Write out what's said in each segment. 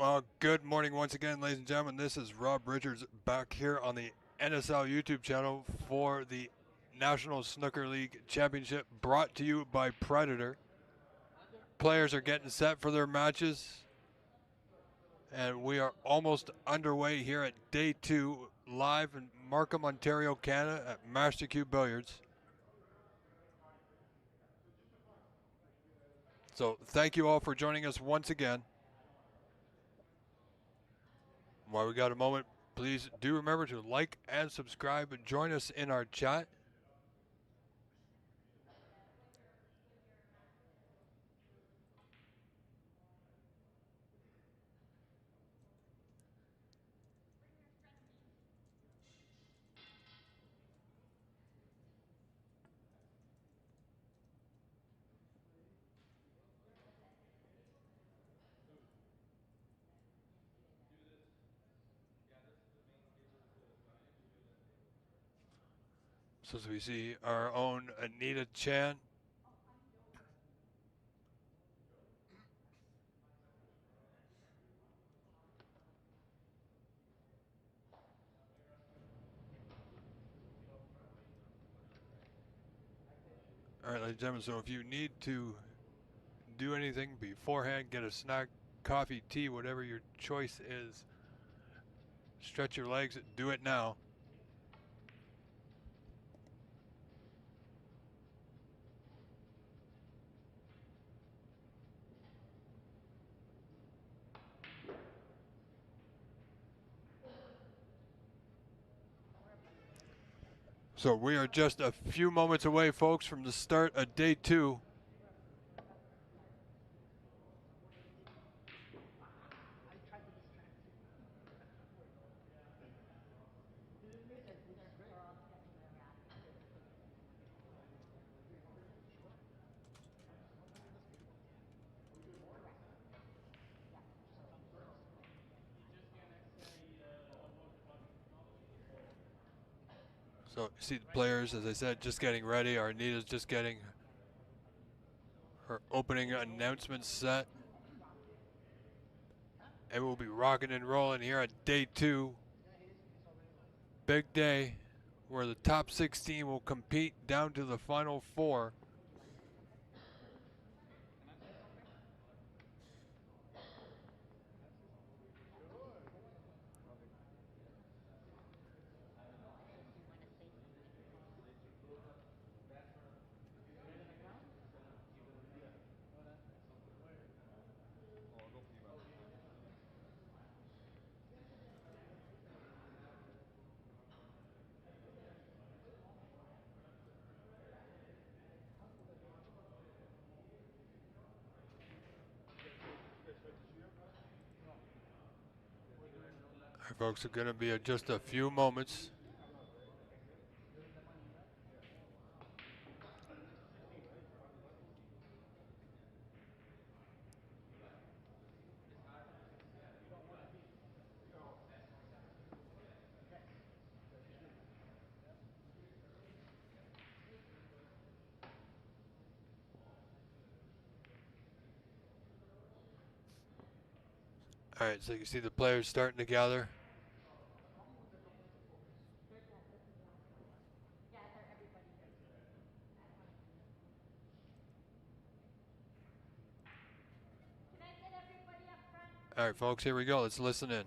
Well, good morning once again, ladies and gentlemen. This is Rob Richards back here on the NSL YouTube channel for the National Snooker League Championship brought to you by Predator. Players are getting set for their matches, and we are almost underway here at day 2, live in Markham, Ontario, Canada at Master Q Billiards. So thank you all for joining us once again. While we got a moment, please do remember to like and subscribe and join us in our chat. So as we see our own Anita Chan. All right, ladies and gentlemen, so if you need to do anything beforehand, get a snack, coffee, tea, whatever your choice is, stretch your legs, do it now. So we are just a few moments away, folks, from the start of day 2. So you see the players, as I said, just getting ready. Our Anita's just getting her opening announcement set. And we'll be rocking and rolling here at day 2. Big day where the top 16 will compete down to the final 4. Our folks are going to be just a few moments. All right, so you can see the players starting to gather. All right, folks, here we go. Let's listen in.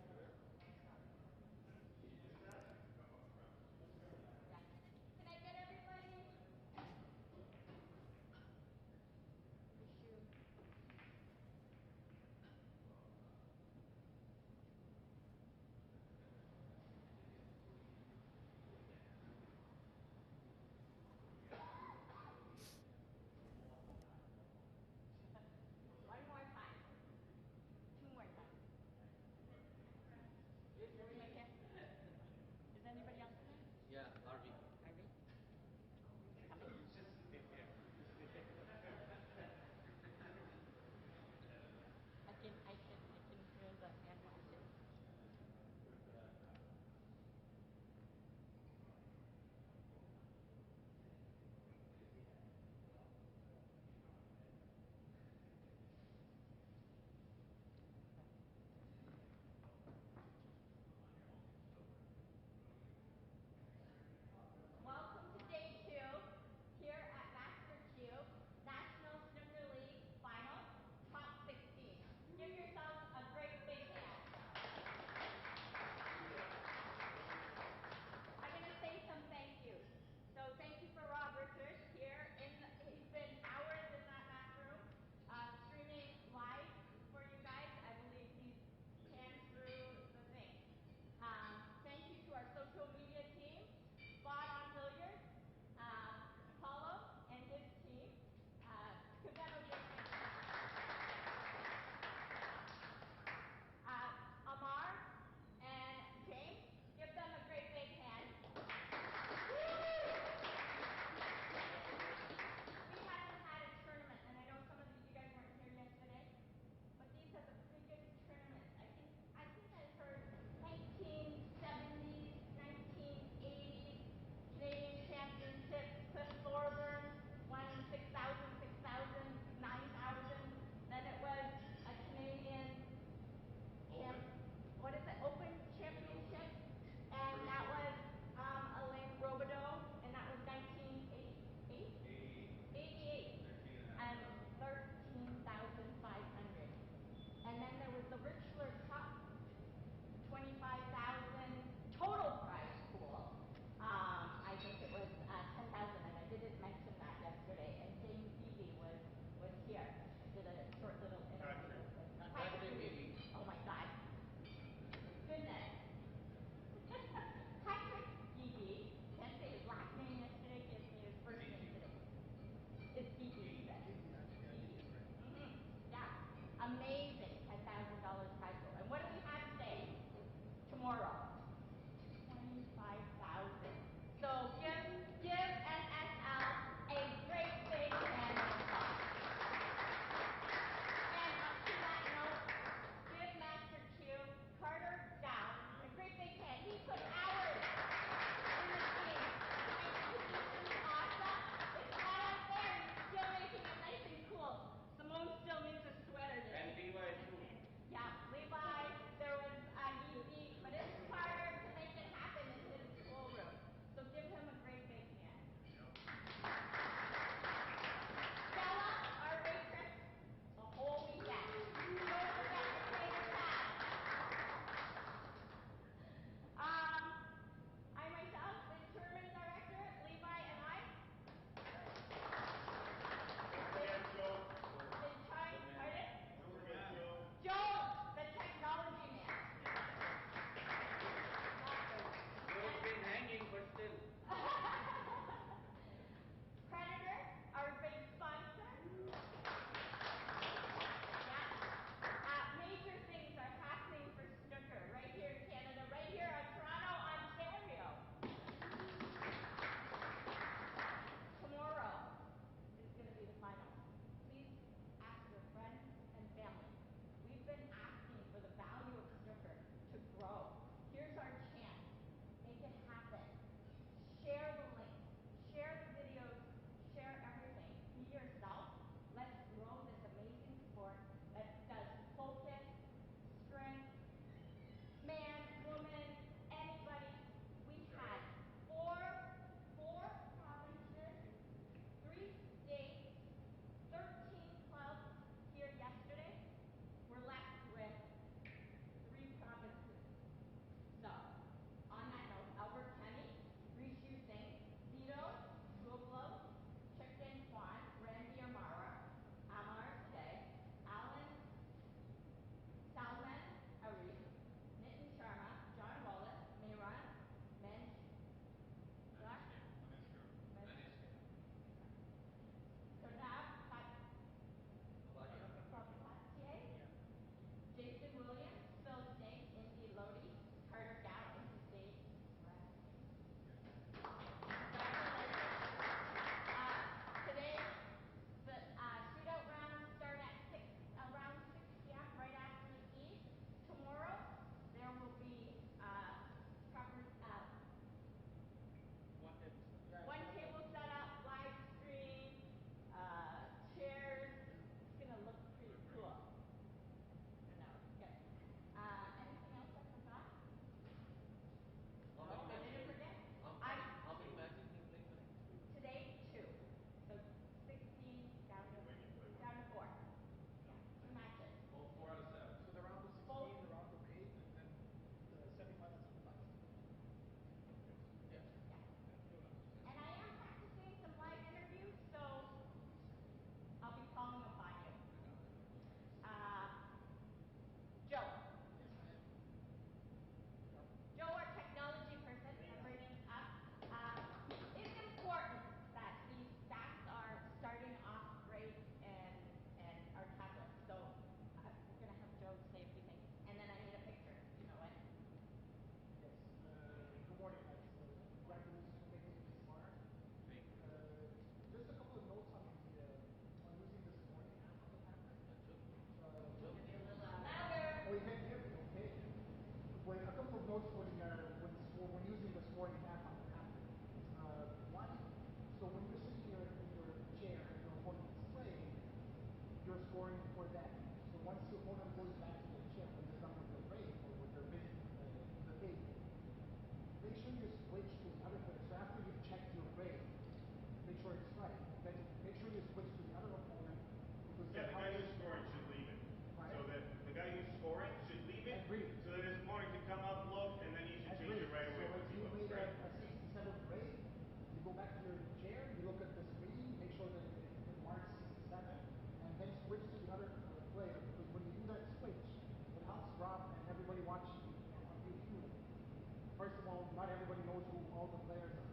all the players are.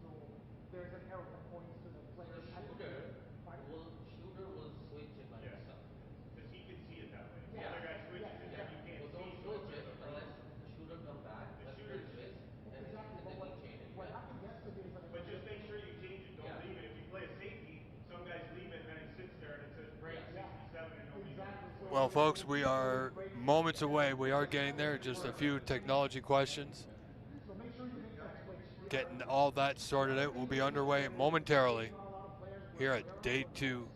So there's an arrow that points to the players. Shooter will switch it by himself. Because he can see it that way. The Yeah. other guy switches it, Yeah. you can't Well, don't see, so switch it's it a unless problem. the shooter come back. The Let the shooter player switch, and Exactly. then But you chain it. what Yeah. happened yesterday is that But just make sure you change it, don't Yeah. leave it. If you play a safety, some guys leave it and then it sits there and it says break Yeah. 67 and nobody knows. Well, folks, we are moments away. We are getting there. Just a few technology questions. So make sure you make that switch. Getting all that sorted out. We'll be underway momentarily here at Day 2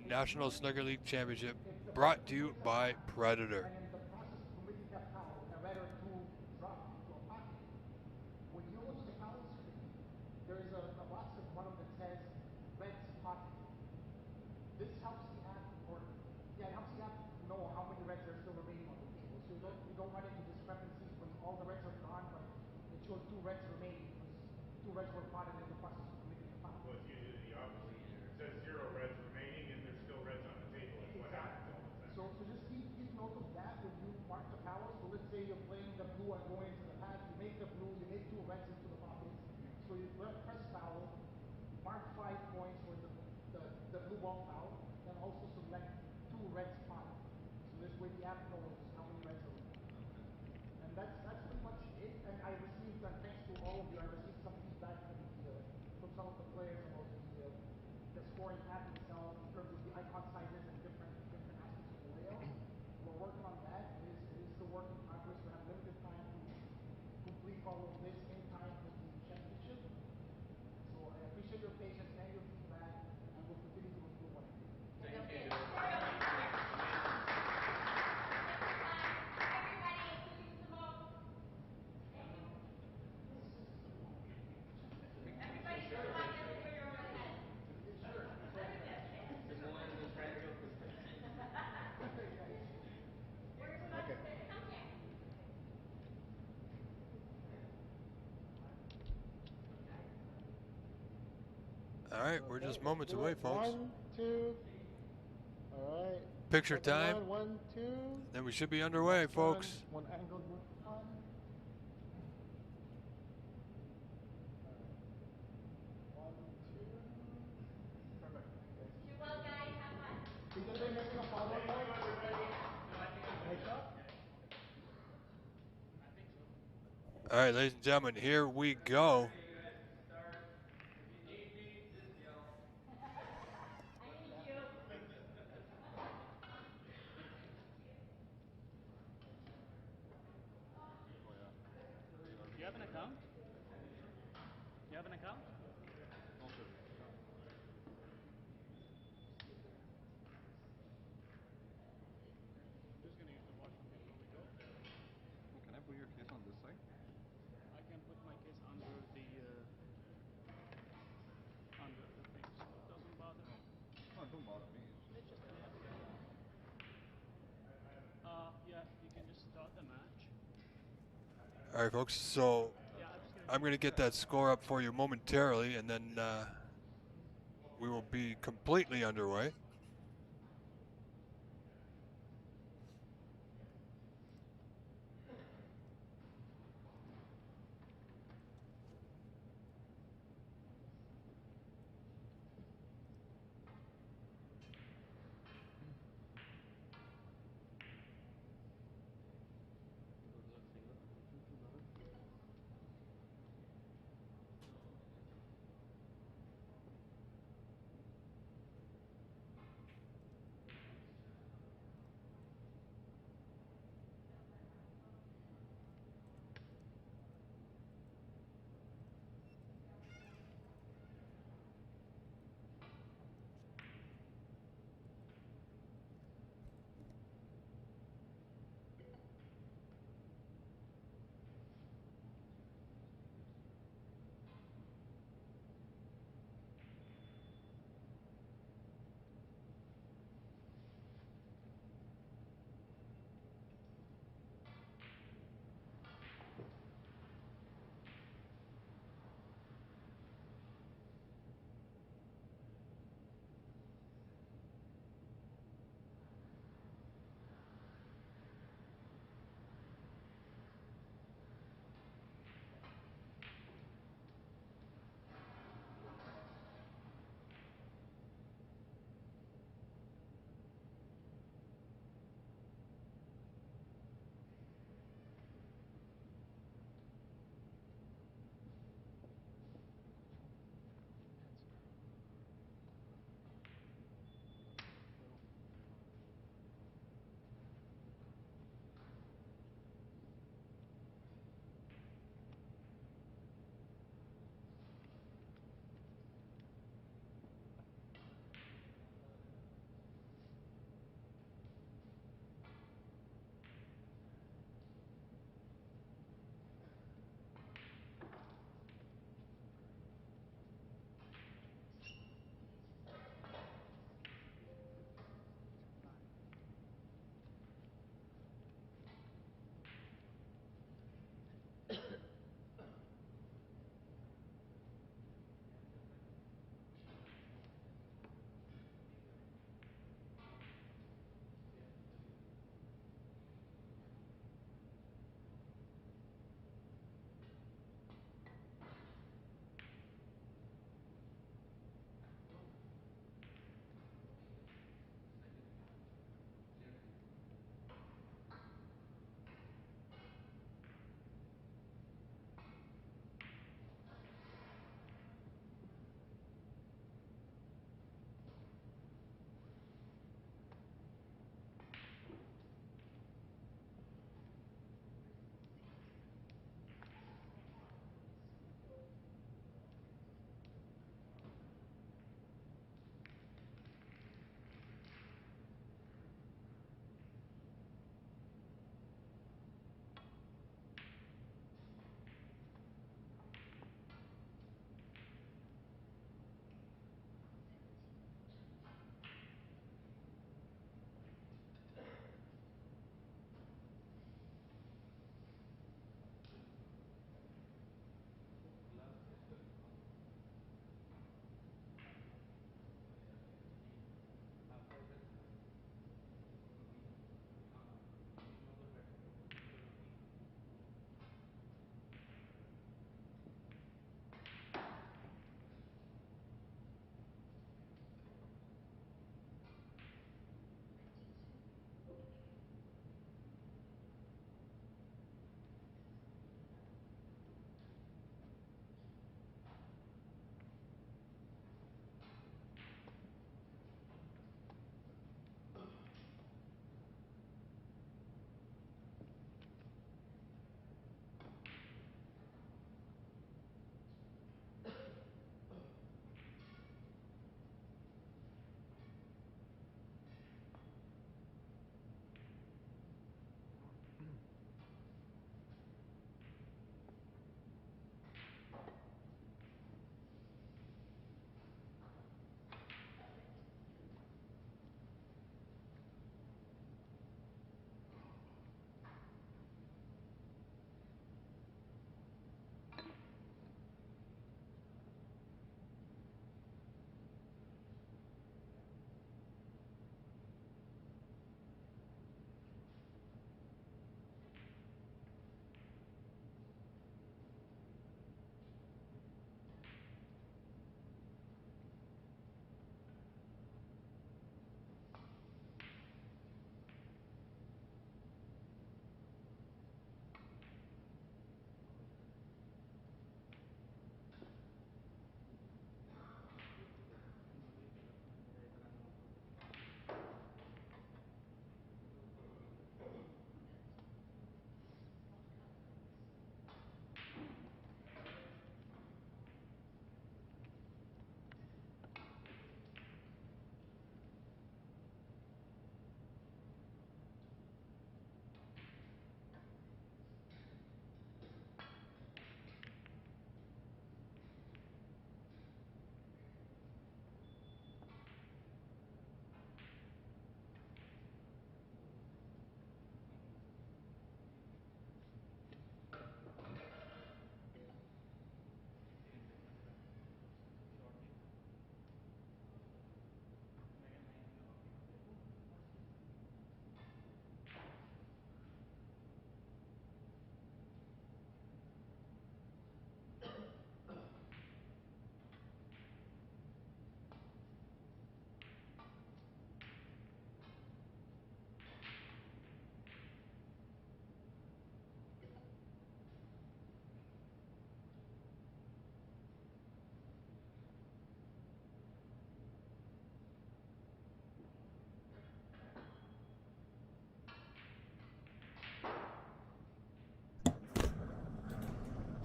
National Snooker League Championship, brought to you by Predator. And in the process of committing that foul, a red or two drop into a pocket. When you go to the foul screen, there is a box in front of that says red pocket. This helps the app, it helps the app know how many reds are still remaining on the table. So you don't run into discrepancies when all the reds are gone, but it shows 2 reds remaining because 2 reds were spotted in the process of committing the foul. Well, it's usually the opposite. It says 0 reds remaining and there's still reds on the table. It's what happens all the time. So just keep note of that when you mark the fouls. So let's say you're playing the blue and going into the pass. You make the blue, you make 2 reds into the pockets. So you press foul, mark 5 points for the blue ball foul, then also select 2 red spots. So this way the app knows how many reds are left. And that's pretty much it. And I received, thanks to all of you, I received some feedback from some of the players about the scoring app itself in terms of the icon sizes and different aspects of the layout. We're working on that. It is still work in progress. We have limited time to complete all of this in time for the championship. So I appreciate your patience and your feedback, and we'll continue to improve on it. Thank you. All right, we're just moments away, folks. 1, 2. All right. Picture time. 1, 2. Then we should be underway, folks. One angled with 1. 1, 2. Perfect. Do well, guys. Have fun. Is anybody missing a follow-up point? Make up? All right, ladies and gentlemen, here we go. You have an account? You have an account? No, sir. Who's going to use the washroom before we go? Oh, can I put your case on this side? I can put my case under the thing, so it doesn't bother me. No, it don't bother me. Yeah, you can just start the match. All right, folks, so I'm going to get that score up for you momentarily, and then we will be completely underway.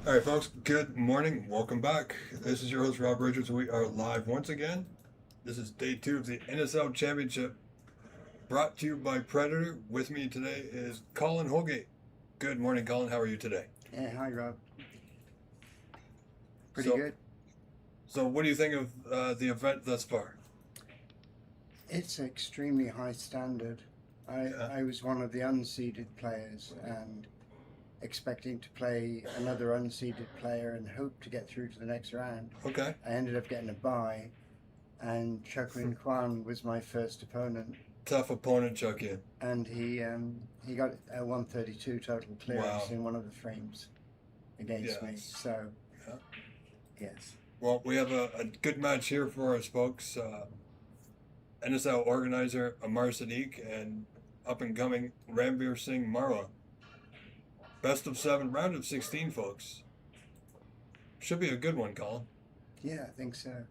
All right, folks, good morning. Welcome back. This is your host, Rob Richards. We are live once again. This is day 2 of the Nsl Championship, brought to you by Predator. With me today is Colin Holgate. Good morning, Colin. How are you today? Yeah, hi Rob. Pretty So- good. So, what do you think of the event thus far? It's extremely high standard. I was one of the unseeded players and expecting to play another unseeded player and hope to get through to the next round. Okay. I ended up getting a bye, and Chukwin Kwan was my first opponent, Tough opponent, Chuck in. and he got a 132 total clearance Wow. in one of the frames against me. Yes. So, Yeah. yes. Well, we have a good match here for us, folks. NSL organizer Amar Sadiq and up-and-coming Ranveer Singh Marwa. Best of 7, round of 16, folks. Should be a good one, Colin. Yeah, I think so.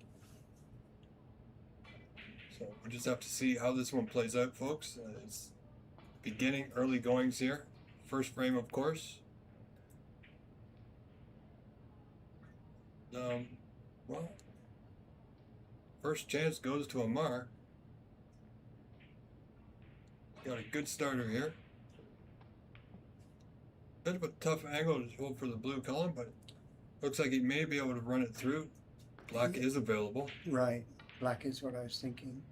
So we just have to see how this one plays out, folks. It's beginning early goings here. First frame, of course. Well, first chance goes to Amar. Got a good starter here. Bit of a tough angle to hold for the blue column, but looks like he may be able to run it through. Black is available. Right. Black is what I was thinking.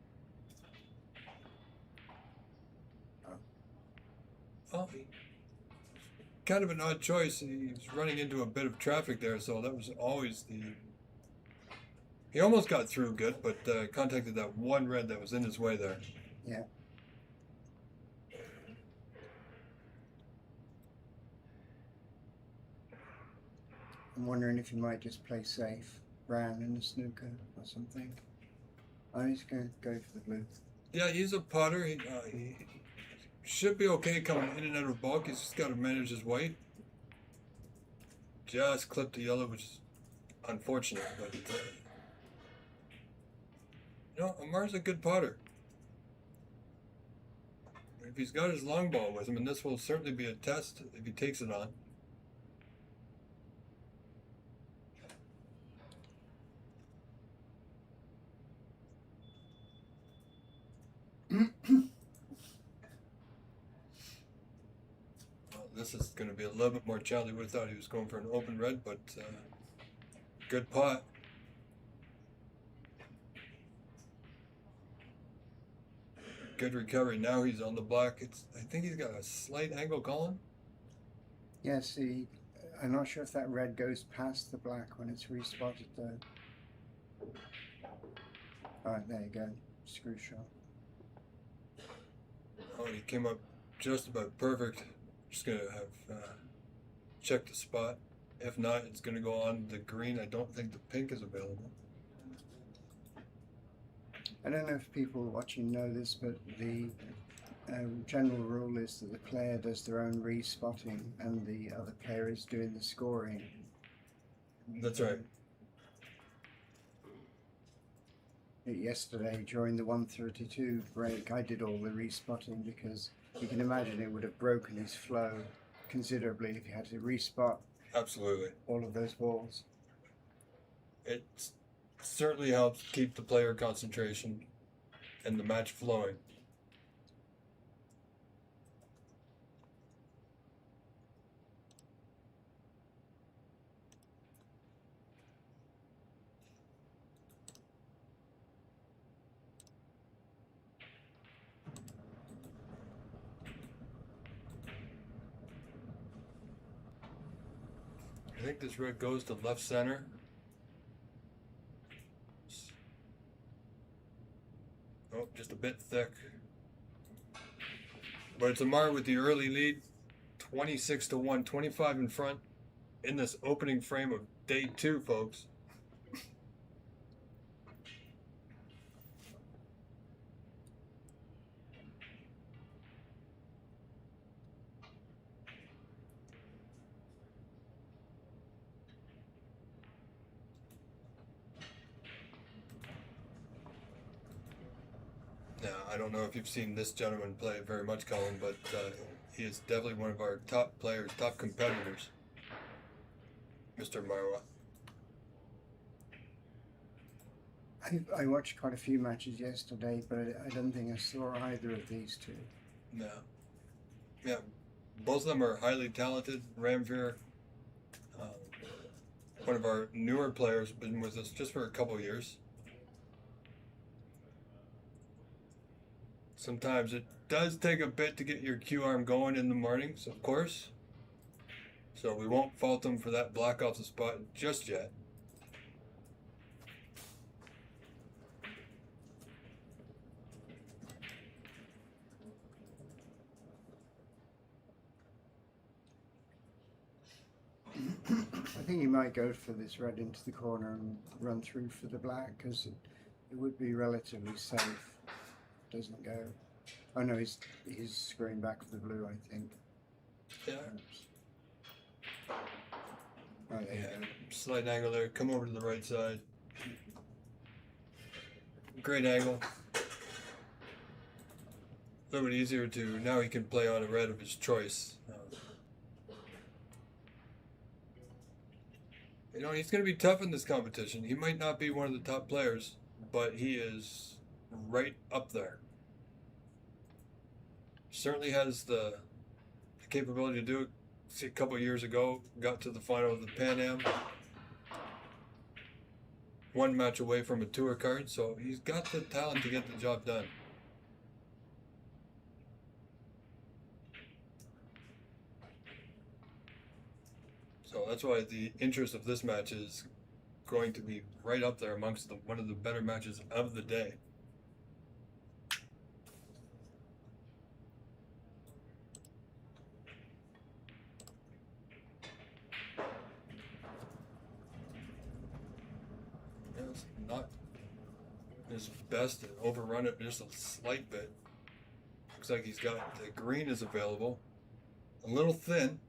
Oh, kind of an odd choice. He's running into a bit of traffic there, so that was always the... He almost got through good, but contacted that one red that was in his way there. Yeah. I'm wondering if he might just play safe, brown in the snooker or something. I'm just going to go for the blue. Yeah, he's a putter. He should be okay coming in and out of bulk. He's just got to manage his weight. Just clipped the yellow, which is unfortunate, but Amar's a good putter. If he's got his long ball with him, and this will certainly be a test if he takes it on. This is going to be a little bit more challenging. We thought he was going for an open red, but good pot. Good recovery. Now he's on the black. I think he's got a slight angle, Colin. Yes, I'm not sure if that red goes past the black when it's respotted though. Alright, there you go. Screw shot. Oh, he came up just about perfect. Just going to have check the spot. If not, it's going to go on the green. I don't think the pink is available. I don't know if people watching know this, but the general rule is that the player does their own respotting and the other player is doing the scoring. That's right. Yesterday, during the 132 break, I did all the respotting because you can imagine it would have broken his flow considerably if he had to respot Absolutely. all of those balls. It certainly helps keep the player concentration and the match flowing. I think this red goes to left center. Oh, just a bit thick. But it's Amar with the early lead, 26-1, 25 in front in this opening frame of day 2, folks. Now, I don't know if you've seen this gentleman play very much, Colin, but he is definitely one of our top players, top competitors. Mr. Marwa. I watched quite a few matches yesterday, but I don't think I saw either of these two. No. Yeah, both of them are highly talented. Ramveer, one of our newer players, been with us just for a couple of years. Sometimes it does take a bit to get your Q arm going in the mornings, of course. So we won't fault them for that block off the spot just yet. I think he might go for this red into the corner and run through for the black, because it would be relatively safe. Doesn't go. Oh no, he's screwing back for the blue, I think. Yeah. Oh, there you go. Slight angle there. Come over to the right side. Great angle. A little bit easier to, now he can play on a red of his choice. You know, he's going to be tough in this competition. He might not be one of the top players, but he is right up there. Certainly has the capability to do it. See, a couple of years ago, got to the final of the Pan Am. One match away from a tour card, so he's got the talent to get the job done. So that's why the interest of this match is going to be right up there amongst one of the better matches of the day. It's not his best to overrun it just a slight bit. Looks like he's got the green is available. A little thin.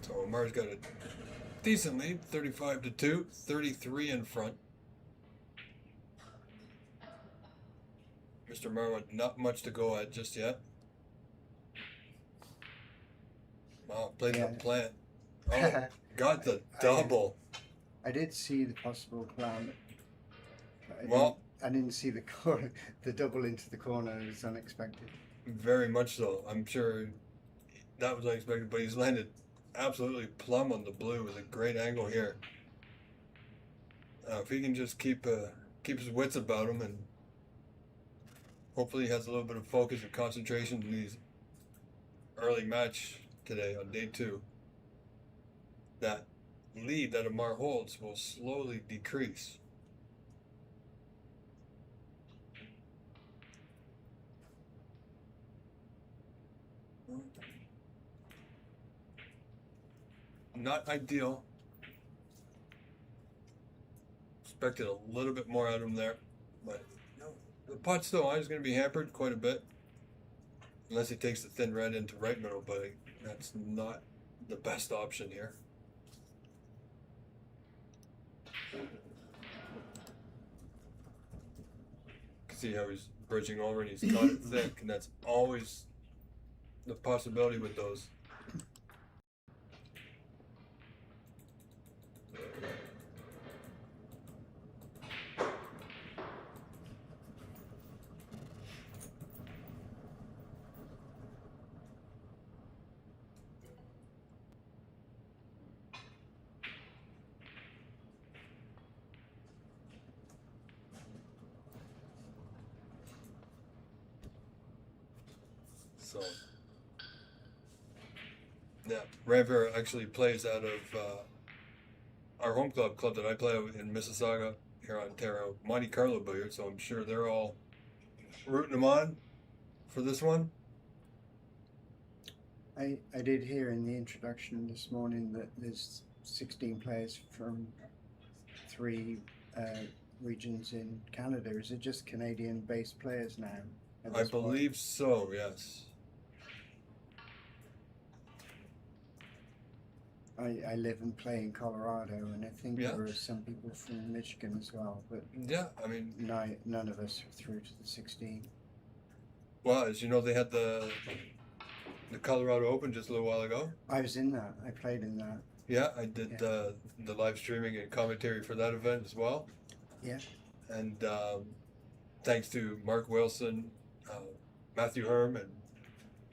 So Omar's got a decent lead, 35-2, 33 in front. Mr. Marwa, not much to go at just yet. Wow, played the plant. Oh, got the double. I did see the possible plan. But Well, I didn't see the corner, the double into the corner. It was unexpected. very much so. I'm sure that was unexpected, but he's landed absolutely plumb on the blue with a great angle here. If he can just keep his wits about him, and hopefully he has a little bit of focus and concentration in these early match today on day 2, that lead that Amar holds will slowly decrease. Not ideal. Expected a little bit more out of him there, but no, the pot still on is going to be hampered quite a bit, unless he takes the thin red into right middle, but that's not the best option here. You can see how he's bridging over and he's got it thick, and that's always the possibility with those. So, yeah, Ramveer actually plays out of our home club that I play in Mississauga, here on Ontario, Monte Carlo Billiards, so I'm sure they're all rooting them on for this one. I did hear in the introduction this morning that there's 16 players from 3 regions in Canada. Is it just Canadian-based players now? at I this point? believe so, yes. I live and play in Colorado, and I think Yeah. there are some people from Michigan as well, but Yeah, I mean, none of us are through to the 16. well, as you know, they had the Colorado Open just a little while ago. I was in that. I played in that. Yeah, I did Yeah. the live streaming and commentary for that event as well. Yeah. And thanks to Mark Wilson, Matthew Herm, and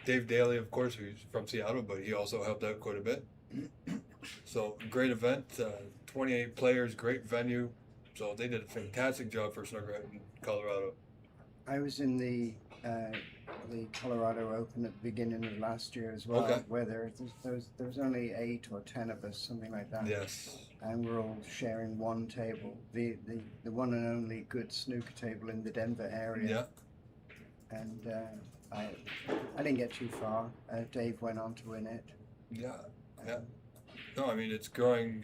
Dave Daly, of course, who's from Seattle, but he also helped out quite a bit. So, great event, 28 players, great venue. So, they did a fantastic job for snooker out in Colorado. I was in the Colorado Open at the beginning of last year as well, Okay. where there was only 8 or 10 of us, something like that. Yes. And we're all sharing one table, the one and only good snooker table in the Denver area. Yeah. And I didn't get too far. Dave went on to win it. Yeah. Yeah. No, I mean, it's growing,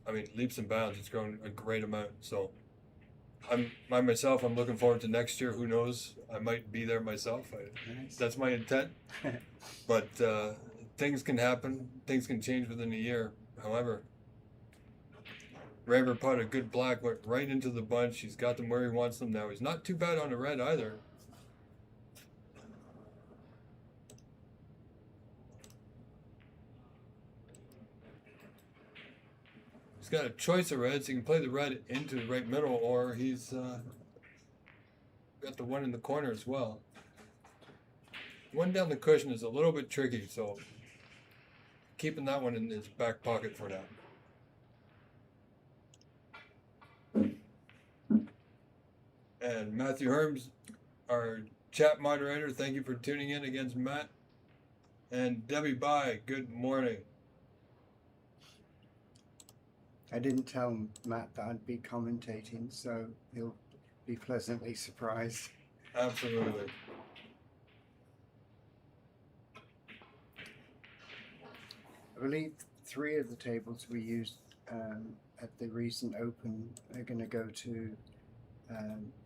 leaps and bounds. It's growing a great amount. So, I'm looking forward to next year. Who knows? I might be there myself. Nice. That's my intent. But things can happen. Things can change within a year. However, Raver put a good black, went right into the bunch. He's got them where he wants them now. He's not too bad on the red either. He's got a choice of reds. He can play the red into the right middle, or he's got the one in the corner as well. One down the cushion is a little bit tricky, so keeping that one in his back pocket for now. And Matthew Herms, our chat moderator, thank you for tuning in against Matt. And Debbie Bye, good morning. I didn't tell Matt that I'd be commentating, so he'll be pleasantly surprised. Absolutely. I believe 3 of the tables we used at the recent Open are going to go to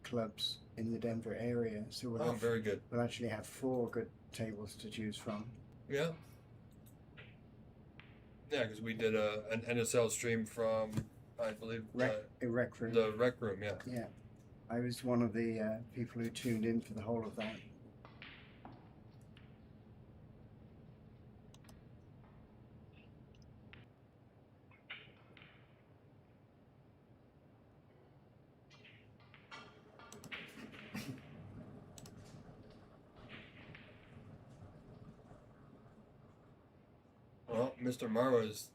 clubs in the Denver area. So Oh, very good. we'll actually have 4 good tables to choose from. Yeah. Yeah, because we did an NSL stream from, I believe, A rec room. the rec room, yeah. Yeah. I was one of the people who tuned in for the whole of that. Well, Mr. Marwa has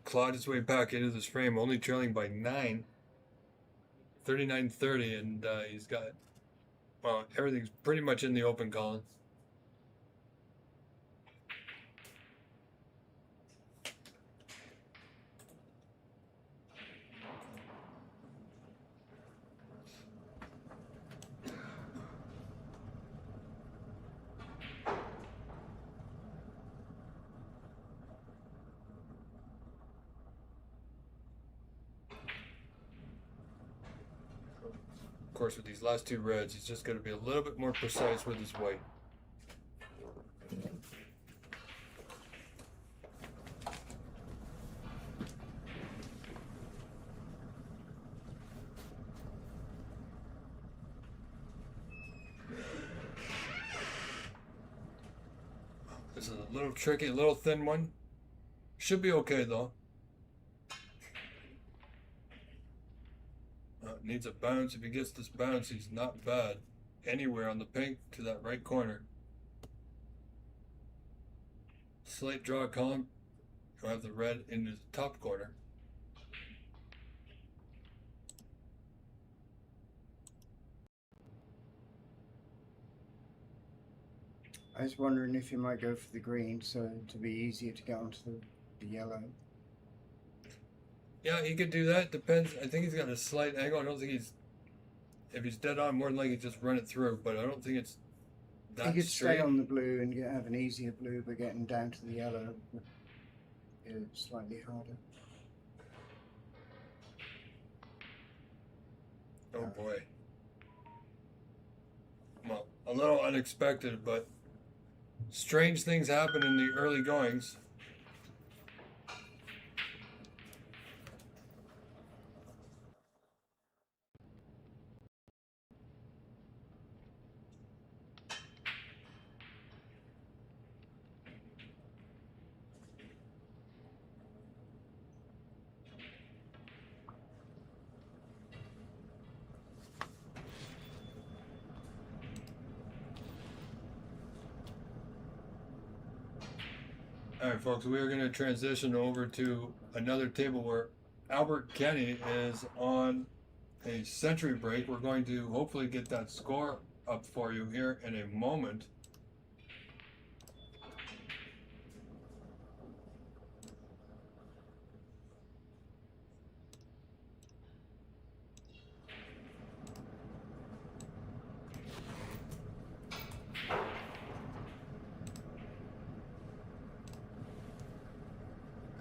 clawed his way back into this frame, only trailing by 9. 39-30, and he's got, well, everything's pretty much in the open, Colin. Of course, with these last 2 reds, he's just got to be a little bit more precise with his white. This is a little tricky, a little thin one. Should be okay though. Needs a bounce. If he gets this bounce, he's not bad. Anywhere on the pink to that right corner. Slight draw column. He'll have the red in his top corner. I was wondering if you might go for the green, so to be easier to get onto the yellow. Yeah, he could do that. Depends. I think he's got a slight angle. I don't think he's. If he's dead on, more than likely just run it through. But I don't think it's that He could straight. stay on the blue and have an easier blue, but getting down to the yellow is slightly harder. Oh boy. Well, a little unexpected, but strange things happen in the early goings. All right, folks, we are going to transition over to another table where Albert Kenny is on a century break. We're going to hopefully get that score up for you here in a moment.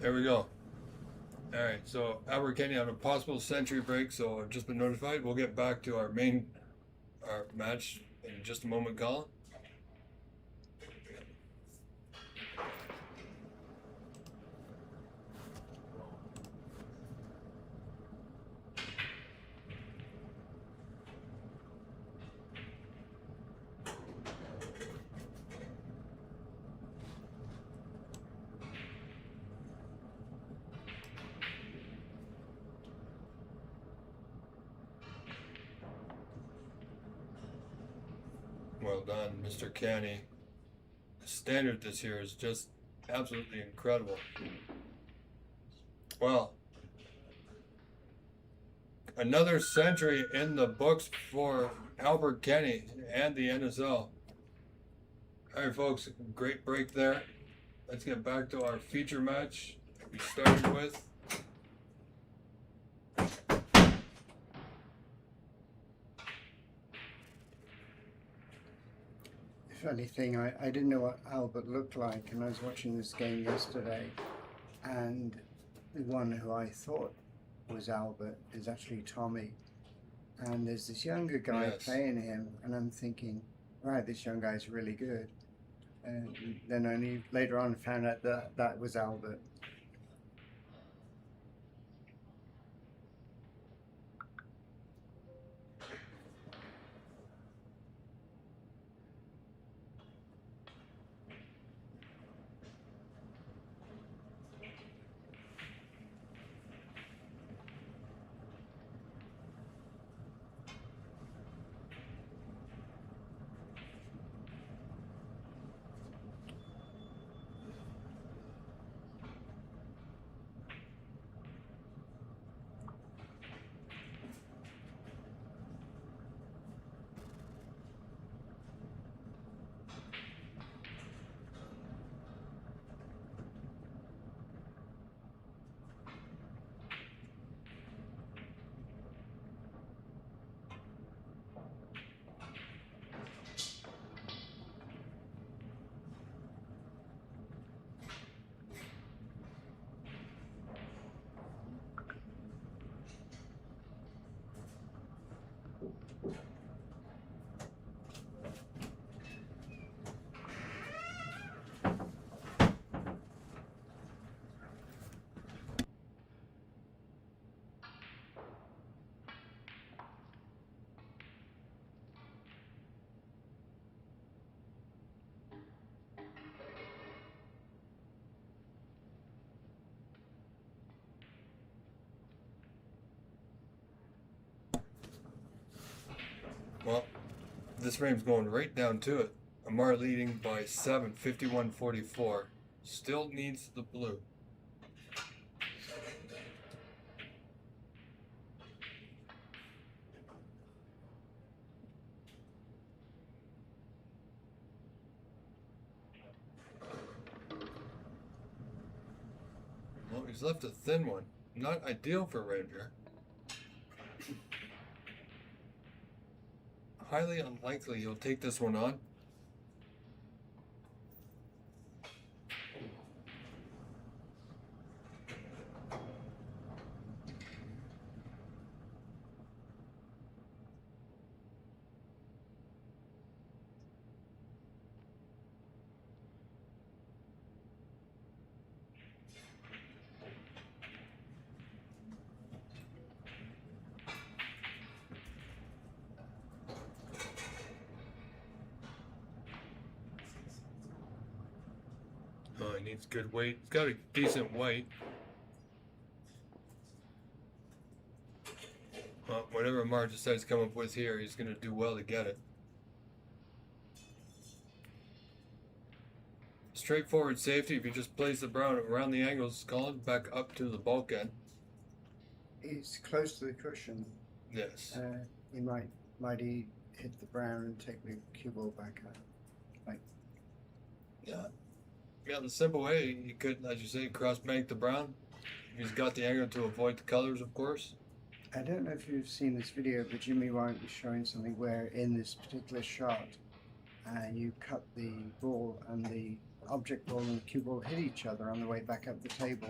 There we go. All right, so Albert Kenny on a possible century break. So I've just been notified. We'll get back to our match in just a moment, Colin. Well done, Mr. Kenny. The standard this year is just absolutely incredible. Well, another century in the books for Albert Kenny and the NSL. All right, folks, great break there. Let's get back to our feature match that we started with. If anything, I didn't know what Albert looked like, and I was watching this game yesterday, and the one who I thought was Albert is actually Tommy. And there's this younger guy playing him, and I'm thinking, right, this young guy's really good. And then only later on found out that that was Albert. Well, this frame's going right down to it. Amar leading by 7, 51-44. Still needs the blue. Well, he's left a thin one. not ideal for Ranger. Highly unlikely he'll take this one on. Oh, he needs good weight. He's got a decent weight. Well, whatever Mark decides to come up with here, he's going to do well to get it. Straightforward safety if you just place the brown around the angles, Colin, back up to the bulkhead. He's close to the cushion. Yes. He might he hit the brown and take the cue ball back out. Like, Yeah. Yeah, the simple way, you could, as you say, cross bank the brown. He's got the angle to avoid the colors, of course. I don't know if you've seen this video, but Jimmy White was showing something where in this particular shot, you cut the ball and the object ball and the cue ball hit each other on the way back up the table.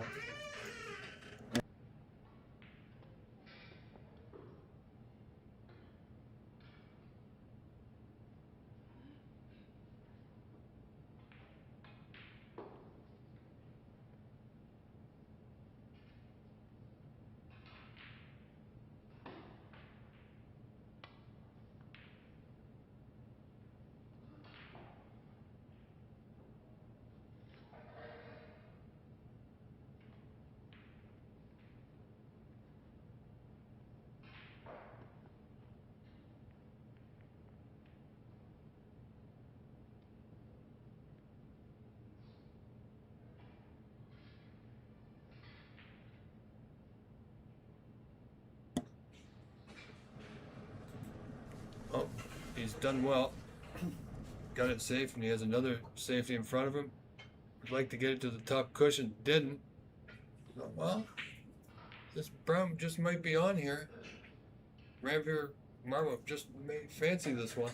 Oh, he's done well. Got it safe, and he has another safety in front of him. Would like to get it to the top cushion, didn't. Oh, well, this brown just might be on here. Ranveer Marma just may fancy this one.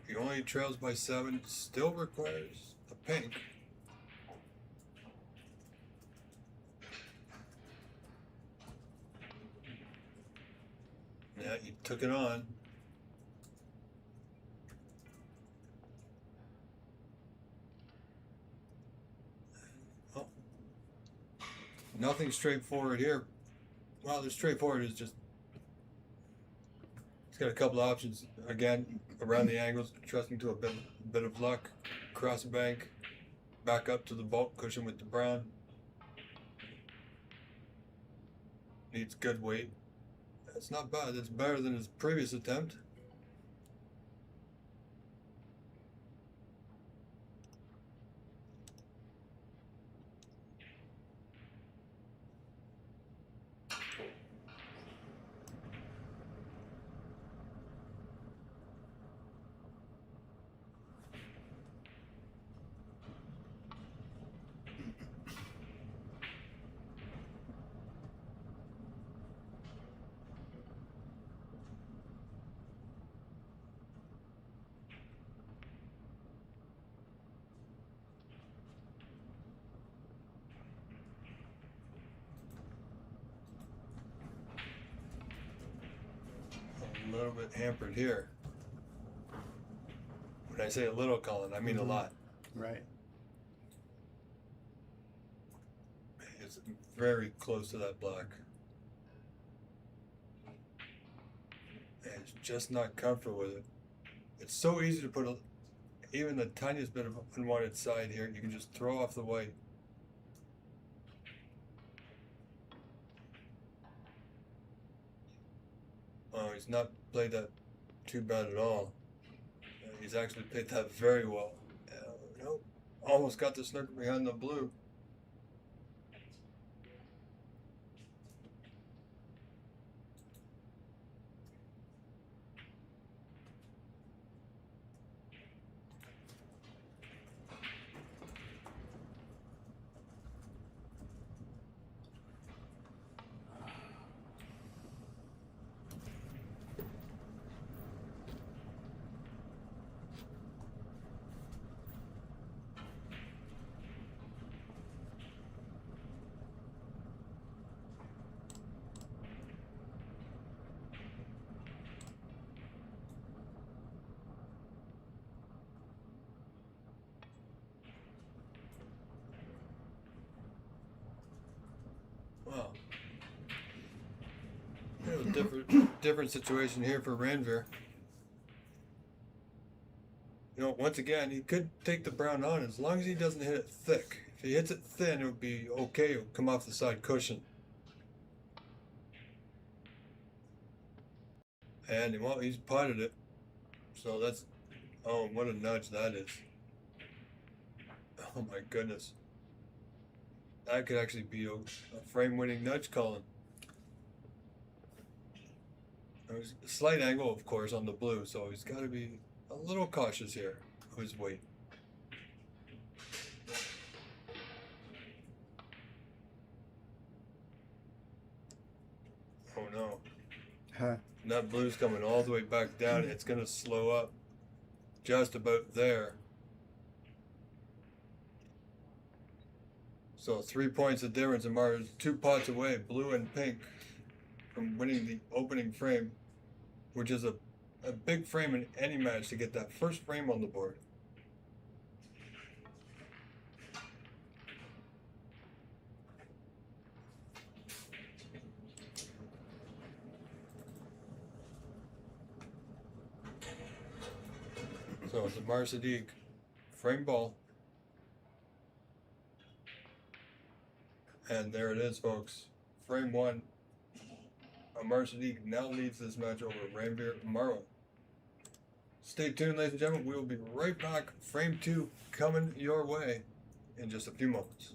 He only trails by 7, still requires a pink. Yeah, he took it on. Oh. Nothing straightforward here. Well, the straightforward is just, it's got a couple of options. Again, around the angles, trusting to a bit of luck. Cross bank, back up to the bulk cushion with the brown. Needs good weight. That's not bad. It's better than his previous attempt. A little bit hampered here. When I say a little, Colin, I mean a lot. Right. It's very close to that black. And it's just not comfortable with it. It's so easy to put even the tiniest bit of unwanted side here. You can just throw off the white. Oh, he's not played that too bad at all. He's actually played that very well. Nope. Almost got the snooker behind the blue. different situation here for Ranveer. You know, once again, he could take the brown on as long as he doesn't hit it thick. If he hits it thin, it would be okay. It would come off the side cushion. And well, he's potted it. So that's, oh, what a nudge that is. Oh my goodness. That could actually be a frame-winning nudge, Colin. There's a slight angle, of course, on the blue, so he's got to be a little cautious here of his weight. Oh no. Huh. And that blue's coming all the way back down. It's going to slow up just about there. So 3 points of difference, and Mara's 2 pots away, blue and pink, from winning the opening frame, which is a big frame in any match to get that first frame on the board. So it's a Mar Sadiq frame ball. And there it is, folks. Frame 1. Amar Sadiq now leads this match over Ranveer Marwa. Stay tuned, ladies and gentlemen. We will be right back. Frame 2 coming your way in just a few moments.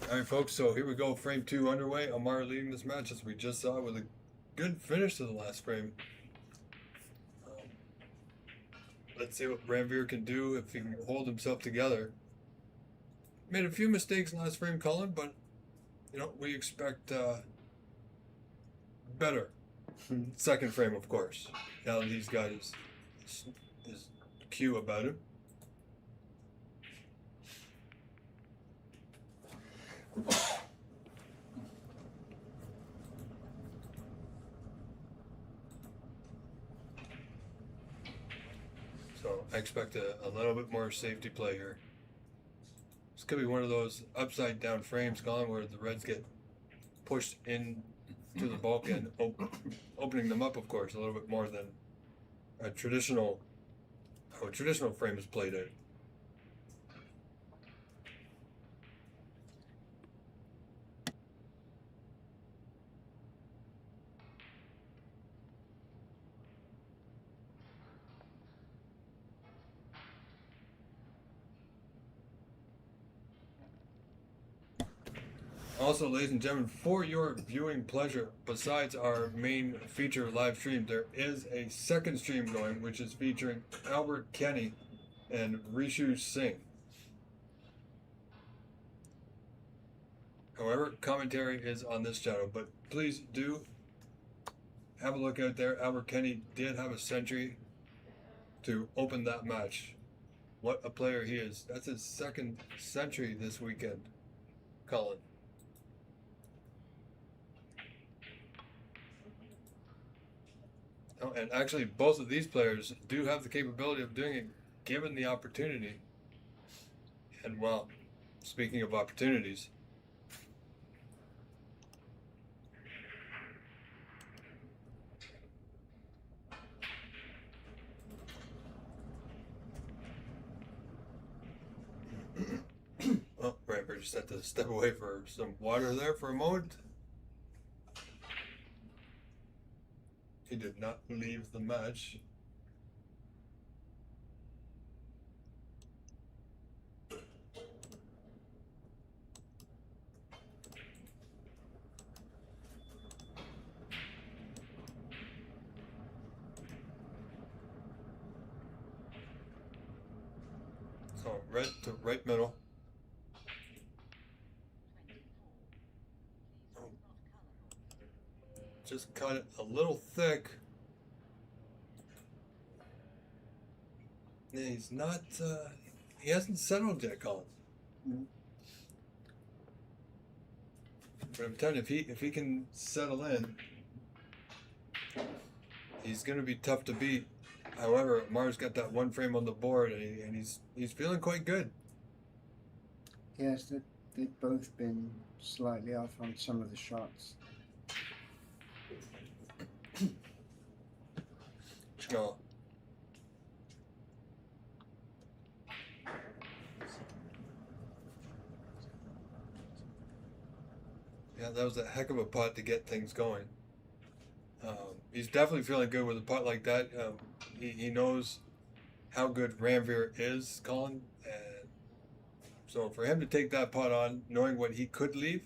All right, folks, so here we go. Frame 2 underway. Amar leading this match, as we just saw, with a good finish to the last frame. Let's see what Ranveer can do if he can hold himself together. Made a few mistakes last frame, Colin, but, you know, we expect better. Second frame, of course. Now that he's got his cue about him. So I expect a little bit more safety play here. This could be one of those upside down frames, Colin, where the Reds get pushed in to the bulkhead, opening them up, of course, a little bit more than a traditional frame is played in. Also, ladies and gentlemen, for your viewing pleasure, besides our main feature live stream, there is a second stream going, which is featuring Albert Kenny and Rishu Singh. However, commentary is on this channel, but please do have a look out there. Albert Kenny did have a century to open that match. What a player he is. That's his second century this weekend, Colin. Oh, and actually, both of these players do have the capability of doing it, given the opportunity. And well, speaking of opportunities, oh, right, we just had to step away for some water there for a moment. He did not leave the match. So red to right middle. Just cut it a little thick. Yeah, he's not, he hasn't settled yet, Colin. But I'm telling you, if he can settle in, he's going to be tough to beat. However, Amar's got that one frame on the board, and he's feeling quite good. Yes, they've both been slightly off on some of the shots. Oh. Yeah, that was a heck of a putt to get things going. He's definitely feeling good with a putt like that. He knows how good Ranveer is, Colin, and so for him to take that putt on, knowing what he could leave,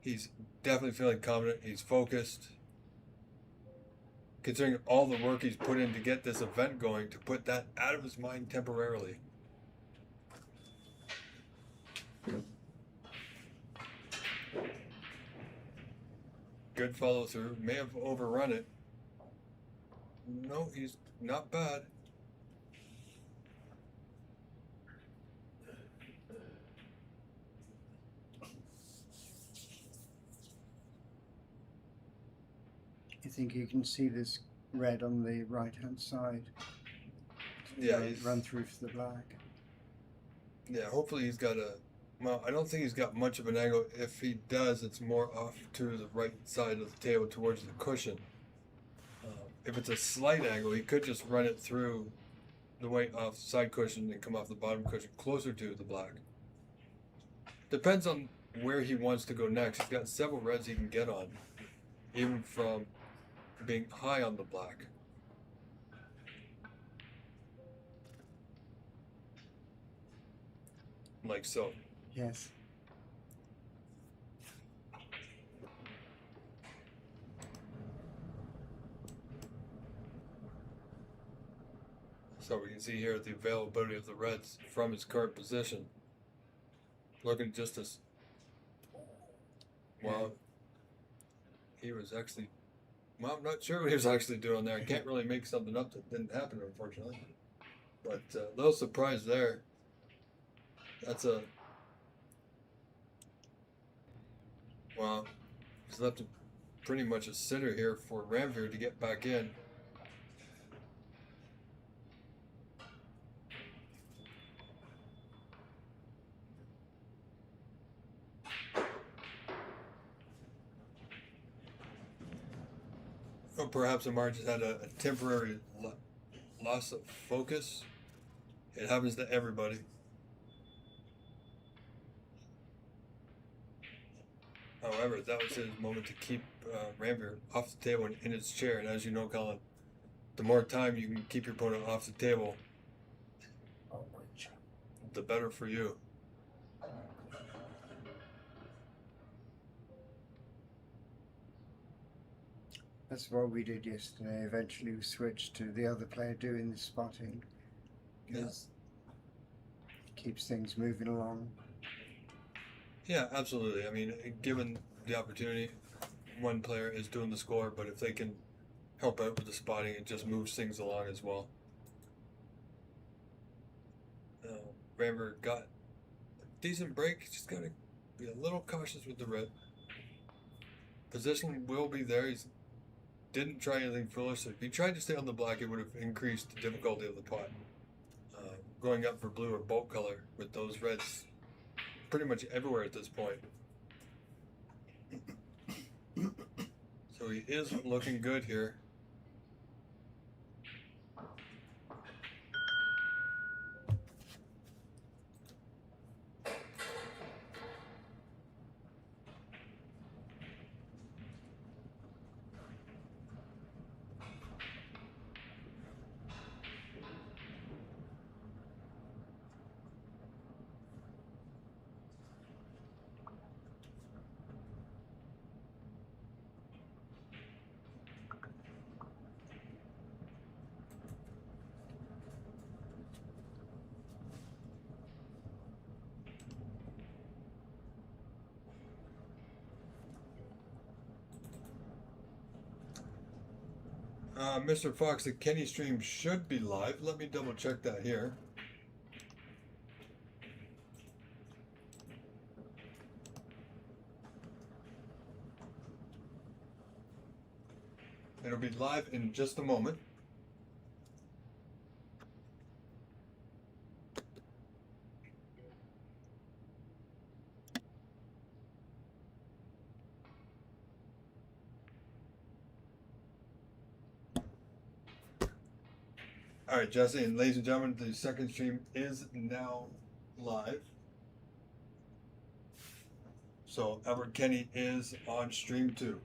he's definitely feeling confident. He's focused. Considering all the work he's put in to get this event going, to put that out of his mind temporarily. Good follow through. May have overrun it. No, he's not bad. You think you can see this red on the right-hand side? Yeah, he's Run through for the black. Yeah, hopefully he's got a. Well, I don't think he's got much of an angle. If he does, it's more off to the right side of the table towards the cushion. If it's a slight angle, he could just run it through the weight off the side cushion and come off the bottom cushion closer to the black. Depends on where he wants to go next. He's got several reds he can get on, even from being high on the black. Like so. Yes. So we can see here the availability of the reds from his current position. Looking just as well. He was actually, well, I'm not sure what he was actually doing there. I can't really make something up that didn't happen, unfortunately. But a little surprise there. That's a, well, he's left pretty much a sitter here for Ranveer to get back in. Or perhaps Amar just had a temporary loss of focus. It happens to everybody. However, that was his moment to keep Ranveer off the table and in his chair. And as you know, Colin, the more time you can keep your opponent off the table, the better for you. That's what we did yesterday. Eventually we switched to the other player doing the spotting. Because it keeps things moving along. Yeah, absolutely. I mean, given the opportunity, one player is doing the score, but if they can help out with the spotting, it just moves things along as well. Ranveer got a decent break. Just got to be a little cautious with the red. Position will be there. He didn't try anything foolish. If he tried to stay on the black, it would have increased the difficulty of the pot. Going up for blue or bolt color with those reds pretty much everywhere at this point. So he is looking good here. Mr. Fox, the Kenny stream should be live. Let me double check that here. It'll be live in just a moment. All right, Jesse, and ladies and gentlemen, the second stream is now live. So Albert Kenny is on stream 2.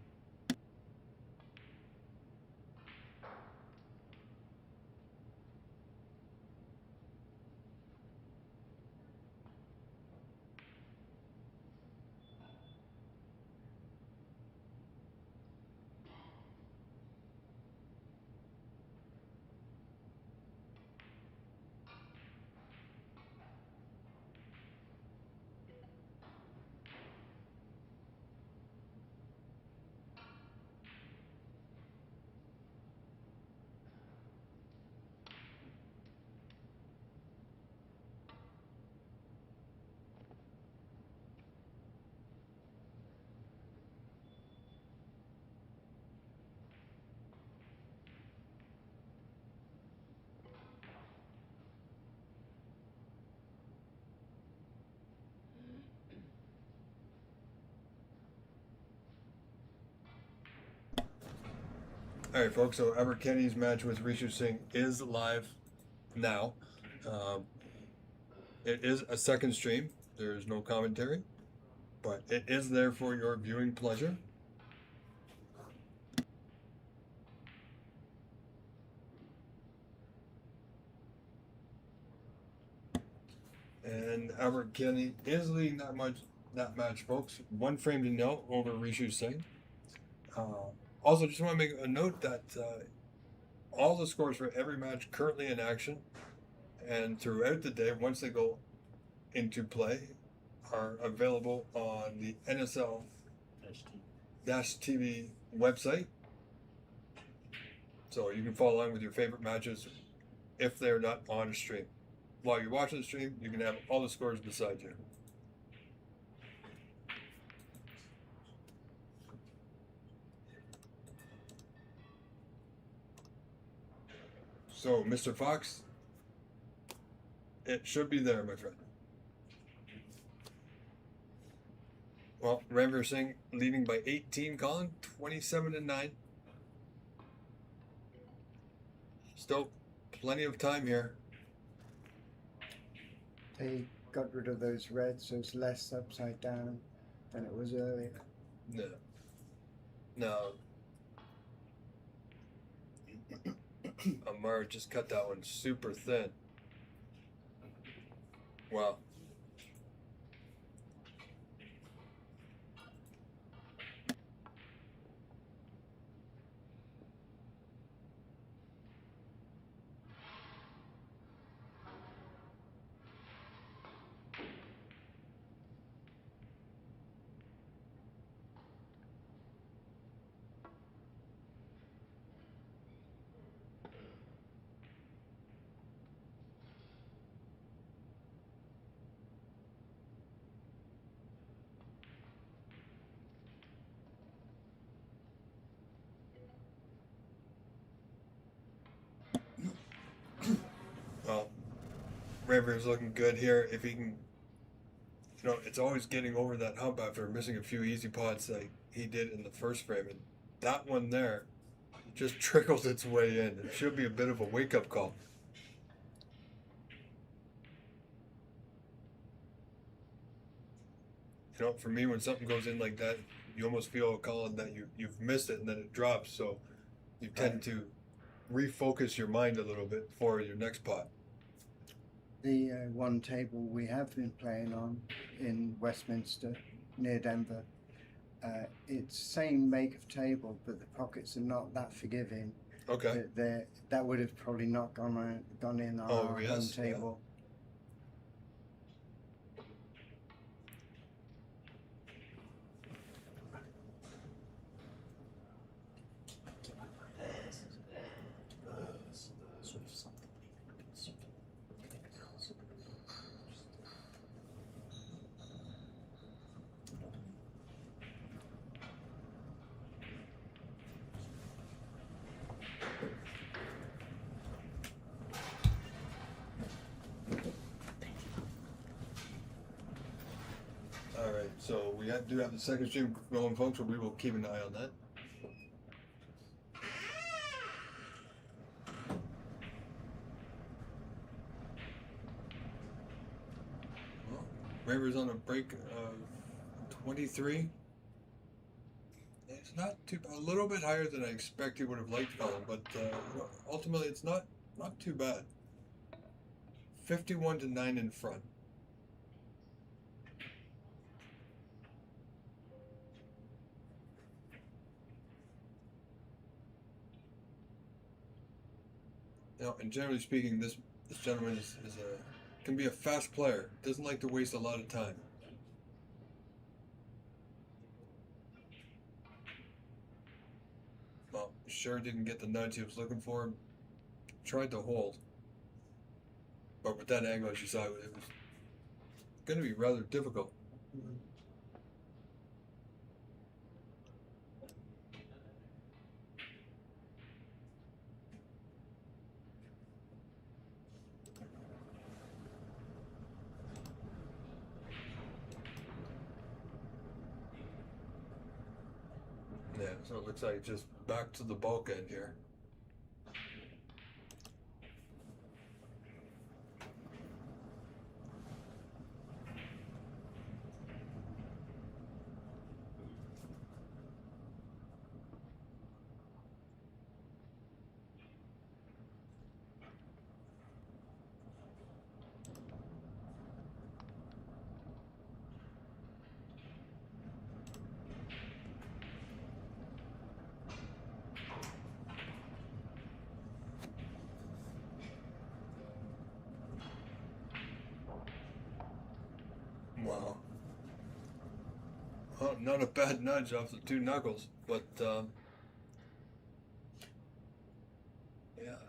All right, folks, so Albert Kenny's match with Rishu Singh is live now. It is a second stream. There's no commentary, but it is there for your viewing pleasure. And Albert Kenny is leading that match, folks. 1 frame to 0 over Rishu Singh. Also, just want to make a note that all the scores for every match currently in action and throughout the day once they go into play are available on the NSL-TV website. So you can follow along with your favorite matches if they're not on a stream. While you're watching the stream, you can have all the scores beside you. So, Mr. Fox, it should be there, my friend. Well, Ranveer Singh leading by 18, Colin, 27-9. Still plenty of time here. They got rid of those reds, so it's less upside down than it was earlier. No. No. Amar just cut that one super thin. Wow. Well, Ranveer's looking good here. If he can, it's always getting over that hump after missing a few easy pots like he did in the first frame. And that one there just trickled its way in. It should be a bit of a wake-up call. For me, when something goes in like that, you almost feel, Colin, that you've missed it and then it drops. So you tend to refocus your mind a little bit for your next pot. The one table we have been playing on in Westminster near Denver, it's same make of table, but the pockets are not that forgiving. Okay. That would have probably not gone in on our home table. Alright, so we do have the second stream going, folks, so we will keep an eye on that. Well, Ranveer's on a break of 23. It's not a little bit higher than I expect he would have liked, Colin, but ultimately it's not too bad. 51-9 in front. And generally speaking, this gentleman can be a fast player. Doesn't like to waste a lot of time. Well, sure didn't get the nudge he was looking for. Tried to hold. But with that angle, as you saw, it was going to be rather difficult. Yeah, so it looks like just back to the bulk end here. Well, not a bad nudge off the two knuckles, but yeah,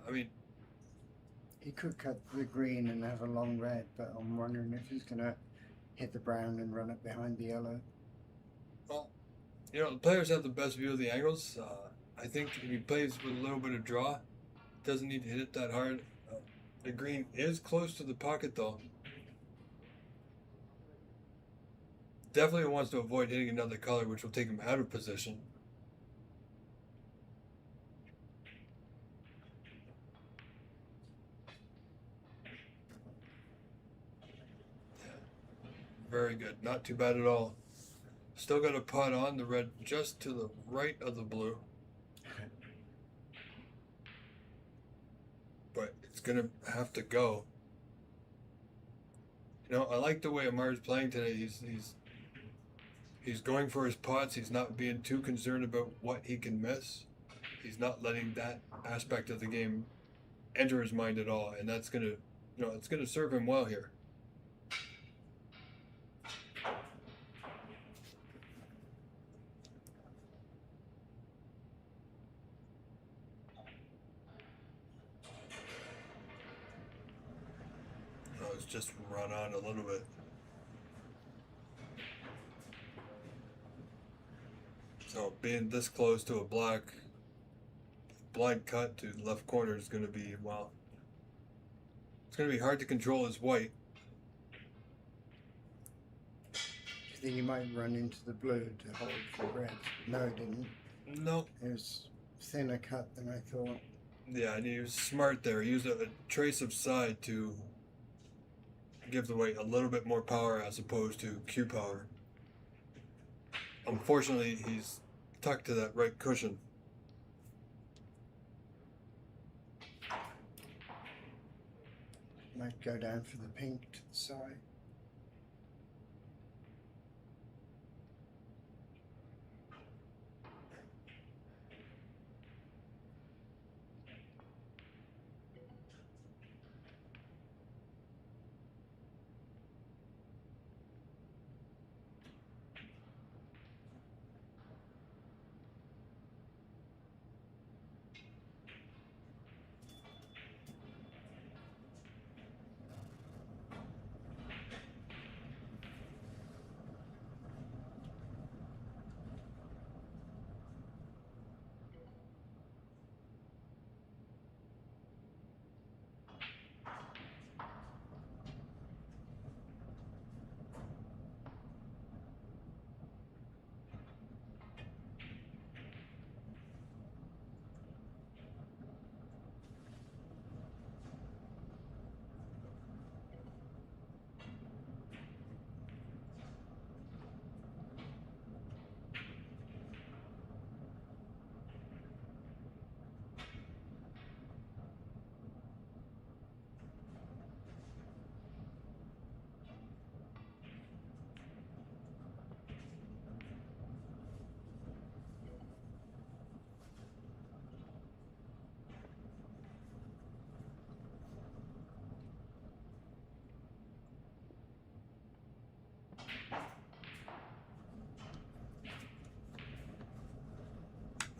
I mean, He could cut the green and have a long red, but I'm wondering if he's going to hit the brown and run it behind the yellow. well, you know, the players have the best view of the angles. I think if he plays with a little bit of draw, doesn't need to hit it that hard. The green is close to the pocket though. Definitely wants to avoid hitting another color, which will take him out of position. Very good. Not too bad at all. Still got a putt on the red just to the right of the blue. But it's going to have to go. You know, I like the way Amar's playing today. He's going for his putts. He's not being too concerned about what he can miss. He's not letting that aspect of the game enter his mind at all. And that's going to, you know, it's going to serve him well here. Just run on a little bit. So being this close to a black blind cut to the left corner is going to be, well, it's going to be hard to control his white. Do you think he might run into the blue to hold for red? No, he didn't. No. It was thinner cut than I thought. Yeah, and he was smart there. He used a trace of side to give the white a little bit more power as opposed to Q power. Unfortunately, he's tucked to that right cushion. Might go down for the pink to the side.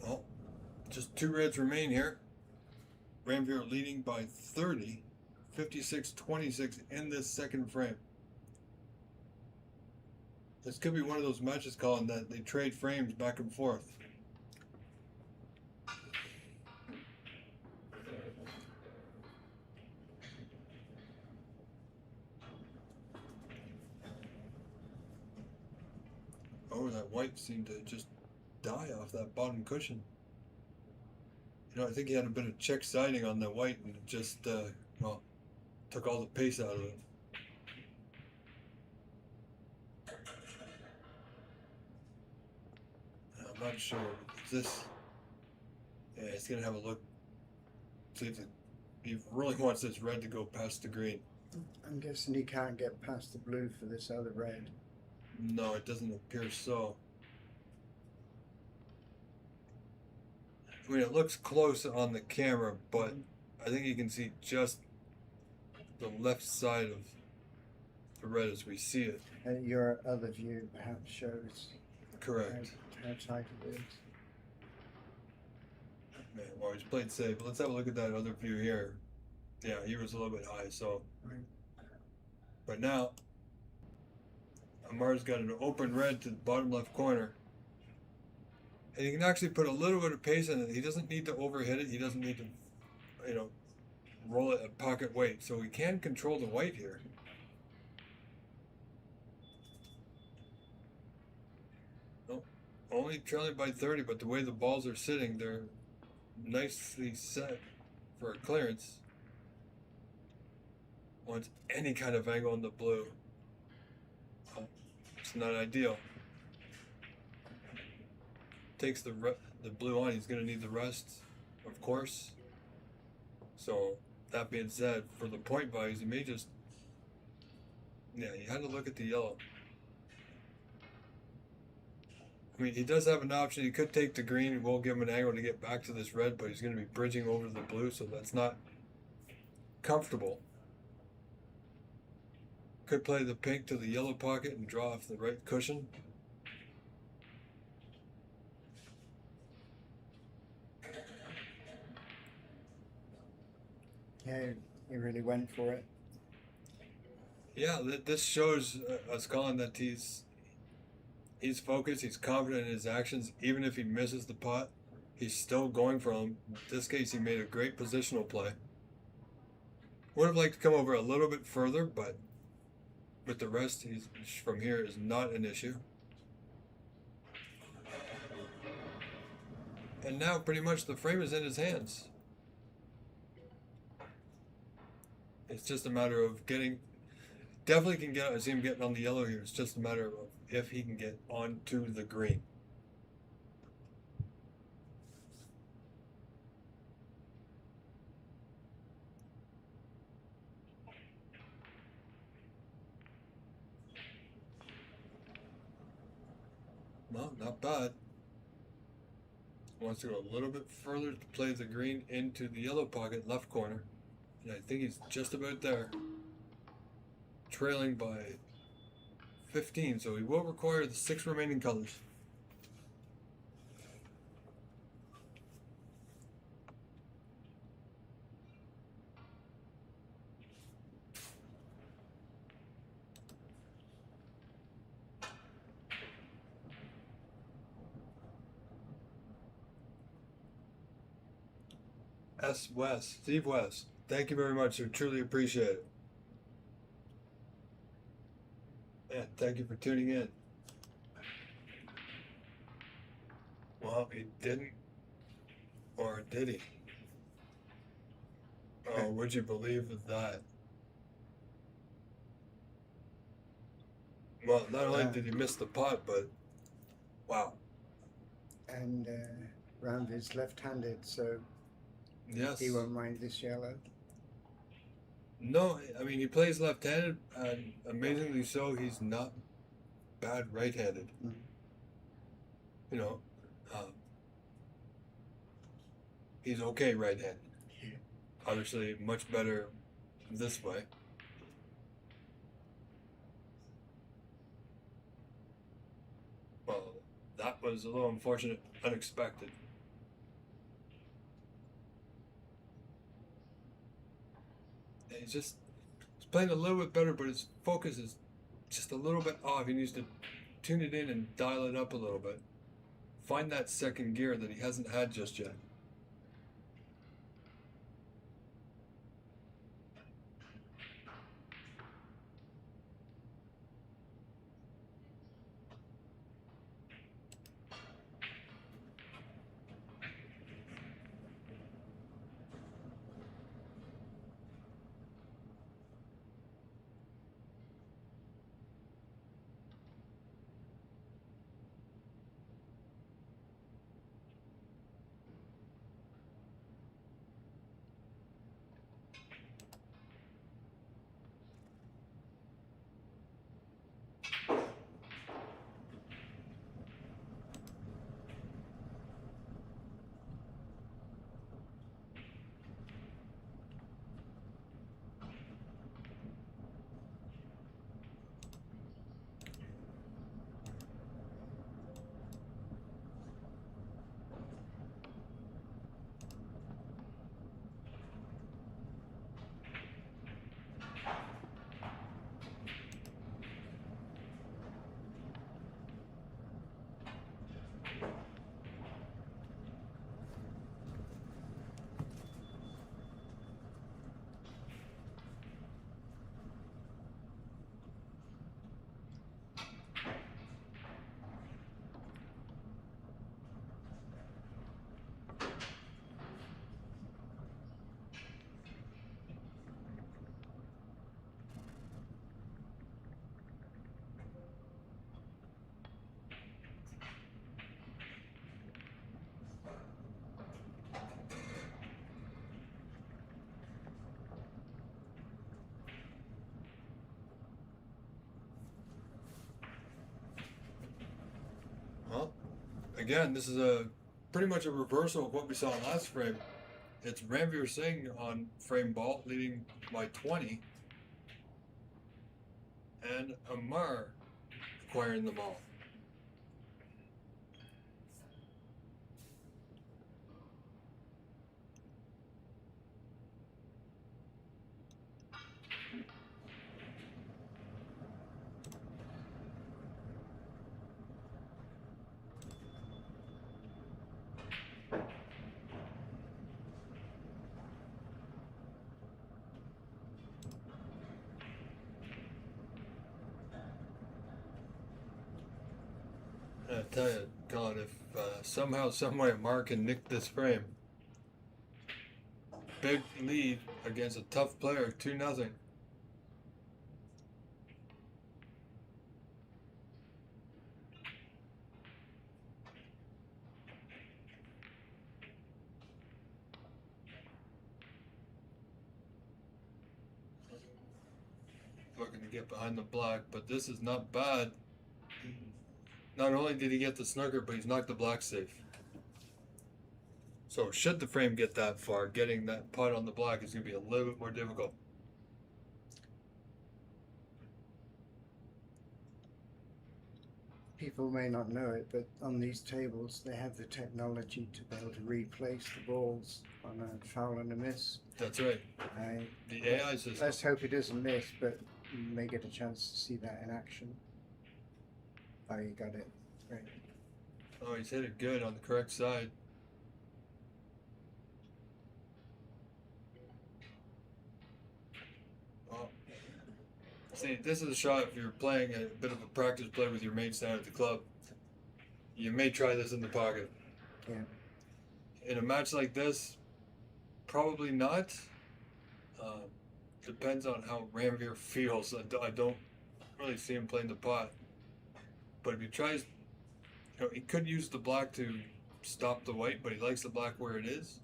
Well, just two reds remain here. Ramvier leading by 30, 56-26 in this second frame. This could be one of those matches, Colin, that they trade frames back and forth. Oh, that white seemed to just die off that bottom cushion. You know, I think he had a bit of check siding on the white and it just, well, took all the pace out of it. I'm not sure. Is this... Yeah, he's going to have a look. See if he really wants this red to go past the green. I'm guessing he can't get past the blue for this other red. No, it doesn't appear so. I mean, it looks close on the camera, but I think you can see just the left side of the red as we see it. Your other view perhaps shows Correct. How tight it is. Man, well, he's played safe. Let's have a look at that other view here. Yeah, he was a little bit high, so. Right. But now, Amar's got an open red to the bottom left corner. And he can actually put a little bit of pace in it. He doesn't need to overhit it. He doesn't need to, roll it at pocket weight. So he can control the white here. No, only trailing by 30, but the way the balls are sitting, they're nicely set for a clearance. Wants any kind of angle on the blue. Well, it's not ideal. Takes the blue on, he's going to need the rest, of course. So, that being said, for the point values, he may just... Yeah, you had to look at the yellow. I mean, he does have an option. He could take the green and we'll give him an angle to get back to this red, but he's going to be bridging over the blue, so that's not comfortable. Could play the pink to the yellow pocket and draw off the right cushion. Yeah, he really went for it. Yeah, this shows us, Colin, that he's focused, he's confident in his actions. Even if he misses the pot, he's still going for him. In this case, he made a great positional play. Would have liked to come over a little bit further, but with the rest, he's from here is not an issue. And now pretty much the frame is in his hands. It's just a matter of getting, definitely can get, I see him getting on the yellow here. It's just a matter of if he can get onto the green. No, not bad. Wants to go a little bit further to play the green into the yellow pocket, left corner. And I think he's just about there. Trailing by 15, so he will require the 6 remaining colors. S. West, Steve West, thank you very much. I truly appreciate it. And thank you for tuning in. Well, he didn't. Or did he? Oh, would you believe that? Well, not only did he miss the pot, but wow. And round is left-handed, so Yes. he won't mind this yellow. No, I mean, he plays left-handed, and amazingly so, he's not bad right-handed. Mm. You know, he's okay right-handed. Obviously, much better this way. Well, that was a little unfortunate, unexpected. He's playing a little bit better, but his focus is just a little bit off. He needs to tune it in and dial it up a little bit. Find that second gear that he hasn't had just yet. Again, this is a pretty much a reversal of what we saw last frame. It's Ranveer Singh on frame ball, leading by 20. And Amar acquiring the ball. I tell you, God, if somehow, someway, Mark can nick this frame, big lead against a tough player, 2-0. Looking to get behind the black, but this is not bad. Not only did he get the snooker, but he's knocked the black safe. So should the frame get that far, getting that putt on the black is going to be a little bit more difficult. People may not know it, but on these tables they have the technology to be able to replace the balls on a foul and a miss. That's right. The AI system. Let's hope he doesn't miss, but you may get a chance to see that in action. Oh, you got it. Right. Oh, he's hit it good on the correct side. Oh. See, this is a shot if you're playing a bit of a practice play with your mates down at the club. You may try this in the pocket. Yeah. In a match like this, probably not. Depends on how Ranveer feels. I don't really see him playing the pot. But if he tries, he could use the black to stop the white, but he likes the black where it is.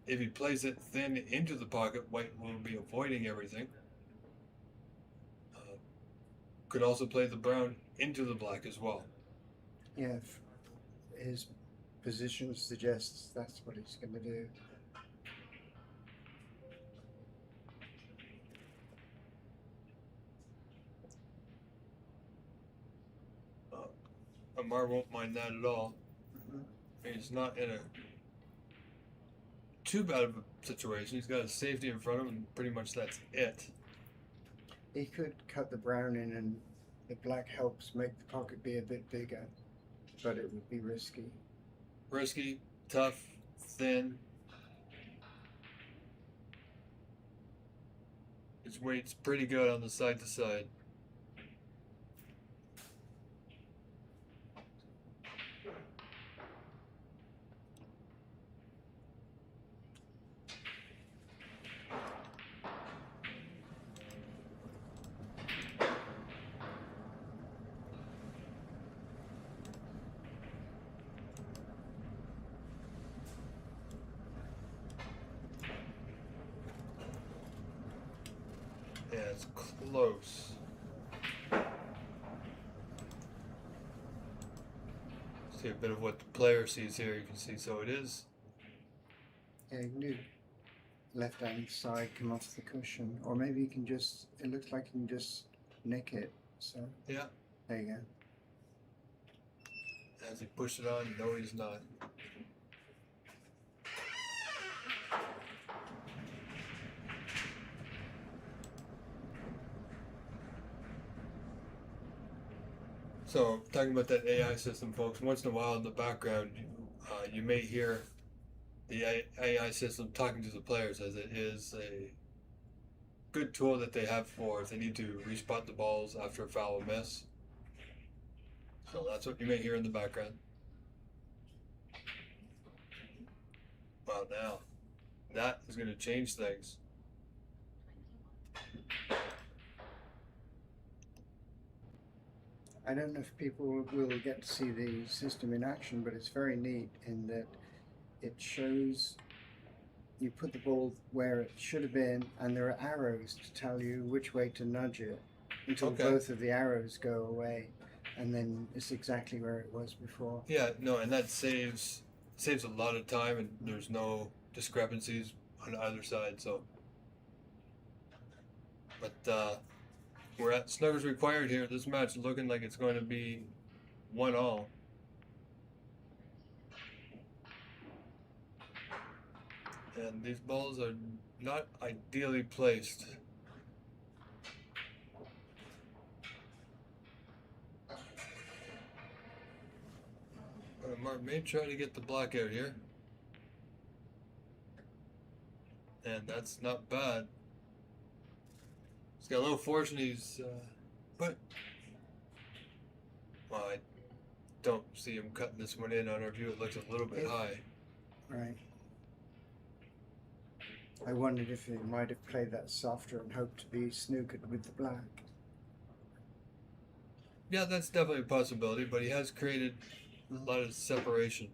If he plays it thin into the pocket, white will be avoiding everything. Could also play the brown into the black as well. Yeah, if his position suggests that's what he's going to do. Amar won't mind that at all. He's not in a too bad of a situation. He's got a safety in front of him, and pretty much that's it. He could cut the brown in, and the black helps make the pocket be a bit bigger, but it would be risky. Risky, tough, thin. His weight's pretty good on the side to side. Yeah, it's close. See a bit of what the player sees here. You can see, so it is. Yeah, you can do left hand side come off the cushion, or maybe you can just, it looks like you can just nick it, so Yeah. there you go. As he pushed it on, no, he's not. So, talking about that AI system, folks, once in a while in the background, you may hear the AI system talking to the players, as it is a good tool that they have for if they need to respot the balls after a foul or miss. So that's what you may hear in the background. Wow, now that is going to change things. I don't know if people will get to see the system in action, but it's very neat in that it shows you put the ball where it should have been, and there are arrows to tell you which way to nudge it until Okay. both of the arrows go away. and then it's exactly where it was before. Yeah, no, and that saves a lot of time, and there's no discrepancies on either side. So, but we're at snuggers required here. This match is looking like it's going to be 1-all. And these balls are not ideally placed. Mark may try to get the block out here. And that's not bad. He's got a little force, and but well, I don't see him cutting this one in on our view. It looks a little bit high. Right. I wondered if he might have played that softer and hoped to be snookered with the black. Yeah, that's definitely a possibility, but he has created a lot of separation.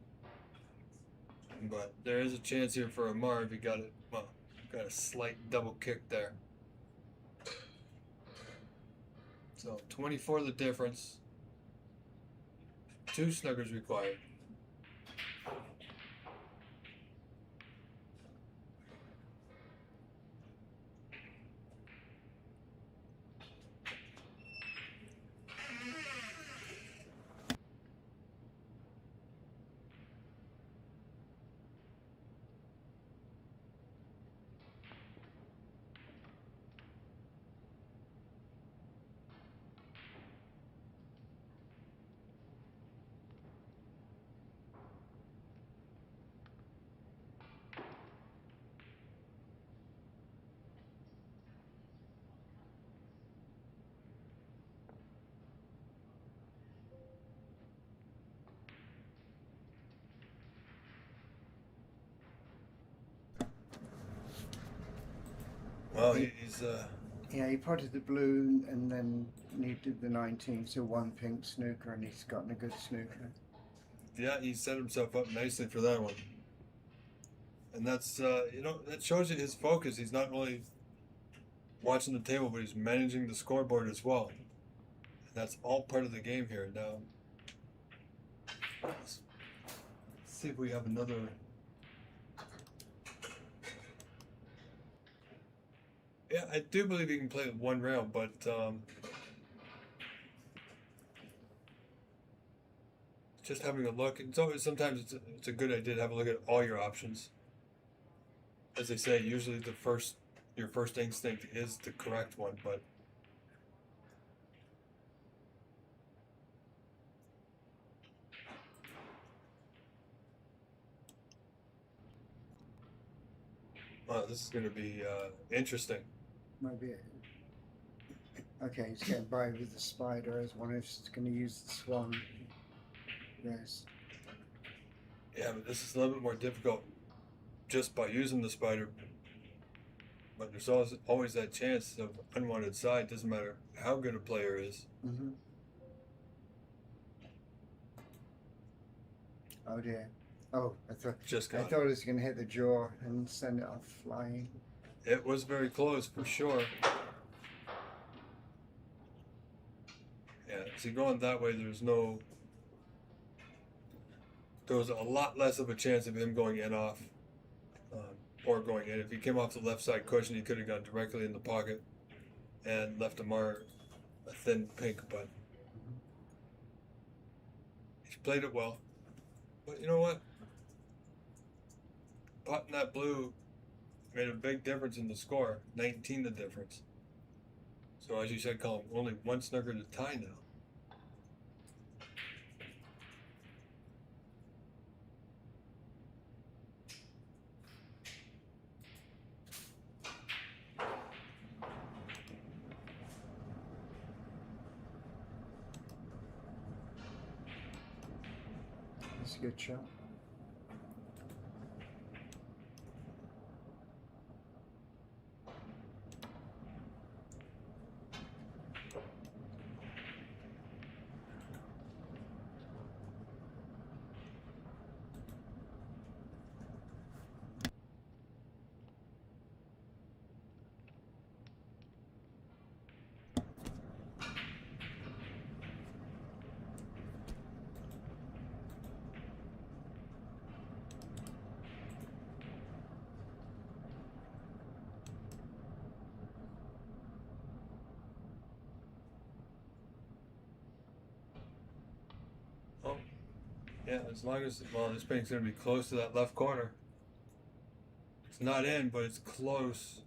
But there is a chance here for Amar if he got it. Well, got a slight double kick there. So 24 the difference. 2 snuggers required. Well, he's Yeah, he potted the blue and then needed the 19, so 1 pink snooker, and he's gotten a good snooker. yeah, he set himself up nicely for that one. And that's you know, that shows you his focus. He's not only watching the table, but he's managing the scoreboard as well. And that's all part of the game here. Now, let's see if we have another. Yeah, I do believe he can play 1 round, but just having a look. It's always sometimes it's a good idea to have a look at all your options. As they say, usually your first instinct is the correct one, but wow, this is going to be interesting. Might be. Okay, he's getting by with the spider. I was wondering if he's going to use the swan. Yes. Yeah, but this is a little bit more difficult just by using the spider. But there's always that chance of unwanted side. Doesn't matter how good a player is. Mm-hmm. Oh dear. Oh, I thought it was going to hit the jaw and send it off flying. It was very close for sure. Yeah, see, going that way, there was a lot less of a chance of him going in off, or going in. If he came off the left side cushion, he could have gone directly in the pocket and left Amar a thin pink, but he played it well. But you know what? Potting that blue made a big difference in the score. 19 the difference. So as you said, Colin, only 1 snooker to tie now. That's a good shot. Yeah, as long as, well, this pink's going to be close to that left corner. It's not in, but it's close.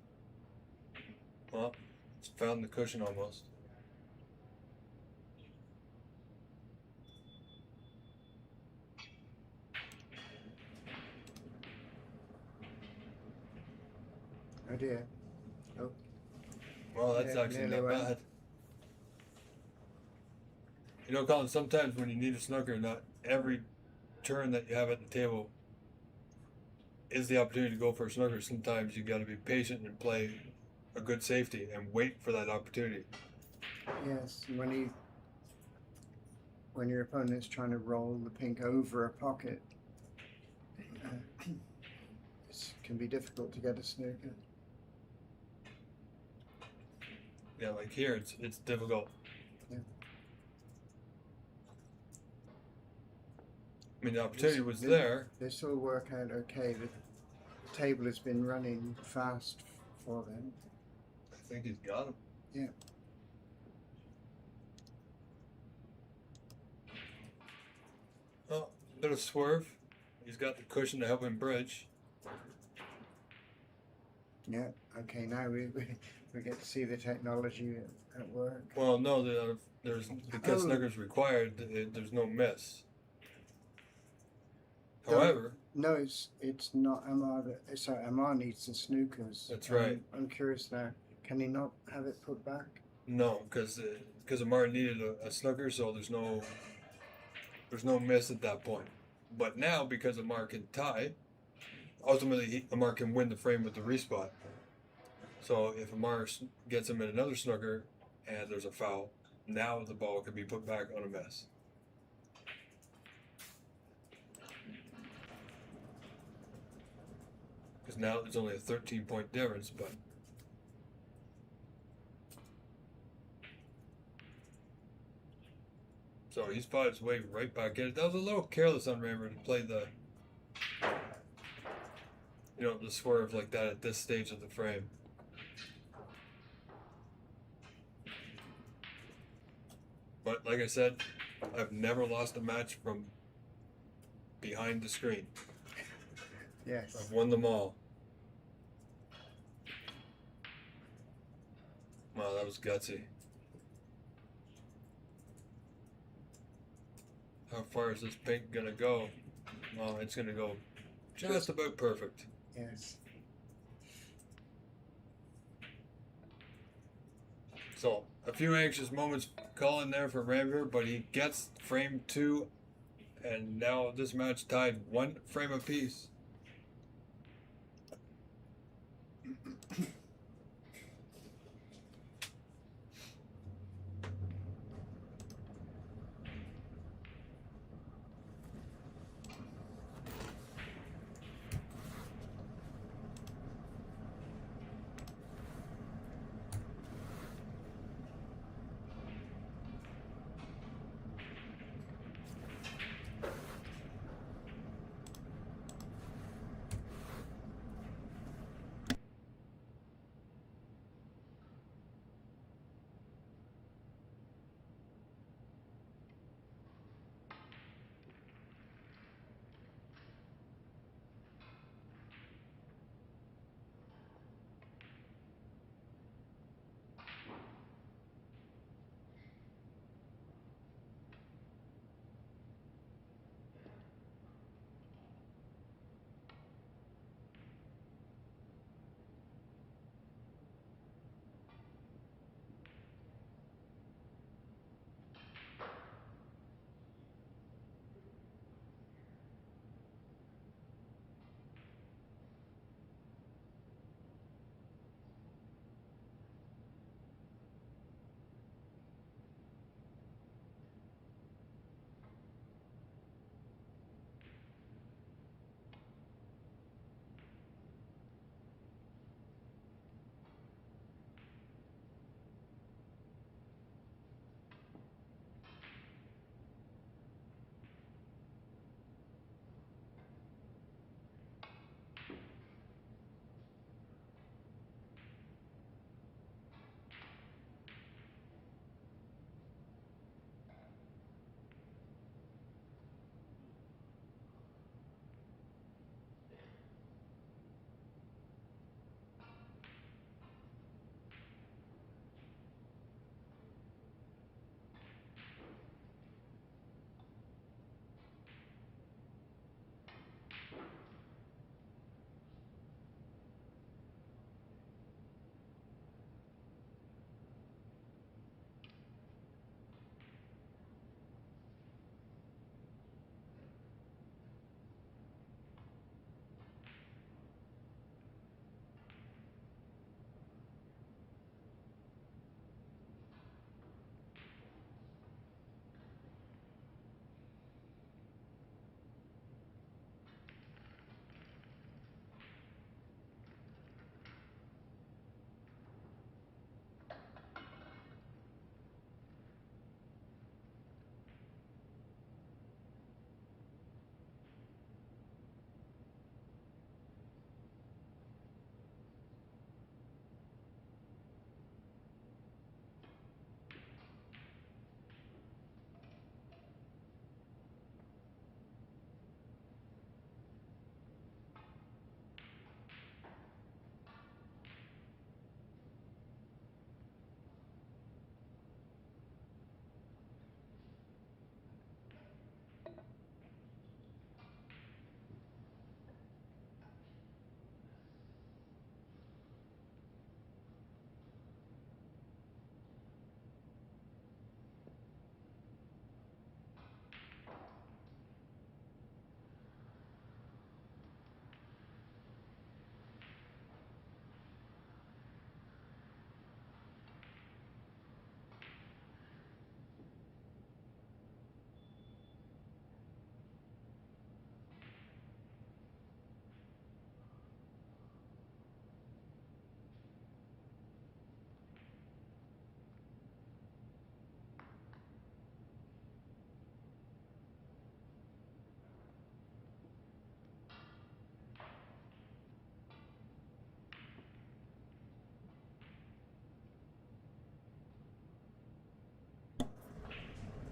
Well, it's found the cushion almost. Oh dear. Oh, Well, that's Yeah, actually nearly not went. bad. You know, Colin, sometimes when you need a snooker, not every turn that you have at the table is the opportunity to go for a snooker. Sometimes you got to be patient and play a good safety and wait for that opportunity. yes. When your opponent's trying to roll the pink over a pocket, it can be difficult to get a snooker. Yeah, like here, it's difficult. Yeah. I mean, the opportunity was This- there. This will work out okay. The table has been running fast for them. I think he's got him. Yeah. Oh, bit of swerve. He's got the cushion to help him bridge. Yeah. Okay. Now we get to see the technology at work. Well, no, there's because Oh. snooker's required. There's no miss. No. However, No, it's not Amar. Sorry, Amar needs the snookers. That's right. I'm curious now. Can he not have it put back? no, because Amar needed a snooker, so there's no miss at that point. But now, because Amar can tie, ultimately Amar can win the frame with the respot. So if Amar gets him in another snooker and there's a foul, now the ball can be put back on a miss. Because now there's only a 13-point difference, but so he's fought his way right back in it. That was a little careless on Rammer to play the swerve like that at this stage of the frame. But like I said, I've never lost a match from behind the screen. Yes. I've won them all. Wow, that was gutsy. How far is this pink gonna go? Well, it's gonna go just about perfect. Yes. So, a few anxious moments calling there for Ramver, but he gets frame 2, and now this match tied 1 frame apiece.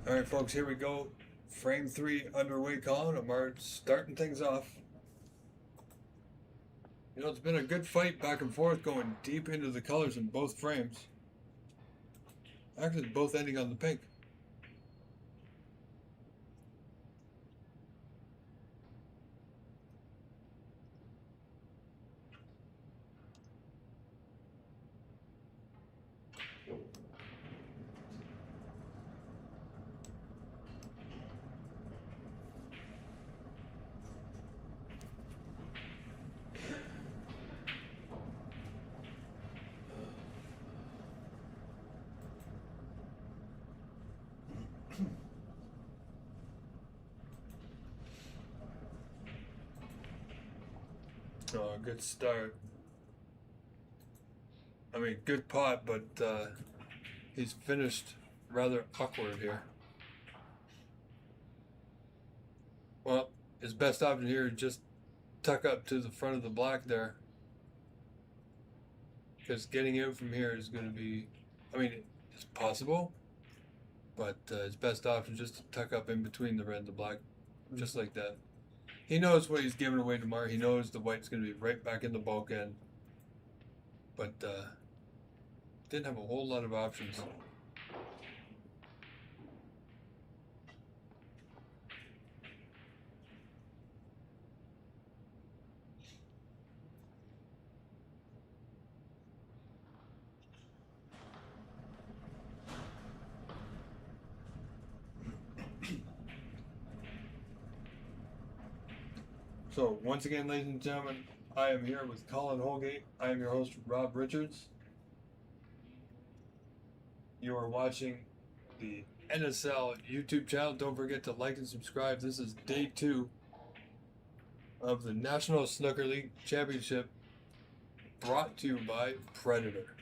All right, folks, here we go. Frame 3 underway, Colin. I'm starting things off. You know, it's been a good fight back and forth, going deep into the colors in both frames. Actually, both ending on the pink. Oh, good start. I mean, good pot, but he's finished rather awkward here. Well, his best option here is just tuck up to the front of the black there. Because getting out from here is going to be, I mean, it's possible, but his best option is just to tuck up in between the red and the black, just like that. He knows what he's giving away tomorrow. He knows the white's going to be right back in the bulk end. But didn't have a whole lot of options. So, once again, ladies and gentlemen, I am here with Colin Holgate. I am your host, Rob Richards. You are watching the NSL YouTube channel. Don't forget to like and subscribe. This is day 2 of the National Snooker League Championship, brought to you by Predator,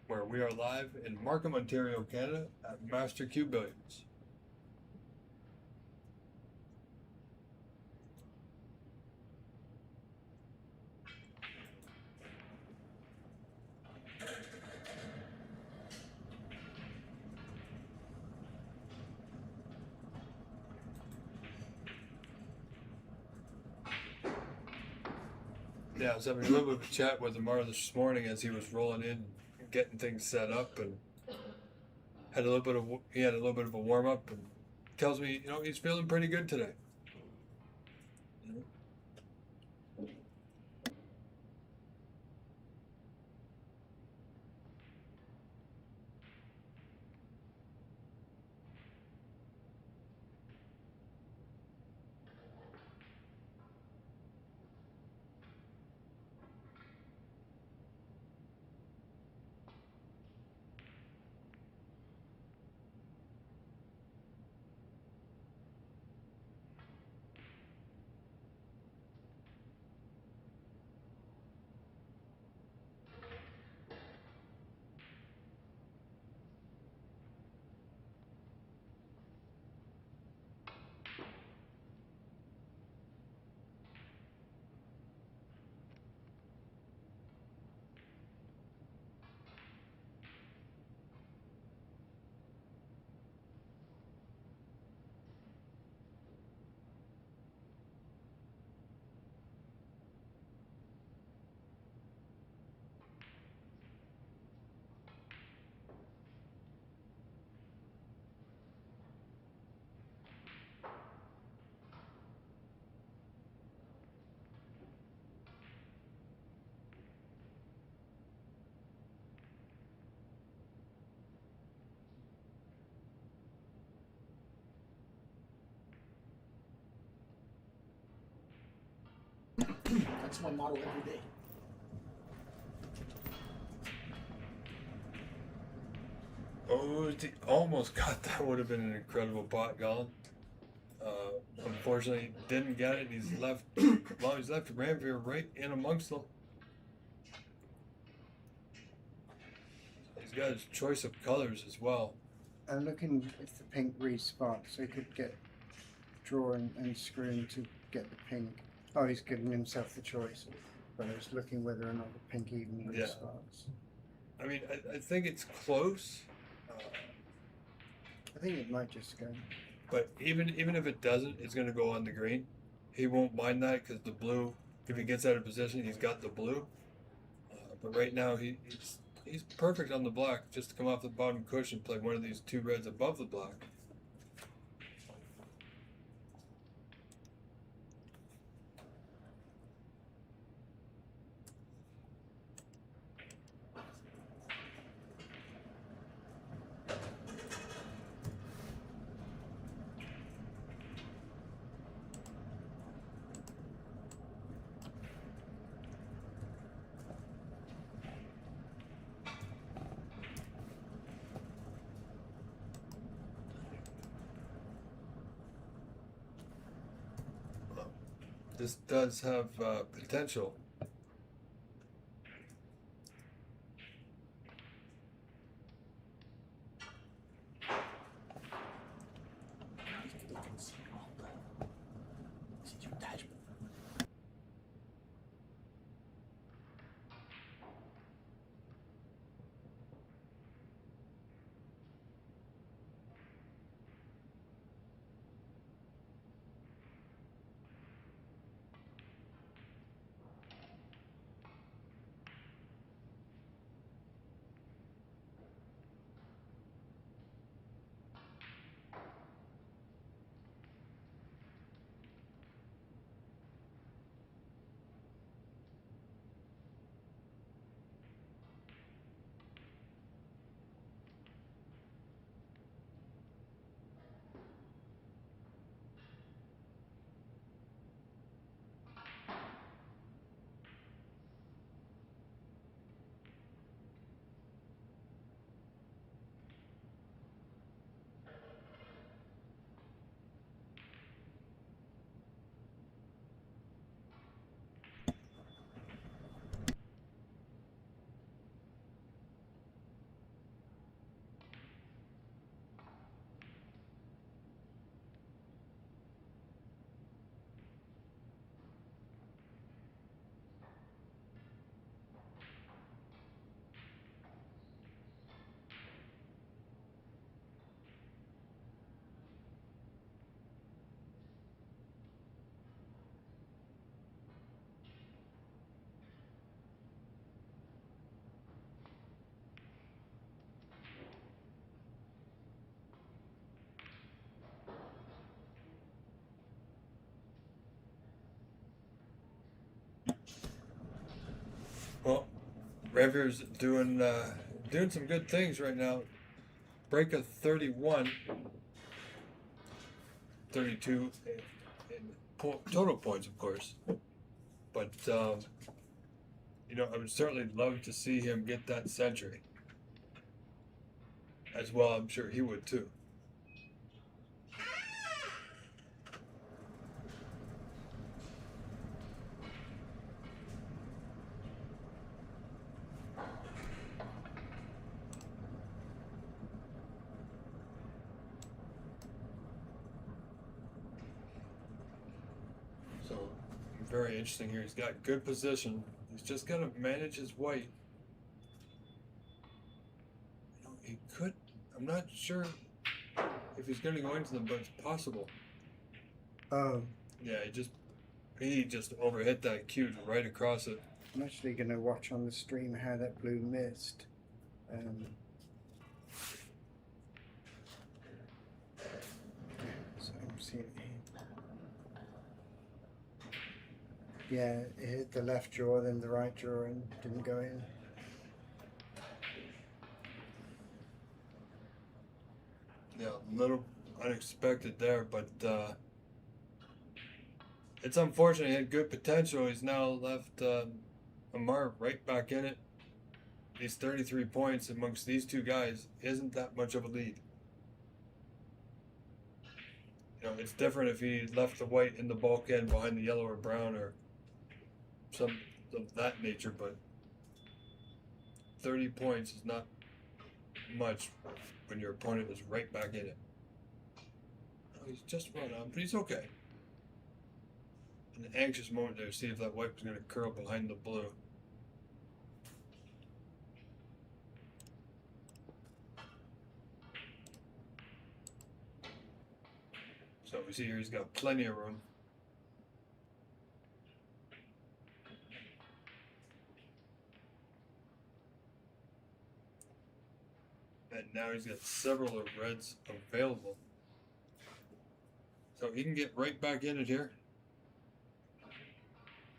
where we are live in Markham, Ontario, Canada at Master Q Billiards. Yeah, I was having a little bit of a chat with Amar this morning as he was rolling in, getting things set up, and he had a little bit of a warm up, and tells me, you know, he's feeling pretty good today. You know? That's my motto every day. Oh, almost got that. Would have been an incredible pot, Colin. Unfortunately, didn't get it. He's left. Well, he's left Ramvier right in amongst them. He's got his choice of colors as well. I'm looking if the pink respots, so he could get draw and screen to get the pink. Oh, he's given himself the choice, but I was looking whether or not the pink even respots. I mean, I think it's close. I think it might just go. But even if it doesn't, it's going to go on the green. He won't mind that because the blue, if he gets out of position, he's got the blue. But right now, he's perfect on the black. Just to come off the bottom cushion, play one of these two reds above the black. This does have potential. Well, Revier's doing some good things right now. Break of 31, 32 in total points, of course. But you know, I would certainly love to see him get that century. As well, I'm sure he would too. So, very interesting here. He's got good position. He's just got to manage his white. You know, he could. I'm not sure if he's going to go into them, but it's possible. Oh, Yeah, he just overhit that cue right across it. I'm actually going to watch on the stream how that blue missed. So I'm seeing it. Yeah, it hit the left drawer, then the right drawer, and didn't go in. Yeah, a little unexpected there, but it's unfortunate. He had good potential. He's now left Amar right back in it. These 33 points amongst these two guys isn't that much of a lead. You know, it's different if he left the white in the bulk end behind the yellow or brown or some of that nature, but 30 points is not much when your opponent is right back in it. Oh, he's just run on, but he's okay. An anxious moment there to see if that white was going to curl behind the blue. we see here he's got plenty of room. And now he's got several of reds available. So he can get right back in it here.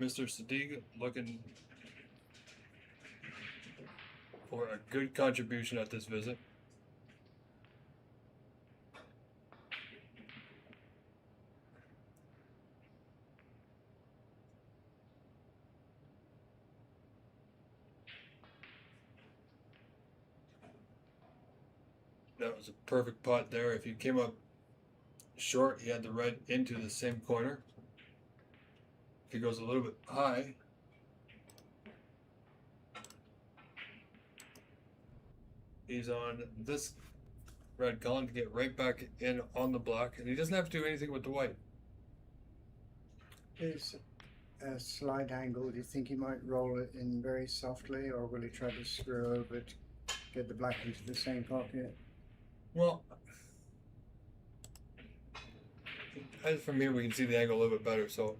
Mr. Sadiq looking for a good contribution at this visit. That was a perfect pot there. If you came up short, he had the red into the same corner. If he goes a little bit high, he's on this red column to get right back in on the block, and he doesn't have to do anything with the white. His slide angle, do you think he might roll it in very softly, or will he try to screw over to get the black into the same pocket? Well, as from here we can see the angle a little bit better, so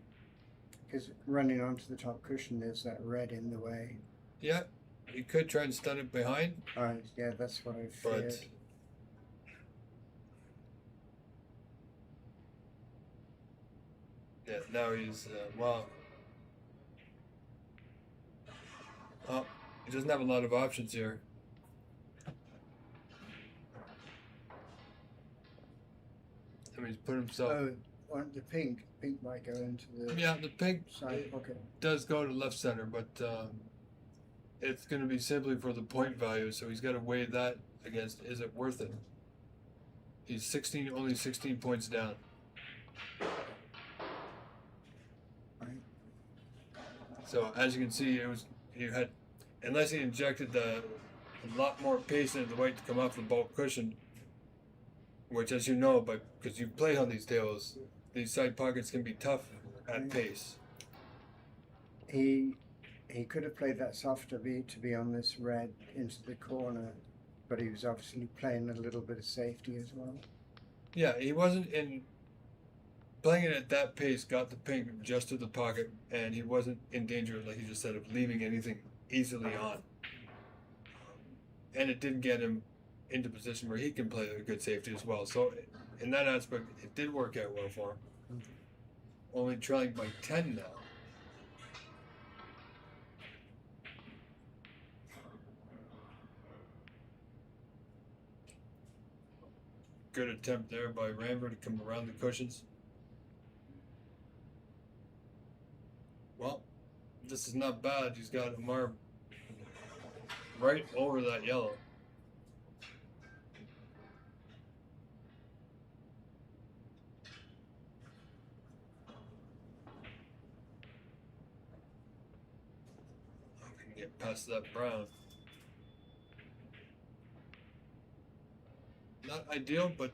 Because running onto the top cushion, there's that red in the way. yeah, you could try and stun it behind, Yeah, that's what I but feared. yeah, now he's well. Oh, he doesn't have a lot of options here. I mean, he's put himself. The pink might go into the Yeah, the pink side pocket. does go to left center, but it's going to be simply for the point value, so he's got to weigh that against, is it worth it? He's only 16 points down. Right. So as you can see, unless he injected a lot more pace into the white to come off the bulk cushion, which, as you know, because you play on these tables, these side pockets can be tough at pace. He could have played that softer beat to be on this red into the corner, but he was obviously playing a little bit of safety as well. Yeah, he wasn't playing it at that pace, got the pink just to the pocket, and he wasn't in danger, like you just said, of leaving anything easily on. And it did get him into a position where he can play a good safety as well. So in that aspect, it did work out well for him. Only trailing by 10 now. Good attempt there by Ramber to come around the cushions. Well, this is not bad. He's got Amar right over that yellow. I can get past that brown. Not ideal, but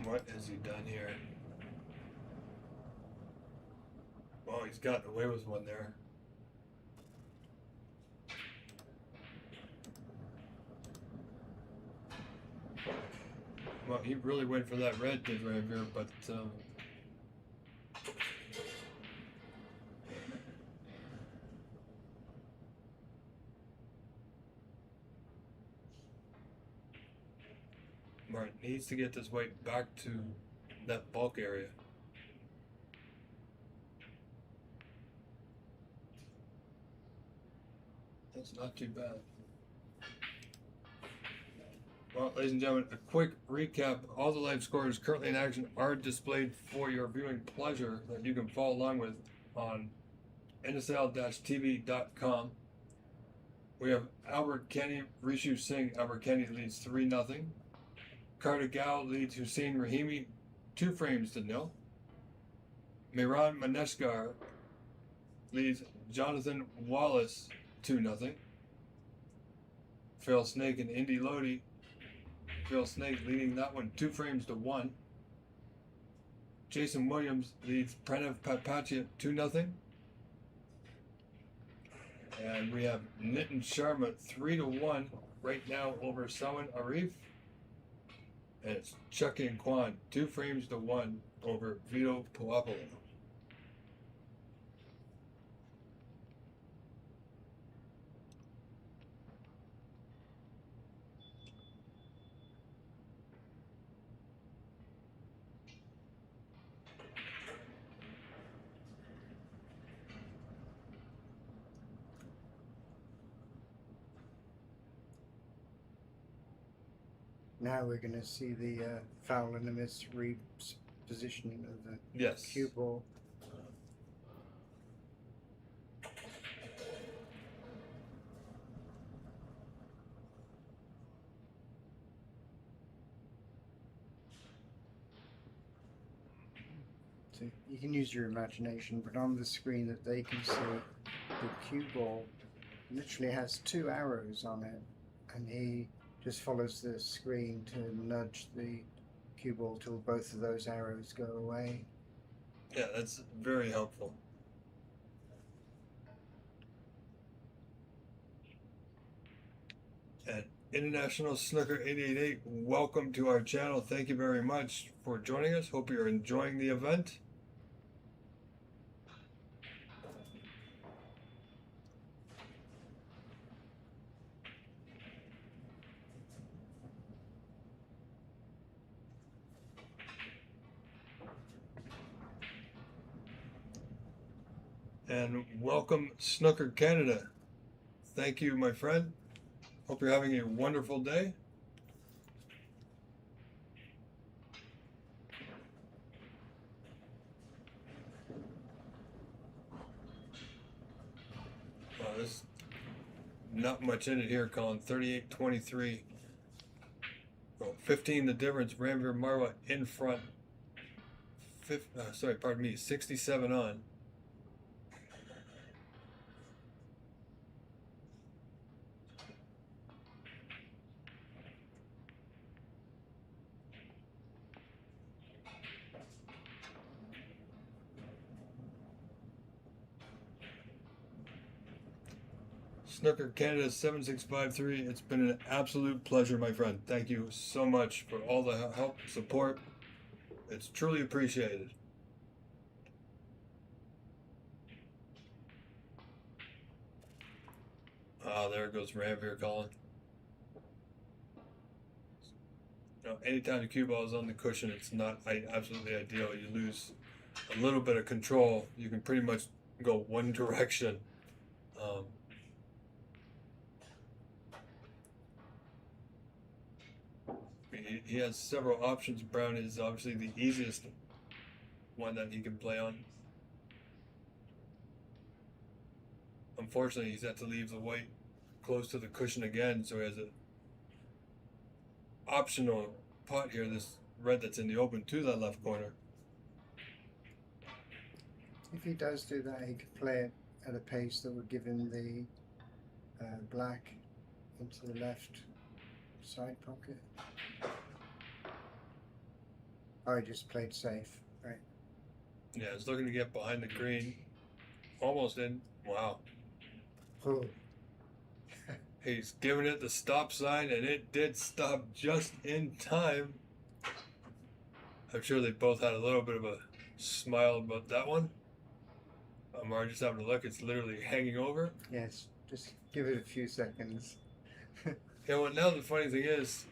what has he done here? Well, he's gotten away with one there. Well, he really went for that red, did Ramver, but Martin needs to get this white back to that bulk area. That's not too bad. Well, ladies and gentlemen, a quick recap. All the live scores currently in action are displayed for your viewing pleasure that you can follow along with on nsl-tv.com. We have Albert Kenny, Rishu Singh. Albert Kenny leads 3-0. Carter Gal leads Hussein Rahimi 2 frames to 0. Miran Maneshkar leads Jonathan Wallace 2-0. Phil Snake and Indy Lodi Phil Snake leading that one 2-1. Jason Williams leads Pranav Patpatia 2-0. And we have Nitin Sharma 3-1 right now over Salman Arif. And it's Chucky and Kwan 2-1 over Vito Puopolo. Now we're going to see the foul and a miss repositioning of the Yes. cue ball. So you can use your imagination, but on the screen that they can see, the cue ball literally has 2 arrows on it, and he just follows the screen to nudge the cue ball till both of those arrows go away. Yeah, that's very helpful. And International Snooker 888, welcome to our channel. Thank you very much for joining us. Hope you're enjoying the event. And welcome Snooker Canada. Thank you, my friend. Hope you're having a wonderful day. Wow, there's not much in it here, Colin. 38-23. Well, 15 the difference. Ranveer Marwa in front. 67 on. Snooker Canada 7653. It's been an absolute pleasure, my friend. Thank you so much for all the help, support. It's truly appreciated. Ah, there goes Ranveer Colin. You know, anytime the cue ball is on the cushion, it's not absolutely ideal. You lose a little bit of control. You can pretty much go one direction. He has several options. Brown is obviously the easiest one that he can play on. Unfortunately, he's had to leave the white close to the cushion again, so he has an optional pot here, this red that's in the open to that left corner. If he does do that, he could play it at a pace that would give him the black into the left side pocket. Oh, he just played safe, right? Yeah, he's looking to get behind the green. Almost in. Wow. Oh. He's giving it the stop sign, and it did stop just in time. I'm sure they both had a little bit of a smile about that one. Amar just having a look. It's literally hanging over. Yes, just give it a few seconds. Yeah, well, now the funny thing is,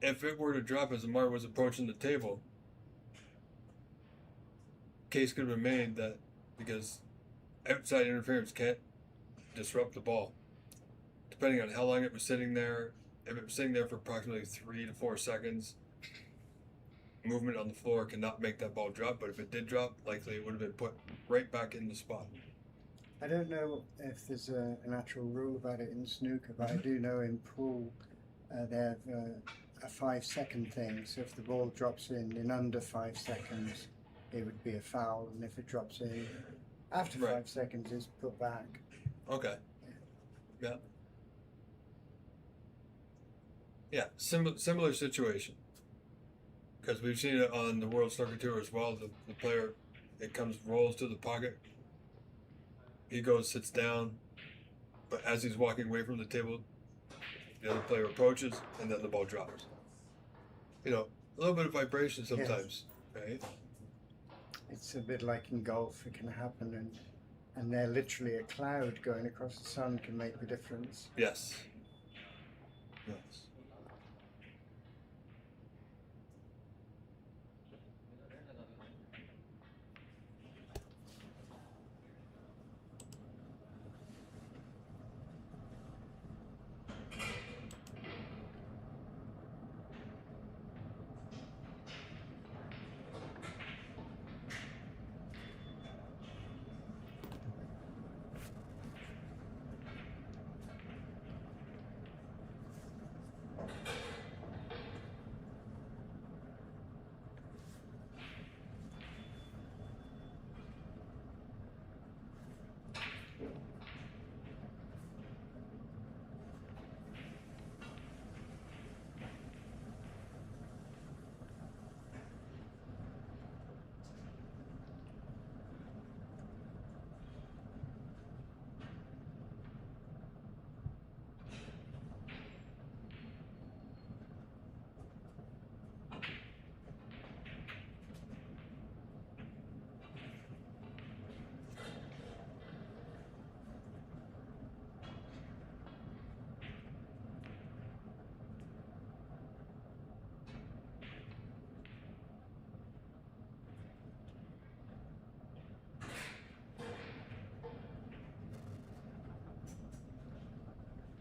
if it were to drop as Amar was approaching the table, case could have been made that because outside interference can't disrupt the ball. Depending on how long it was sitting there, if it was sitting there for approximately 3 to 4 seconds, movement on the floor cannot make that ball drop, but if it did drop, likely it would have been put right back in the spot. I don't know if there's an actual rule about it in snooker, but I do know in pool they have a 5-second thing, so if the ball drops in under 5 seconds, it would be a foul, and if it drops in after 5 seconds, it's put back. Okay. Yeah. Yeah, similar situation. Because we've seen it on the World Snooker Tour as well. The player, it comes, rolls to the pocket. He goes, sits down, but as he's walking away from the table, the other player approaches, and then the ball drops. You know, a little bit of vibration sometimes, right? It's a bit like in golf. It can happen, and they're literally a cloud going across the sun can make the difference. Yes. Yes.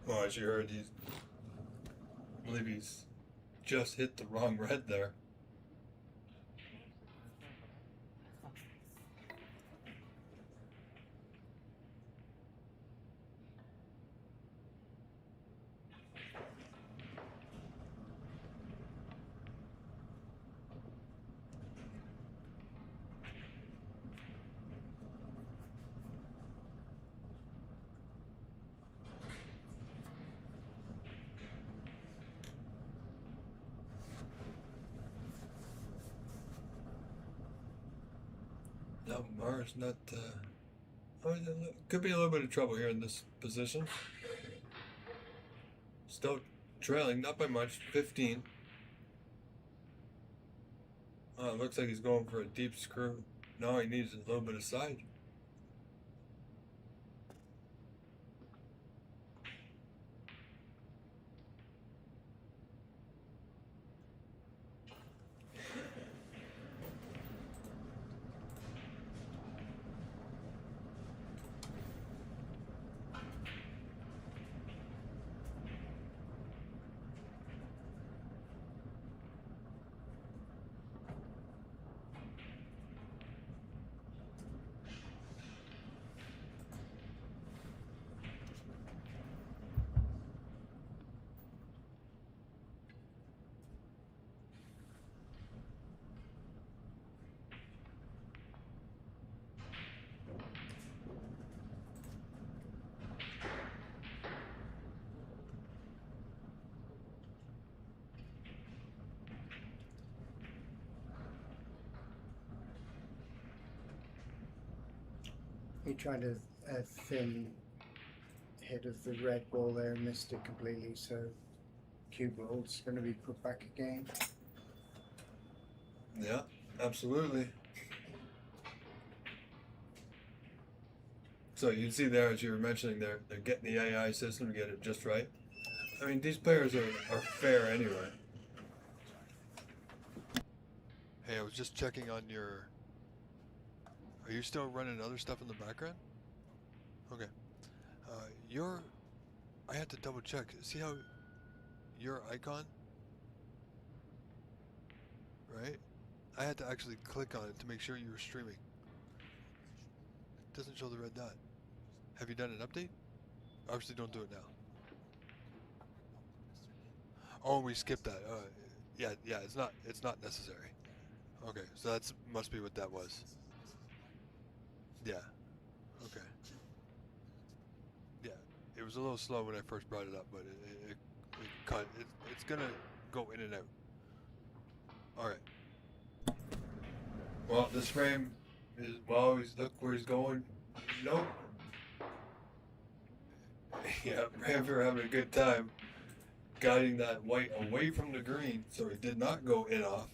Well, as you heard, I believe he's just hit the wrong red there. No, Mars not. Could be a little bit of trouble here in this position. Still trailing, not by much, 15. It looks like he's going for a deep screw. No, he needs a little bit of side. He tried a thin hit of the red ball there and missed it completely, so cue ball's going to be put back again. Yeah, absolutely. So you'd see there, as you were mentioning, they're getting the AI system to get it just right. I mean, these players are fair anyway. Hey, I was just checking on your... Are you still running other stuff in the background? Okay. I had to double check. See how your icon, right? I had to actually click on it to make sure you were streaming. It doesn't show the red dot. Have you done an update? Obviously don't do it now. Oh, we skipped that. Yeah, it's not necessary. Okay, so that's must be what that was. Yeah. Okay. Yeah, it was a little slow when I first brought it up, but it cut. It's gonna go in and out. All right. Well, this frame is, well, look where he's going. Nope. Yeah, Ramper having a good time guiding that white away from the green, so it did not go in off.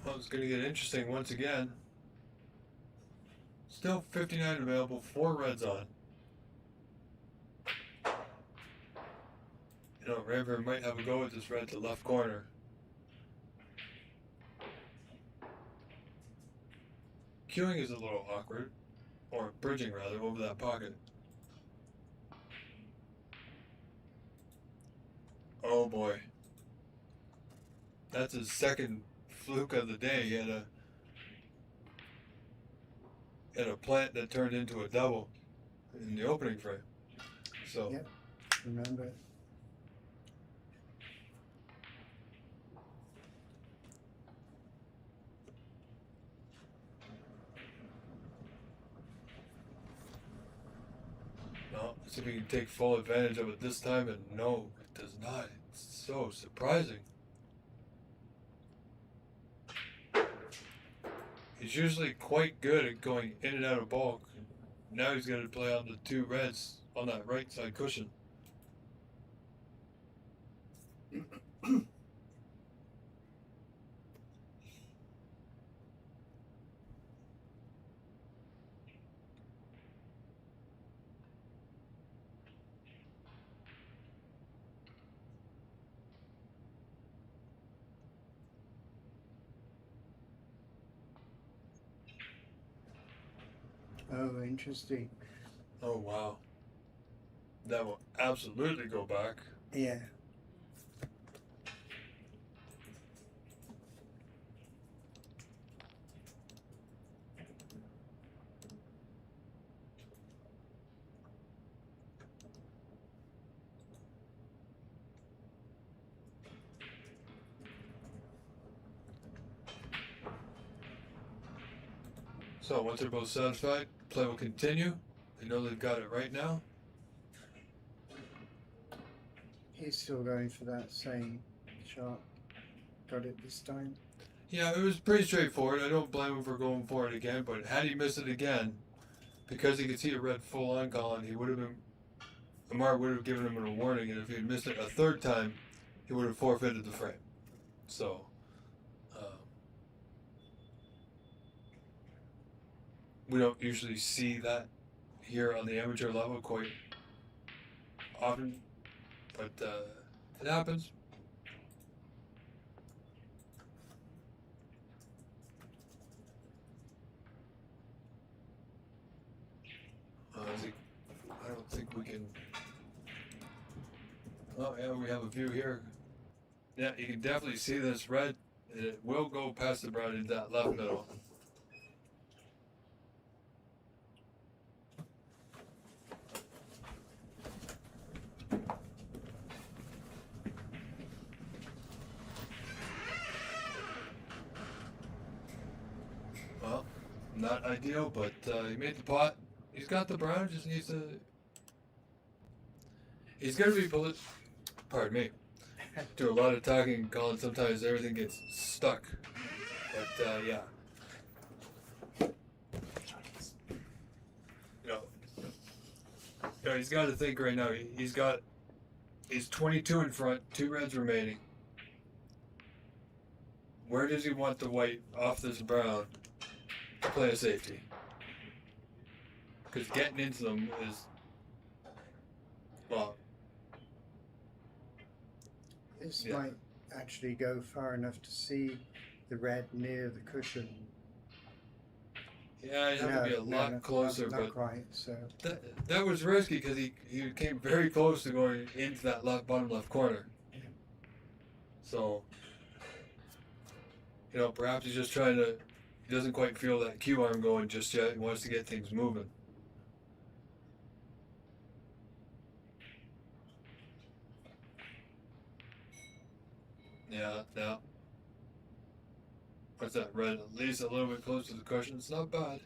Well, it's going to get interesting once again. Still 59 available, 4 reds on. You know, Ramper might have a go with this red to left corner. Queuing is a little awkward, or bridging rather, over that pocket. Oh boy. That's his second fluke of the day. He had a plant that turned into a double in the opening frame. So Yep, remember. no, let's see if we can take full advantage of it this time, and no, it does not. It's so surprising. He's usually quite good at going in and out of bulk. Now he's going to play on the 2 reds on that right side cushion. Oh, interesting. Oh wow. That will absolutely go back. Yeah. So once they're both satisfied, play will continue. They know they've got it right now. He's still going for that same shot. Got it this time. Yeah, it was pretty straightforward. I don't blame him for going for it again, but had he missed it again, because he could see a red full on Colin, he would have been, Amar would have given him a warning, and if he had missed it a third time, he would have forfeited the frame. So, we don't usually see that here on the amateur level quite often, but it happens. I don't think we can. Oh yeah, we have a view here. Yeah, you can definitely see this red. It will go past the brown into that left middle. Well, not ideal, but he made the pot. He's got the brown, just needs to. He's going to be pardon me. Do a lot of talking, Colin. Sometimes everything gets stuck. But yeah. Yeah, he's got to think right now. He's 22 in front, 2 reds remaining. Where does he want the white off this brown to play a safety? Because getting into them is, well, This yeah. might actually go far enough to see the red near the cushion. Yeah, it'd have to be a lot closer, not but quite. So that was risky because he came very close to going into that bottom left corner. So, you know, perhaps he's just trying to, he doesn't quite feel that cue arm going just yet. He wants to get things moving. Yeah, now. What's that, red? At least a little bit close to the cushion. It's not bad.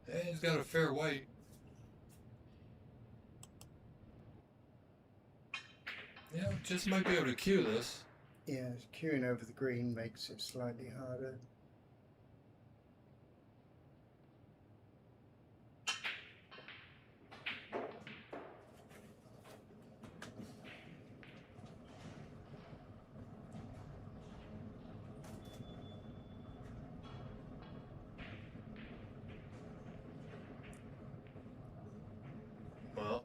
Hey, he's got a fair white. Yeah, just might be able to cue this. yeah, queuing over the green makes it slightly harder. Well,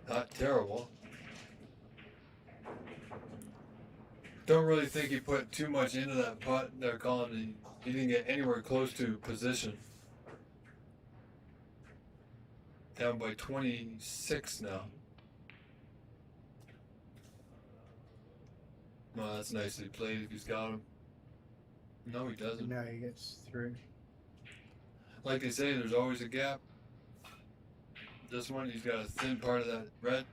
not terrible. Don't really think he put too much into that putt there, Colin. He didn't get anywhere close to position. Down by 26 now. No, that's nicely played if he's got him. No, he doesn't. Now he gets through. Like they say, there's always a gap. This one, he's got a thin part of that red.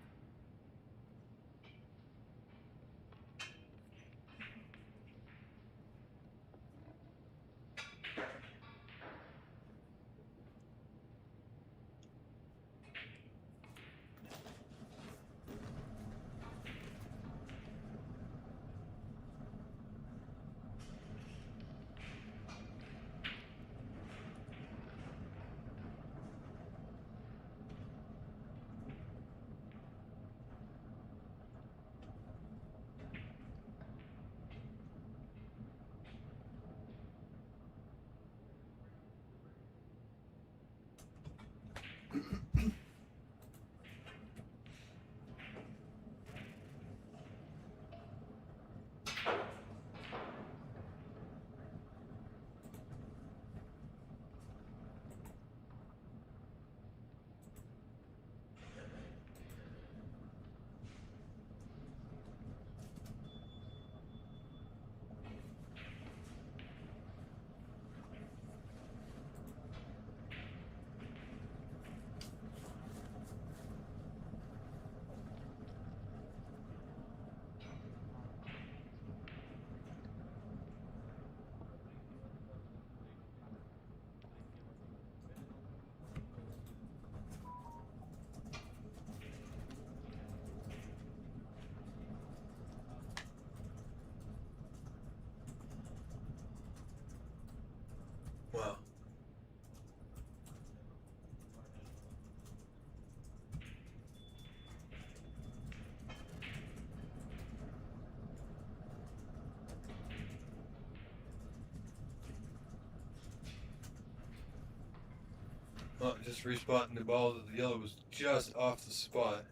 Wow. Well, just respotting the ball. The yellow was just off the spot.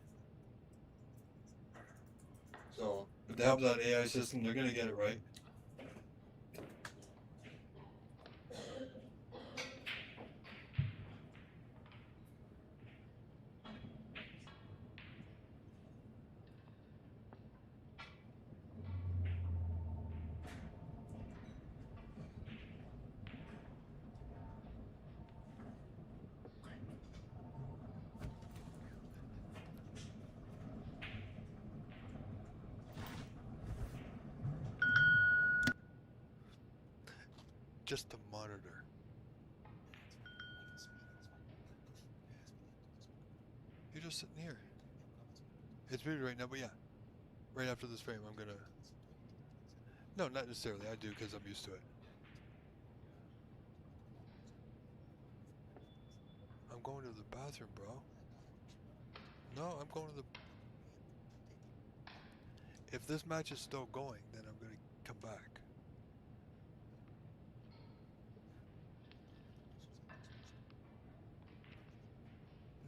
So, with the help of that AI system, they're going to get it right. Just the monitor. You're just sitting here. It's muted right now, but yeah. Right after this frame, I'm gonna... No, not necessarily. I do because I'm used to it. I'm going to the bathroom, bro. No, I'm going to the... If this match is still going, then I'm going to come back.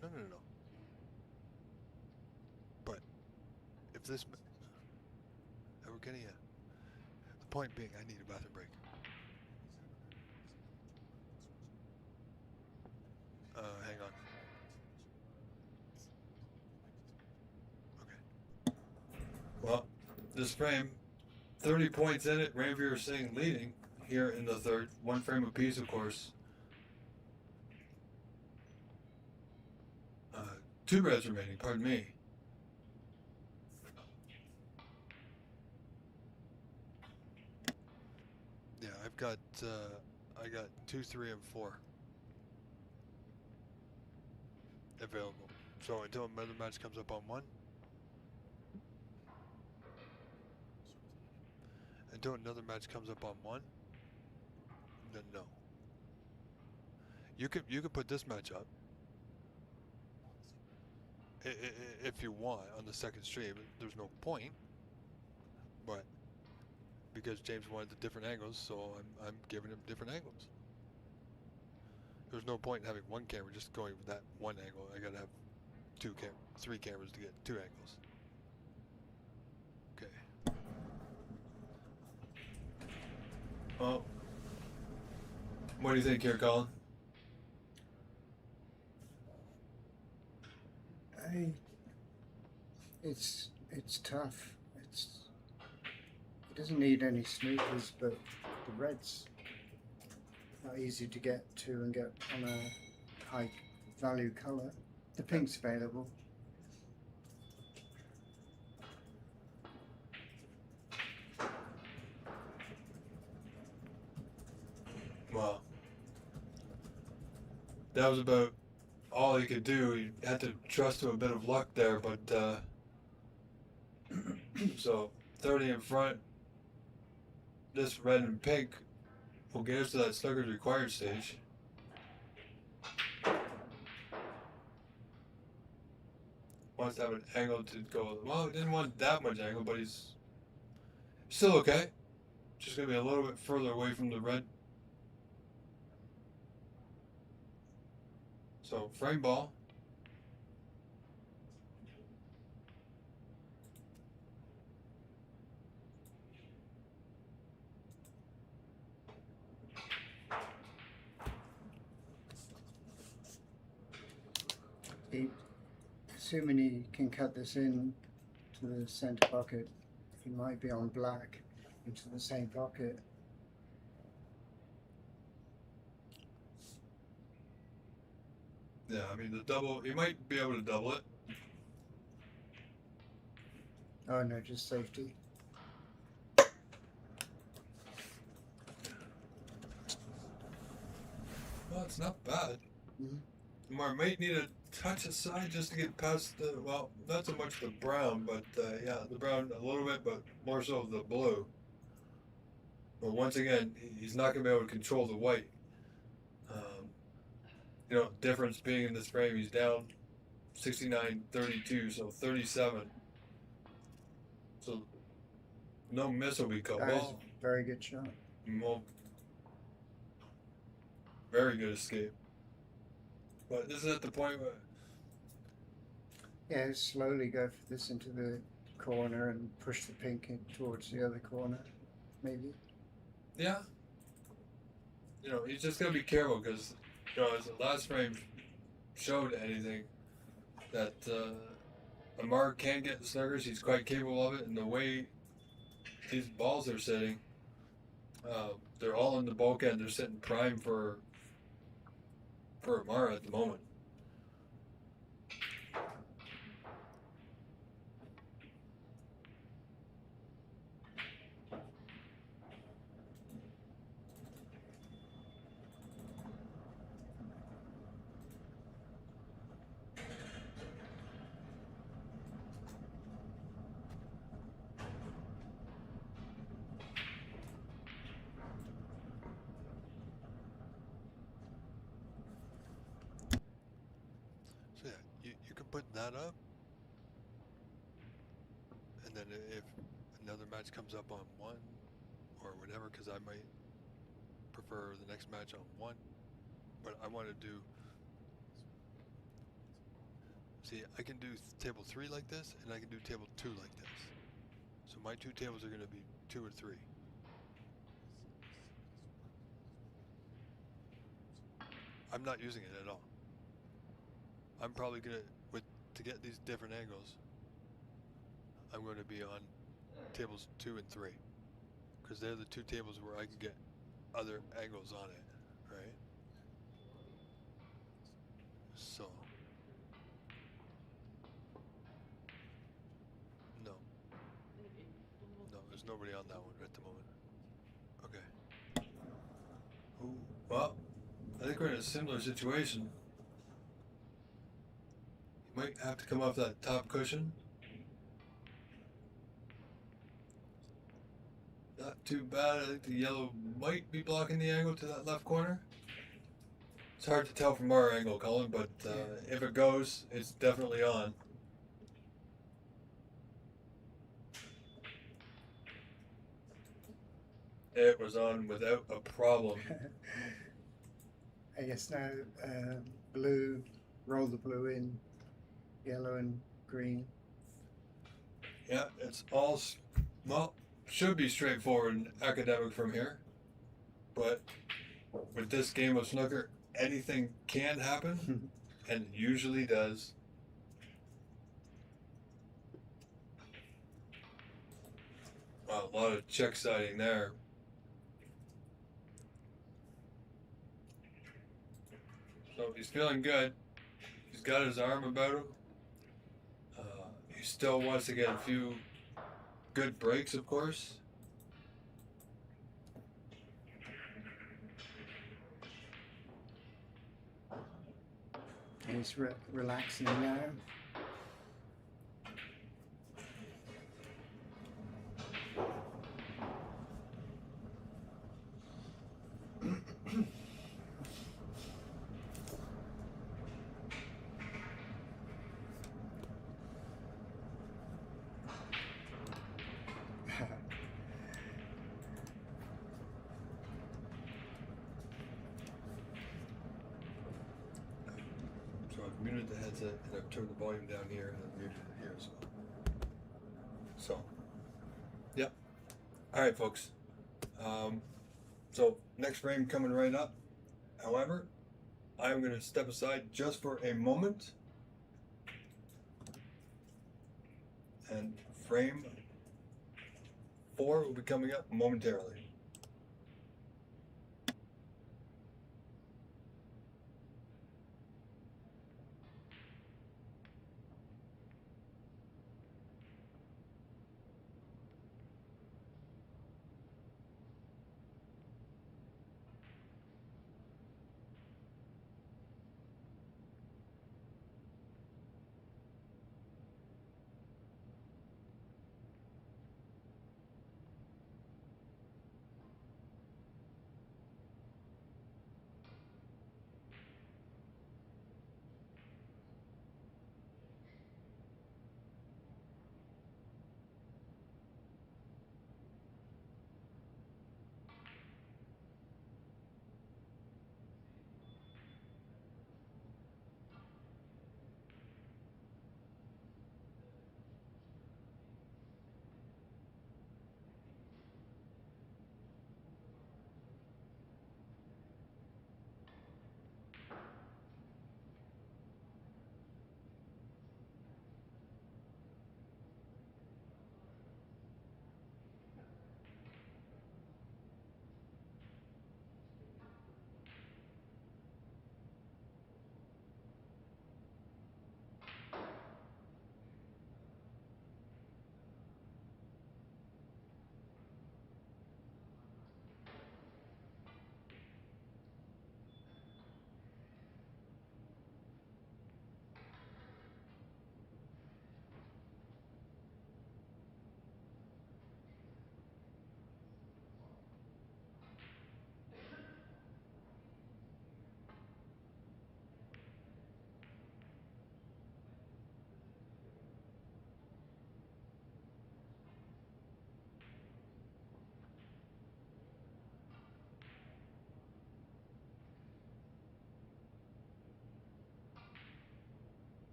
No. But if this... We're getting a... The point being, I need a bathroom break. Hang on. Okay. Well, this frame, 30 points in it. Ranveer Singh leading here in the third. One frame apiece, of course. 2 reds remaining, pardon me. Yeah, I've got, I got 2, 3, and 4 available. So until another match comes up on 1. Until another match comes up on 1, then no. You could put this match up if you want on the second stream. There's no point, but because James wanted the different angles, so I'm giving him different angles. There's no point in having one camera just going with that one angle. I gotta have 3 cameras to get 2 angles. Okay. Well, what do you think here, Colin? It's tough. It doesn't need any snoopers, but the red's not easy to get to and get on a high value colour. The pink's available. Well, that was about all he could do. He had to trust to a bit of luck there, but so 30 in front. This red and pink will get us to that snooker's required stage. Wants to have an angle to go. Well, he didn't want that much angle, but he's still okay. Just gonna be a little bit further away from the red. So frame ball. Assuming he can cut this in to the center pocket, he might be on black into the same pocket. Yeah, I mean the double, you might be able to double it. Oh no, just safety. Well, it's not bad. Mm-hmm. I might need a touch aside just to get past the, well, not so much the brown, but yeah, the brown a little bit, but more so the blue. But once again, he's not going to be able to control the white. You know, difference being in this frame, he's down 69-32, so 37. So no miss will be called. That was a very good shot. Well, very good escape. But this is at the point where... Yeah, slowly go for this into the corner and push the pink in towards the other corner, maybe. Yeah. You know, he's just going to be careful because, you know, as the last frame showed anything, that Amar can get the snuggers. He's quite capable of it. And the way these balls are sitting, they're all in the bulkhead. They're sitting prime for Amar at the moment. put that up, and then if another match comes up on 1 or whatever, because I might prefer the next match on 1, but I want to do. See, I can do table 3 like this, and I can do table 2 like this. So my 2 tables are going to be 2 or 3. I'm not using it at all. I'm probably going to get these different angles, I'm going to be on tables 2 and 3. Because they're the 2 tables where I can get other angles on it, right? So. No. No, there's nobody on that one at the moment. Okay. Ooh, well, I think we're in a similar situation. You might have to come off that top cushion. Not too bad. I think the yellow might be blocking the angle to that left corner. It's hard to tell from our angle, Colin, but if it goes, it's definitely on. It was on without a problem. I guess now blue, roll the blue in, yellow and green. Yeah, it's all, well, should be straightforward and academic from here. But with this game of snooker, anything can happen, and usually does. Wow, a lot of check siding there. So he's feeling good. He's got his arm about him. He still wants to get a few good breaks, of course. He's relaxing now. So I've muted the headset and I've turned the volume down here and I've muted it here as well. So, yep. All right, folks. So next frame coming right up. However, I'm going to step aside just for a moment. And frame 4 will be coming up momentarily.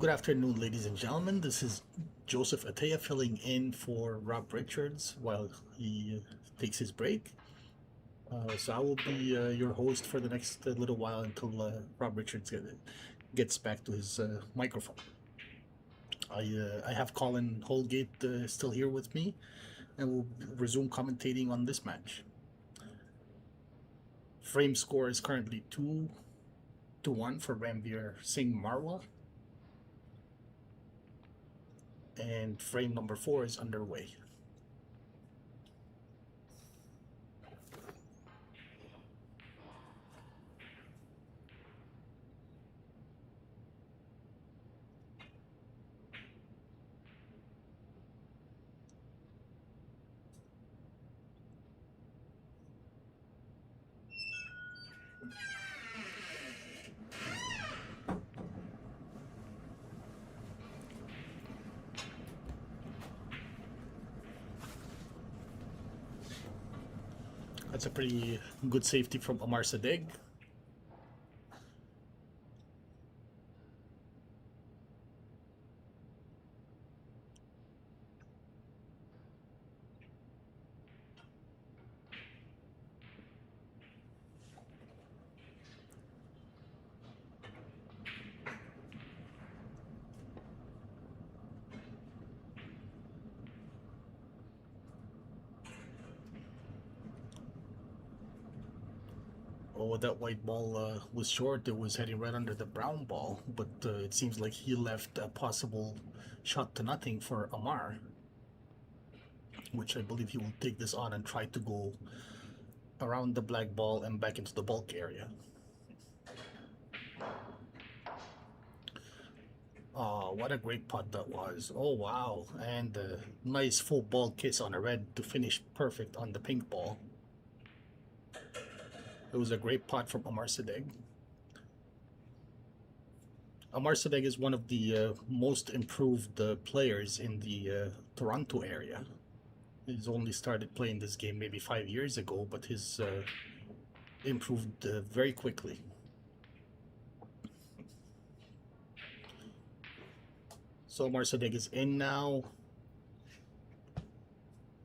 Good afternoon, ladies and gentlemen. This is Joseph Atea filling in for Rob Richards while he takes his break. So I will be your host for the next little while until Rob Richards gets back to his microphone. I have Colin Holgate still here with me, and we'll resume commentating on this match. Frame score is currently 2-1 for Ranveer Singh Marwa. And frame number 4 is underway. That's a pretty good safety from Amar Sadegh. Oh, that white ball was short. It was heading right under the brown ball, but it seems like he left a possible shot to nothing for Amar, which I believe he will take this on and try to go around the black ball and back into the bulk area. Oh, what a great putt that was. Oh, wow. And a nice full ball kiss on a red to finish perfect on the pink ball. It was a great putt from Amar Sadegh. Amar Sadegh is one of the most improved players in the Toronto area. He's only started playing this game maybe 5 years ago, but he's improved very quickly. So Amar Sadegh is in now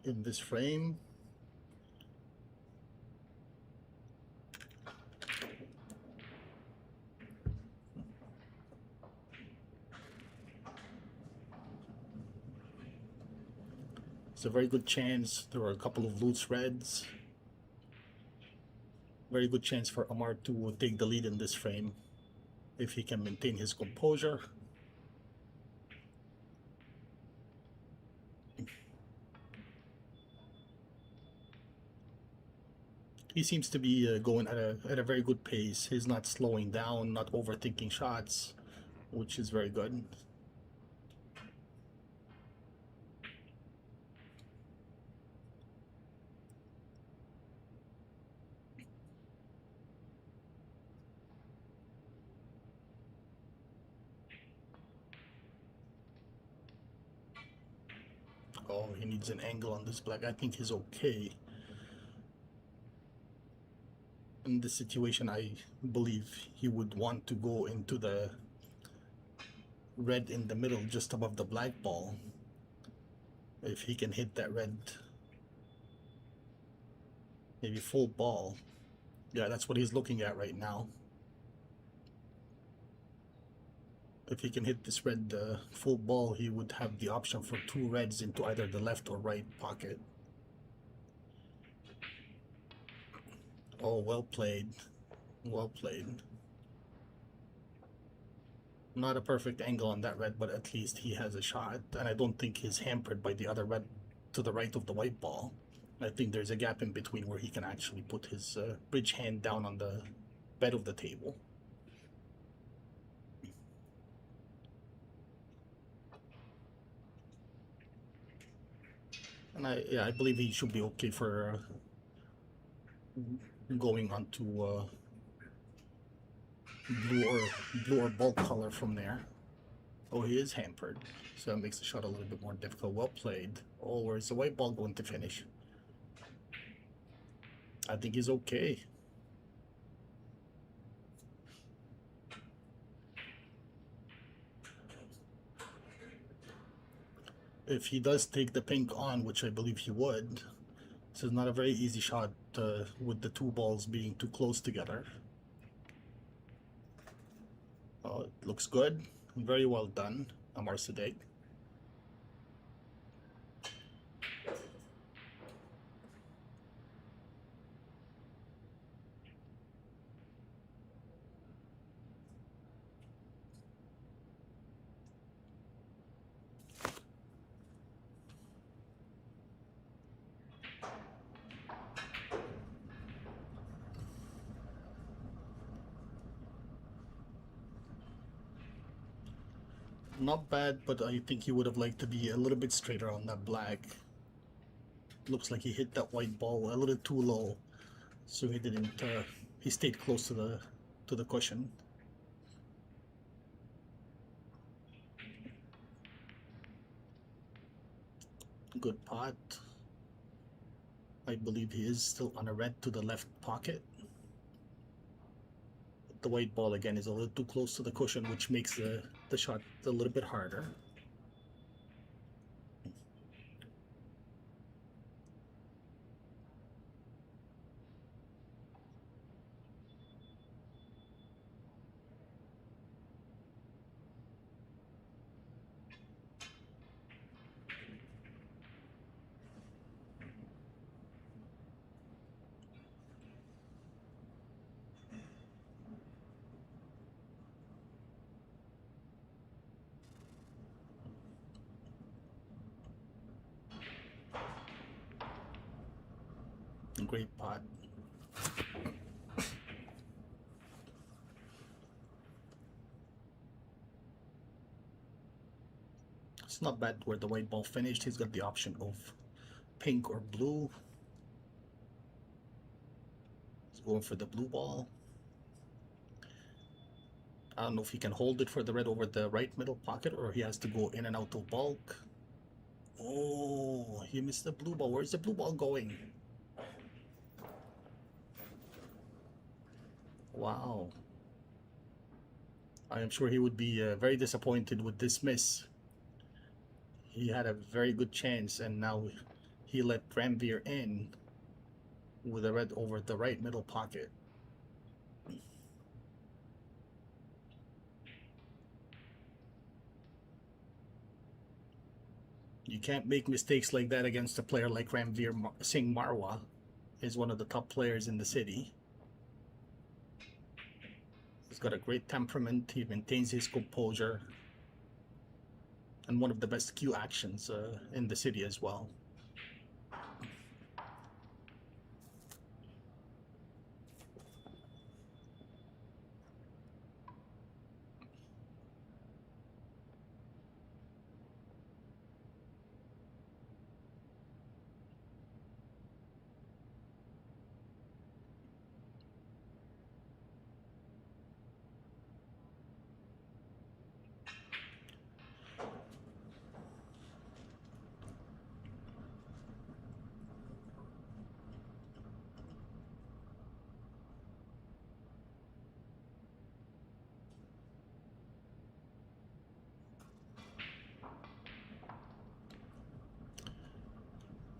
in this frame. It's a very good chance. There were a couple of loose reds. Very good chance for Amar to take the lead in this frame if he can maintain his composure. He seems to be going at a very good pace. He's not slowing down, not overthinking shots, which is very good. Oh, he needs an angle on this black. I think he's okay. In this situation, I believe he would want to go into the red in the middle, just above the black ball. If he can hit that red, maybe full ball. Yeah, that's what he's looking at right now. If he can hit this red full ball, he would have the option for 2 reds into either the left or right pocket. Oh, well played. Well played. Not a perfect angle on that red, but at least he has a shot. And I don't think he's hampered by the other red to the right of the white ball. I think there's a gap in between where he can actually put his bridge hand down on the bed of the table. And I believe he should be okay for going on to blue or bulk color from there. Oh, he is hampered, so that makes the shot a little bit more difficult. Well played. Oh, where's the white ball going to finish? I think he's okay. if he does take the pink on, which I believe he would, this is not a very easy shot with the two balls being too close together. Oh, it looks good. Very well done, Amar Sadegh. Not bad, but I think he would have liked to be a little bit straighter on that black. Looks like he hit that white ball a little too low, so he didn't. He stayed close to the cushion. Good pot. I believe he is still on a red to the left pocket. The white ball again is a little too close to the cushion, which makes the shot a little bit harder. Great pot. It's not bad where the white ball finished. He's got the option of pink or blue. He's going for the blue ball. I don't know if he can hold it for the red over the right middle pocket or he has to go in and out of bulk. Oh, he missed the blue ball. Where's the blue ball going? Wow. I am sure he would be very disappointed with this miss. He had a very good chance and now he let Ranveer in with a red over the right middle pocket. You can't make mistakes like that against a player like Ranveer Singh Marwa. He's one of the top players in the city. He's got a great temperament. He maintains his composure. And one of the best cue actions in the city as well.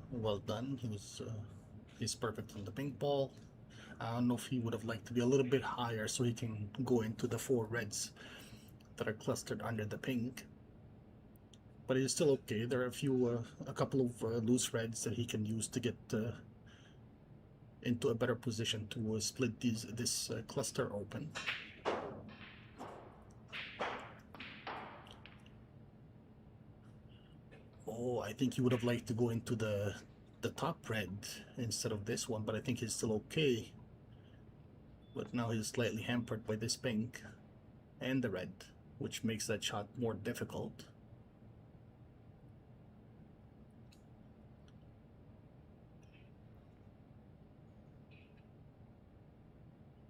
Well done. He's perfect on the pink ball. I don't know if he would have liked to be a little bit higher so he can go into the four reds that are clustered under the pink. But it's still okay. There are a couple of loose reds that he can use to get into a better position to split this cluster open. Oh, I think he would have liked to go into the top red instead of this one, but I think he's still okay. But now he's slightly hampered by this pink and the red, which makes that shot more difficult.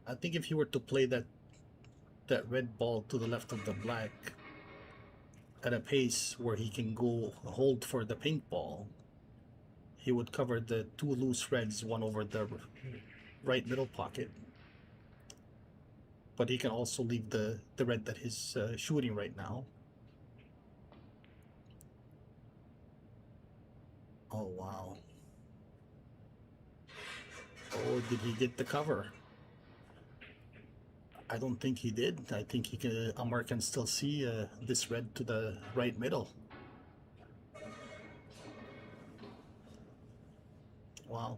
I think if you were to play that red ball to the left of the black at a pace where he can go hold for the pink ball, he would cover the two loose reds, one over the right middle pocket. But he can also leave the red that he's shooting right now. Oh, wow. Oh, did he get the cover? I don't think he did. I think he can. Amar can still see this red to the right middle. Wow.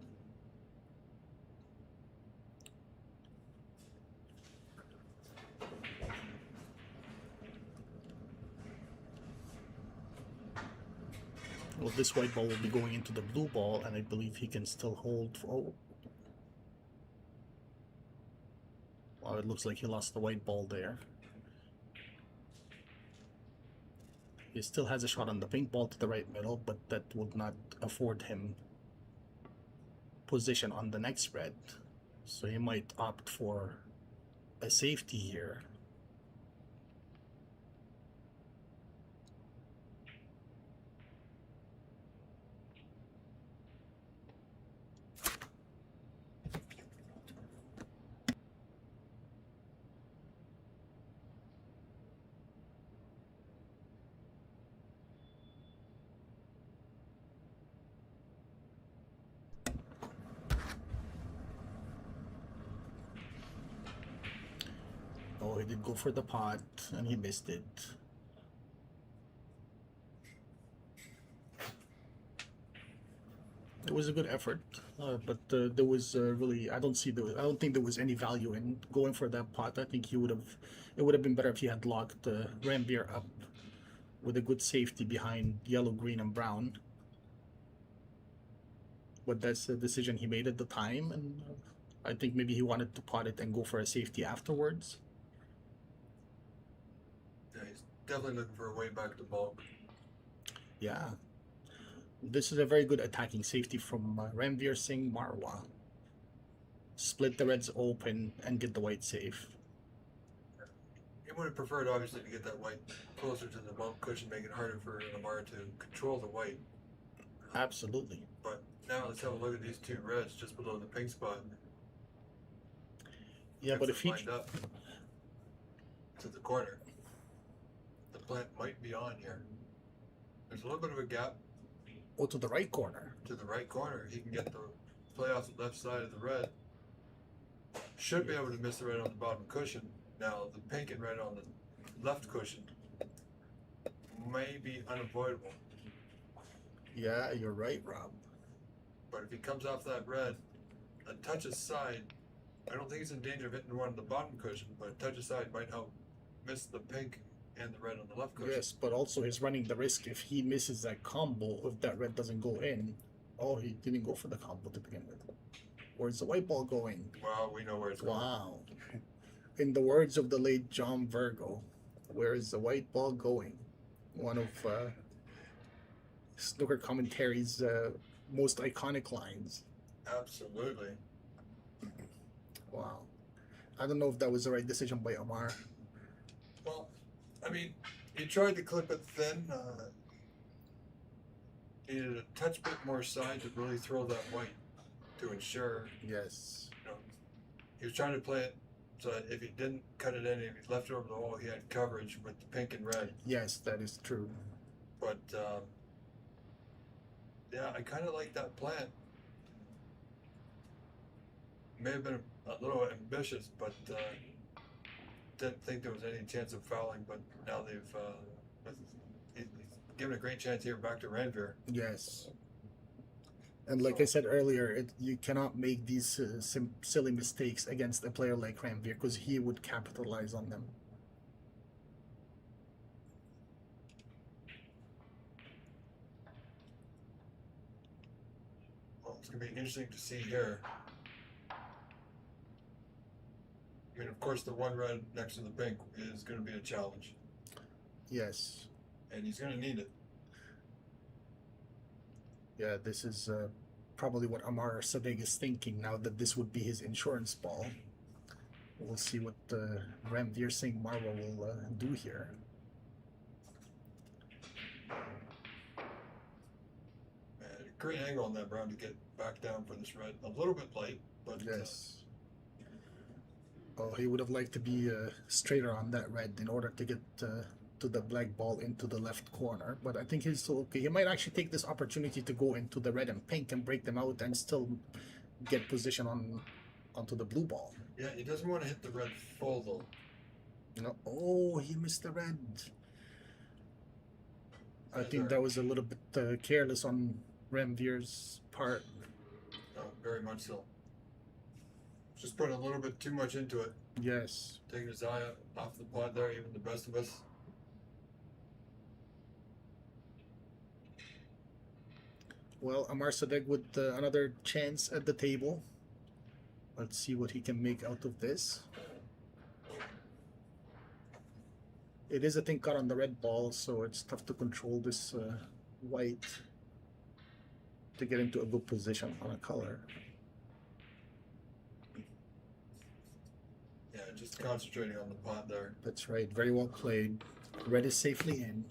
Well, this white ball will be going into the blue ball, and I believe he can still hold. Oh. Wow, it looks like he lost the white ball there. He still has a shot on the pink ball to the right middle, but that would not afford him position on the next red. So he might opt for a safety here. Oh, he did go for the pot, and he missed it. It was a good effort, but there was really I don't think there was any value in going for that pot. I think it would have been better if he had locked Rambier up with a good safety behind yellow, green, and brown. But that's the decision he made at the time, and I think maybe he wanted to pot it and go for a safety afterwards. Yeah, he's definitely looking for a way back to bulk. Yeah. This is a very good attacking safety from Ranveer Singh Marwa. Split the reds open and get the white safe. He would have preferred, obviously, to get that white closer to the bump cushion, make it harder for Lamar to control the white. Absolutely. But now let's have a look at these two reds just below the pink spot. Yeah, but if he lined up to the corner, the plant might be on here. There's a little bit of a gap. Oh, to the right corner. To the right corner, he can get the play off the left side of the red. Should be able to miss the red on the bottom cushion. Now the pink and red on the left cushion may be unavoidable. Yeah, you're right, Rob. But if he comes off that red, a touch aside, I don't think he's in danger of hitting one on the bottom cushion, but a touch aside might help miss the pink and the red on the left cushion. Yes, but also he's running the risk if he misses that combo, if that red doesn't go in. Oh, he didn't go for the combo to begin with. Where's the white ball going? Well, we know where it's going. Wow. In the words of the late John Virgo, where is the white ball going? One of snooker commentary's most iconic lines. Absolutely. Wow. I don't know if that was the right decision by Amar. Well, I mean, he tried to clip it thin. Needed a touch bit more side to really throw that white to ensure. Yes. You know, he was trying to play it so that if he didn't cut it in, if he left it over the hole, he had coverage with the pink and red. Yes, that is true. But yeah, I kind of like that plan. May have been a little ambitious, but didn't think there was any chance of fouling. But now he's given a great chance here back to Ranveer. Yes. And like I said earlier, you cannot make these silly mistakes against a player like Ranveer because he would capitalize on them. Well, it's going to be interesting to see here. I mean, of course, the one red next to the pink is going to be a challenge. Yes. And he's going to need it. Yeah, this is probably what Amar Sadegh is thinking now that this would be his insurance ball. We'll see what Ranveer Singh Marwa will do here. Great angle on that brown to get back down for this red. A little bit late, but yes. Oh, he would have liked to be straighter on that red in order to get to the black ball into the left corner, but I think he's still okay. He might actually take this opportunity to go into the red and pink and break them out and still get position onto the blue ball. Yeah, he doesn't want to hit the red full though. No, oh, he missed the red. I think that was a little bit careless on Ramvir's part. Oh, very much so. Just put a little bit too much into it. Yes. Taking his eye off the pot there, even the best of us. Well, Amar Sadegh with another chance at the table. Let's see what he can make out of this. It is a thin cut on the red ball, so it's tough to control this white to get into a good position on a color. Yeah, just concentrating on the pot there. That's right. Very well played. Red is safely in.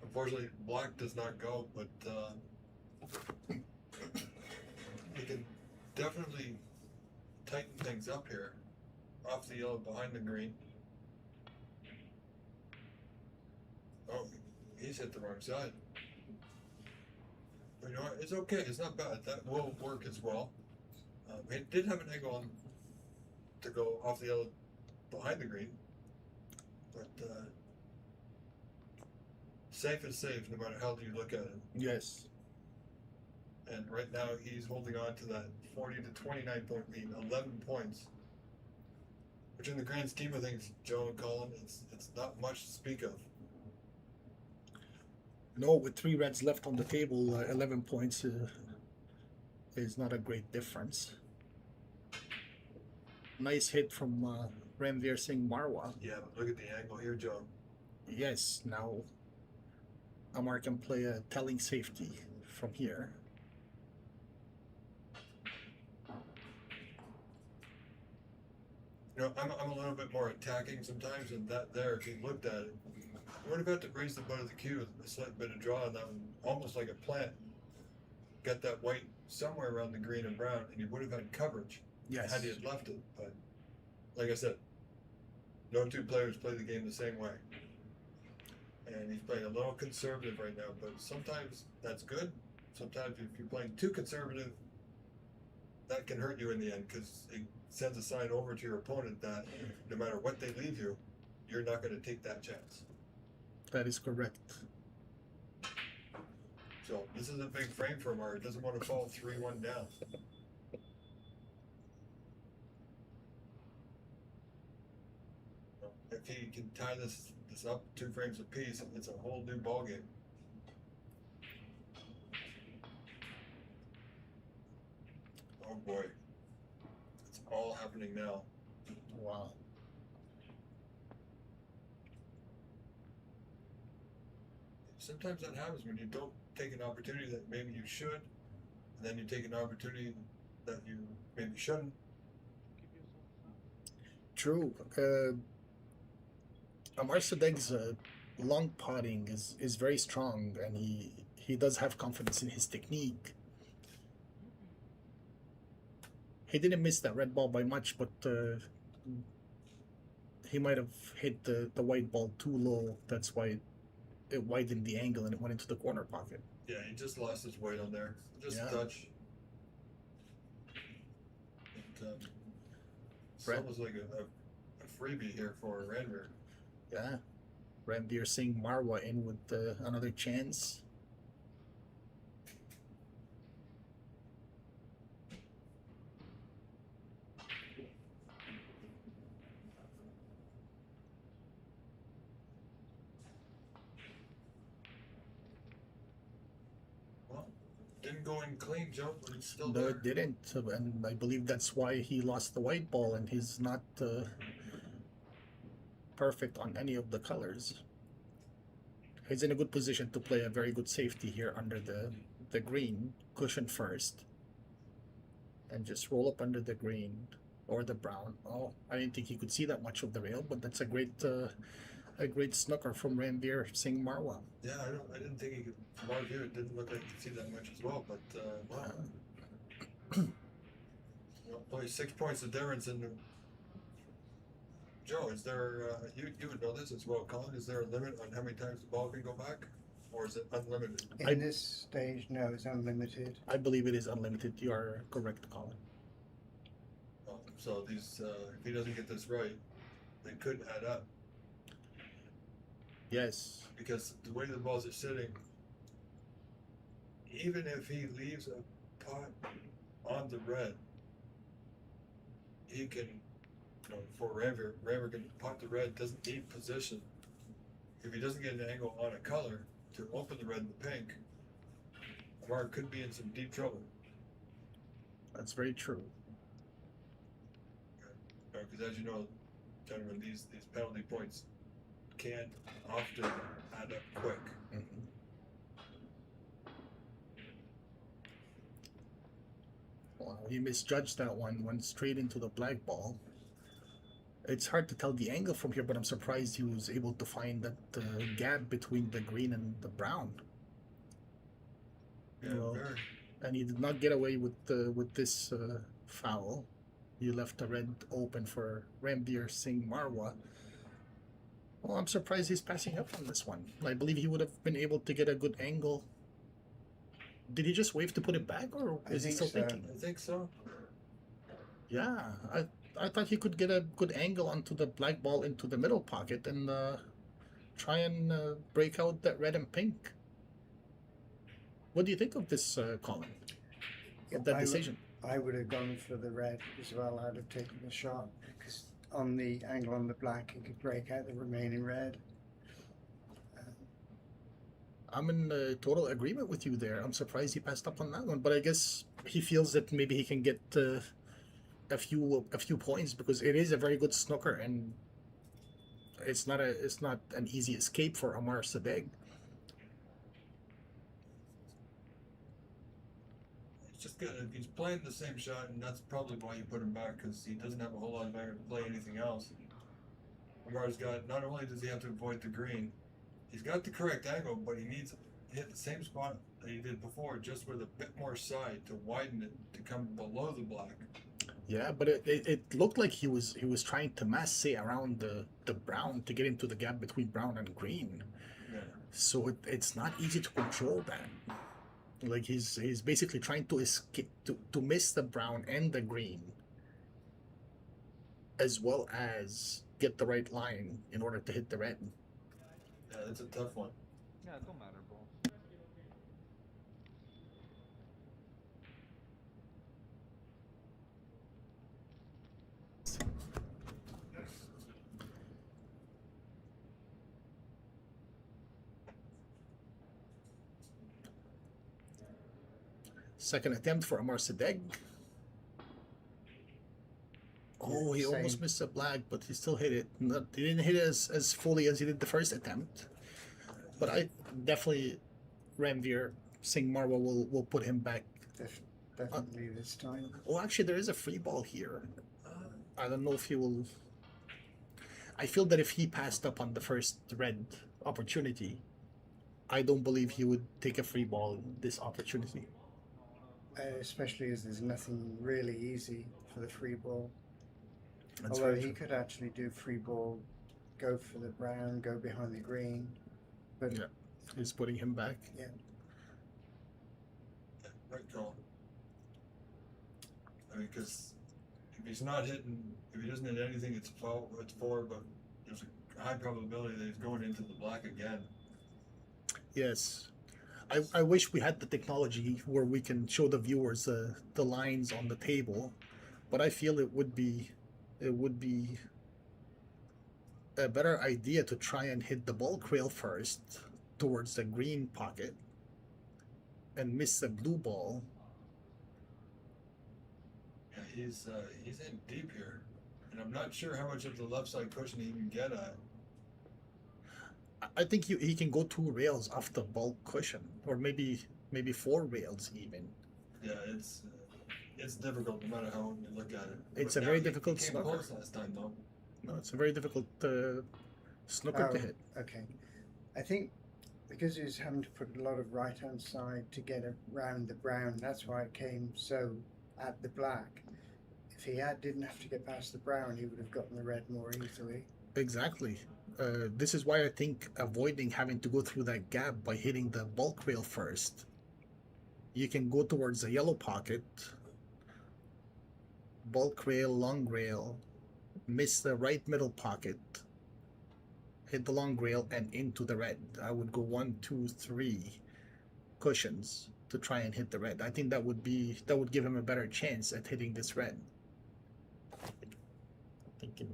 Unfortunately, black does not go, but he can definitely tighten things up here. Off the yellow behind the green. Oh, he's hit the wrong side. But you know what? It's okay. It's not bad. That will work as well. It did have an angle on to go off the yellow behind the green, but safe is safe no matter how you look at it. Yes. And right now he's holding on to that 40 to 29 point lead, 11 points. Which in the grand scheme of things, Joe and Colin, it's not much to speak of. No, with 3 reds left on the table, 11 points is not a great difference. Nice hit from Ranveer Singh Marwa. Yeah, but look at the angle here, Joe. Yes, now Amar can play a telling safety from here. You know, I'm a little bit more attacking sometimes than that there. If you looked at it, you would have had to raise the butt of the cue with a slight bit of draw on that one, almost like a plant. Get that white somewhere around the green and brown, and you would have had coverage had he had left it. But like I said, no two players play the game the same way. And he's playing a little conservative right now, but sometimes that's good. Sometimes if you're playing too conservative, that can hurt you in the end because it sends a sign over to your opponent that no matter what they leave you, you're not going to take that chance. That is correct. So this is a big frame for Amar. He doesn't want to fall 3-1 down. If he can tie this up 2 frames apiece, it's a whole new ballgame. Oh boy. It's all happening now. Wow. Sometimes that happens when you don't take an opportunity that maybe you should, and then you take an opportunity that you maybe shouldn't. True. Amar Sadegh's long potting is very strong, and he does have confidence in his technique. He didn't miss that red ball by much, but he might have hit the white ball too low. That's why it widened the angle and it went into the corner pocket. Yeah, he just lost his weight on there. Just a touch. It's almost like a freebie here for Ranveer. Yeah. Ranveer Singh Marwa in with another chance. Didn't go in clean, Joe, but it's still No, there. it didn't, and I believe that's why he lost the white ball, and he's not perfect on any of the colors. He's in a good position to play a very good safety here under the green, cushion first, and just roll up under the green or the brown. Oh, I didn't think he could see that much of the rail, but that's a great snooker from Ranveer Singh Marwa. Yeah, I didn't think he could. From our view, it didn't look like he could see that much as well. But wow, well, only 6 points of difference in Joe, is there, you would know this as well, Colin, is there a limit on how many times the ball can go back? Or is it unlimited? In this stage, no, it's unlimited. I believe it is unlimited. You are correct, Colin. So these, if he doesn't get this right, they could add up. Yes. Because the way the balls are sitting, even if he leaves a pot on the red, he can, for Rammer can pot the red, doesn't need position. If he doesn't get an angle on a color to open the red and the pink, Amar could be in some deep trouble. That's very true. Because as you know, gentlemen, these penalty points can't often add up quick. Mm-hmm. Wow, he misjudged that one, went straight into the black ball. It's hard to tell the angle from here, but I'm surprised he was able to find that gap between the green and the brown. Yeah, very. And he did not get away with this foul. He left the red open for Ranveer Singh Marwa. Well, I'm surprised he's passing up on this one. I believe he would have been able to get a good angle. Did he just wave to put it back, or is he still thinking? I think so. Yeah, I thought he could get a good angle onto the black ball into the middle pocket and try and break out that red and pink. What do you think of this, Colin? Of that decision? I would have gone for the red as well. I'd have taken the shot because on the angle on the black, it could break out the remaining red. I'm in total agreement with you there. I'm surprised he passed up on that one, but I guess he feels that maybe he can get a few points because it is a very good snooker and it's not an easy escape for Amar Sadegh. Just good. He's playing the same shot, and that's probably why you put him back, because he doesn't have a whole lot of anger to play anything else. Amar's got, not only does he have to avoid the green, he's got the correct angle, but he needs to hit the same spot that he did before, just with a bit more side to widen it to come below the black. Yeah, but it looked like he was trying to masse around the brown to get into the gap between brown and green. Yeah. So it's not easy to control that. Like he's basically trying to escape to miss the brown and the green, as well as get the right line in order to hit the red. Yeah, that's a tough one. Yeah, it don't matter, bro. Second attempt for Amar Sadegh. Oh, he almost missed the black, but he still hit it. He didn't hit it as fully as he did the first attempt. But I definitely, Ranveer Singh Marwa will put him back. Definitely this time. Oh, actually, there is a free ball here. I don't know if he will. I feel that if he passed up on the first red opportunity, I don't believe he would take a free ball this opportunity. Especially as there's nothing really easy for the free ball. That's Although very he true. could actually do free ball, go for the brown, go behind the green. But Yeah, he's putting him back. yeah. Right call. I mean, because if he's not hitting, if he doesn't hit anything, it's foul, it's four, but there's a high probability that he's going into the black again. Yes. I wish we had the technology where we can show the viewers the lines on the table, but I feel it would be a better idea to try and hit the ball trail first towards the green pocket and miss the blue ball. Yeah, he's in deep here, and I'm not sure how much of the left side cushion he can get at. I think he can go 2 rails off the ball cushion, or maybe 4 rails even. Yeah, it's difficult no matter how you look at it. It's But a now very he difficult came snooker. close last time though. No, it's a very difficult snooker to hit. Okay. I think because he was having to put a lot of right hand side to get around the brown, that's why it came so at the black. If he didn't have to get past the brown, he would have gotten the red more easily. Exactly. This is why I think avoiding having to go through that gap by hitting the bulk rail first. You can go towards the yellow pocket, bulk rail, long rail, miss the right middle pocket, hit the long rail, and into the red. I would go 1, 2, 3 cushions to try and hit the red. I think that would give him a better chance at hitting this red. Thinking.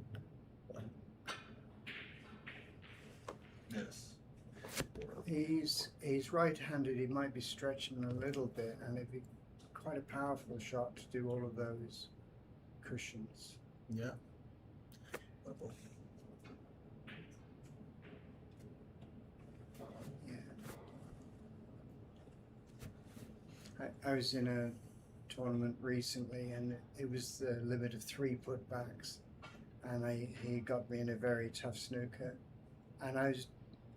Yes. He's right-handed. He might be stretching a little bit, and it'd be quite a powerful shot to do all of those cushions. Yeah. I was in a tournament recently, and it was the limit of 3 putbacks, and he got me in a very tough snooker, and I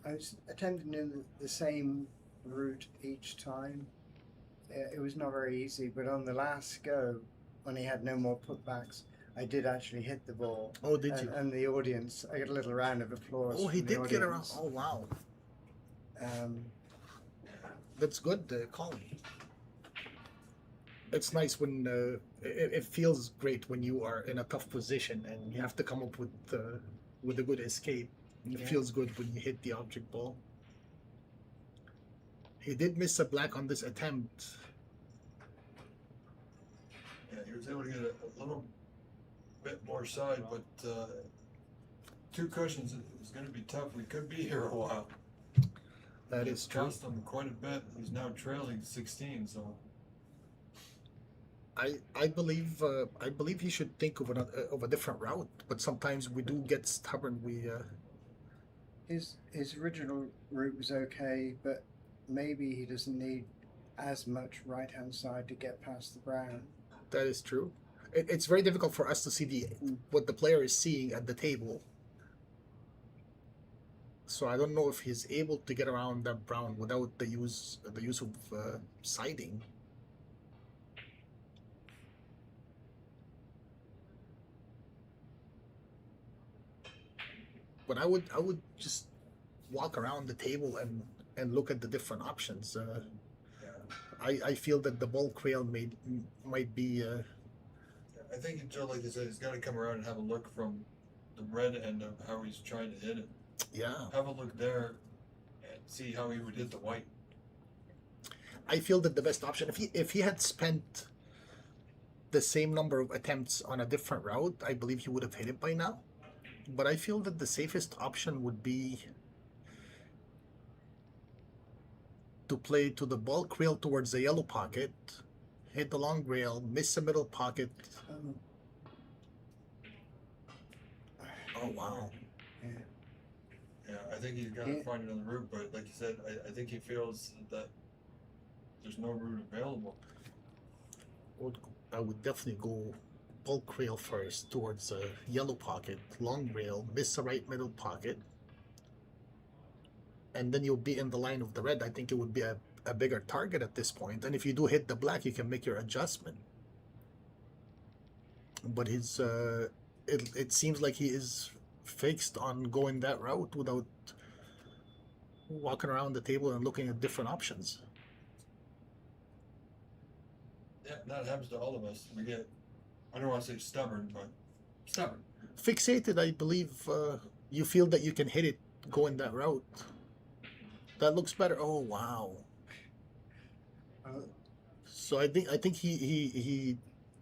was attempting in the same route each time. It was not very easy, but on the last go, when he had no more putbacks, I did actually hit the ball. Oh, did you? And the audience, I got a little round of applause. Oh, he from the did get around. audience. Oh, wow. That's good, Colin. It's nice when it feels great when you are in a tough position and you have to come up with a good escape. It feels good when you hit the object ball. He did miss a black on this attempt. Yeah, he was able to get a little bit more side, but 2 cushions is going to be tough. We could be here a while. That is true. Cost him quite a bit. He's now trailing 16, so. I believe he should think of a different route, but sometimes we do get stubborn. His original route was okay, but maybe he doesn't need as much right-hand side to get past the brown. That is true. It's very difficult for us to see what the player is seeing at the table. So I don't know if he's able to get around that brown without the use of siding. But I would just walk around the table and look at the different options. I feel that the bulk rail might be. I think Joe, like you said, he's got to come around and have a look from the red end of how he's trying to hit it. Yeah. Have a look there and see how he would hit the white. I feel that the best option, if he had spent the same number of attempts on a different route, I believe he would have hit it by now. But I feel that the safest option would be to play to the bulk rail towards the yellow pocket, hit the long rail, miss the middle pocket. Oh, wow. Yeah, I think he's got to find another route, but like you said, I think he feels that there's no route available. I would definitely go bulk rail first towards the yellow pocket, long rail, miss the right middle pocket, and then you'll be in the line of the red. I think it would be a bigger target at this point, and if you do hit the black, you can make your adjustment. But it seems like he is fixed on going that route without walking around the table and looking at different options. Yeah, that happens to all of us. We get, I don't want to say stubborn, but stubborn. Fixated, I believe. You feel that you can hit it going that route. That looks better. Oh, wow. So I think he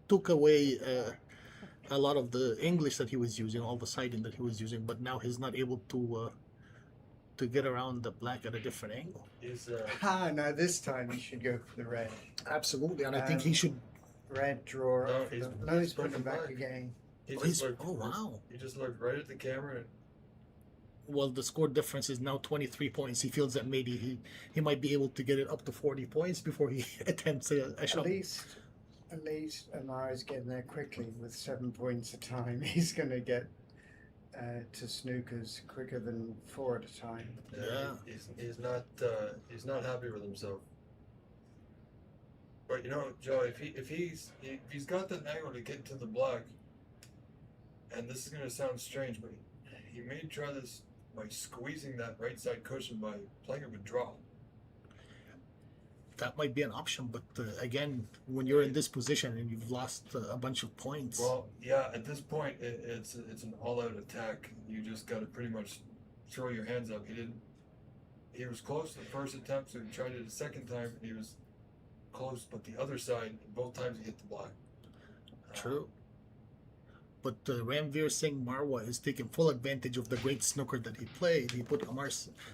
took away a lot of the English that he was using, all the siding that he was using, but now he's not able to get around the black at a different angle. No, this time he should go for the red. Absolutely, and I think he should. Red draw. No, he's putting him back again. He Oh, just looked, wow. He just looked right at the camera. Well, the score difference is now 23 points. He feels that maybe he might be able to get it up to 40 points before he attempts a shot. At least Amara's getting there quickly with 7 points a time. He's going to get to snookers quicker than 4 at a time. He's not happy with himself. But you know, Joe, if he's got that angle to get to the black, and this is gonna sound strange, but he may try this by squeezing that right side cushion by playing it with draw. That might be an option, but again, when you're in this position and you've lost a bunch of points. Well, yeah, at this point it's an all-out attack. You just got to pretty much throw your hands up. He was close the first attempt, so he tried it a second time, and he was close, but the other side, both times he hit the block. True. But Ranveer Singh Marwa is taking full advantage of the great snooker that he played. He put Amar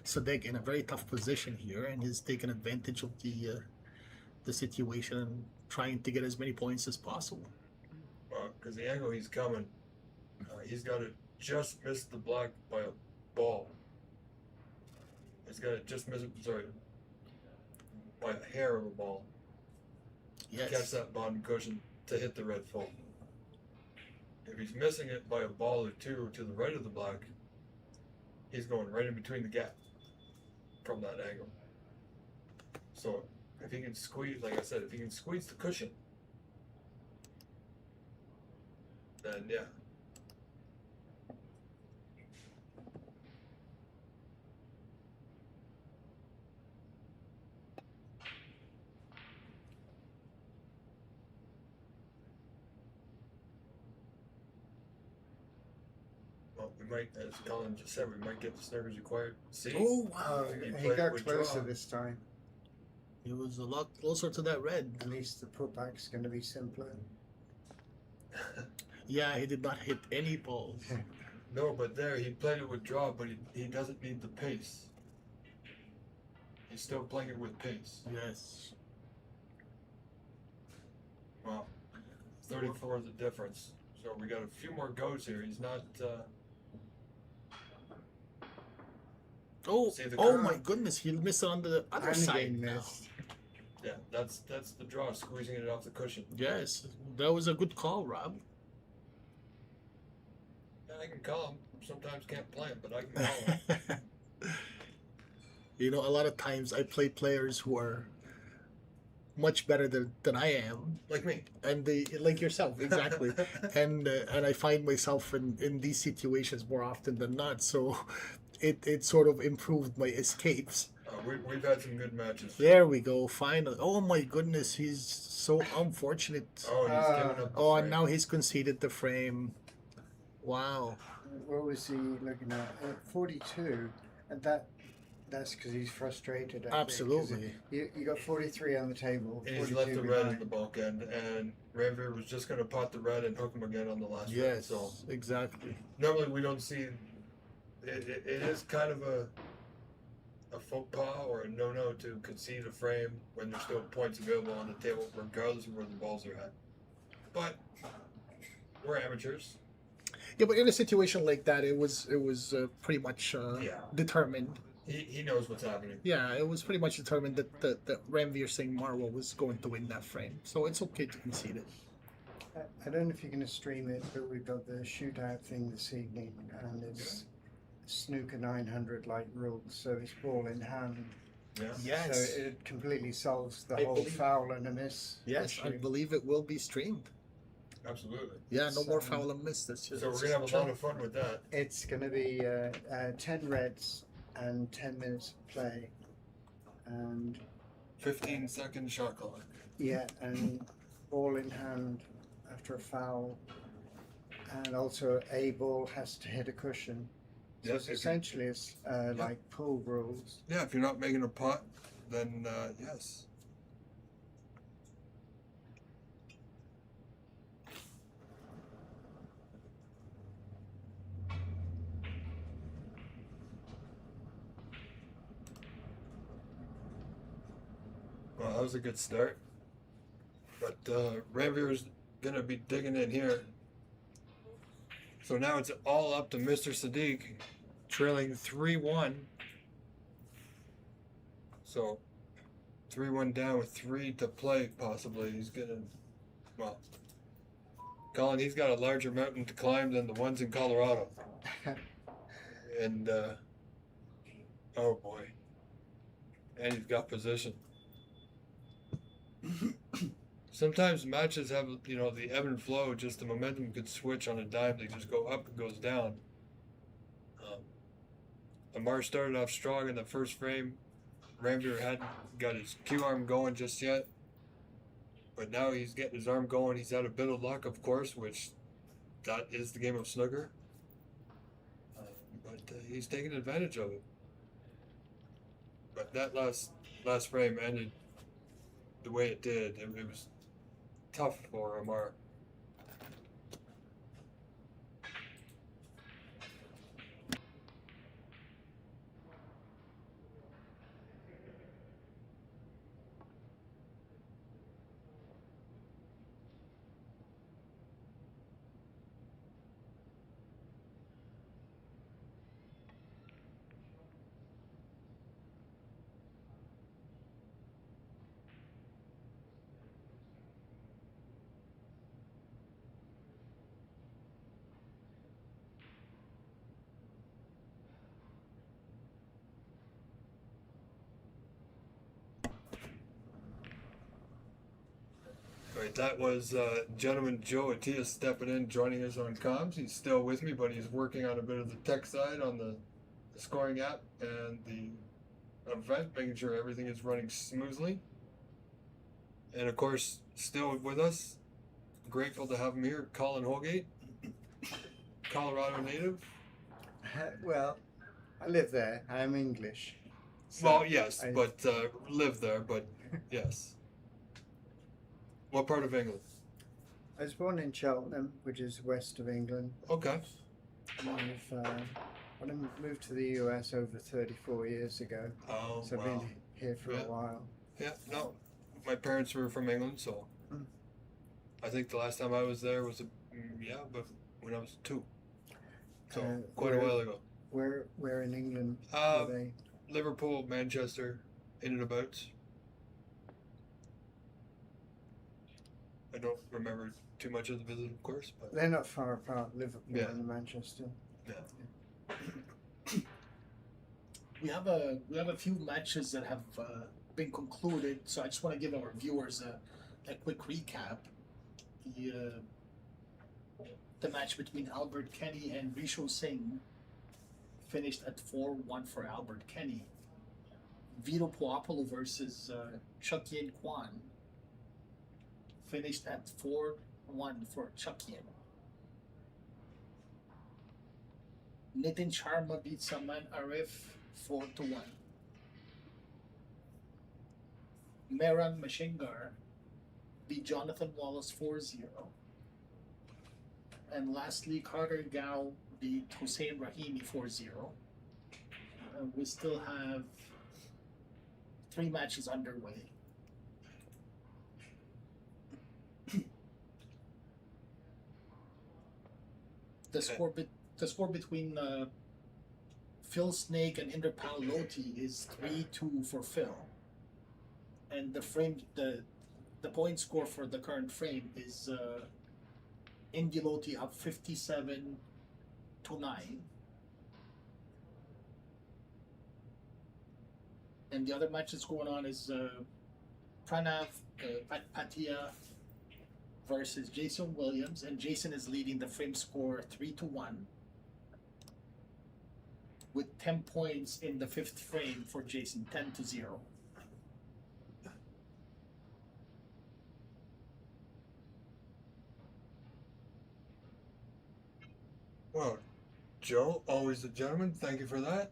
Sadek in a very tough position here, and he's taken advantage of the situation and trying to get as many points as possible. Because the angle he's coming, he's got to just miss the black by a ball. He's got to just miss it, sorry, by a hair of a ball. Yes. Catch that bottom cushion to hit the red full. If he's missing it by a ball or two to the right of the black, he's going right in between the gap from that angle. So if he can squeeze, like I said, if he can squeeze the cushion, then yeah. Well, we might, as Colin just said, we might get the snickers required. See? Oh, wow. He He played got with closer draw. this time. He was a lot closer to that red. At least the putback's going to be simpler. Yeah, he did not hit any balls. No, but there he played it with draw, but he doesn't need the pace. He's still playing it with pace. Yes. Wow. 34 is the difference. So we got a few more goes here. He's not. Oh, See the oh curve? my goodness, he missed it on the other And side again now. missed. Yeah, that's the draw, squeezing it off the cushion. Yes, that was a good call, Rob. Yeah, I can call him. Sometimes can't play him, but I can call him. You know, a lot of times I play players who are much better than I am, Like me. and they like yourself exactly, and I find myself in these situations more often than not. So it sort of improved my escapes. We've had some good matches. There we go. Finally. Oh my goodness, he's so unfortunate. Oh, he's giving up. The Oh, and frame. now he's conceded the frame. Wow. What was he looking at? 42, and that's because he's frustrated. I think, 'cause Absolutely. You got 43 on the table. And he's left the red in behind. the bulk end, and Ranveer was just going to pot the red and hook him again on the last red. Yes, So exactly. normally we don't see. It is kind of a faux pas or a no-no to concede a frame when there's still points available on the table, regardless of where the balls are at. But we're amateurs. Yeah, but in a situation like that, it was pretty much Yeah. determined. He knows what's happening. Yeah, it was pretty much determined that Ranveer Singh Marwa was going to win that frame. So it's okay to concede it. I don't know if you're going to stream it, but we've got the shootout thing this evening, and it's snooker 900 like rules, so it's ball in hand. Yeah. Yes. So it completely solves the I whole believe- foul and a miss. Yes, I issue. believe it will be streamed. Absolutely. Yeah, no more So- foul and miss. That's just, So we're gonna have a lot of fun with that. It's going to be 10 reds and 10 minutes of play, and 15-second shot clock. yeah, and ball in hand after a foul, and also a ball has to hit a cushion. So Yes, it's if you- essentially it's like pool rules. Yeah, if you're not making a putt, then yes. Well, that was a good start. But Ranveer's gonna be digging in here. So now it's all up to Mr. Sadiq, trailing 3-1. So 3-1 down with 3 to play, possibly. He's gonna, well, Colin, he's got a larger mountain to climb than the ones in Colorado. And, oh boy. And he's got position. sometimes matches have, you know, the ebb and flow, just the momentum could switch on a dime. They just go up and goes down. Amar started off strong in the first frame. Ramveer hadn't got his Q arm going just yet. But now he's getting his arm going. He's had a bit of luck, of course, which that is the game of snooker. But he's taking advantage of it. But that last frame ended the way it did. It was tough for Amar. Right, that was gentleman Joe Attia stepping in, joining us on comms. He's still with me, but he's working on a bit of the tech side on the scoring app and the event, making sure everything is running smoothly. And of course, still with us, grateful to have him here, Colin Holgate, Colorado native. Well, I live there. I am English. So Well, yes, but live there, but yes. What part of England? I was born in Cheltenham, which is west of England. Okay. I moved to the US over 34 years ago. Oh, So I've wow. been here for Yeah. a while. Yeah, no. My parents were from England, so I think the last time I was there was, but when I was 2. So quite a while ago. Where in England Uh, were they? Liverpool, Manchester, in and about. I don't remember too much of the visit, of course, but They're not far apart, Liverpool Yeah. and Manchester. yeah. We have a few matches that have been concluded, so I just want to give our viewers a quick recap. The match between Albert Kenny and Risho Singh finished at 4-1 for Albert Kenny. Vito Puopolo versus Chukyin Kwan finished at 4-1 for Chukyin. Nitin Sharma beat Saman Arif 4-1. Meran Mashingar beat Jonathan Wallace 4-0. And lastly, Carter Gao beat Hussein Rahimi 4-0. We still have 3 matches underway. The score between Phil Snake and Inderpal Loti is 3-2 for Phil. And the point score for the current frame is Indy Loti up 57-9. And the other match that's going on is Pranav Patia versus Jason Williams, and Jason is leading the frame score 3-1 with 10 points in the 5th frame for Jason, 10-0. Well, Joe, always a gentleman. Thank you for that.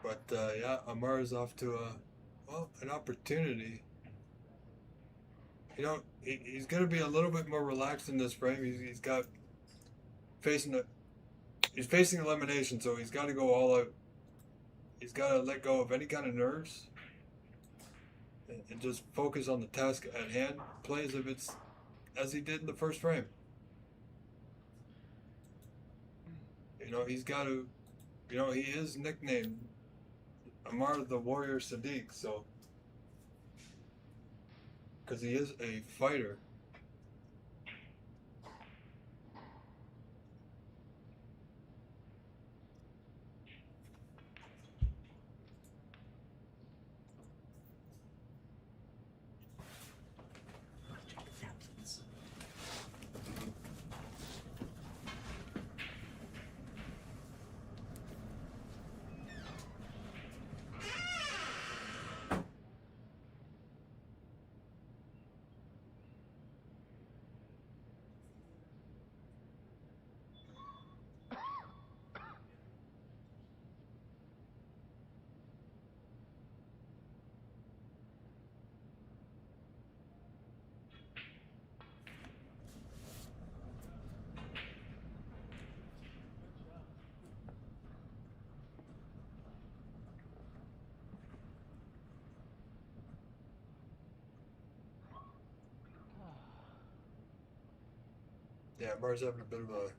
But yeah, Amar is off to an opportunity. You know, he's going to be a little bit more relaxed in this frame. He's facing elimination, so he's got to go all out. He's got to let go of any kind of nerves and just focus on the task at hand. Play as if it's as he did in the first frame. You know, he's got to. You know, he is nicknamed Amar the Warrior Sadiq, so. Because he is a fighter. Yeah, Mar's having a bit of a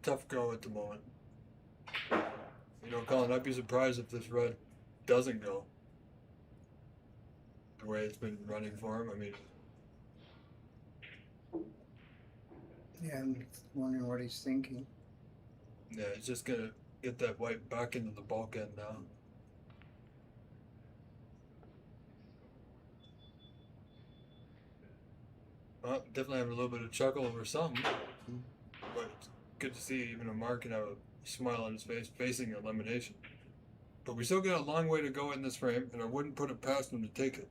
tough go at the moment. You know, Colin, I'd be surprised if this red doesn't go the way it's been running for him. I mean, Yeah, I'm wondering what he's thinking. yeah, he's just gonna get that white back into the bulkhead now. Well, definitely having a little bit of chuckle over something, but it's good to see even a Mark can have a smile on his face facing elimination. But we still got a long way to go in this frame, and I wouldn't put it past him to take it.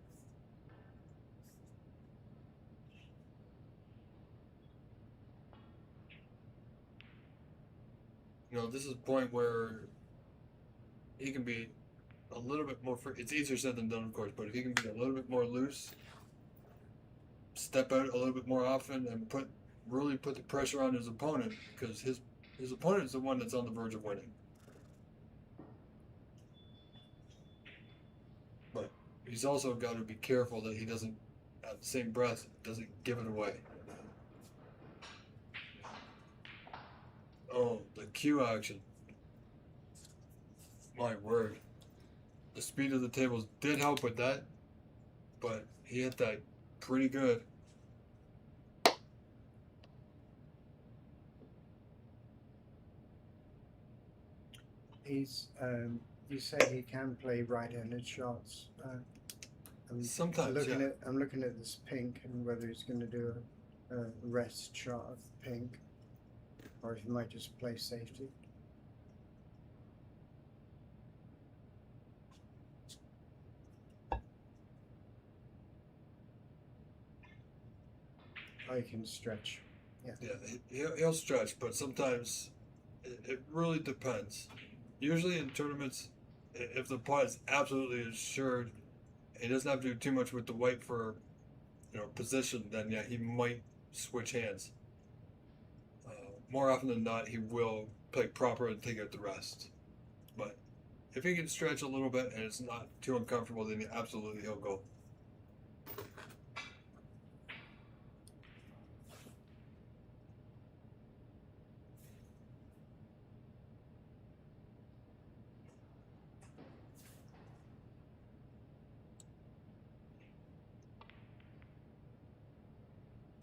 You know, this is a point where he can be a little bit more free. It's easier said than done, of course, but if he can be a little bit more loose, step out a little bit more often, and really put the pressure on his opponent, because his opponent is the one that's on the verge of winning. But he's also got to be careful that he doesn't, at the same breath, doesn't give it away. Oh, the Q action. My word. The speed of the tables did help with that, but he hit that pretty good. He's, you say he can play right-handed shots. Sometimes, yeah. I'm looking at this pink and whether he's going to do a rest shot of pink, or if he might just play safety. Oh, he can stretch. Yeah, he'll stretch, but sometimes it really depends. Usually in tournaments, if the pot is absolutely assured, he doesn't have to do too much with the white for, position, then yeah, he might switch hands. More often than not, he will play proper and take out the rest. But if he can stretch a little bit and it's not too uncomfortable, then absolutely he'll go.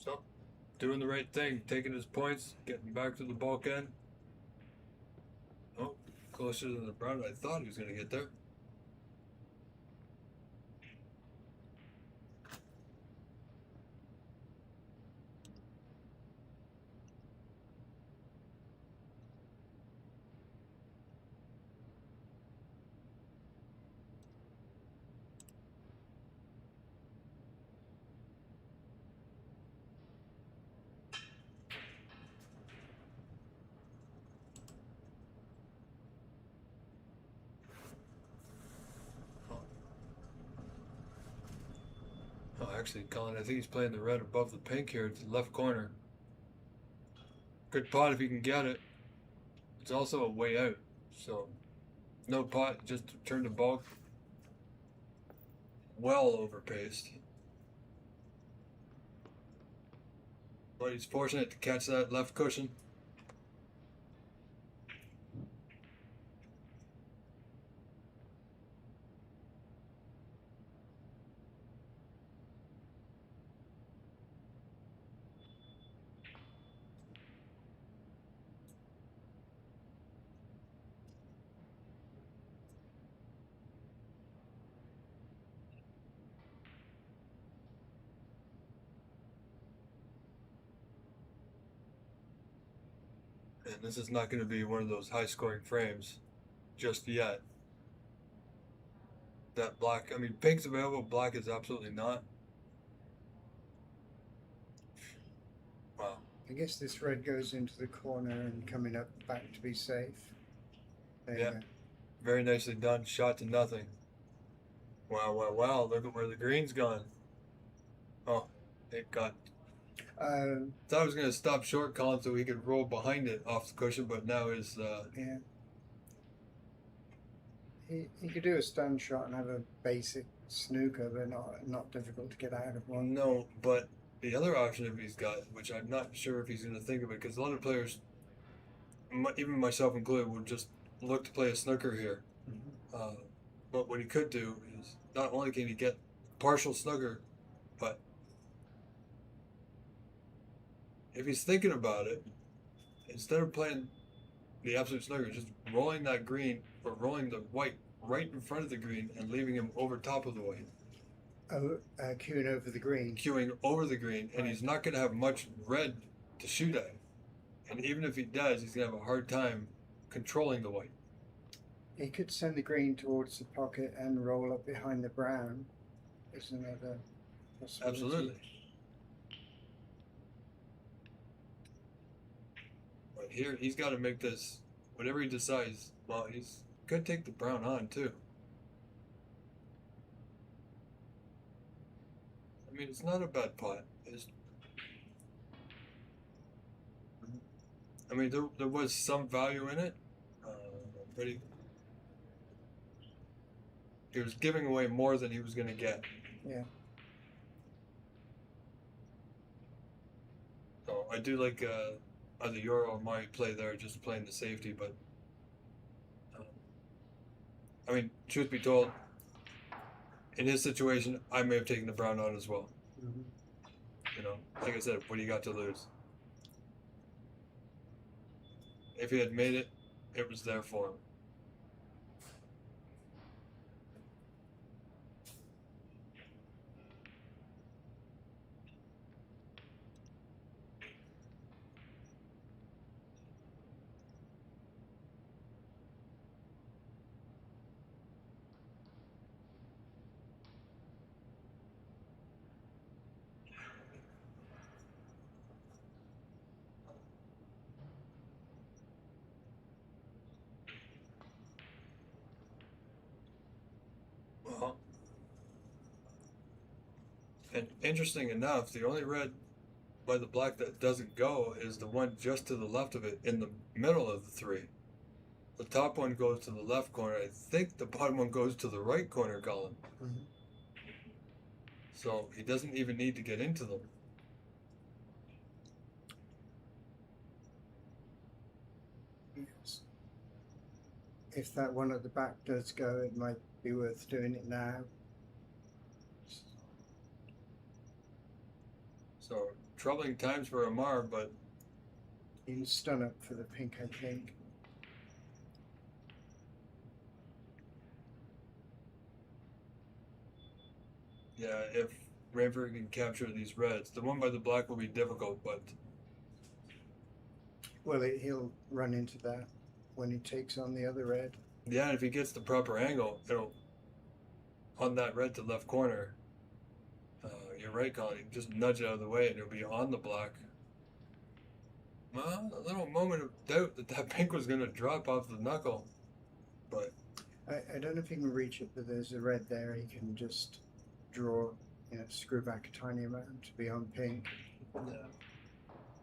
So, doing the right thing, taking his points, getting back to the bulkhead. Oh, closer to the brown. I thought he was going to get there. Oh, actually, Colin, I think he's playing the red above the pink here. It's the left corner. Good pot if he can get it. It's also a way out. So, no pot, just turn the bulk. Well overpaced. But he's fortunate to catch that left cushion. And this is not going to be one of those high-scoring frames just yet. That black, I mean, pink's available, black is absolutely not. Wow. I guess this red goes into the corner and coming up back to be safe. There you Yeah. go. Very nicely done. Shot to nothing. Wow, wow, wow. Look at where the green's gone. Oh, it got. Thought I was going to stop short, Colin, so he could roll behind it off the cushion, but now is. Yeah. He could do a stun shot and have a basic snooker, but not difficult to get out of one. No, but the other option if he's got, which I'm not sure if he's going to think of it, because a lot of players, even myself included, would just look to play a snooker here. But what he could do is not only can he get partial snooker, but if he's thinking about it, instead of playing the absolute snooker, just rolling that green or rolling the white right in front of the green and leaving him over top of the white. Queuing over the green. Queuing over the green, and he's not going to have much red to shoot at. And even if he does, he's going to have a hard time controlling the white. He could send the green towards the pocket and roll up behind the brown. Is another possibility. Absolutely. But here, he's got to make this, whatever he decides, well, he's going to take the brown on, too. I mean, it's not a bad pot. I mean, there was some value in it, but he was giving away more than he was going to get. Yeah. So I do like either your or my play there, just playing the safety. But I mean, truth be told, in his situation, I may have taken the brown on as well. Mm-hmm. You know, like I said, what do you got to lose? If he had made it, it was there for him. Well, and interesting enough, the only red by the black that doesn't go is the one just to the left of it in the middle of the three. The top one goes to the left corner. I think the bottom one goes to the right corner column. Mm-hmm. So he doesn't even need to get into them. Yes. If that one at the back does go, it might be worth doing it now. So troubling times for Amar, but You can stun up for the pink, I think. yeah, if Ranford can capture these reds, the one by the black will be difficult, but Well, he'll run into that when he takes on the other red. yeah, if he gets the proper angle, it'll on that red to left corner. You're right, Colin. You just nudge it out of the way, and it'll be on the black. Well, a little moment of doubt that pink was going to drop off the knuckle, but I don't know if he can reach it, but there's a red there. He can just draw, screw back a tiny amount to be on pink. yeah.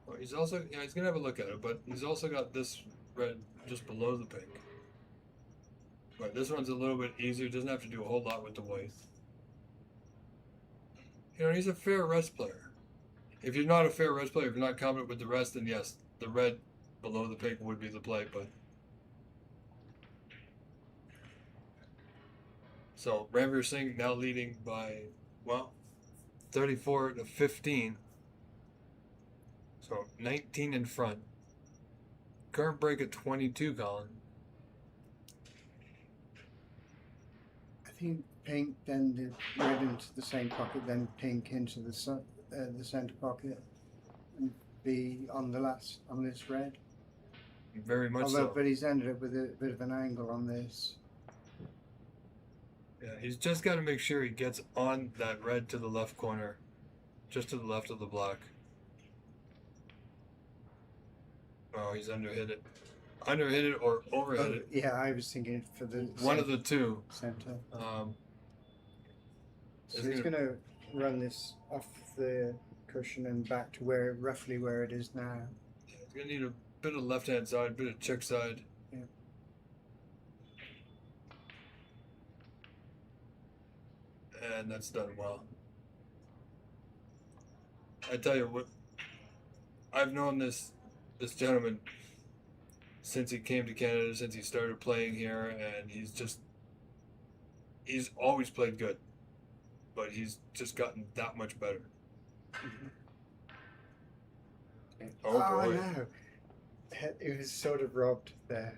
Well, he's also he's going to have a look at it, but he's also got this red just below the pink. But this one's a little bit easier. Doesn't have to do a whole lot with the white. He's a fair rest player. If you're not a fair rest player, if you're not confident with the rest, then yes, the red below the pink would be the play. But so Ranveer Singh now leading by 34 to 15. So 19 in front. Current break at 22, Colin. I think pink, then the red into the same pocket, then pink into the center pocket, and be on this red. Very much Although, so. but he's ended up with a bit of an angle on this. Yeah, he's just got to make sure he gets on that red to the left corner, just to the left of the black. Oh, he's underhit it. Underhit it or overhit it. Yeah, I was thinking for the One of the two. center. So Isn't he's it- going to run this off the cushion and back to roughly where it is now. He's going to need a bit of left-hand side, a bit of check side. Yeah. And that's done well. I tell you what, I've known this gentleman since he came to Canada, since he started playing here, and he's always played good, but he's just gotten that much better. Oh boy. no. It was sort of robbed there.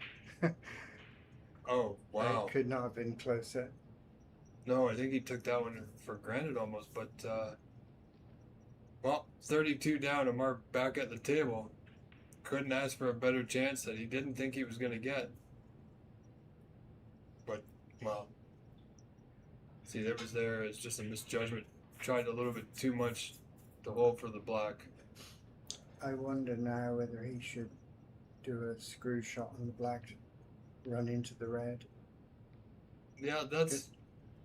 Oh wow. It could not have been closer. No, I think he took that one for granted almost, but well, 32 down, Amar back at the table. Couldn't ask for a better chance that he didn't think he was going to get. But, well, see, that was there. It's just a misjudgment. Tried a little bit too much to hold for the black. I wonder now whether he should do a screw shot on the black to run into the red. Yeah, that's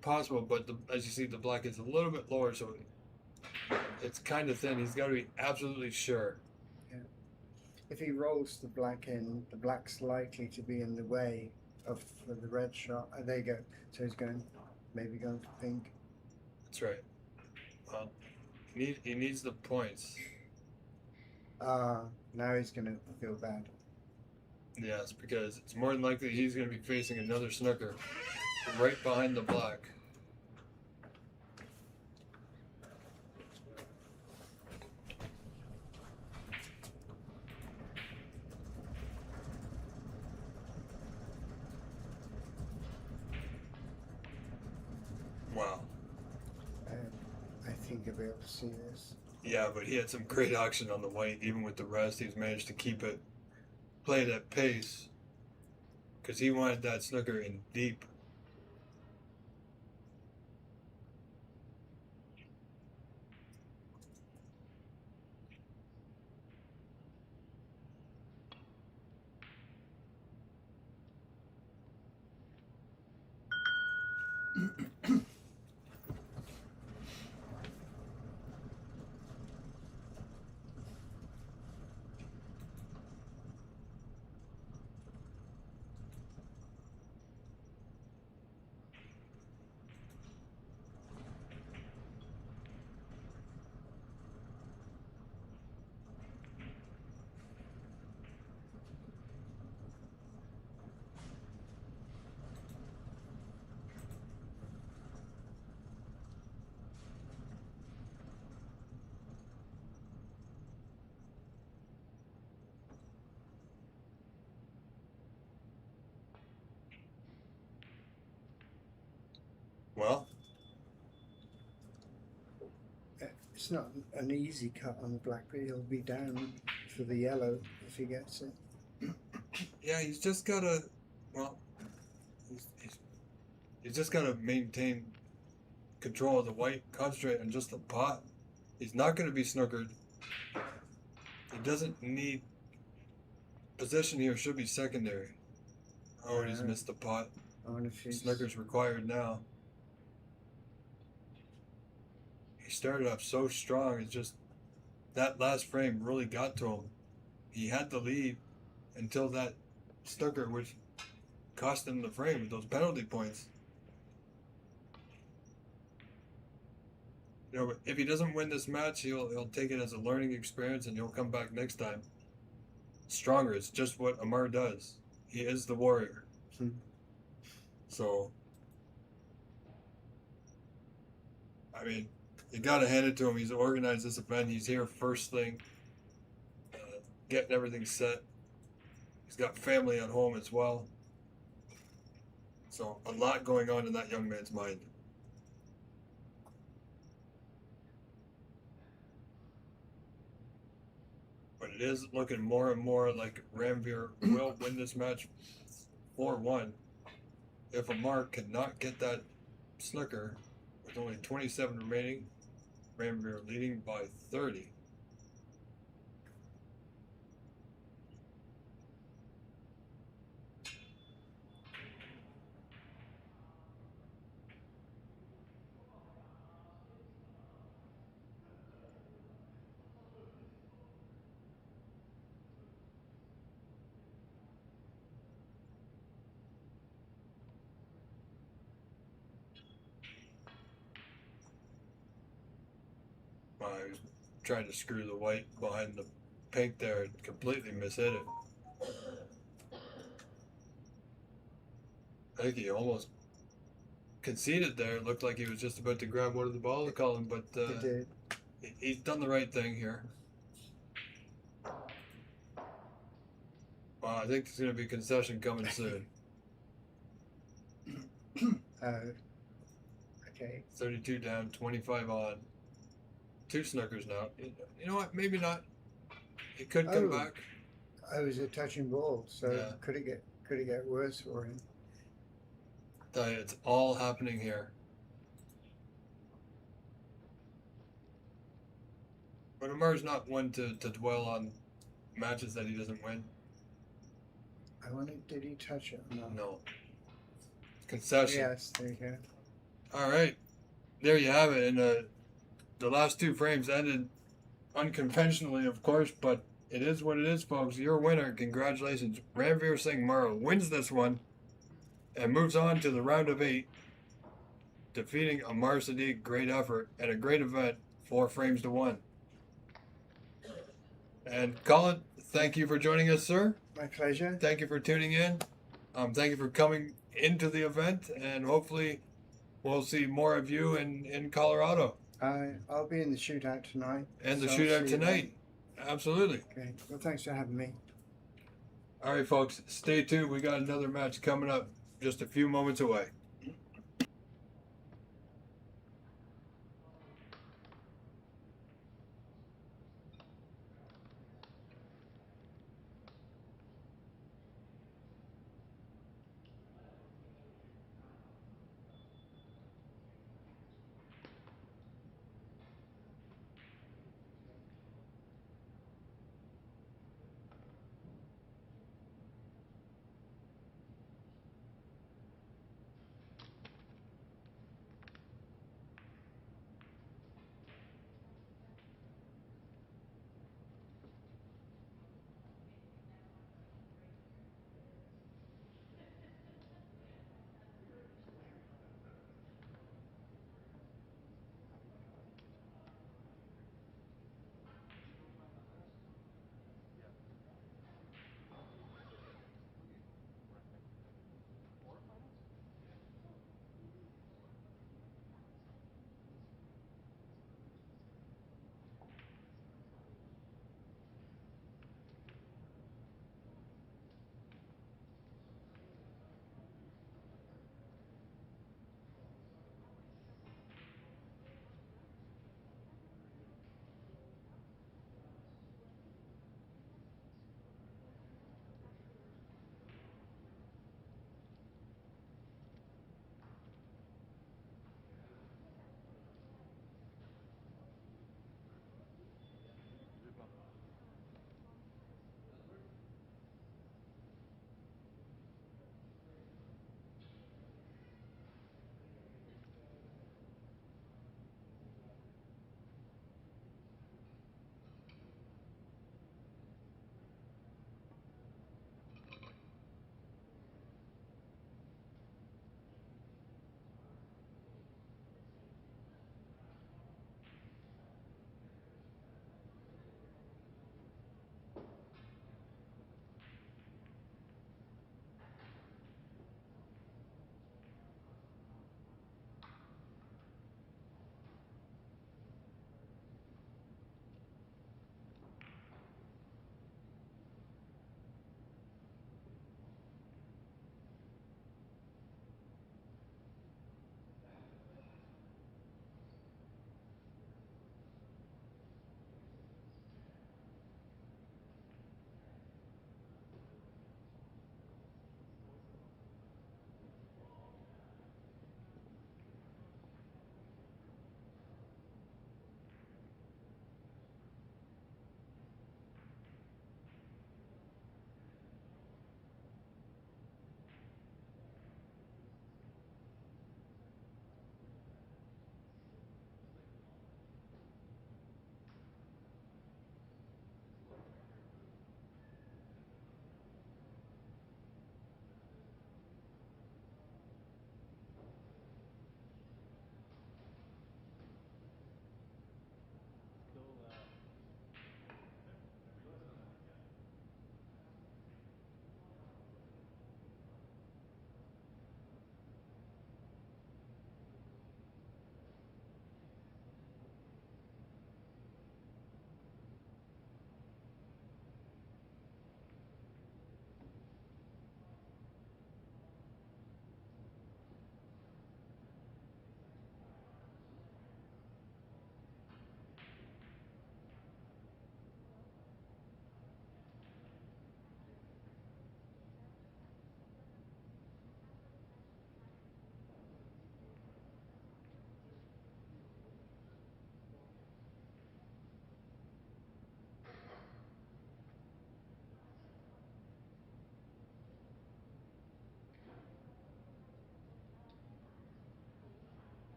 possible, but as you see, the black is a little bit lower, so it's kind of thin. He's got to be absolutely sure. If he rolls the black in, the black's likely to be in the way of the red shot. There you go. So he's maybe going for pink. That's right. Well, he needs the points. Now he's going to feel bad. Yes, because it's more than likely he's going to be facing another snooker right behind the black. Wow. I think I'll be able to see this. Yeah, but he had some great action on the white. Even with the rest, he's managed to keep it, play it at pace, because he wanted that snooker in deep. Well, it's not an easy cut on the black, but he'll be down for the yellow if he gets it. yeah, he's just gotta, well, he's just gotta maintain control of the white, concentrate on just the pot. He's not gonna be snookered. He doesn't need position here. Should be secondary. Oh, he's missed the pot. Snooker's required now. He started off so strong. It's just that last frame really got to him. He had the lead until that snooker, which cost him the frame with those penalty points. You know, if he doesn't win this match, he'll take it as a learning experience, and he'll come back next time stronger. It's just what Amar does. He is the warrior. So, I mean, you gotta hand it to him. He's organized this event. He's here first thing, getting everything set. He's got family at home as well. So, a lot going on in that young man's mind. But it is looking more and more like Ranveer will win this match 4-1. If Amar cannot get that snooker with only 27 remaining, Ranveer leading by 30. tried to screw the white behind the pink there and completely mishit it. I think he almost conceded there. It looked like he was just about to grab one of the ball, Colin, but He did. he's done the right thing here. Wow, I think there's going to be a concession coming soon. Okay. 32 down, 25 on. 2 snookers now. You know what? Maybe not. It could come Oh. back. I was a touching ball, so Yeah. could it get worse for him? Tell you, it's all happening here. But Amar's not one to dwell on matches that he doesn't win. I wonder, did he touch it? No. Concession. Yes, there you go. All right. There you have it. And the last 2 frames ended unconventionally, of course, but it is what it is, folks. Your winner. Congratulations. Ranveer Singh Murrow wins this one and moves on to the round of 8, defeating Amar Sadiq. Great effort and a great event. 4 frames to 1. And Colin, thank you for joining us, sir. My pleasure. Thank you for tuning in. Thank you for coming into the event, and hopefully we'll see more of you in Colorado. I'll be in the shootout tonight. And the so I'll shootout see you tonight. Absolutely. then. Okay. Well, thanks for having me. All right, folks, stay tuned. We got another match coming up just a few moments away.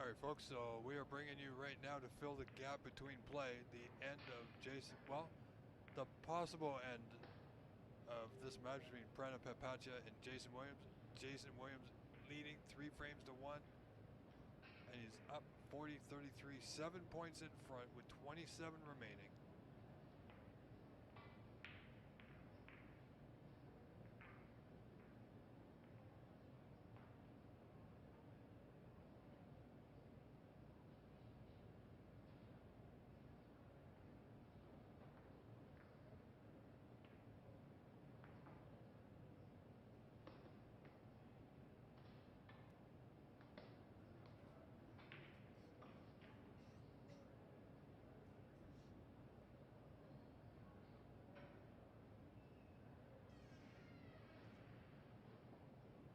All right, folks, so we are bringing you right now to fill the gap between play, the end of Jason, well, the possible end of this match between Pranav Papacha and Jason Williams. Jason Williams leading 3 frames to 1, and he's up 40-33, 7 points in front with 27 remaining.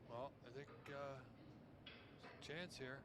Well, I think there's a chance here.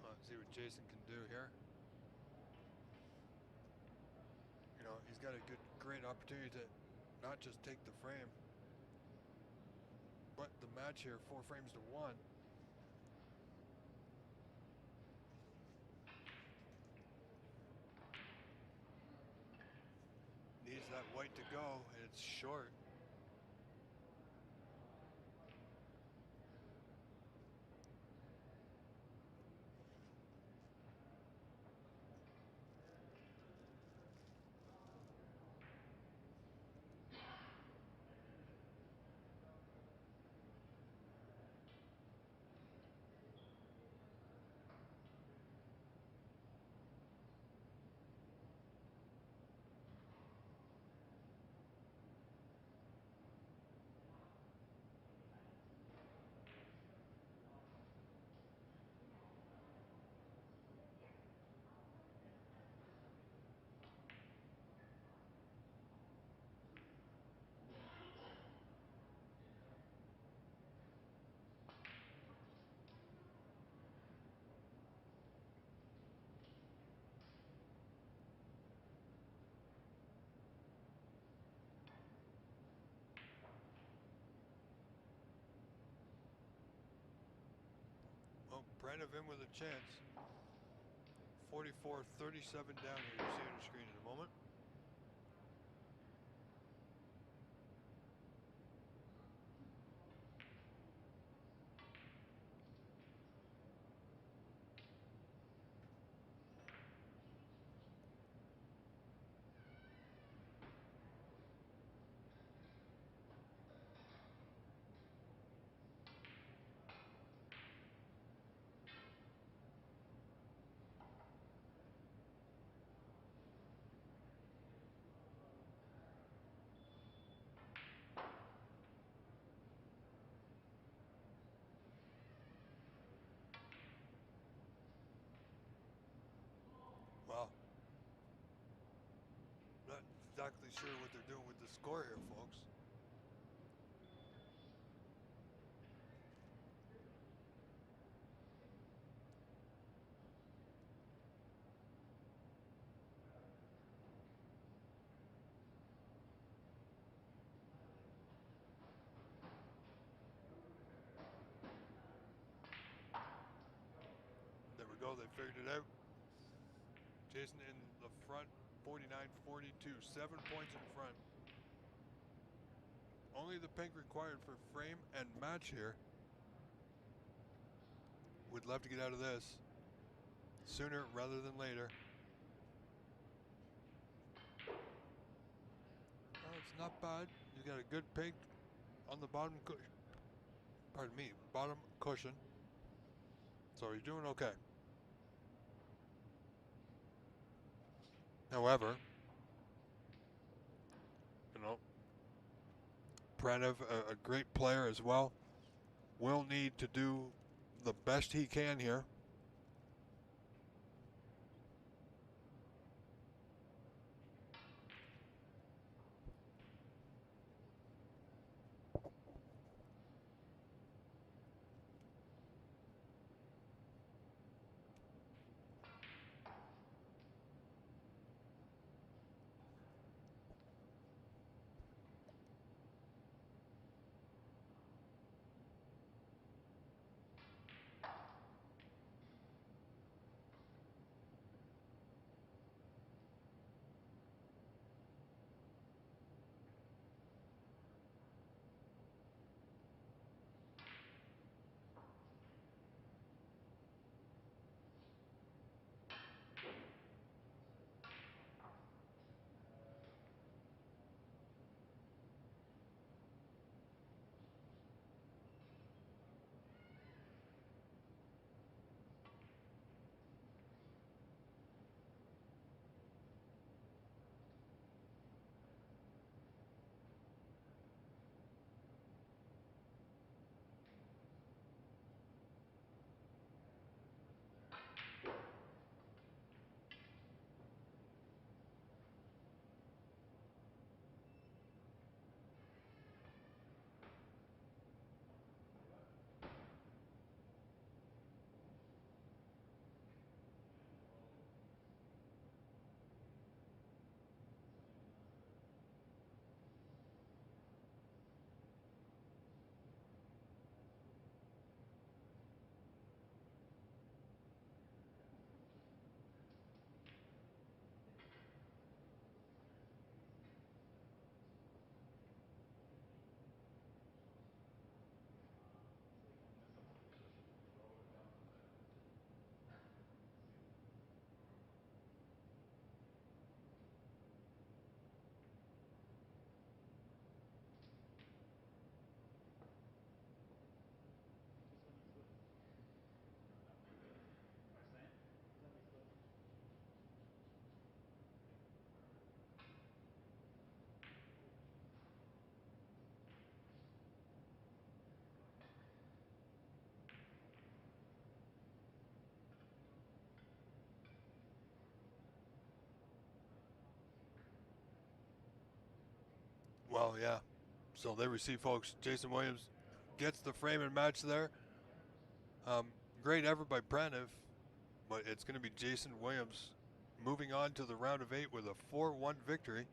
Let's see what Jason can do here. You know, he's got a great opportunity to not just take the frame, but the match here, 4 frames to 1. Needs that white to go, and it's short. Well, Pranav in with a chance. 44-37 down here. You see on the screen in a moment. Wow. Not exactly sure what they're doing with the score here, folks. There we go, they figured it out. Jason in the front, 49-42, 7 points in front. Only the pink required for frame and match here. Would love to get out of this sooner rather than later. Oh, it's not bad. You got a good pink on the bottom cushion. Pardon me, bottom cushion. So you're doing okay. However, you know, Pranav, a great player as well, will need to do the best he can here. Well, yeah. So there we see, folks. Jason Williams gets the frame and match there. Great effort by Praniv, but it's going to be Jason Williams moving on to the round of 8 with a 4-1 victory.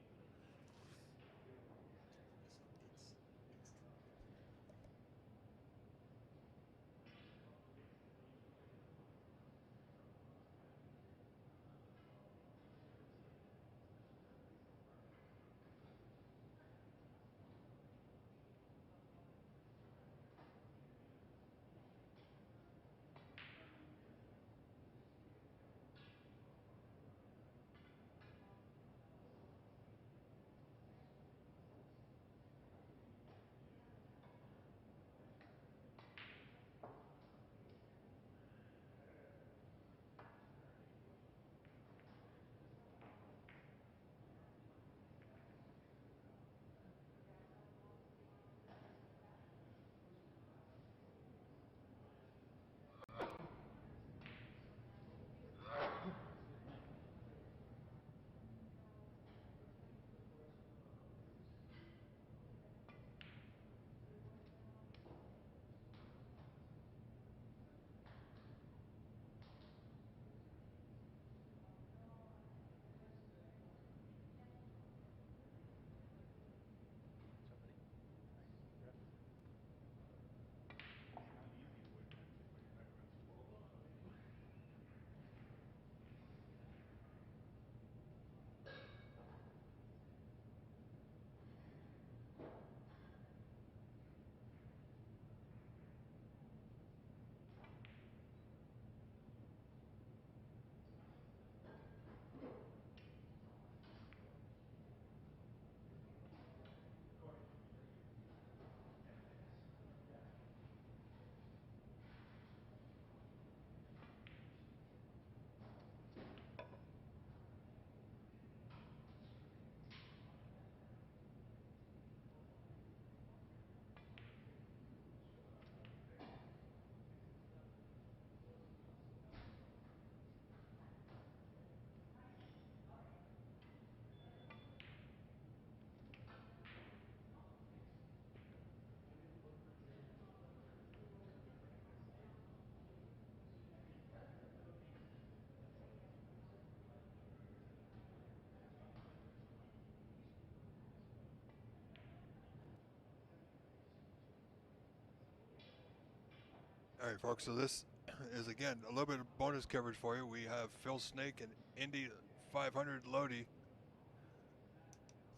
All right, folks. So this is again a little bit of bonus coverage for you. We have Phil Snake and Indy 500 Lodi,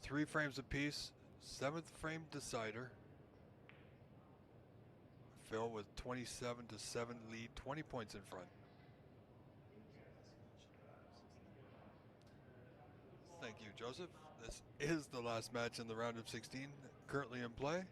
3 frames apiece, 7th frame decider. Phil with 27-7 lead, 20 points in front. Thank you, Joseph. This is the last match in the round of 16 currently in play.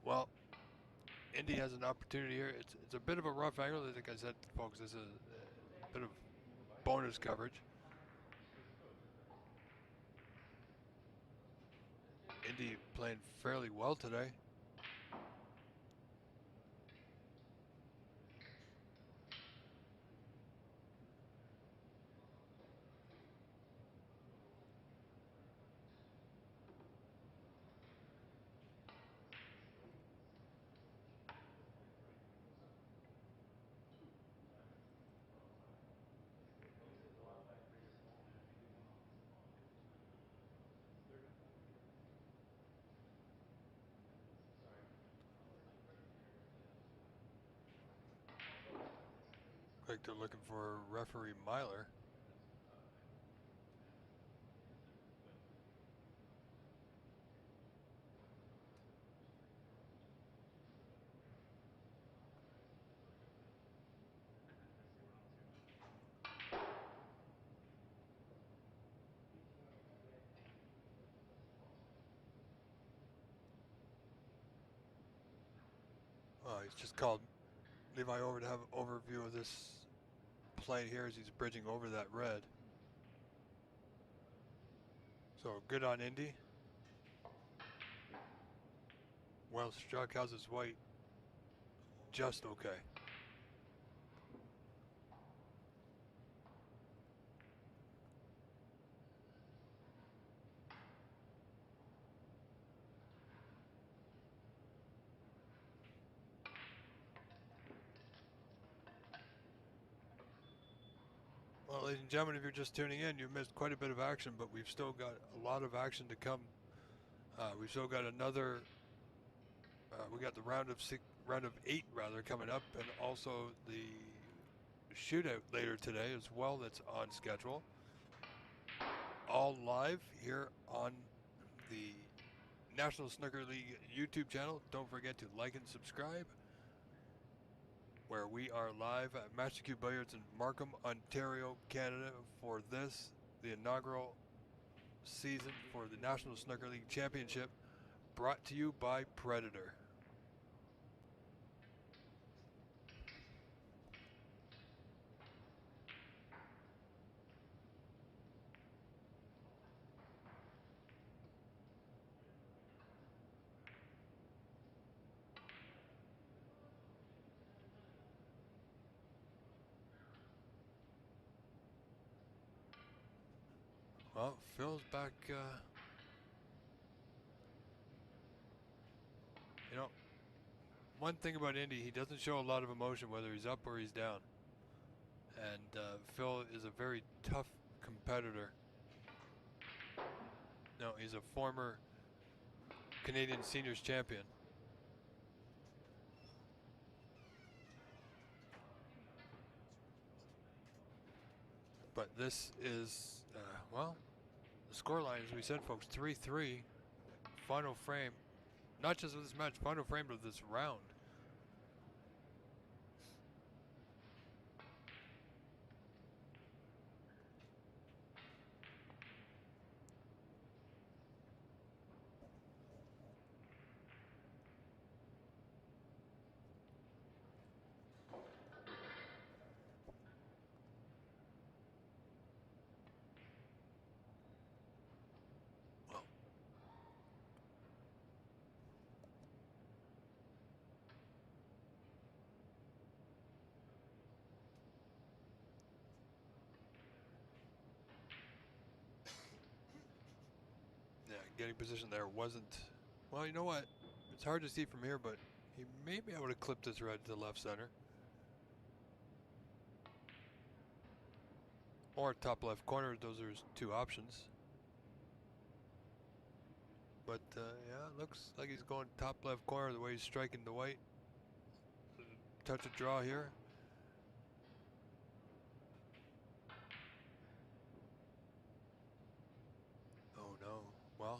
Well, Indy has an opportunity here. It's a bit of a rough angle. Like I said, folks, this is a bit of bonus coverage. Indy playing fairly well today. like they're looking for referee Myler. He's just called Levi over to have an overview of this plane here as he's bridging over that red. So good on Indy. Well struck. How's his white? Just okay. Well, ladies and gentlemen, if you're just tuning in, you missed quite a bit of action, but we've still got a lot of action to come. We've still got another. We got the round of 8 rather coming up, and also the shootout later today as well. That's on schedule. All live here on the National Snooker League YouTube channel. Don't forget to like and subscribe, where we are live at Master Q Billiards in Markham, Ontario, Canada for this, the inaugural season for the National Snooker League Championship, brought to you by Predator. Well, Phil's back, you know, one thing about Indy, he doesn't show a lot of emotion whether he's up or he's down. And Phil is a very tough competitor. No, he's a former Canadian Seniors champion. But this is, well, the scoreline, as we said, folks, 3-3, final frame, not just of this match, final frame of this round. Yeah, getting position there wasn't, well, you know what? It's hard to see from here, but he may be able to clip this red to left center. Or top left corner, those are his two options. But yeah, it looks like he's going top left corner the way he's striking the white. Touch of draw here. Oh no, well.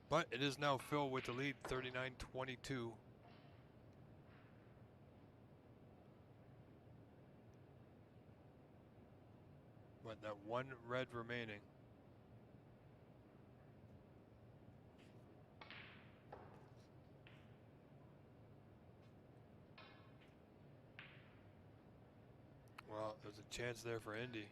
But it is now Phil with the lead, 39-22. But that one red remaining. Well, there's a chance there for Indy.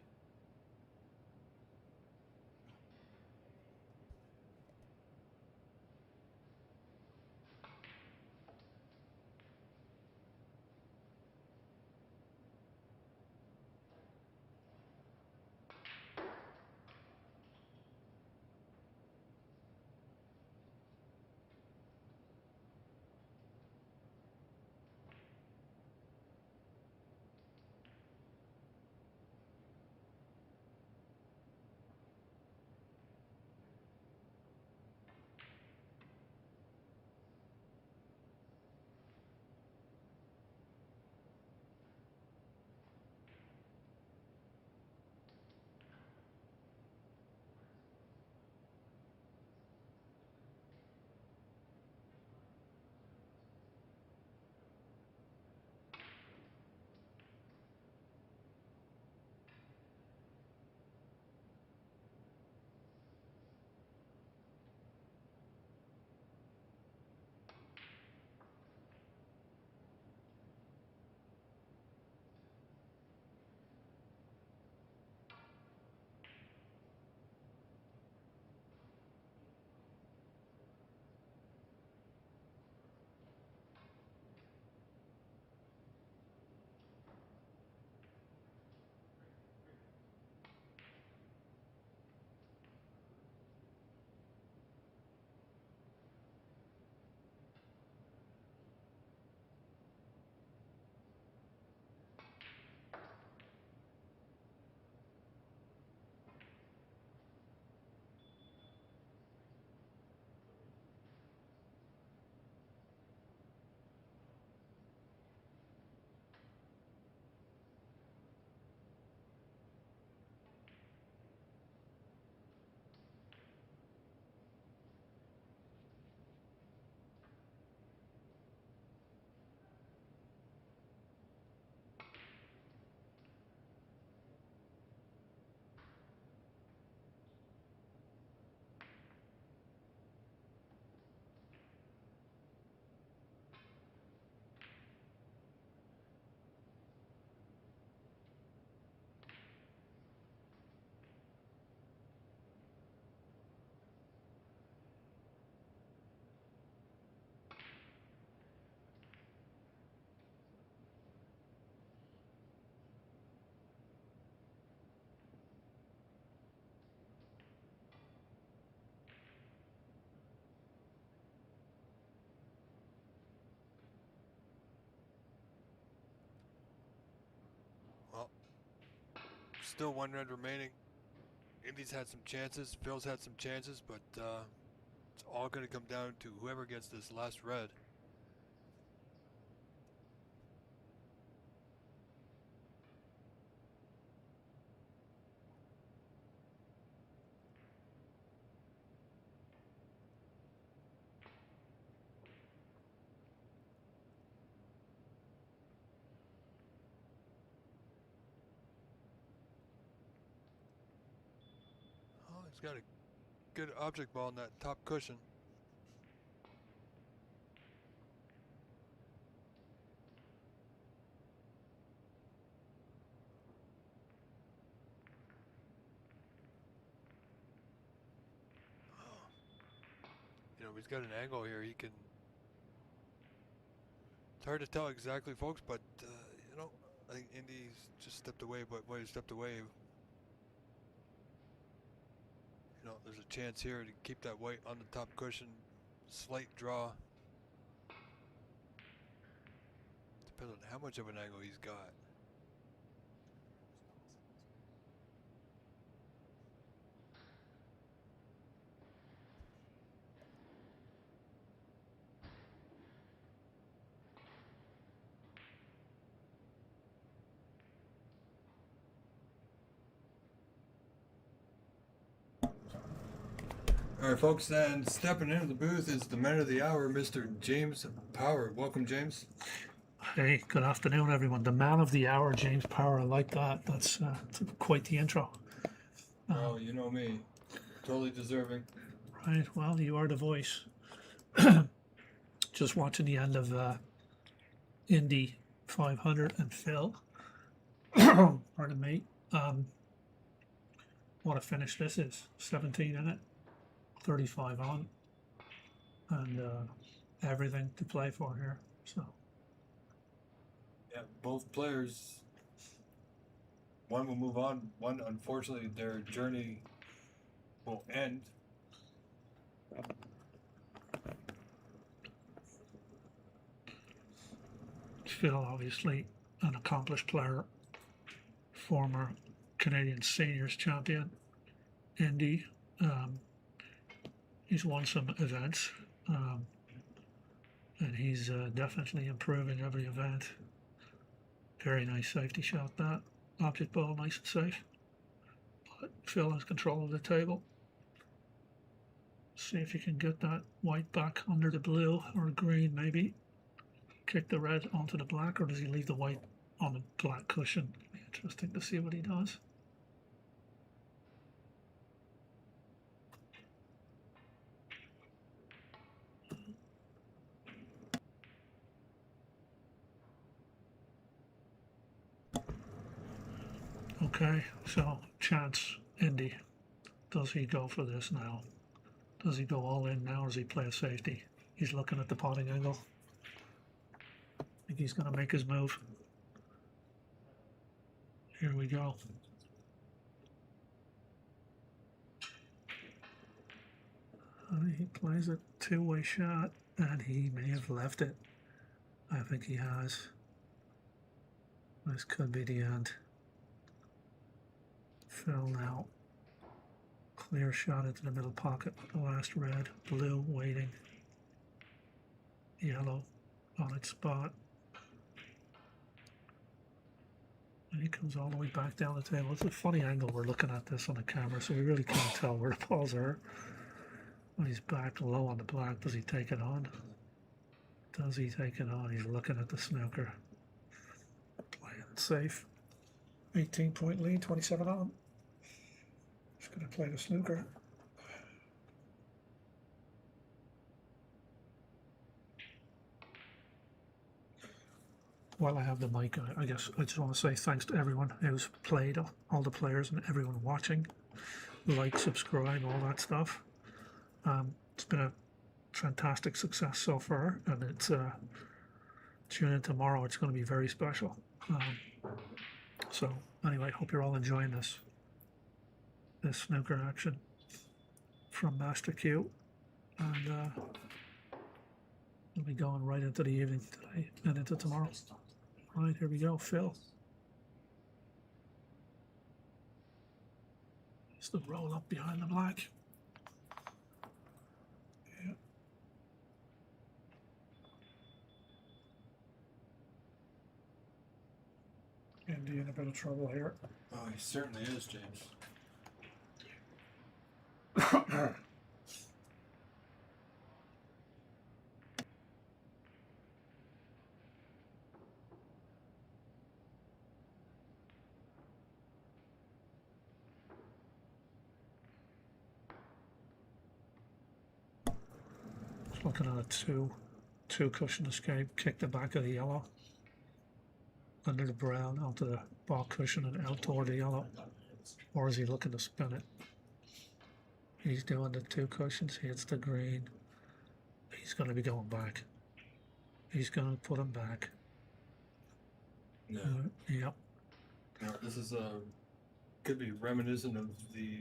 still 1 red remaining. Indy's had some chances, Phil's had some chances, but it's all going to come down to whoever gets this last red. Oh, he's got a good object ball in that top cushion. You know, he's got an angle here. He can. It's hard to tell exactly, folks, but you know, I think Indy's just stepped away. But when he stepped away, you know, there's a chance here to keep that white on the top cushion. Slight draw. Depends on how much of an angle he's got. All right, folks, and stepping into the booth is the man of the hour, Mr. James Power. Welcome, James. Hey, good afternoon, everyone. The man of the hour, James Power. I like that. That's quite the intro. Oh, you know me. Totally deserving. Right. Well, you are the voice. Just watching the end of Indy 500 and Phil. Pardon me. What a finish this is. 17 in it. 35 on. And everything to play for here. So. Yeah, both players. One will move on. One, unfortunately, their journey will end. Phil, obviously, an accomplished player, former Canadian seniors champion. Indy, he's won some events, and he's definitely improving every event. Very nice safety shot, that. Object ball, nice and safe. But Phil has control of the table. See if you can get that white back under the blue or green, maybe. Kick the red onto the black, or does he leave the white on the black cushion? Be interesting to see what he does. Okay, so chance, Indy. Does he go for this now? Does he go all in now, or does he play a safety? He's looking at the potting angle. I think he's going to make his move. Here we go. He plays a two-way shot, and he may have left it. I think he has. This could be the end. Phil now. Clear shot into the middle pocket. The last red, blue waiting. Yellow on its spot. And he comes all the way back down the table. It's a funny angle. We're looking at this on the camera, so we really can't tell where the balls are. When he's back low on the black, does he take it on? Does he take it on? He's looking at the snooker. Playing it safe. 18-point lead, 27 on. Just going to play the snooker. While I have the mic, I guess I just want to say thanks to everyone who's played, all the players and everyone watching. Like, subscribe, all that stuff. It's been a fantastic success so far, and it's tune in tomorrow. It's going to be very special. So anyway, hope you're all enjoying this snooker action from Master Q, and we'll be going right into the evening today and into tomorrow. All right, here we go, Phil. the roll up behind the black. Yeah. Indy in a bit of trouble here. Oh, he certainly is, James. Just looking at a two cushion escape, kick the back of the yellow under the brown onto the ball cushion and out toward the yellow. Or is he looking to spin it? He's doing the two cushions. He hits the green. He's going to be going back. He's going to put him back. Yeah. Yep. Now, this is could be reminiscent of the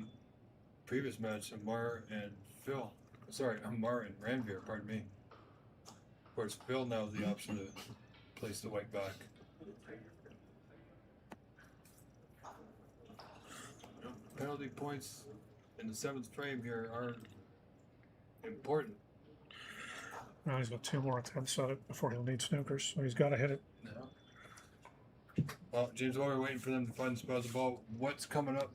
previous match, Amar and Phil. Sorry, Amar and Ranveer, pardon me. Of course, Phil now has the option to place the white back. Penalty points in the 7th frame here are important. Now he's got 2 more attempts at it before he'll need snookers, so he's got to hit it. Well, James, while we're waiting for them to find the spot of the ball, what's coming up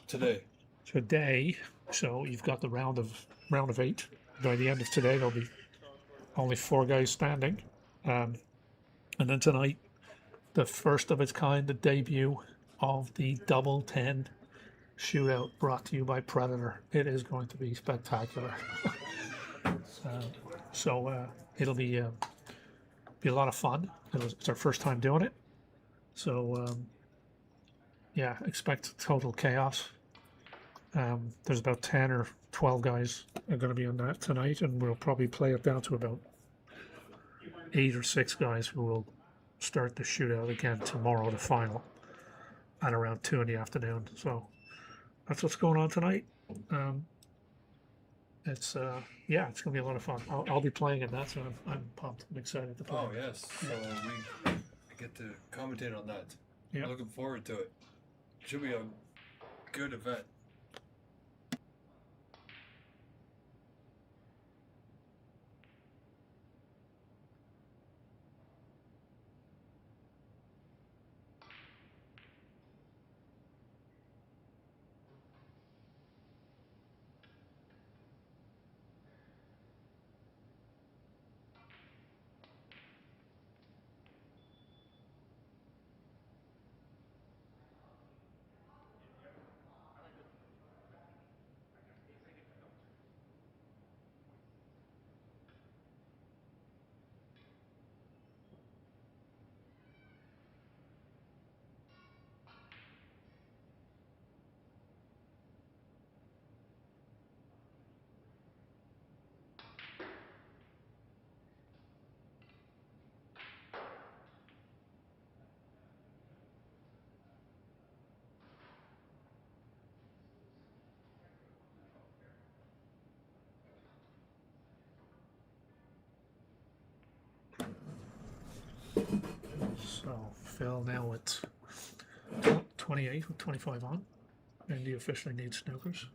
today? Today, so you've got the round of 8. By the end of today, there'll be only 4 guys standing, and then tonight, the first of its kind, the debut of the double 10 shootout brought to you by Predator. It is going to be spectacular. It'll be a lot of fun. It's our first time doing it, so yeah, expect total chaos. There's about 10 or 12 guys are going to be on that tonight, and we'll probably play it down to about 8 or 6 guys who will start the shootout again tomorrow, the final, at around 2 in the afternoon. So that's what's going on tonight. It's gonna be a lot of fun. I'll be playing in that, so I'm pumped. I'm excited to play. Oh yes, so we get to commentate on that. Yeah. Looking forward to it. Should be a good event. So Phil now at 28 with 25 on, and he officially needs snookers.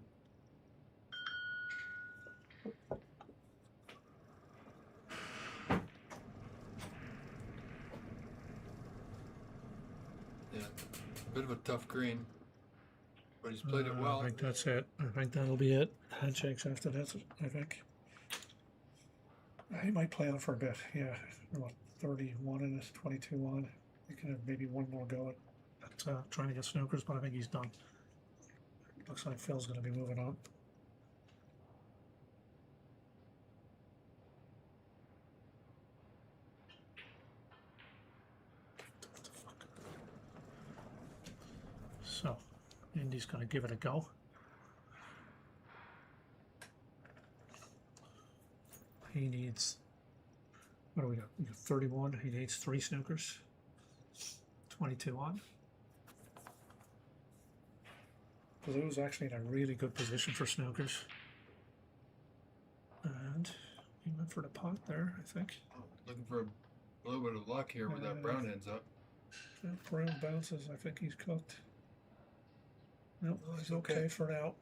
Yeah, bit of a tough green, but he's played it well. I think that's it. I think that'll be it. Handshakes after that, I think. He might play on for a bit, yeah. What, 31 in this, 22 on. You can have maybe one more go at trying to get snookers, but I think he's done. Looks like Phil's going to be moving on. So, Indy's going to give it a go. He needs, what do we got? We got 31. He needs 3 snookers. 22 on. Blue's actually in a really good position for snookers. And he went for the pot there, I think. Looking for a little bit of luck here with that brown ends up. If brown bounces, I think he's cooked. Nope, Oh, he's it's okay okay. for now.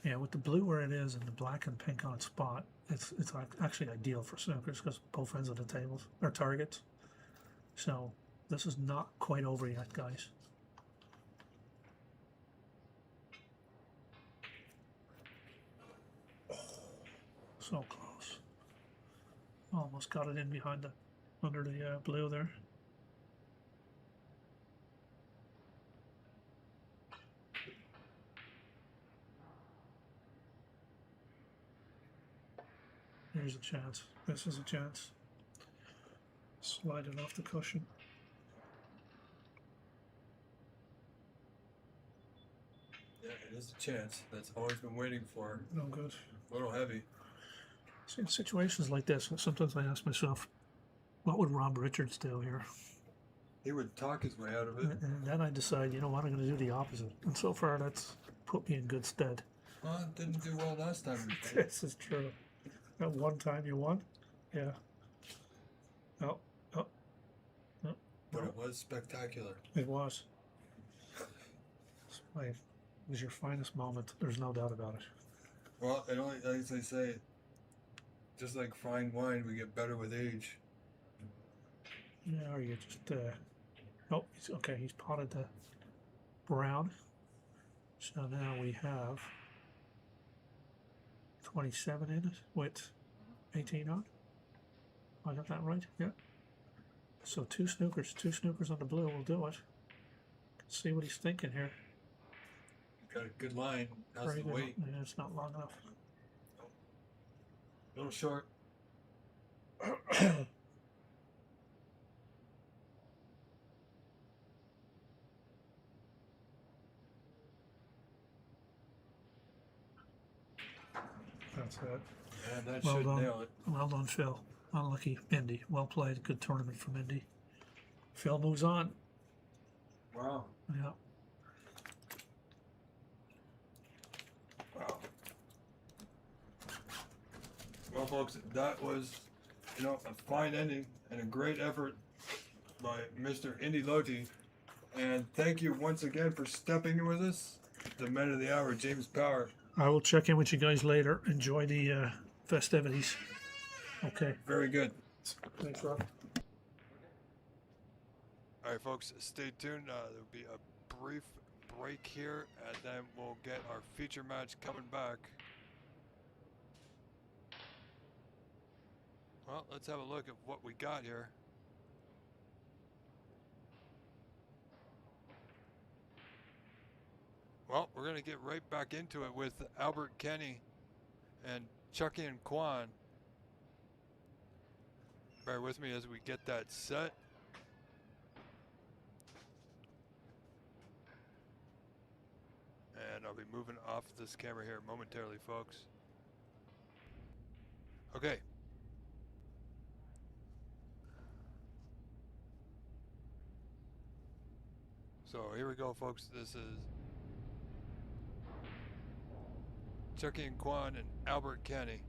Yeah, with the blue where it is and the black and pink on spot, it's actually ideal for snookers because both ends of the tables are targets. So this is not quite over yet, guys. So close. Almost got it in behind the under the blue there. Here's a chance. This is a chance. Slide it off the cushion. Yeah, it is a chance. That's always been waiting for. No good. A little heavy. See, in situations like this, sometimes I ask myself, what would Rob Richards do here? He would talk his way out of it. And then I decide, you know what, I'm going to do the opposite. And so far, that's put me in good stead. Well, it didn't do well last time. This is true. That one time you won? Yeah. Oh, oh, oh. But it was spectacular. It was. It was your finest moment. There's no doubt about it. Well, it only, as they say, just like fine wine, we get better with age. Yeah, or you just, oh, okay, he's potted the brown. So now we have 27 in it with 18 on. I got that right? Yeah. So two snookers on the blue will do it. Let's see what he's thinking here. Got a good line. How's Very the good. weight? Yeah, it's not long enough. A little short. That's it. And that Well should done. nail it. Well done, Phil. Unlucky Indy. Well played. Good tournament from Indy. Phil moves on. Wow. Yeah. Wow. Well, folks, that was, a fine ending and a great effort by Mr. Indy Lote. And thank you once again for stepping in with us. The men of the hour, James Power. I will check in with you guys later. Enjoy the festivities. Okay. Very good. Thanks, Rob. All right, folks, stay tuned. There'll be a brief break here, and then we'll get our feature match coming back. Well, let's have a look at what we got here. Well, we're going to get right back into it with Albert Kenny and Chucky and Kwan. Bear with me as we get that set. And I'll be moving off this camera here momentarily, folks. Okay. So here we go, folks. This is Chucky and Kwan and Albert Kenny.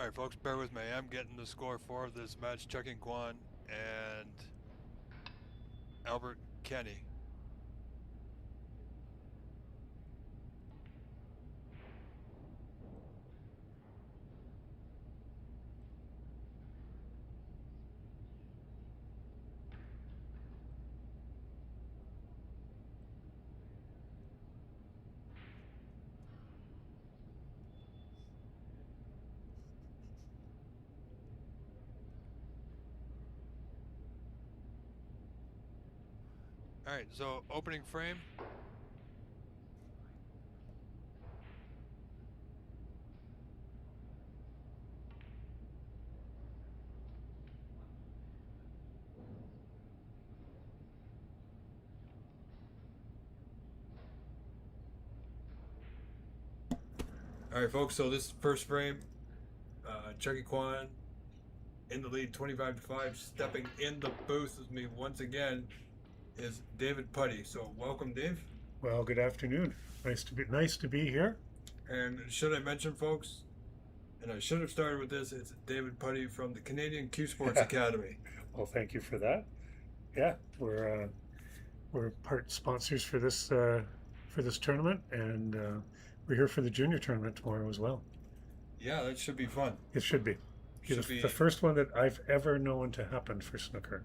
All right, folks, bear with me. I'm getting the score for this match. Chucky Kwan and Albert Kenny. All right, so opening frame. All right, folks, so this first frame, Chucky Kwan in the lead 25-5. Stepping in the booth with me once again is David Putty. So welcome, Dave. Well, good afternoon. Nice to be here. And should I mention, folks, and I should have started with this, it's David Putty from the Canadian Q Sports Academy. Well, thank you for that. Yeah, we're part sponsors for this tournament, and we're here for the junior tournament tomorrow as well. Yeah, that should be fun. It should be. It's the first one that I've ever known to happen for snooker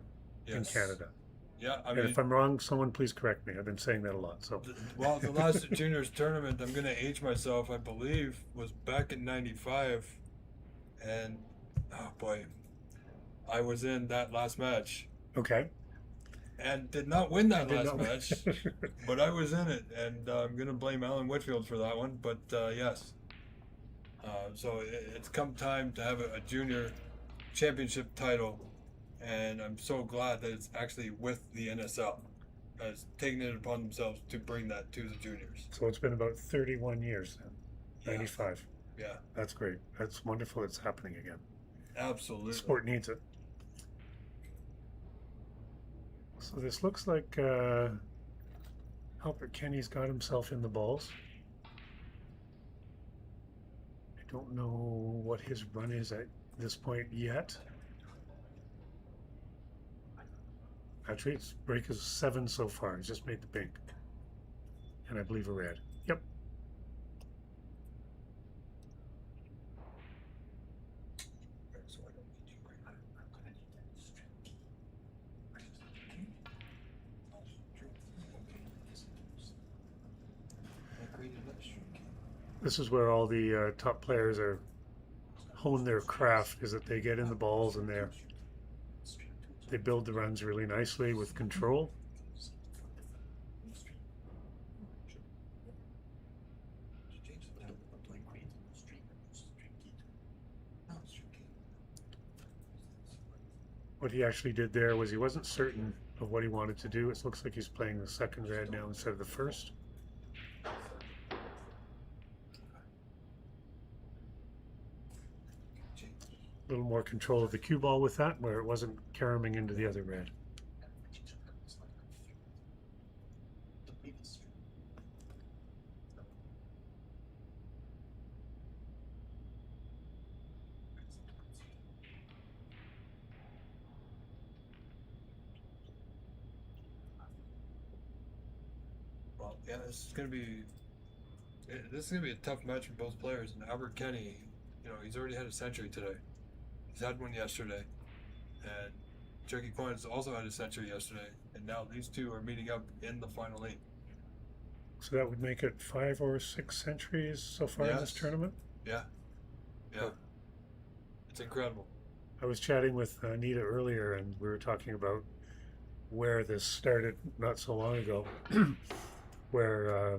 in Canada. Yeah, I and mean, if I'm wrong, someone please correct me. I've been saying that a lot. So, well, the last juniors tournament, I'm going to age myself, I believe, was back in '95, and oh boy, I was in that last match. Okay. And did not win that last match, but I was in it, and I'm going to blame Alan Whitfield for that one. But yes, so it's come time to have a junior championship title. And I'm so glad that it's actually with the NSL, has taken it upon themselves to bring that to the juniors. So it's been about 31 years now, 95. Yeah. That's great. That's wonderful it's happening again. Absolutely. Sport needs it. So this looks like Albert Kenny's got himself in the balls. I don't know what his run is at this point yet. Actually, its break is 7 so far. He's just made the pink. And I believe a red. Yep. This is where all the top players are hone their craft, is that they get in the balls and they build the runs really nicely with control. What he actually did there was he wasn't certain of what he wanted to do. It looks like he's playing the second red now instead of the first. A little more control of the cue ball with that, where it wasn't caromming into the other red. Well, yeah, this is gonna be a tough match for both players. And Albert Kenny, you know, he's already had a century today. He's had one yesterday, and Chucky Kwan has also had a century yesterday, and now these two are meeting up in the final 8. So that would make it 5 or 6 centuries so far in this tournament? Yeah. Yeah. It's incredible. I was chatting with Anita earlier, and we were talking about where this started not so long ago, where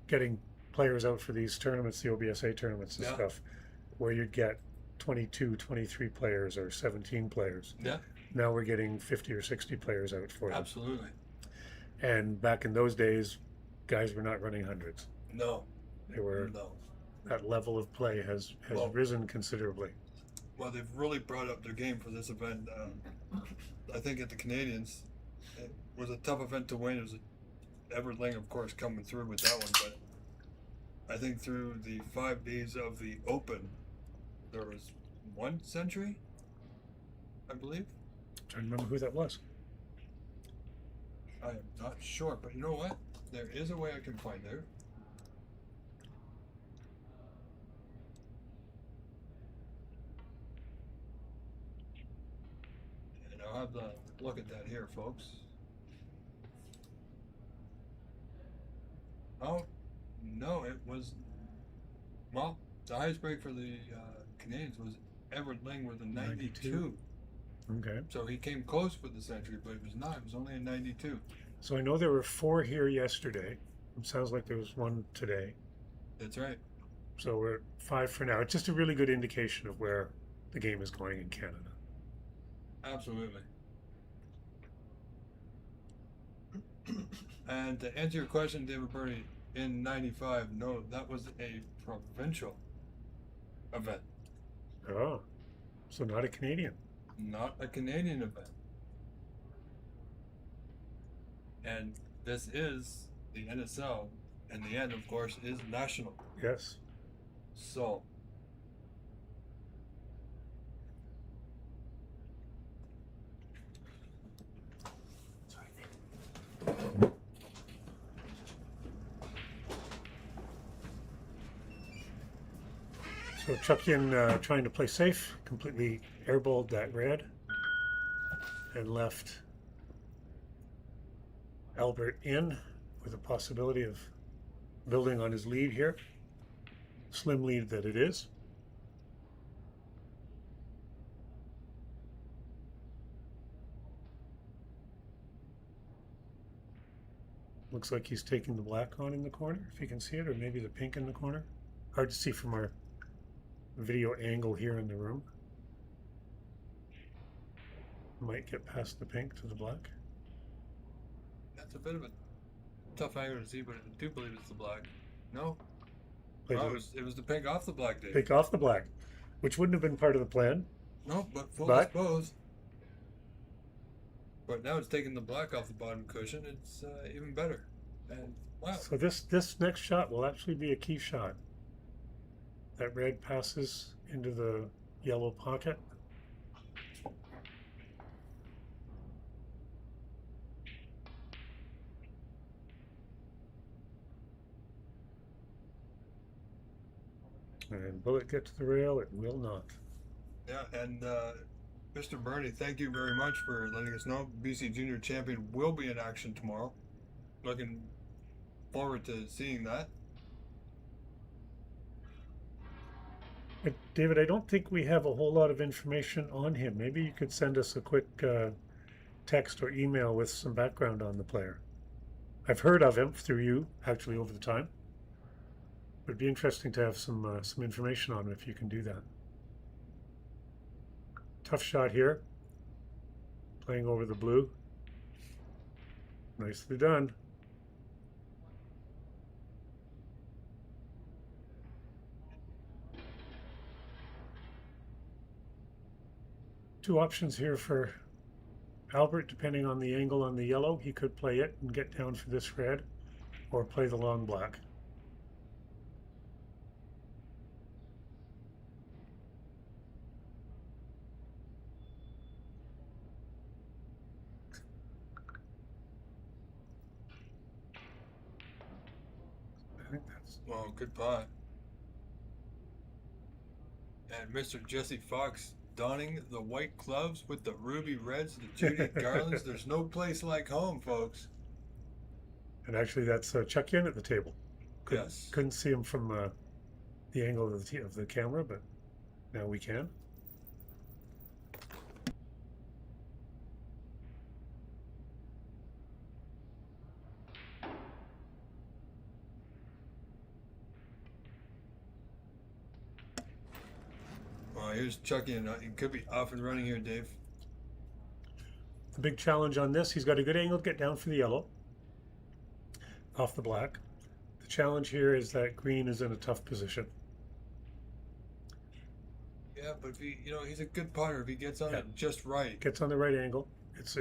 getting players out for these tournaments, the OBSA tournaments and stuff, where you'd get 22, 23 players or 17 players. Yeah. Now we're getting 50 or 60 players out for them. Absolutely. And back in those days, guys were not running hundreds. No. They were. No. That level of play has risen considerably. Well, they've really brought up their game for this event. I think at the Canadians, it was a tough event to win. It was Everett Ling, of course, coming through with that one. But I think through the 5 days of the Open, there was one century, I believe. Trying to remember who that was. I am not sure, but you know what? There is a way I can find out. And I'll have the look at that here, folks. Oh, no, it was, well, the highest break for the Canadians was Everett Ling with a 92. Okay. So he came close for the century, but it was not. It was only a 92. So I know there were 4 here yesterday. It sounds like there was 1 today. That's right. So we're at 5 for now. It's just a really good indication of where the game is going in Canada. Absolutely. And to answer your question, David Burney, in 95, no, that was a provincial event. Oh, so not a Canadian. Not a Canadian event. And this is the NSL, and the end, of course, is national. Yes. So, So Chuckian trying to play safe, completely airballed that red and left Albert in with a possibility of building on his lead here. Slim lead that it is. Looks like he's taking the black on in the corner, if you can see it, or maybe the pink in the corner. Hard to see from our video angle here in the room. Might get past the pink to the black. that's a bit of a tough angle to see, but I do believe it's the black. No? Played Oh, it- it was the pink off the black, Dave. Pink off the black, which wouldn't have been part of the plan. No, but full But- exposed. But now it's taking the black off the bottom cushion. It's even better. And wow. So this next shot will actually be a key shot. That red passes into the yellow pocket. And will it get to the rail? It will not. Yeah, and Mr. Burney, thank you very much for letting us know. BC Junior Champion will be in action tomorrow. Looking forward to seeing that. But David, I don't think we have a whole lot of information on him. Maybe you could send us a quick text or email with some background on the player. I've heard of him through you, actually, over the time. It'd be interesting to have some information on him if you can do that. Tough shot here. Playing over the blue. Nicely done. Two options here for Albert, depending on the angle on the yellow. He could play it and get down for this red, or play the long black. I think that's Well, goodbye. And Mr. Jesse Fox donning the white gloves with the ruby reds, the Judy Garlands. There's no place like home, folks. And actually, that's Chuckian at the table. Yes. Couldn't see him from the angle of the camera, but now we can. Well, here's Chucky, and he could be off and running here, Dave. The big challenge on this, he's got a good angle to get down for the yellow, off the black. The challenge here is that green is in a tough position. Yeah, but if he, he's a good putter. If he gets on it just right, Gets on the right angle. It's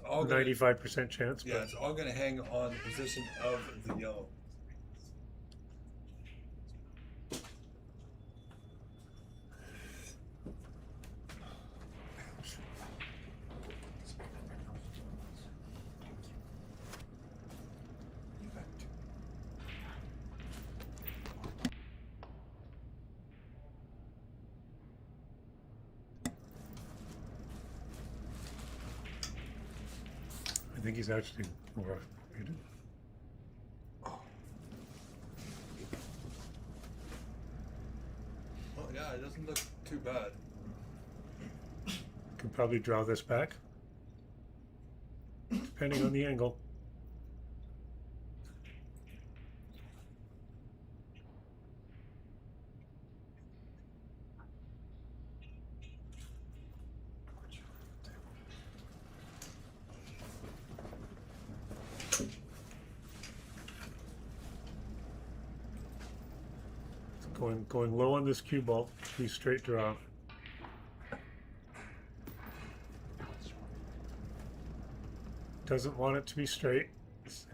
all gonna, 95% chance. yeah, it's all going to hang on the position of the yellow. think he's actually more rated. Well, yeah, it doesn't look too bad. Could probably draw this back, depending on the angle. Going low on this cue ball, be straight draw. Doesn't want it to be straight.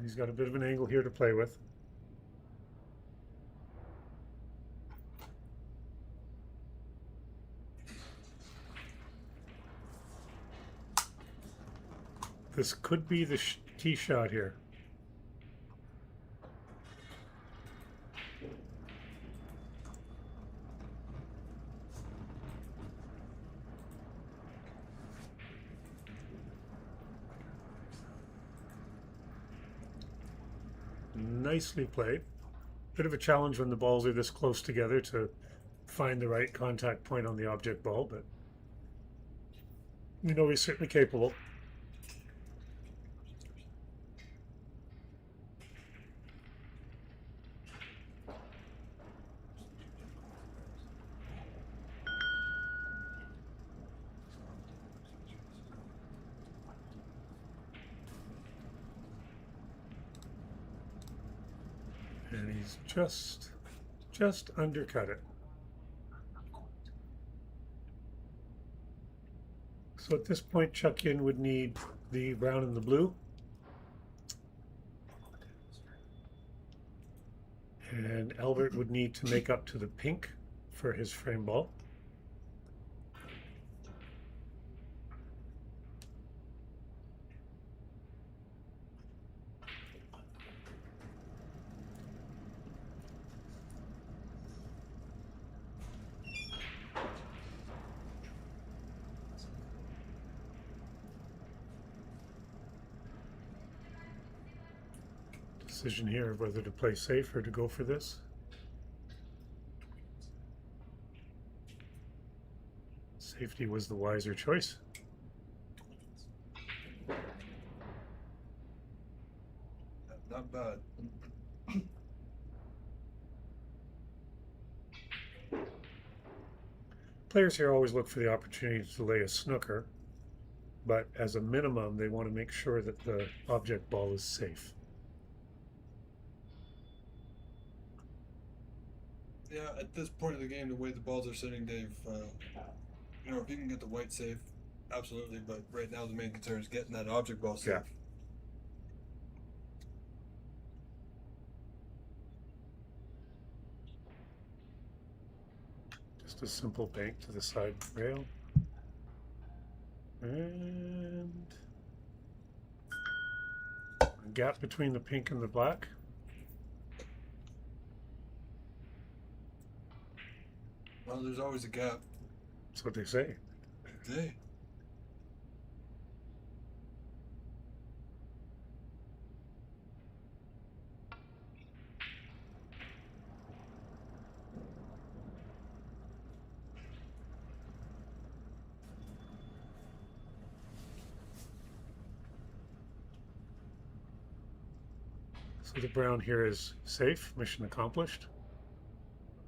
He's got a bit of an angle here to play with. This could be the tee shot here. Nicely played. Bit of a challenge when the balls are this close together to find the right contact point on the object ball, but we know he's certainly capable. And he's just undercut it. So at this point, Chuck In would need the brown and the blue. And Albert would need to make up to the pink for his frame ball. Decision here of whether to play safe or to go for this. Safety was the wiser choice. Not bad. Players here always look for the opportunity to lay a snooker, but as a minimum, they want to make sure that the object ball is safe. Yeah, at this point of the game, the way the balls are sitting, Dave, you know, if you can get the white safe, absolutely. But right now, the main concern is getting that object ball safe. Yeah. Just a simple bank to the side rail. And a gap between the pink and the black. Well, there's always a gap. That's what they say. Hey. So the brown here is safe, mission accomplished,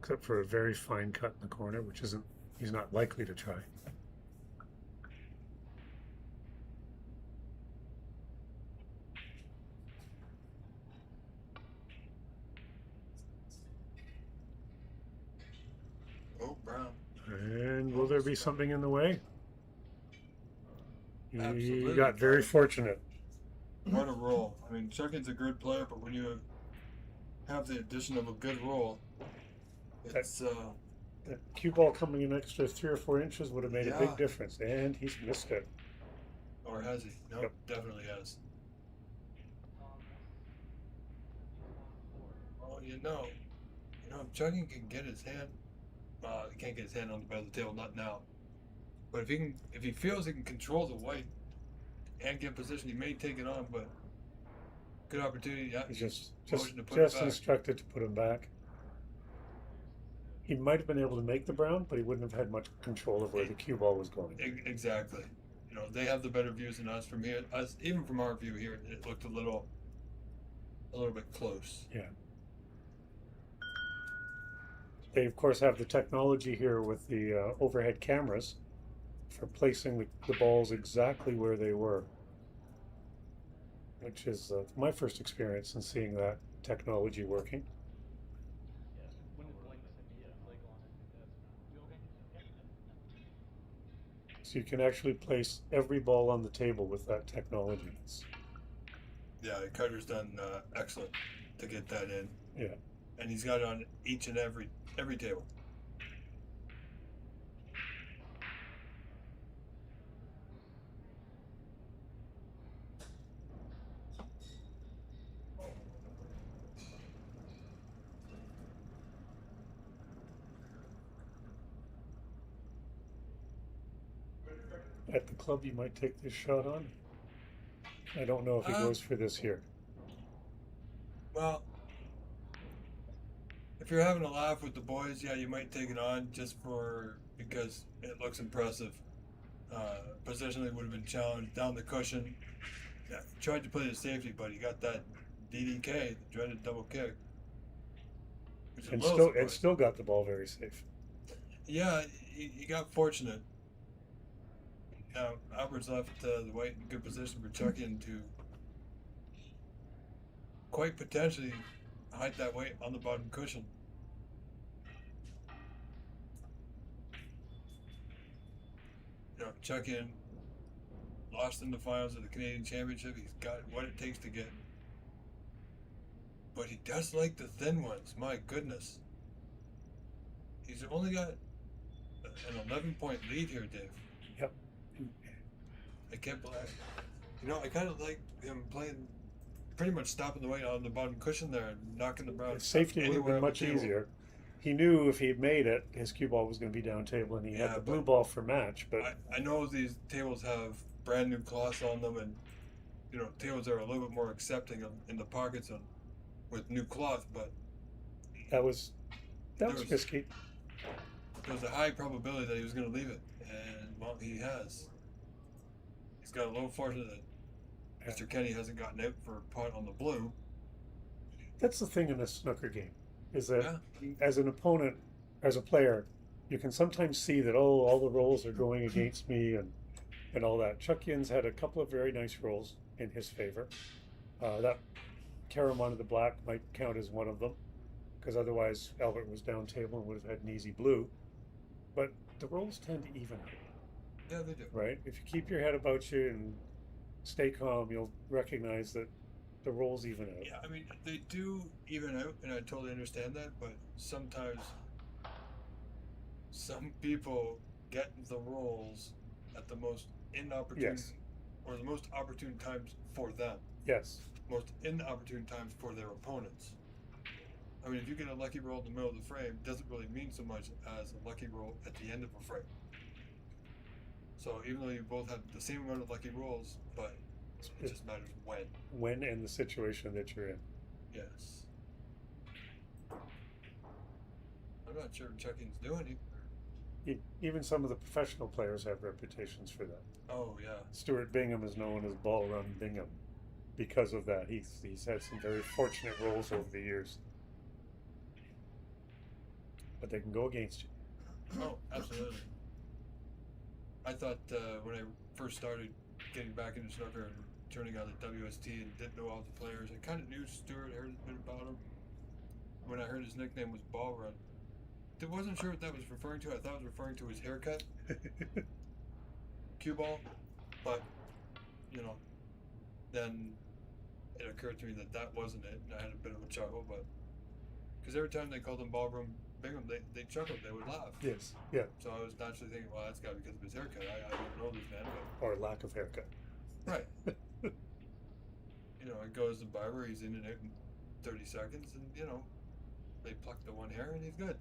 except for a very fine cut in the corner, which isn't, he's not likely to try. Oh, brown. And will there be something in the way? He Absolutely. got very fortunate. What a roll. I mean, Chuckin's a good player, but when you have the addition of a good roll, it's That cue ball coming an extra 3 or 4 inches would have made a Yeah. big difference, and he's missed it. or has he? No, Yep. definitely has. Well, you know, if Chuckin can get his hand, he can't get his hand on the bed of the table, not now. But if he feels he can control the white, and get position. He may take it on, but good opportunity. Yeah, He's just motion to put it back. instructed to put him back. He might have been able to make the brown, but he wouldn't have had much control of where the cue ball was going. Exactly. You know, they have the better views than us from here. Us, even from our view here, it looked a little bit close. Yeah. They of course have the technology here with the overhead cameras for placing the balls exactly where they were, which is my first experience in seeing that technology working. So you can actually place every ball on the table with that technology. Yeah, Carter's done excellent to get that in. Yeah. And he's got it on each and every table. At the club, you might take this shot on. I don't know if he goes for this here. Well, if you're having a laugh with the boys, yeah, you might take it on just because it looks impressive. Positionally would have been challenged down the cushion. Yeah, tried to play the safety, but he got that DDK, the dreaded double kick. And still got the ball very safe. Yeah, he got fortunate. Albert's left the white in good position for Chuckin to quite potentially hide that weight on the bottom cushion. You know, Chuckin lost in the finals of the Canadian Championship. He's got what it takes to get. But he does like the thin ones. My goodness. He's only got an 11-point lead here, Dave. Yep. I can't believe. You know, I kind of like him playing, pretty much stopping the weight on the bottom cushion there and knocking the brown. Safety would have been much easier. He knew if he had made it, his cue ball was going to be down table, and he had the blue ball for match. But I know these tables have brand new cloths on them, and you know, tables are a little bit more accepting in the pockets with new cloth. But that was risky. There was a high probability that he was going to leave it, and well, he has. He's got a little fortunate that Mr. Kenny hasn't gotten out for a pot on the blue. That's the thing in a snooker game, is that as an opponent, as a player, you can sometimes see that, all the rolls are going against me and all that. Chuck Yin's had a couple of very nice rolls in his favor. That carom onto the black might count as one of them, because otherwise Albert was down table and would have had an easy blue. But the rolls tend to even out. Yeah, they do. Right? If you keep your head about you and stay calm, you'll recognize that the rolls even out. Yeah, I mean, they do even out, and I totally understand that, but sometimes some people get the rolls at the most inopportune, or the most opportune times for them. Yes. Most inopportune times for their opponents. I mean, if you get a lucky roll in the middle of the frame, it doesn't really mean so much as a lucky roll at the end of a frame. So even though you both have the same amount of lucky rolls, but it just matters when. When and the situation that you're in. Yes. I'm not sure if Chuckin's doing it. Even some of the professional players have reputations for that. Oh, yeah. Stuart Bingham is known as Ball Run Bingham because of that. He's had some very fortunate rolls over the years. But they can go against you. Oh, absolutely. I thought when I first started getting back into snooker and turning on the WST and didn't know all the players, I kind of knew Stuart, heard a bit about him. When I heard his nickname was Ball Run, I wasn't sure what that was referring to. I thought it was referring to his haircut, cue ball, but you know, then it occurred to me that wasn't it, and I had a bit of a chuckle. But because every time they called him Ballroom Bingham, they chuckled, they would laugh. Yes, yeah. So I was naturally thinking, well, that's got to be because of his haircut. I don't know this man, but or lack of haircut. Right. You know, it goes to barber, he's in and out in 30 seconds, and you know, they pluck the one hair and he's good.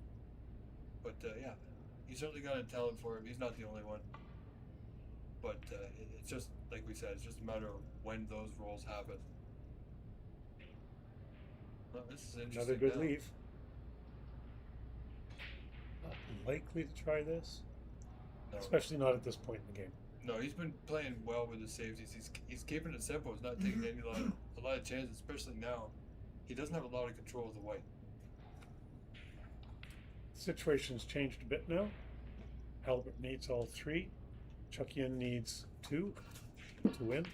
But yeah, he's certainly got a talent for him. He's not the only one. but it's just like we said, it's just a matter of when those rolls happen. Well, this is interesting. Another good now. leave. Not likely to try this, No. especially not at this point in the game. No, he's been playing well with the safeties. He's keeping it simple. He's not taking a lot of chances, especially now. He doesn't have a lot of control of the white. Situation's changed a bit now. Albert needs all 3. Chuck-in needs 2 to win.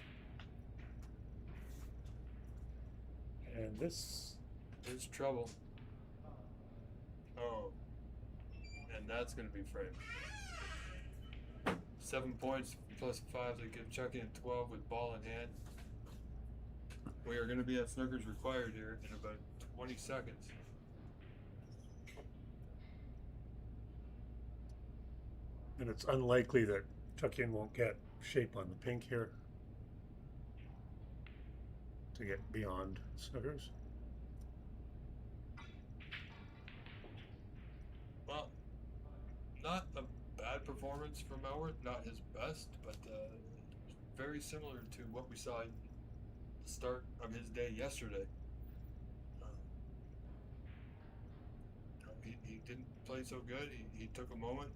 And this is trouble. Oh. And that's going to be framed. 7 points plus 5 to give Chuck-in 12 with ball in hand. We are going to be at snookers required here in about 20 seconds. And it's unlikely that Chuck-in won't get shape on the pink here to get beyond snookers. Well, not a bad performance from Elworth, not his best, but very similar to what we saw at the start of his day yesterday. He didn't play so good. He took a moment.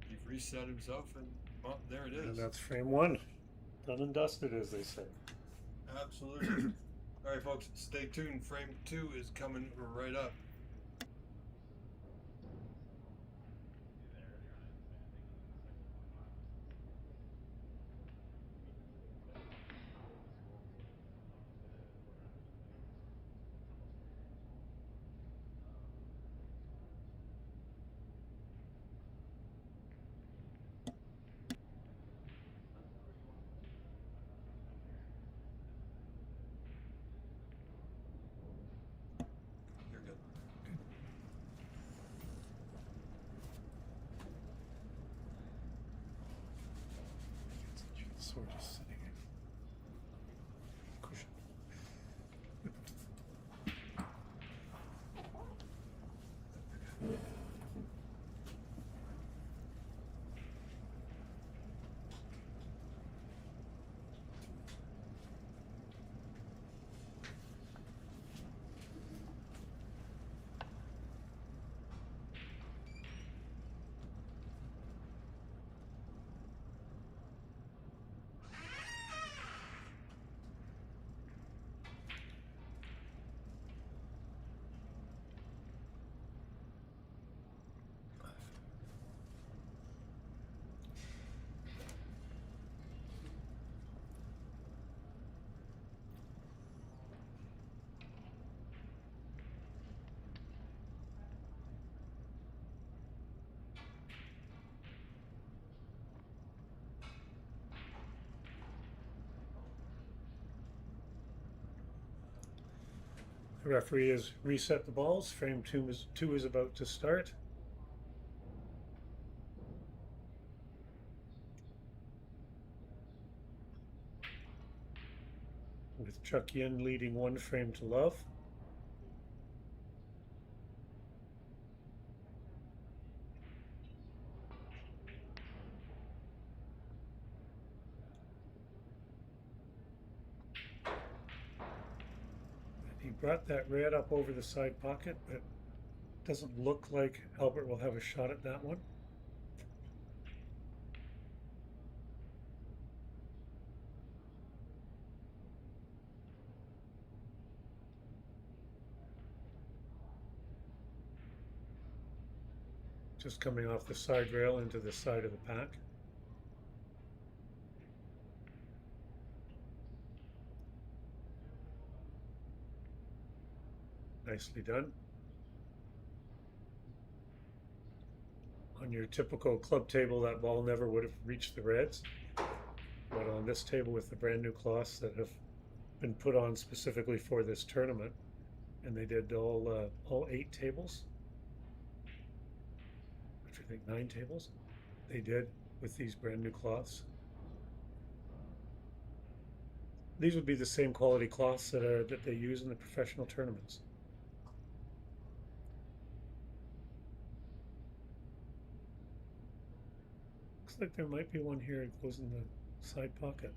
He reset himself, and well, there it is. And that's frame 1. Done and dusted, as they say. Absolutely. All right, folks, stay tuned. Frame 2 is coming right up. You're good. Sword just sitting in cushion. The referee has reset the balls. Frame 2 is about to start. With Chuck-in leading 1 frame to love. He brought that red up over the side pocket, but doesn't look like Albert will have a shot at that one. Just coming off the side rail into the side of the pack. Nicely done. On your typical club table, that ball never would have reached the reds. But on this table with the brand new cloths that have been put on specifically for this tournament, and they did all 8 tables, which I think 9 tables, they did with these brand new cloths. These would be the same quality cloths that they use in the professional tournaments. Looks like there might be one here. It goes in the side pocket.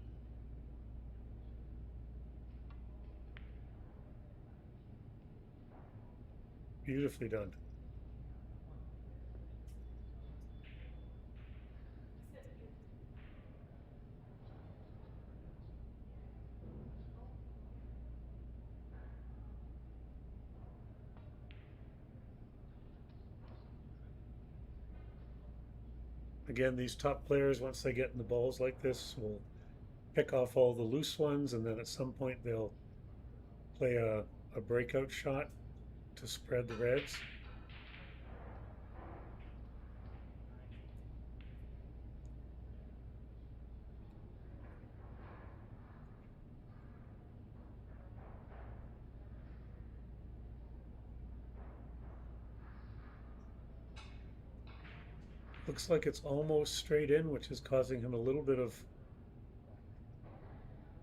Beautifully done. Again, these top players, once they get in the balls like this, will pick off all the loose ones, and then at some point they'll play a breakout shot to spread the reds. Looks like it's almost straight in, which is causing him a little bit of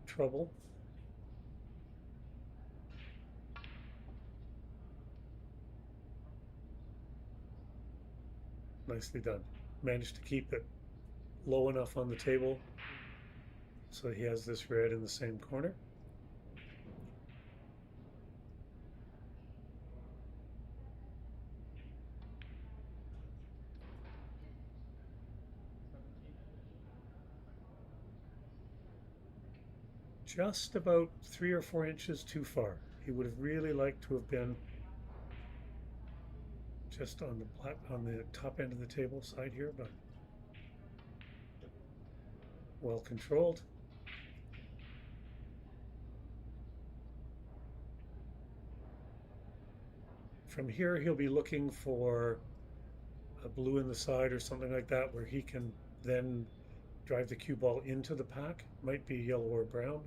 trouble. Nicely done. Managed to keep it low enough on the table so he has this red in the same corner. Just about 3 or 4 inches too far. He would have really liked to have been just on the top end of the table side here, but well controlled. From here, he'll be looking for a blue in the side or something like that, where he can then drive the cue ball into the pack. Might be yellow or brown.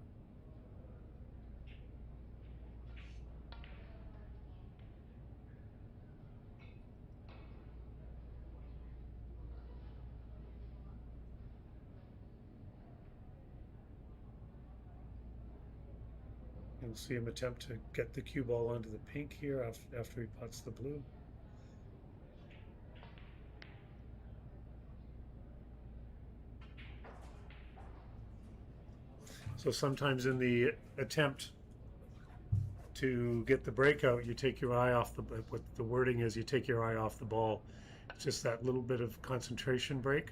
You'll see him attempt to get the cue ball onto the pink here after he puts the blue. So sometimes in the attempt to get the breakout, you take your eye off what the wording is, you take your eye off the ball. It's just that little bit of concentration break,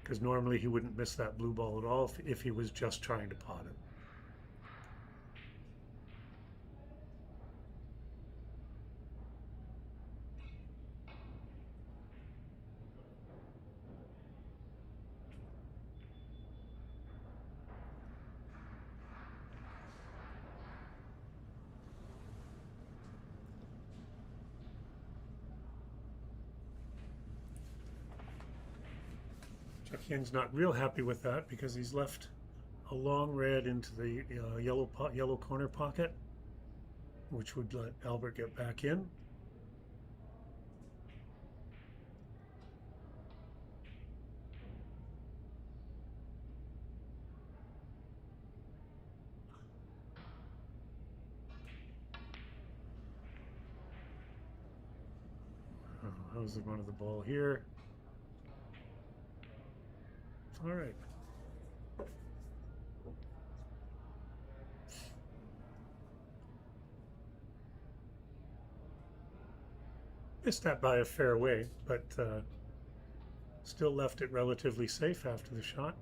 because normally he wouldn't miss that blue ball at all if he was just trying to pot it. Chuckian's not real happy with that because he's left a long red into the yellow corner pocket, which would let Albert get back in. How's the run of the ball here? All right. Missed that by a fair way, but still left it relatively safe after the shot.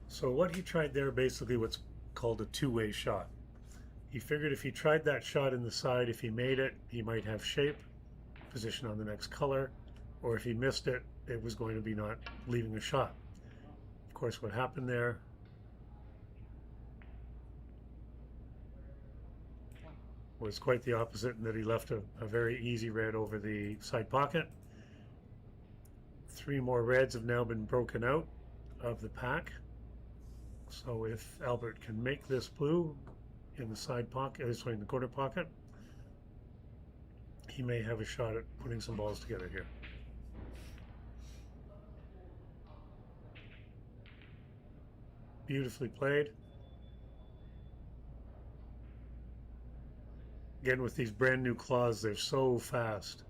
So what he tried there, basically what's called a two-way shot. He figured if he tried that shot in the side, if he made it, he might have shape, position on the next color, or if he missed it, it was going to be not leaving a shot. Of course, what happened there was quite the opposite, in that he left a very easy red over the side pocket. 3 more reds have now been broken out of the pack. So if Albert can make this blue in the side pocket, in the corner pocket, he may have a shot at putting some balls together here. Beautifully played. Again, with these brand new claws, they're so fast.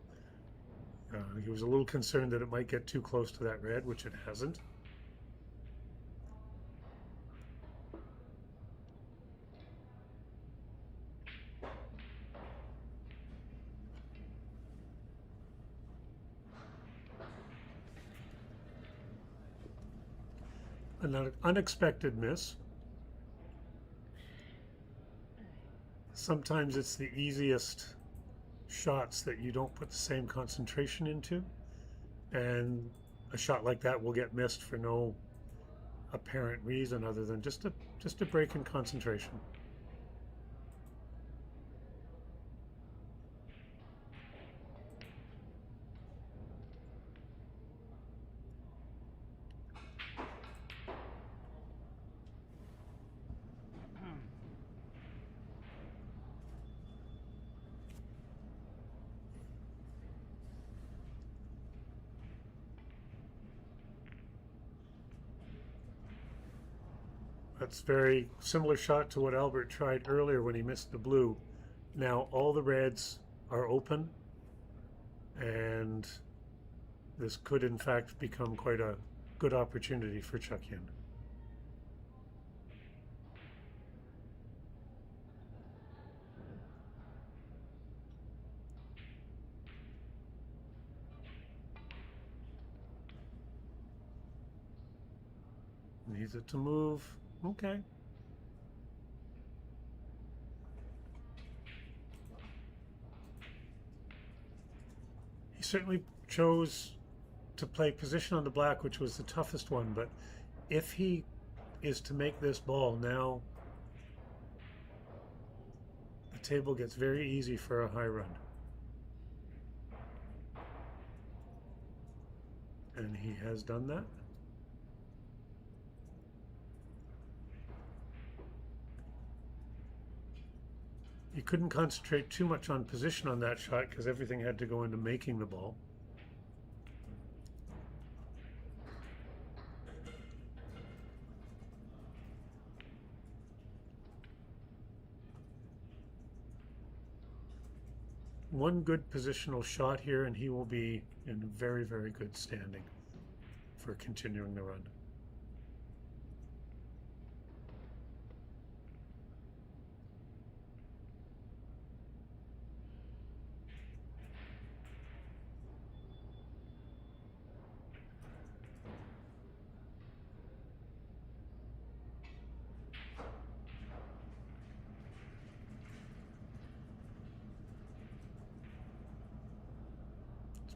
He was a little concerned that it might get too close to that red, which it hasn't. An unexpected miss. Sometimes it's the easiest shots that you don't put the same concentration into, and a shot like that will get missed for no apparent reason other than just a break in concentration. That's very similar shot to what Albert tried earlier when he missed the blue. Now all the reds are open, and this could in fact become quite a good opportunity for Chuck Yin. Needs it to move. Okay. He certainly chose to play position on the black, which was the toughest one, but if he is to make this ball now, the table gets very easy for a high run. And he has done that. You couldn't concentrate too much on position on that shot because everything had to go into making the ball. One good positional shot here and he will be in very, very good standing for continuing the run.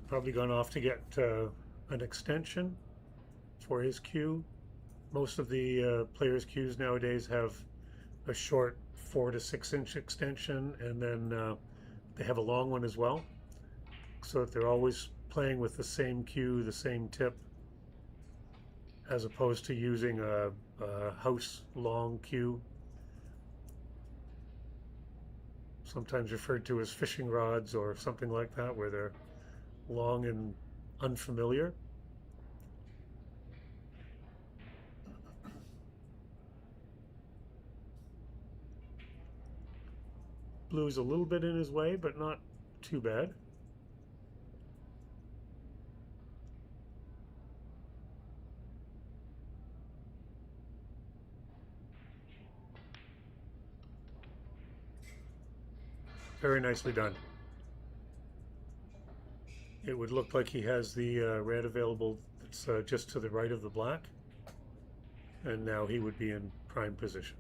Probably gone off to get an extension for his cue. Most of the players' cues nowadays have a short 4 to 6 inch extension, and then they have a long one as well, so that they're always playing with the same cue, the same tip, as opposed to using a house long cue, sometimes referred to as fishing rods or something like that, where they're long and unfamiliar. Blue's a little bit in his way, but not too bad. Very nicely done. It would look like he has the red available that's just to the right of the black, and now he would be in prime position.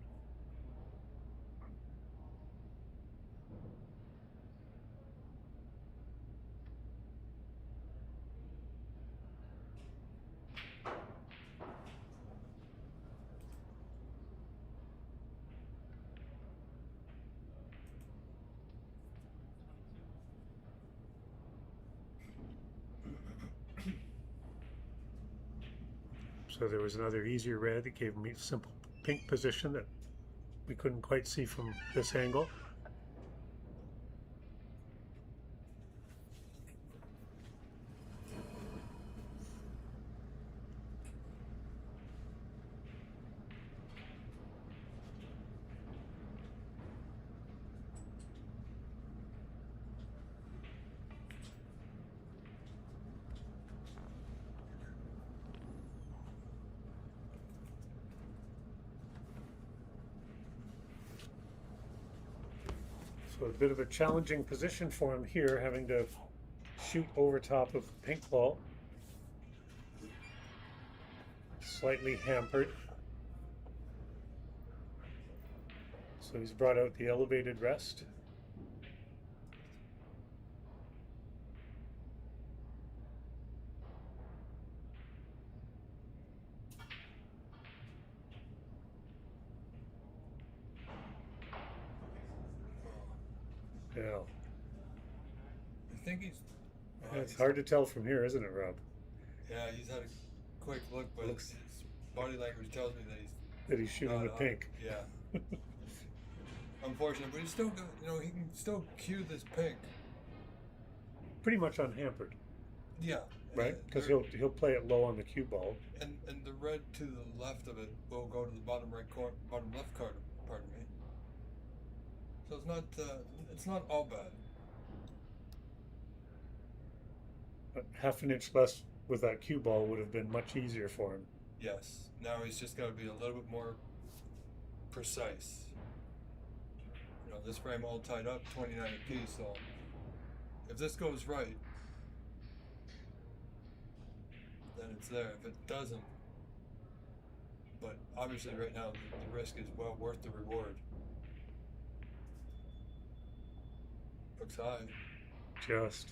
So there was another easier red that gave me a simple pink position that we couldn't quite see from this angle. So a bit of a challenging position for him here, having to shoot over top of the pink ball. Slightly hampered. So he's brought out the elevated rest. Yeah. I think he's. It's hard to tell from here, isn't it, Rob? Yeah, he's had a quick look, but his body language tells me that he's shooting the pink. Yeah. Unfortunate, but he's still got, he can still cue this pink. Pretty much unhampered. Yeah. Right? Because he'll play it low on the cue ball. And the red to the left of it will go to the bottom left card, pardon me. So it's not all bad. But half an inch less with that cue ball would have been much easier for him. Yes. Now he's just got to be a little bit more precise. This frame all tied up, 29 apiece, so if this goes right, then it's there. If it doesn't, but obviously right now the risk is well worth the reward. Looks high. Just.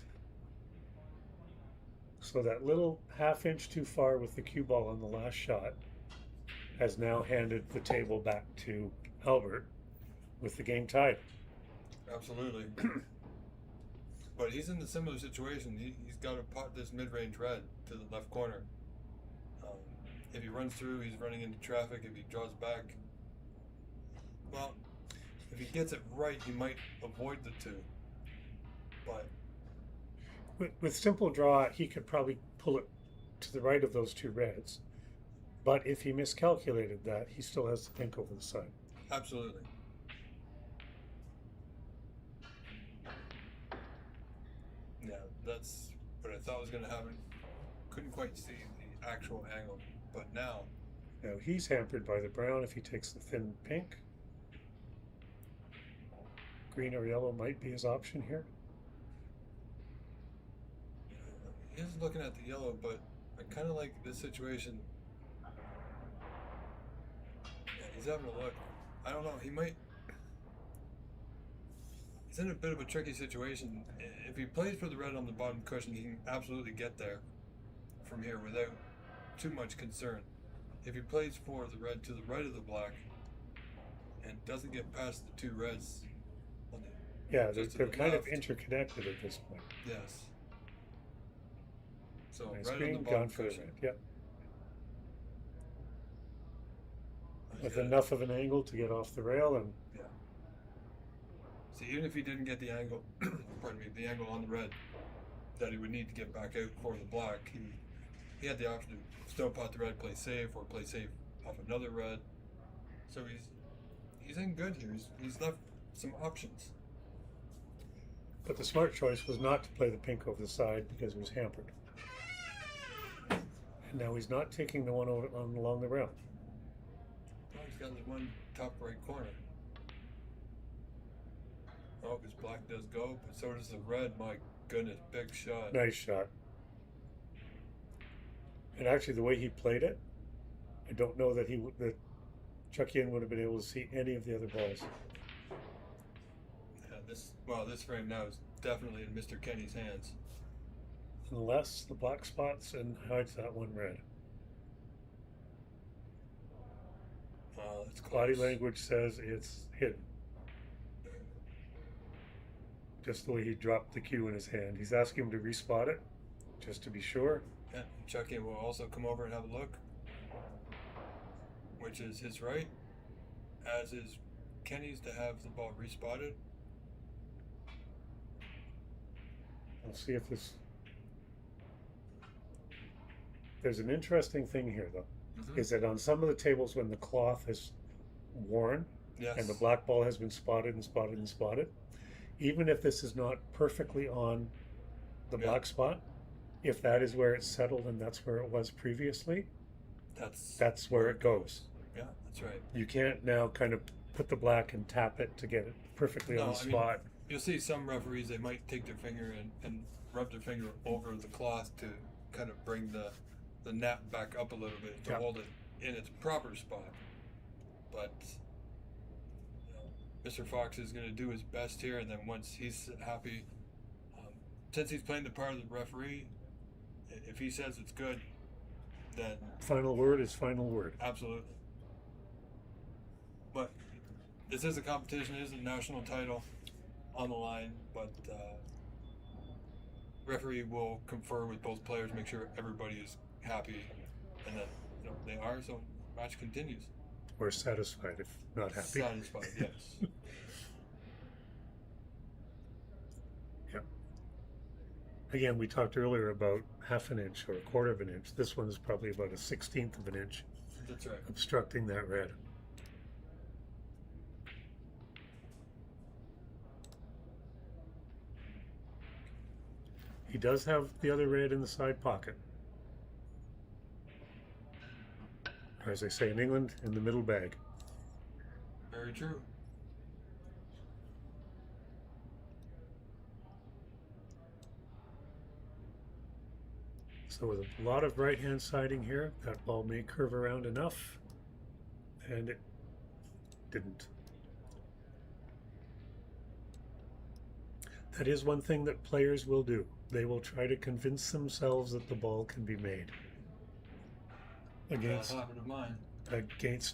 So that little half inch too far with the cue ball on the last shot has now handed the table back to Albert with the game tied. Absolutely. But he's in a similar situation. He's got to pot this mid-range red to the left corner. If he runs through, he's running into traffic. If he draws back, well, if he gets it right, he might avoid the two. But with simple draw, he could probably pull it to the right of those two reds. But if he miscalculated that, he still has the pink over the side. Absolutely. Yeah, that's what I thought was going to happen. Couldn't quite see the actual angle, but now. Now he's hampered by the brown if he takes the thin pink. Green or yellow might be his option here. He is looking at the yellow, but I kind of like this situation. Yeah, he's having a look. I don't know. He's in a bit of a tricky situation. If he plays for the red on the bottom cushion, he can absolutely get there from here without too much concern. If he plays for the red to the right of the black and doesn't get past the two reds, yeah, they're kind of interconnected at this point. Yes. So nice right green, on the bottom gone for the cushion. red. Yep. With enough of an angle to get off the rail and. Yeah. See, even if he didn't get the angle, pardon me, the angle on the red that he would need to get back out for the black, he had the option to still pot the red, play safe, or play safe off another red. So he's in good here. He's left some options. But the smart choice was not to play the pink over the side because it was hampered. And now he's not taking the one over along the rail. Oh, he's got the one top right corner. Oh, his black does go, but so does the red. My goodness, big shot. Nice shot. And actually, the way he played it, I don't know that that Chuck Yin would have been able to see any of the other balls. Yeah, this frame now is definitely in Mr. Kenny's hands. Unless the black spots and hides that one red. That's close. Body language says it's hidden. Just the way he dropped the cue in his hand. He's asking him to respot it, just to be sure. Yeah, Chuck Yin will also come over and have a look. which is his right, as is Kenny's to have the ball respotted. Let's see if this. There's an interesting thing here, though, is that on some of the tables when the cloth is worn Yes. and the black ball has been spotted and spotted and spotted, even if this is not perfectly on the black spot, if that is where it's settled and that's where it was previously, that's where it goes. Yeah, that's right. You can't now kind of put the black and tap it to get it perfectly on the spot. You'll see some referees, they might take their finger and rub their finger over the cloth to kind of bring the nap back up a little bit to hold it in its proper spot. But Mr. Fox is going to do his best here, and then once he's happy, since he's playing the part of the referee, if he says it's good, then final word is final word. Absolutely. But this is a competition, it is a national title on the line, but referee will confer with both players, make sure everybody is happy, and then they are, so match continues. Or satisfied if not happy. Satisfied, yes. Yeah. Again, we talked earlier about half an inch or a quarter of an inch. This one is probably about a 16th of an inch. That's right. Obstructing that red. He does have the other red in the side pocket. Or as they say in England, in the middle bag. Very true. So with a lot of right-hand siding here, that ball may curve around enough, and it didn't. That is one thing that players will do. They will try to convince themselves that the ball can be made. Against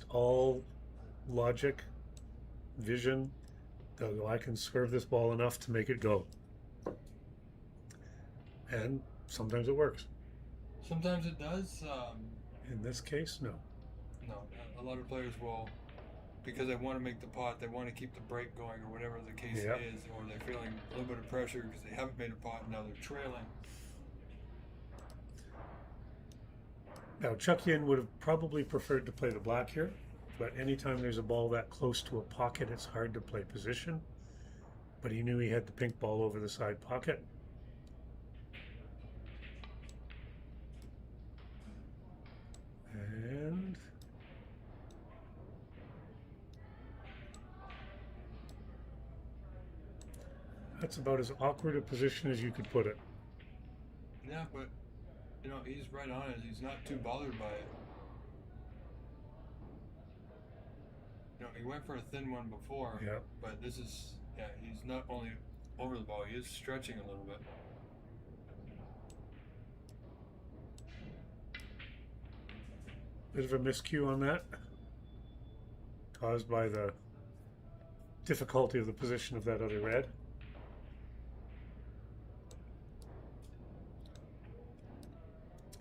all logic, vision, they'll go, I can serve this ball enough to make it go. And sometimes it works. Sometimes it does. In this case, no. No, a lot of players will, because they want to make the pot, they want to keep the break going or whatever the case is, or they're feeling a little bit of pressure because they haven't made a pot and now they're trailing. Now, Chuck Yin would have probably preferred to play the black here, but anytime there's a ball that close to a pocket, it's hard to play position. But he knew he had the pink ball over the side pocket. And that's about as awkward a position as you could put it. Yeah, but he's right on it. He's not too bothered by it. He went for a thin one before, but this is, he's not only over the ball, he is stretching a little bit. Bit of a miscue on that, caused by the difficulty of the position of that other red.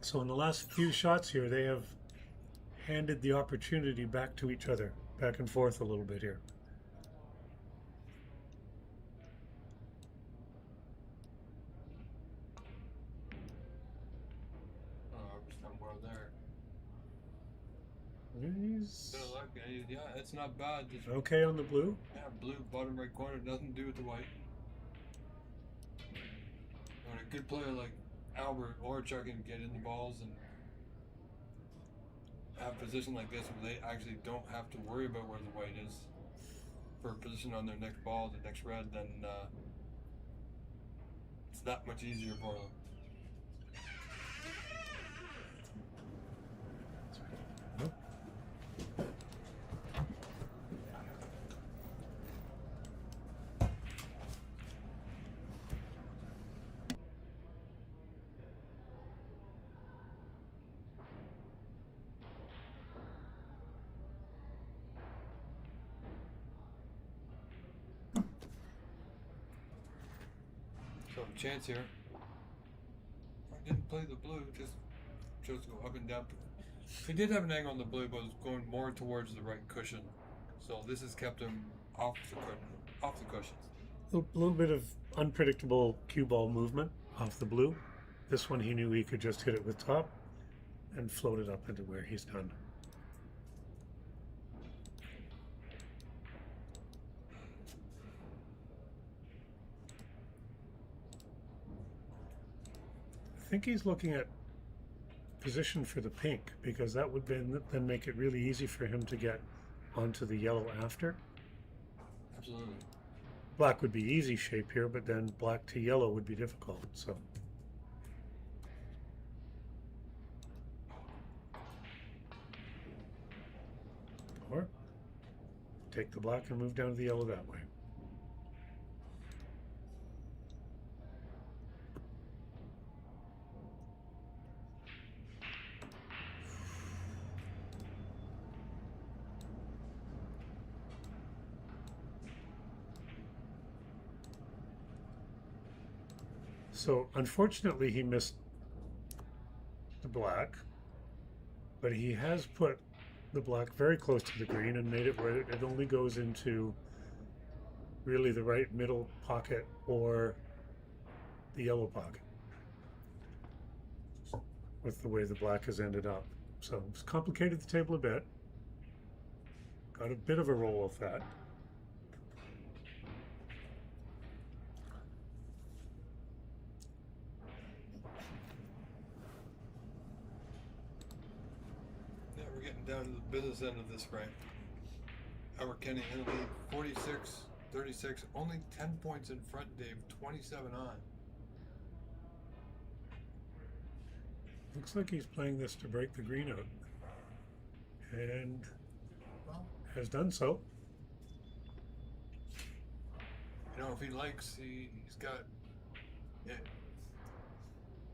So in the last few shots here, they have handed the opportunity back to each other, back and forth a little bit here. Yeah, it's not bad. Just okay on the blue? Yeah, blue, bottom right corner, nothing to do with the white. When a good player like Albert or Chuck can get in the balls and have a position like this where they actually don't have to worry about where the white is for a position on their next ball, the next red, then it's that much easier for them. Chance here. I didn't play the blue, just chose to go up and down He did have an angle on the blue, but was going more towards the right cushion. So this has kept him off the cushion. A little bit of unpredictable cue ball movement off the blue. This one he knew he could just hit it with top and float it up into where he's done. I think he's looking at position for the pink, because that would then make it really easy for him to get onto the yellow after. Absolutely. Black would be easy shape here, but then black to yellow would be difficult. So or take the black and move down to the yellow that way. So unfortunately he missed the black, but he has put the black very close to the green and made it where it only goes into really the right middle pocket or the yellow pocket with the way the black has ended up. So it's complicated the table a bit. Got a bit of a roll of that. Down to the business end of this frame. Albert Kenny in the lead, 46-36, only 10 points in front, Dave, 27 on. Looks like he's playing this to break the green out, and Well, has done so. you know, if he likes, he's got it.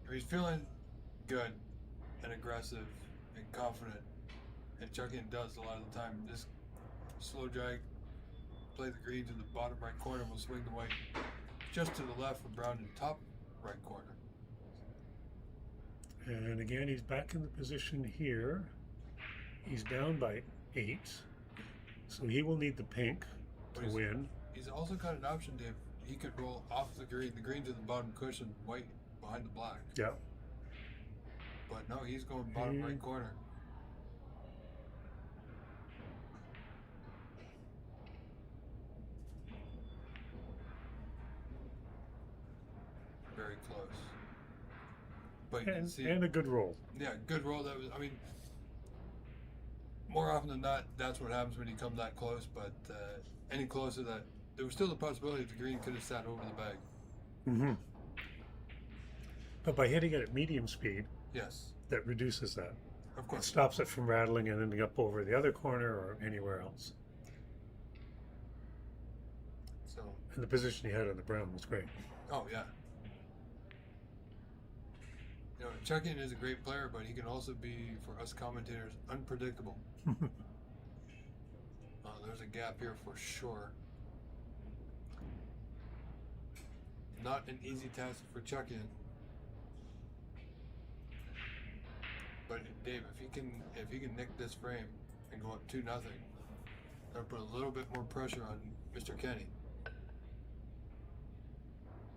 If he's feeling good and aggressive and confident, and Chucking does a lot of the time, just slow drag, play the green to the bottom right corner, will swing the white just to the left for Brown in top right corner. And again, he's back in the position here. He's down by 8, so he will need the pink to win. He's also got an option, Dave. He could roll off the green to the bottom cushion, white behind the black. Yeah. But no, he's going bottom right corner. Very close. But you can see, And a good roll. yeah, good roll. That was, I mean, more often than not, that's what happens when you come that close. But any closer, that there was still the possibility the green could have sat over the bag. Mm-hmm. But by hitting it at medium speed, Yes, that reduces that. of It course. stops it from rattling and ending up over the other corner or anywhere else. So, And the position he had on the brown was great. oh yeah. You know, Chucking is a great player, but he can also be, for us commentators, unpredictable. There's a gap here for sure. Not an easy task for Chucking. But Dave, if he can nick this frame and go up 2-0, that'll put a little bit more pressure on Mr. Kenny.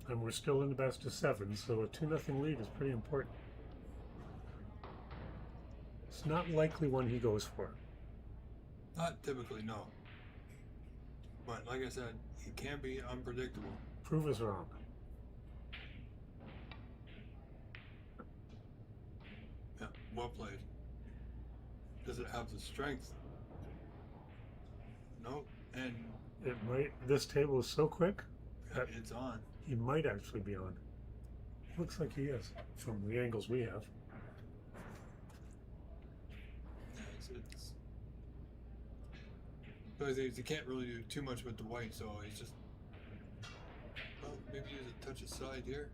And we're still in the best of 7, so a 2-0 lead is pretty important. It's not likely one he goes for. Not typically, no. But like I said, he can be unpredictable. Prove us wrong. Yeah, well played. Does it have the strength? No, and It might. This table is so quick that it's on. he might actually be on. Looks like he is from the angles we have. It's the only thing is he can't really do too much with the white, so he's just, well, maybe use a touch aside here.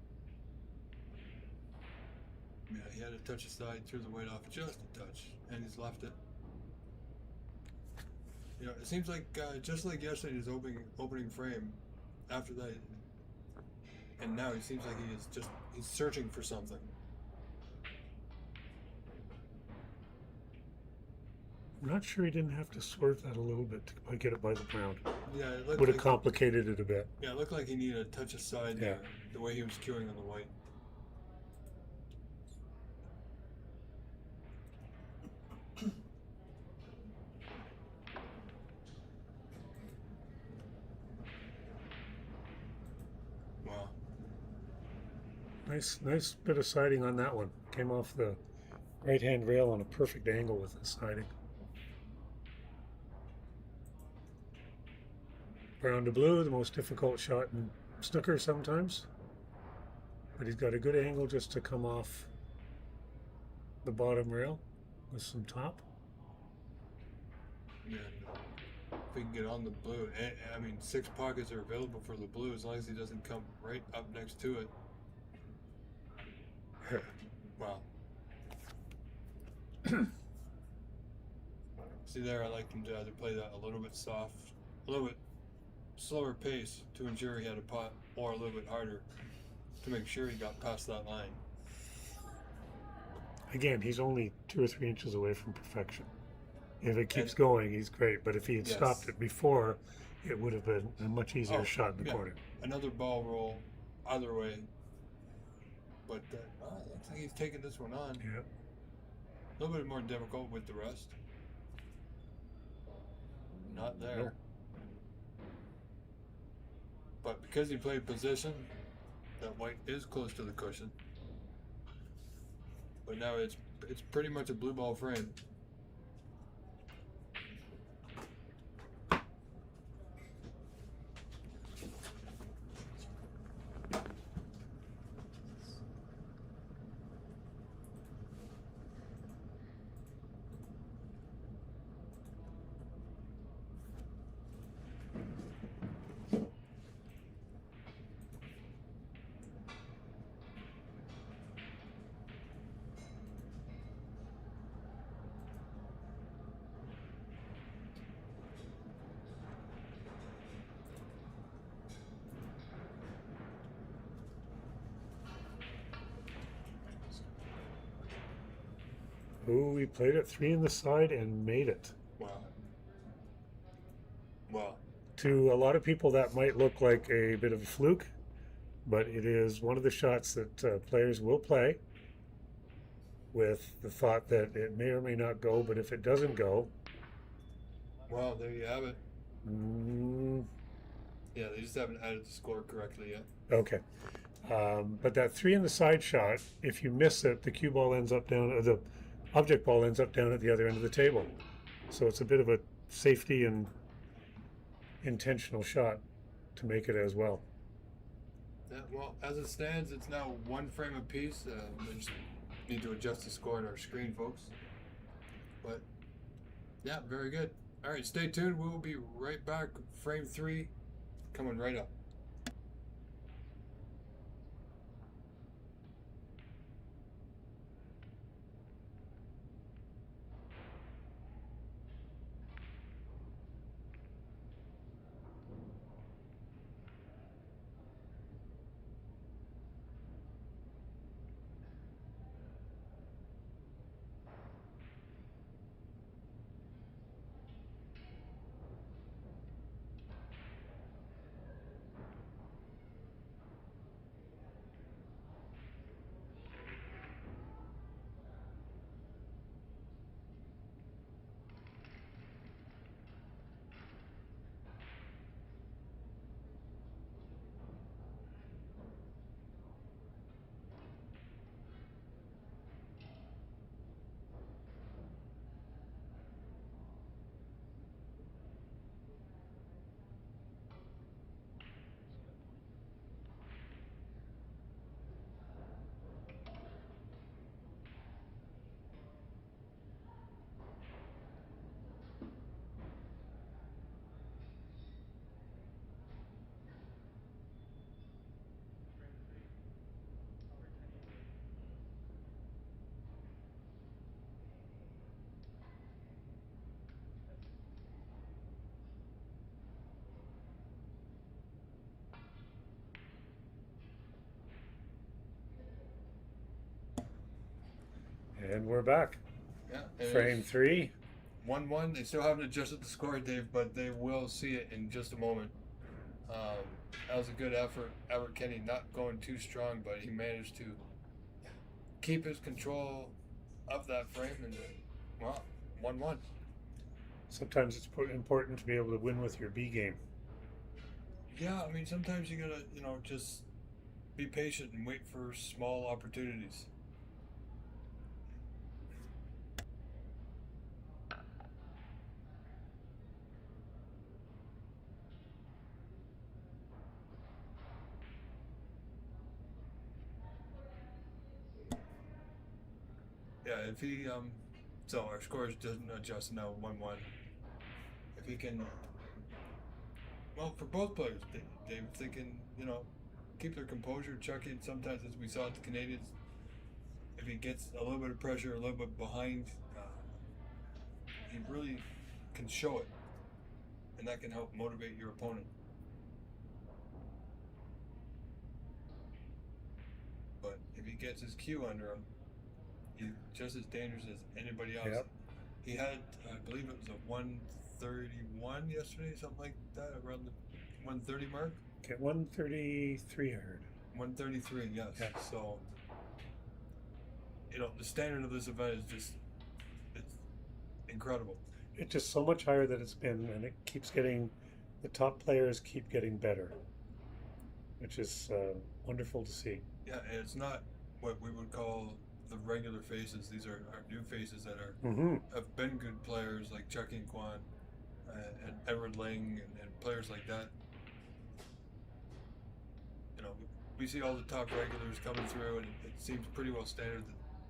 Yeah, he had a touch aside, threw the white off just a touch, and he's left it. You know, it seems like just like yesterday in his opening frame, after that, and now he seems like he's searching for something. I'm not sure he didn't have to swerve that a little bit to get it by the ground. Yeah, it looked Would have like complicated it a bit. yeah, it looked like he needed a touch of side Yeah. there, the way he was queuing on the white. Wow. Nice bit of siding on that one. Came off the right-hand rail on a perfect angle with the siding. Brown to blue, the most difficult shot in snooker sometimes. But he's got a good angle just to come off the bottom rail with some top. And if we can get on the blue, I mean, 6 pockets are available for the blue as long as he doesn't come right up next to it. Wow. See there, I like him to either play that a little bit soft, a little bit slower pace to ensure he had a pot, or a little bit harder to make sure he got past that line. Again, he's only 2 or 3 inches away from perfection. If it keeps going, he's great. But if he had stopped it before, it would have been a much easier shot in the corner. Another ball roll, either way. But it looks like he's taking this one on. Yeah. A little bit more difficult with the rest. Not there. Nope. But because he played position, that white is close to the cushion. But now it's pretty much a blue ball frame. Ooh, he played it 3 in the side and made it. Wow. Wow. To a lot of people, that might look like a bit of a fluke, but it is one of the shots that players will play with the thought that it may or may not go, but if it doesn't go... Wow, there you have it. Mm, yeah, they just haven't added the score correctly yet. Okay. But that 3 in the side shot, if you miss it, the cue ball ends up down, or the object ball ends up down at the other end of the table. So it's a bit of a safety and intentional shot to make it as well. Yeah, well, as it stands, it's now 1 frame apiece. We just need to adjust the score on our screen, folks. But, yeah, very good. All right, stay tuned. We will be right back. Frame 3 coming right up. And we're back. Yeah, Frame 3. 1-1. They still haven't adjusted the score, Dave, but they will see it in just a moment. That was a good effort. Albert Kenny not going too strong, but he managed to keep his control of that frame, and well, 1-1. Sometimes it's important to be able to win with your B game. Yeah, I mean, sometimes you gotta, just be patient and wait for small opportunities. Yeah, if he, so our scores doesn't adjust now, 1-1. If he can, well, for both players, Dave, if they can, keep their composure, chuck in sometimes, as we saw at the Canadians, if he gets a little bit of pressure, a little bit behind, he really can show it, and that can help motivate your opponent. But if he gets his cue under him, he's just as dangerous as anybody else. Yep. He had, I believe it was a 131 yesterday, something like that, around the 130 mark. Okay, 133 I heard. 133, yes. Yeah. So, the standard of this event is it's incredible. It's just so much higher than it's been, and it keeps getting, the top players keep getting better, which is wonderful to see. Yeah, and it's not what we would call the regular faces. These are our new faces that are have been good players, like Chucky and Kwan and Edward Ling and players like that. We see all the top regulars coming through, and it seems pretty well standard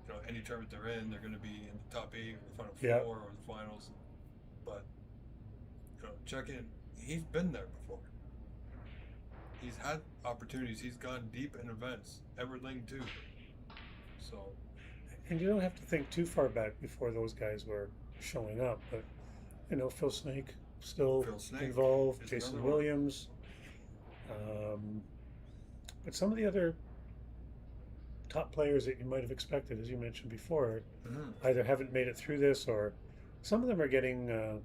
that any tournament they're in, they're going to be in the top 8 or the final 4 or the finals. But Chucky, he's been there before. He's had opportunities. He's gone deep in events. Edward Ling too. So. And you don't have to think too far back before those guys were showing up, but Phil Snake still involved, Jason Williams, but some of the other top players that you might have expected, as you mentioned before, either haven't made it through this, or some of them are getting a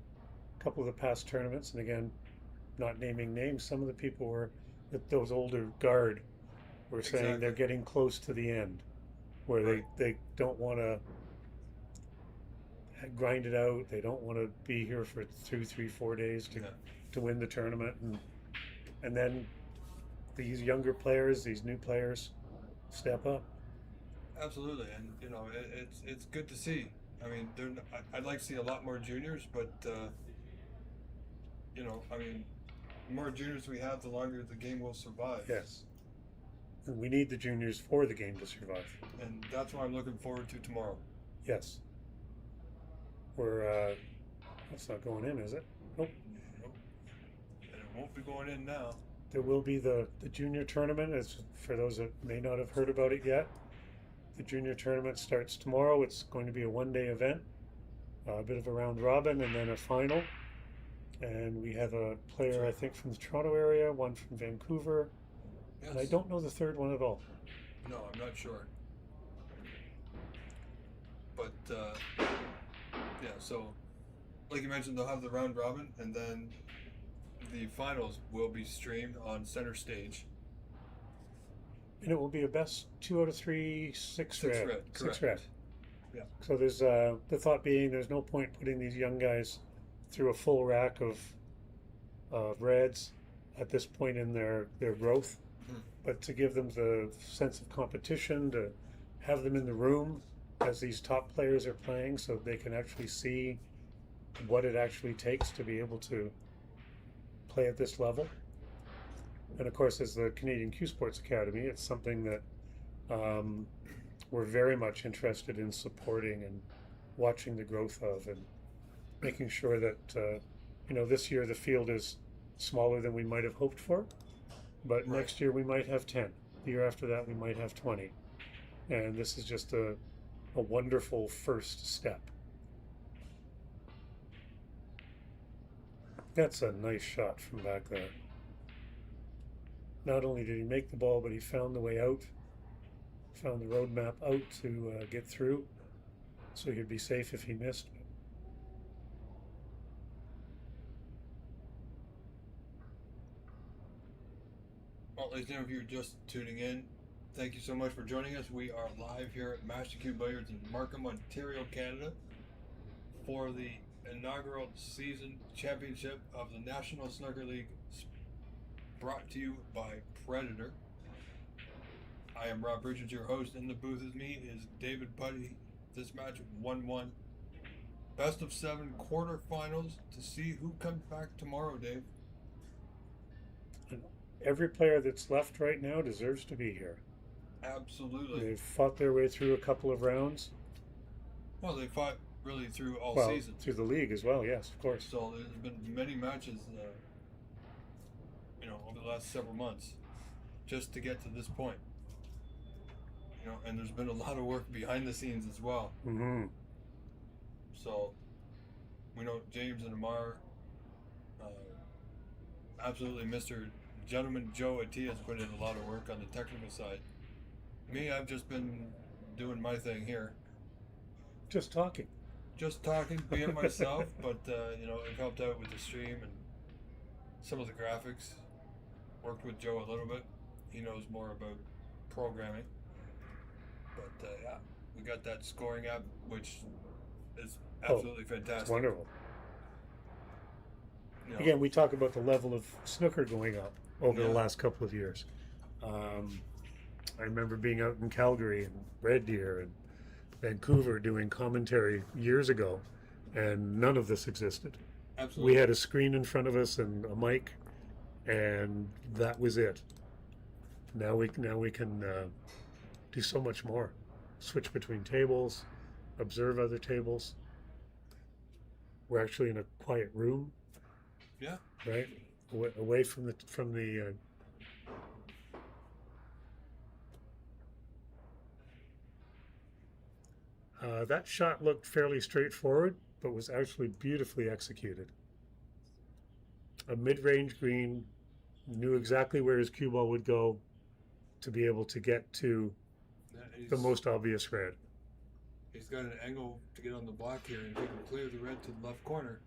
couple of the past tournaments. And again, not naming names, some of the people were that those older guard were saying they're getting close to the end, where they don't want to grind it out. They don't want to be here for 2, 3, 4 days to win the tournament, and then these younger players, these new players, step up. Absolutely, and it's good to see. I mean, I'd like to see a lot more juniors, but the more juniors we have, the longer the game will survive. Yes, and we need the juniors for the game to survive. And that's what I'm looking forward to tomorrow. Yes. We're that's not going in, is it? Nope. And it won't be going in now. There will be the junior tournament. As for those that may not have heard about it yet, the junior tournament starts tomorrow. It's going to be a one-day event, a bit of a round robin, and then a final. And we have a player, I think, from the Toronto area, one from Vancouver, and I don't know the third one at all. No, I'm not sure. But so like you mentioned, they'll have the round robin, and then the finals will be streamed on center stage. And it will be a best 2 out of 3, 6 red. Correct. 6 red. Yeah. So there's the thought being there's no point putting these young guys through a full rack of reds at this point in their growth, but to give them the sense of competition, to have them in the room as these top players are playing, so they can actually see what it actually takes to be able to play at this level. And of course, as the Canadian Q Sports Academy, it's something that we're very much interested in supporting and watching the growth of, and making sure that this year the field is smaller than we might have hoped for, but next year we might have 10. The year after that we might have 20. And this is just a wonderful first step. That's a nice shot from back there. Not only did he make the ball, but he found the way out, found the roadmap out to get through, so he'd be safe if he missed. Well, ladies and gentlemen, if you're just tuning in, thank you so much for joining us. We are live here at Master Q Billiards in Markham, Ontario, Canada, for the inaugural season championship of the National Snooker League, brought to you by Predator. I am Rob Richards, your host. In the booth with me is David Putty. This match 1-1. Best of 7 quarterfinals to see who comes back tomorrow, Dave. Every player that's left right now deserves to be here. Absolutely. They've fought their way through a couple of rounds. Well, they fought really through all season. Through the league as well, yes, of course. So there's been many matches, over the last several months, just to get to this point. And there's been a lot of work behind the scenes as well. Mm-hmm. So we know James and Amar, absolutely Mr. Gentleman Joe Atia's put in a lot of work on the technical side. Me, I've just been doing my thing here. Just talking, being myself, but I've helped out with the stream and some of the graphics. Worked with Joe a little bit. He knows more about programming. But yeah, we got that scoring app, which is absolutely fantastic. It's wonderful. You know, Again, we talk about the level of snooker going up over the Yeah. last couple of years. I remember being out in Calgary and Red Deer and Vancouver doing commentary years ago, and none of this existed. absolutely. We had a screen in front of us and a mic, and that was it. Now we can do so much more. Switch between tables, observe other tables. We're actually in a quiet room, Yeah. right? Away from the that shot looked fairly straightforward, but was actually beautifully executed. A mid-range green, knew exactly where his cue ball would go to be able to get to the most obvious red. He's got an angle to get on the block here, and if he can clear the red to the left corner,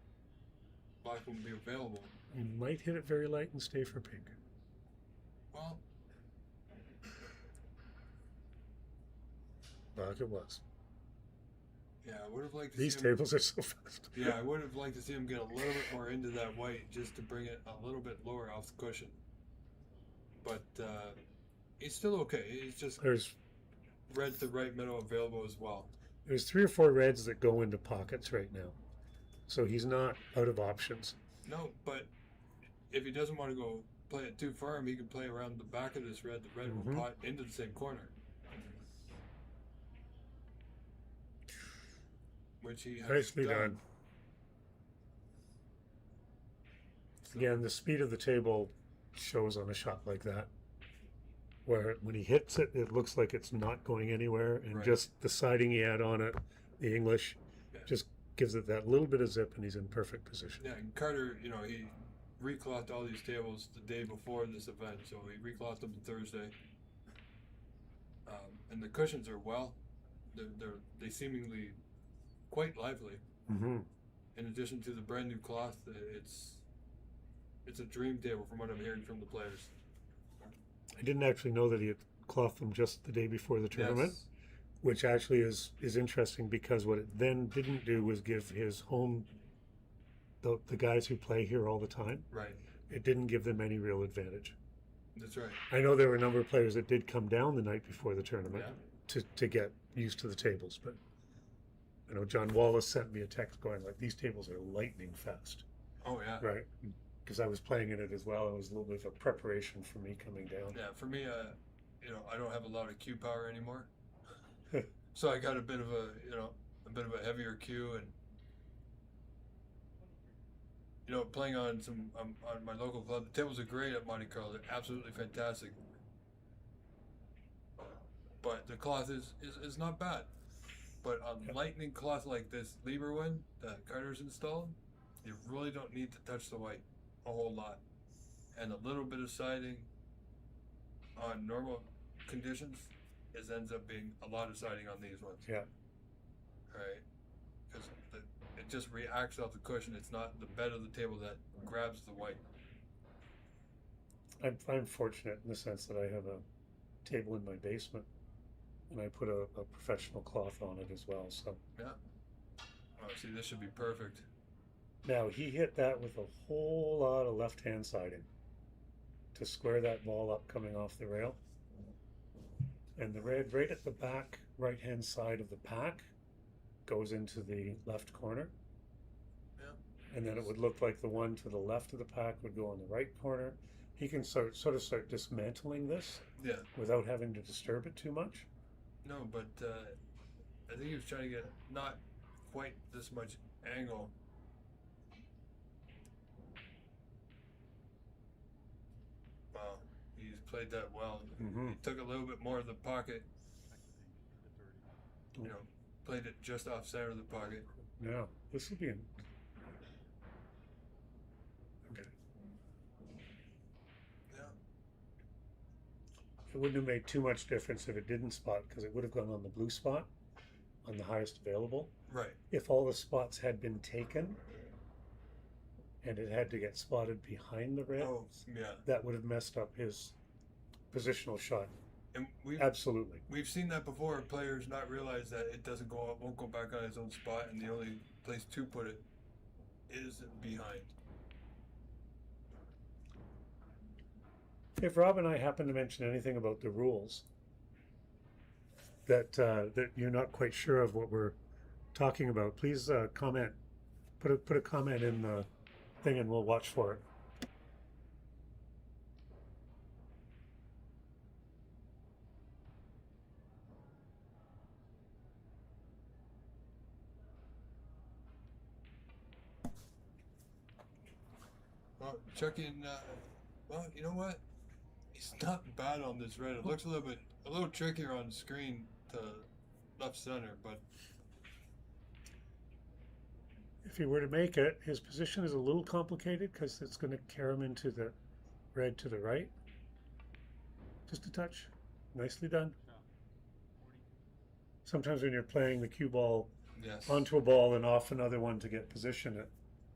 black won't be available. He might hit it very light and stay for pink. Well, Like it was. yeah, I would have liked to These see him. tables are so fast. Yeah, I would have liked to see him get a little bit more into that white, just to bring it a little bit lower off the cushion. But he's still okay. He's just There's red to right middle available as well. 3 or 4 reds that go into pockets right now, so he's not out of options. No, but if he doesn't want to go play it too firm, he can play around the back of this red. The red will pot into the same corner, which he has Nicely done. So, Again, the speed of the table shows on a shot like that, where when he hits it, it looks like it's not going anywhere, and Right. just the siding he had on it, the English, Yeah. just gives it that little bit of zip, and he's in perfect position. yeah, and Carter, he recloth all these tables the day before this event, so he reclothed them Thursday. And the cushions are they seemingly quite lively. Mm-hmm. In addition to the brand new cloth, it's a dream table from what I'm hearing from the players. I didn't actually know that he had clothed them just the day before the tournament, Yes. which actually is interesting, because what it then didn't do was give his home, the guys who play here all the time, Right. it didn't give them any real advantage. That's right. I know there were a number of players that did come down the night before the tournament Yeah. to get used to the tables, but I know John Wallace sent me a text going like, these tables are lightning fast, Oh yeah. right? Because I was playing in it as well. It was a little bit of a preparation for me coming down. Yeah. For me, I don't have a lot of cue power anymore, so I got a bit of a heavier cue, and playing on on my local club. The tables are great at Monte Carlo. They're absolutely fantastic. But the cloth is not bad. But on lightning cloth like this Lieberwin that Carter's installed, you really don't need to touch the white a whole lot. And a little bit of siding on normal conditions ends up being a lot of siding on these ones. Yeah. Right? Because it just reacts off the cushion. It's not the bed of the table that grabs the white. I'm fortunate in the sense that I have a table in my basement, and I put a professional cloth on it as well. So Yeah. Oh, see, this should be perfect. now he hit that with a whole lot of left-hand siding to square that ball up coming off the rail. And the red right at the back right-hand side of the pack goes into the left corner. Yeah. And then it would look like the one to the left of the pack would go in the right corner. He can sort of start dismantling this Yeah. without having to disturb it too much. No, but I think he was trying to get not quite this much angle. Wow, he's played that well. Mm-hmm. He took a little bit more of the pocket. You know, played it just off center of the pocket. Yeah, this will be an... Okay. Yeah. It wouldn't have made too much difference if it didn't spot, because it would have gone on the blue spot, on the highest available. Right. If all the spots had been taken and it had to get spotted behind the red, Oh, yeah. that would have messed up his positional shot. And Absolutely. We've seen that before. Players not realize that it doesn't go up, won't go back on his own spot, and the only place to put it is behind. If Rob and I happen to mention anything about the rules that that you're not quite sure of what we're talking about, please comment. Put a comment in the thing, and we'll watch for it. Well, checking. Well, you know what? He's not bad on this red. It looks a little trickier on screen to left center, but If he were to make it, his position is a little complicated because it's going to carry him into the red to the right. Just a touch. Nicely done. Sometimes when you're playing the cue ball yes. onto a ball and off another one to get position, it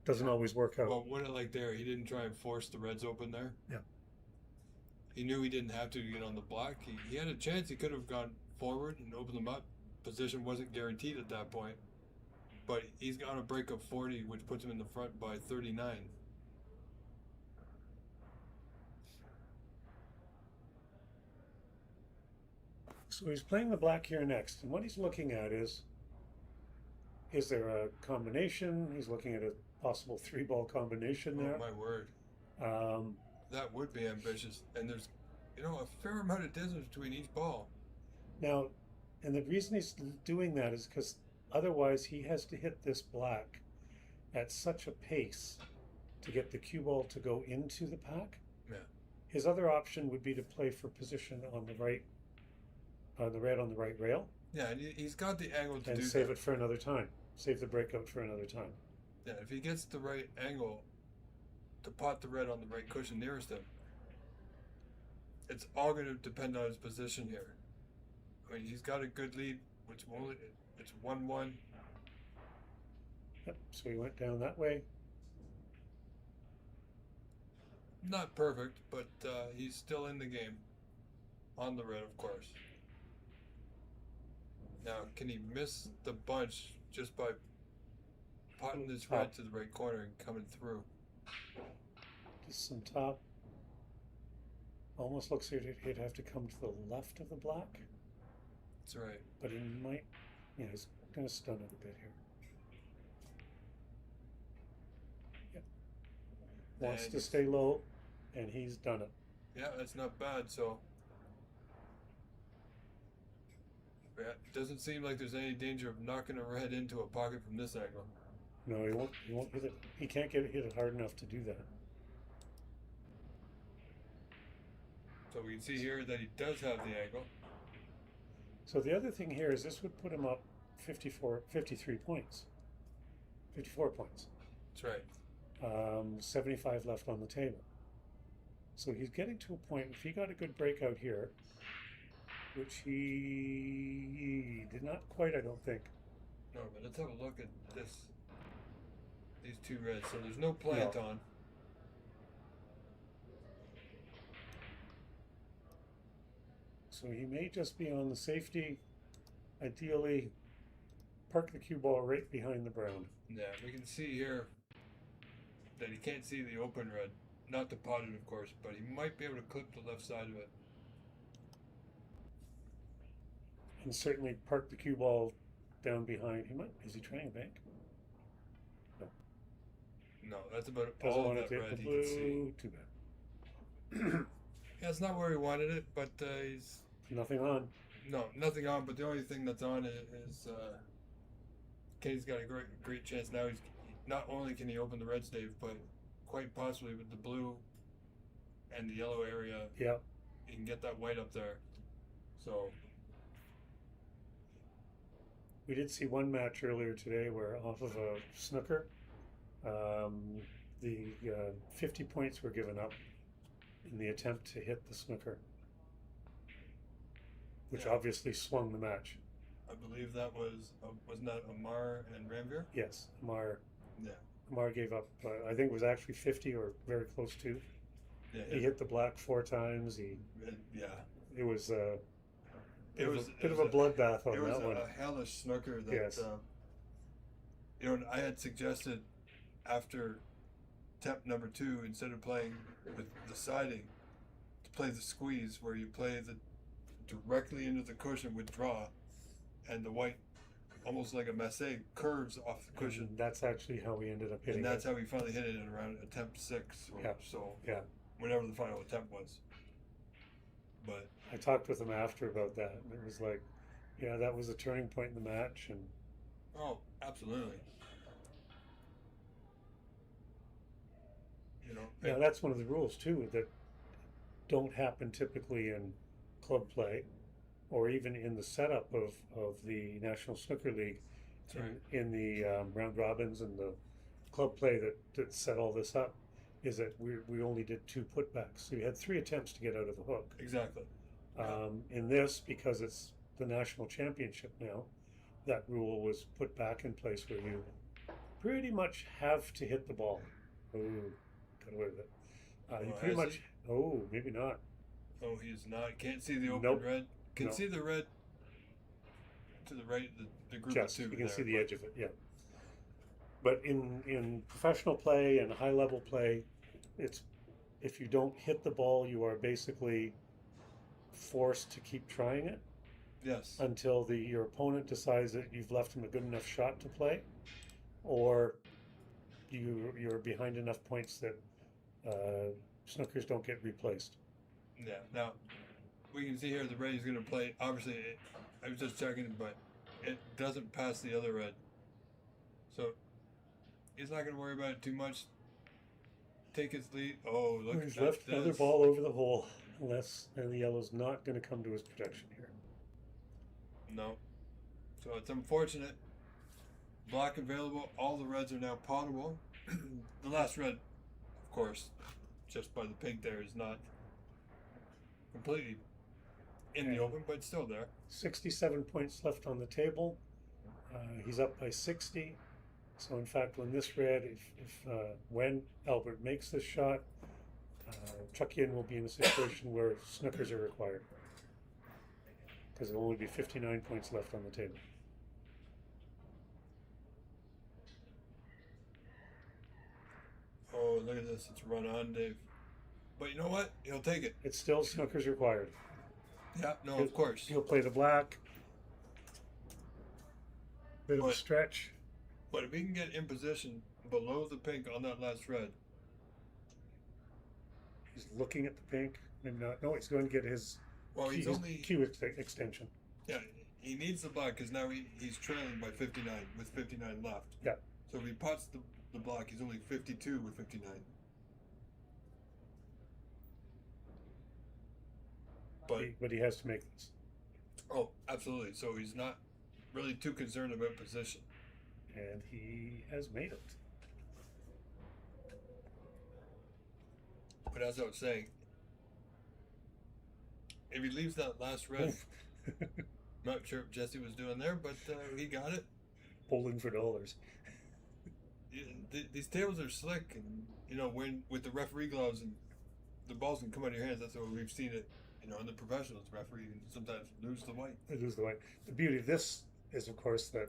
doesn't always work out. Well, what I like there, he didn't try and force the reds open there. Yeah. He knew he didn't have to get on the block. He had a chance. He could have gone forward and opened them up. Position wasn't guaranteed at that point. But he's got a break of 40, which puts him in the front by 39. So he's playing the black here next, and what he's looking at is there a combination? He's looking at a possible 3-ball combination there. Oh, my word. That would be ambitious. And there's, a fair amount of distance between each ball. Now, and the reason he's doing that is because otherwise he has to hit this black at such a pace to get the cue ball to go into the pack. Yeah. His other option would be to play for position on the right, the red on the right rail. Yeah, and he's got the angle to do that. And save it for another time. Save the breakout for another time. Yeah, if he gets the right angle to pot the red on the right cushion nearest him, it's all going to depend on his position here. I mean, he's got a good lead, which it's 1-1. Yep, so he went down that way. Not perfect, but he's still in the game. On the red, of course. Now, can he miss the bunch just by potting this red to the right corner and coming through? Just some top. Almost looks like he'd have to come to the left of the black. That's right. But he might, he's going to stun it a bit here. Yep. Wants to stay low, and he's done it. Yeah, that's not bad, so. Yeah, it doesn't seem like there's any danger of knocking a red into a pocket from this angle. No, he won't hit it. He can't hit it hard enough to do that. So we can see here that he does have the angle. So the other thing here is this would put him up 53 points. 54 points. That's right. 75 left on the table. So he's getting to a point, if he got a good breakout here, which he did not quite, I don't think. No, but let's have a look at this. These two reds. So there's no plant on. So he may just be on the safety. Ideally, park the cue ball right behind the brown. Yeah, we can see here that he can't see the open red. Not the potted, of course, but he might be able to clip the left side of it. And certainly park the cue ball down behind. Is he trying bank? No. No, that's about Doesn't all want that to hit red the he can see. blue. Too bad. Yeah, it's not where he wanted it, but he's... Nothing on. No, nothing on, but the only thing that's on is Kay's got a great chance now. He's not only can he open the red stave, but quite possibly with the blue and the yellow area, Yeah. he can get that white up there. So We did see one match earlier today where off of a snooker, the 50 points were given up in the attempt to hit the snooker, which Yeah. obviously swung the match. I believe that wasn't that Amar and Ranveer? Yes, Amar Yeah. gave up. I think it was actually 50 or very close to. Yeah. He hit the black 4 times. Yeah. It was a It was bit of a bloodbath on It was that one. a hellish snooker that Yes. I had suggested after attempt number 2, instead of playing with the siding, to play the squeeze, where you play the directly into the cushion with draw, and the white, almost like a masse, curves off the cushion. And that's actually how we ended up hitting And that's it. how we finally hit it in around attempt 6 or Yeah. so, Yeah. whenever the final attempt was. But I talked with him after about that, and it was like, yeah, that was a turning point in the match, and oh, absolutely. yeah, that's one of the rules too that don't happen typically in club play, or even in the setup of the National Snooker League. That's right. In the round robins and the club play that set all this up, is that we only did 2 putbacks, so you had 3 attempts to get out of the hook. Exactly. In this, because it's the National Championship now, that rule was put back in place where you pretty much have to hit the ball. Ooh, got away with it. You pretty has much. he? Oh, maybe not. Oh, he's not. Can't see the open Nope. red. Can No. see the red to the right, the group Just of 2. you can there, see the but- edge of it. Yeah. But in professional play and high level play, it's if you don't hit the ball, you are basically forced to keep trying it Yes. until your opponent decides that you've left him a good enough shot to play, or you're behind enough points that snookers don't get replaced. Yeah. Now, we can see here the red is going to play. Obviously, I was just checking, but it doesn't pass the other red. So, he's not going to worry about it too much. Take his lead. Oh, look He's at left that. another ball over the hole, and the yellow's not going to come to his protection here. No. So, it's unfortunate. Black available. All the reds are now potable. The last red, of course, just by the pink there, is not completely in the open, but still there. 67 points left on the table. He's up by 60. So in fact, when this red, when Albert makes this shot, Chuck In will be in a situation where snookers are required, because there will only be 59 points left on the table. Oh, look at this. It's run on, Dave. But you know what? He'll take it. It's still snookers required. Yeah, no, of course. He'll play the black. Bit of a But- stretch. But if he can get in position below the pink on that last red, He's looking at the pink. Maybe not. No, he's going to get his well, he's his only cue extension. yeah. He needs the black because now he's trailing by 59 with 59 left. Yeah. So if he pots the black, he's only 52 with 59. But But he has to make this. oh, absolutely. So he's not really too concerned about position. And he has made it. But as I was saying, if he leaves that last red, not sure what Jesse was doing there, but he got it. Bowling for dollars. These tables are slick, and when with the referee gloves and the balls can come out of your hands. That's what we've seen it You know, in the professionals, referee can sometimes lose the white. They lose the white. The beauty of this is, of course, that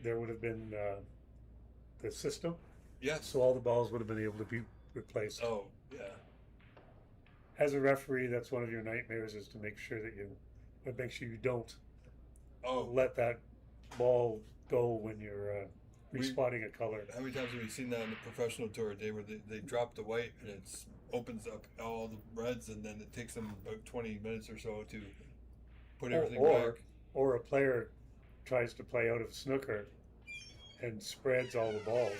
there would have been the system, Yes. so all the balls would have been able to be replaced. Oh, yeah. As a referee, that's one of your nightmares, is to make sure that you don't let that ball go when you're respotting a color. How many times have we seen that on the professional tour, Dave, where they drop the white and it opens up all the reds, and then it takes them about 20 minutes or so to put everything back. Or a player tries to play out of snooker and spreads all the balls.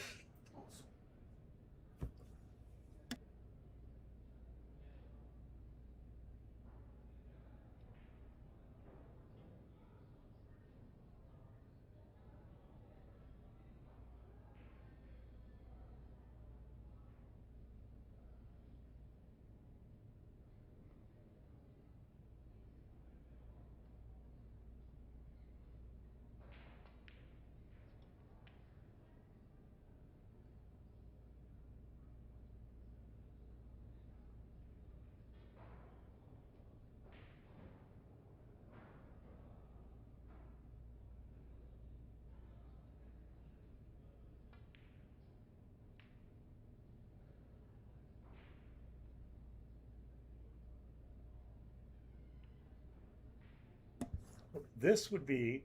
This would be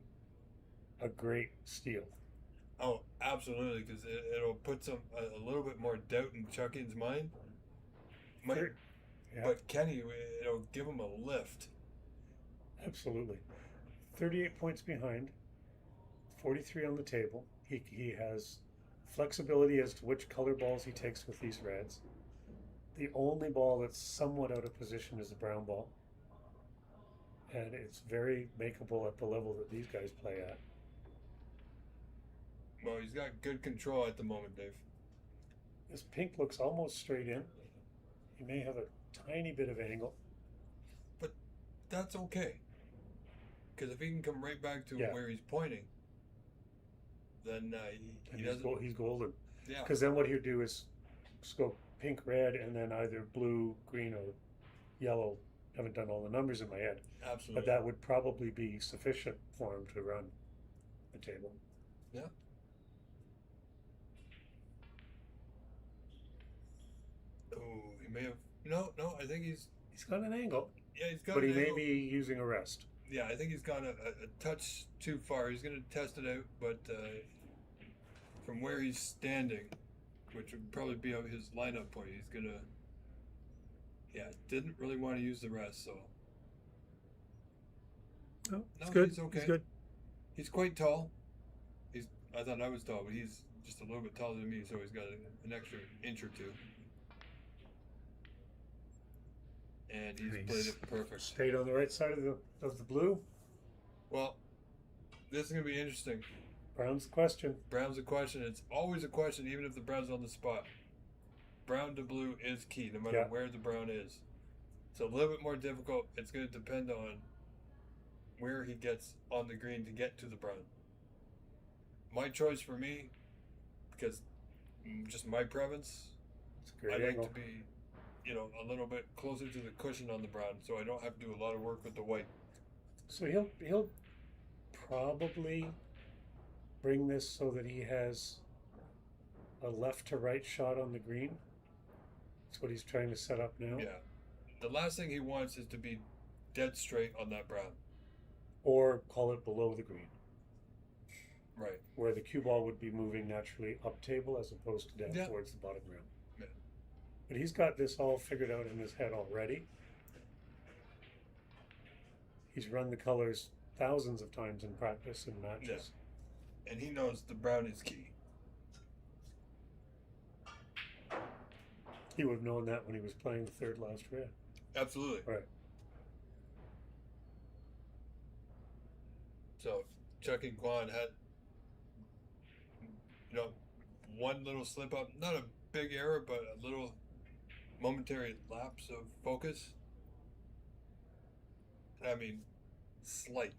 a great steal. Oh, absolutely, because it'll put a little bit more doubt in Chucky's mind. But Kenny, it'll give him a lift. Absolutely. 38 points behind, 43 on the table. He has flexibility as to which color balls he takes with these reds. The only ball that's somewhat out of position is the brown ball. And it's very makeable at the level that these guys play at. Well, he's got good control at the moment, Dave. This pink looks almost straight in. He may have a tiny bit of angle. But that's okay. Because if he can come right back to where he's pointing, then he's golden. Yeah. Because then what he'll do is go pink, red, and then either blue, green, or yellow. I haven't done all the numbers in my head. Absolutely. But that would probably be sufficient for him to run the table. Yeah. Oh, he may have. No, I think he's got an angle. Yeah, he's got. But an he angle. may be using a rest. Yeah, I think he's gone a touch too far. He's going to test it out, but from where he's standing, which would probably be his lineup point, he's going to. Yeah, didn't really want to use the rest, so. No, No, good. he's okay. He's good. He's quite tall. I thought I was tall, but he's just a little bit taller than me, so he's got an extra inch or two. And he's played it perfect. Stayed on the right side of the blue. Well, this is going to be interesting. Brown's the question. Brown's the question. It's always a question, even if the brown's on the spot. Brown to blue is key, no matter where the brown is. It's a little bit more difficult. It's going to depend on where he gets on the green to get to the brown. My choice for me, because just my preference, I like to be, a little bit closer to the cushion on the brown, so I don't have to do a lot of work with the white. So he'll probably bring this so that he has a left to right shot on the green. That's what he's trying to set up now. Yeah. The last thing he wants is to be dead straight on that brown. Or call it below the green. Right. Where the cue ball would be moving naturally up table as opposed to down towards the bottom rail. Yeah. But he's got this all figured out in his head already. He's run the colors thousands of times in practice and matches. Yeah. And he knows the brown is key. He would have known that when he was playing the third last red. Absolutely. Right. So Chuck and Quan had, one little slip up, not a big error, but a little momentary lapse of focus. I mean, slight.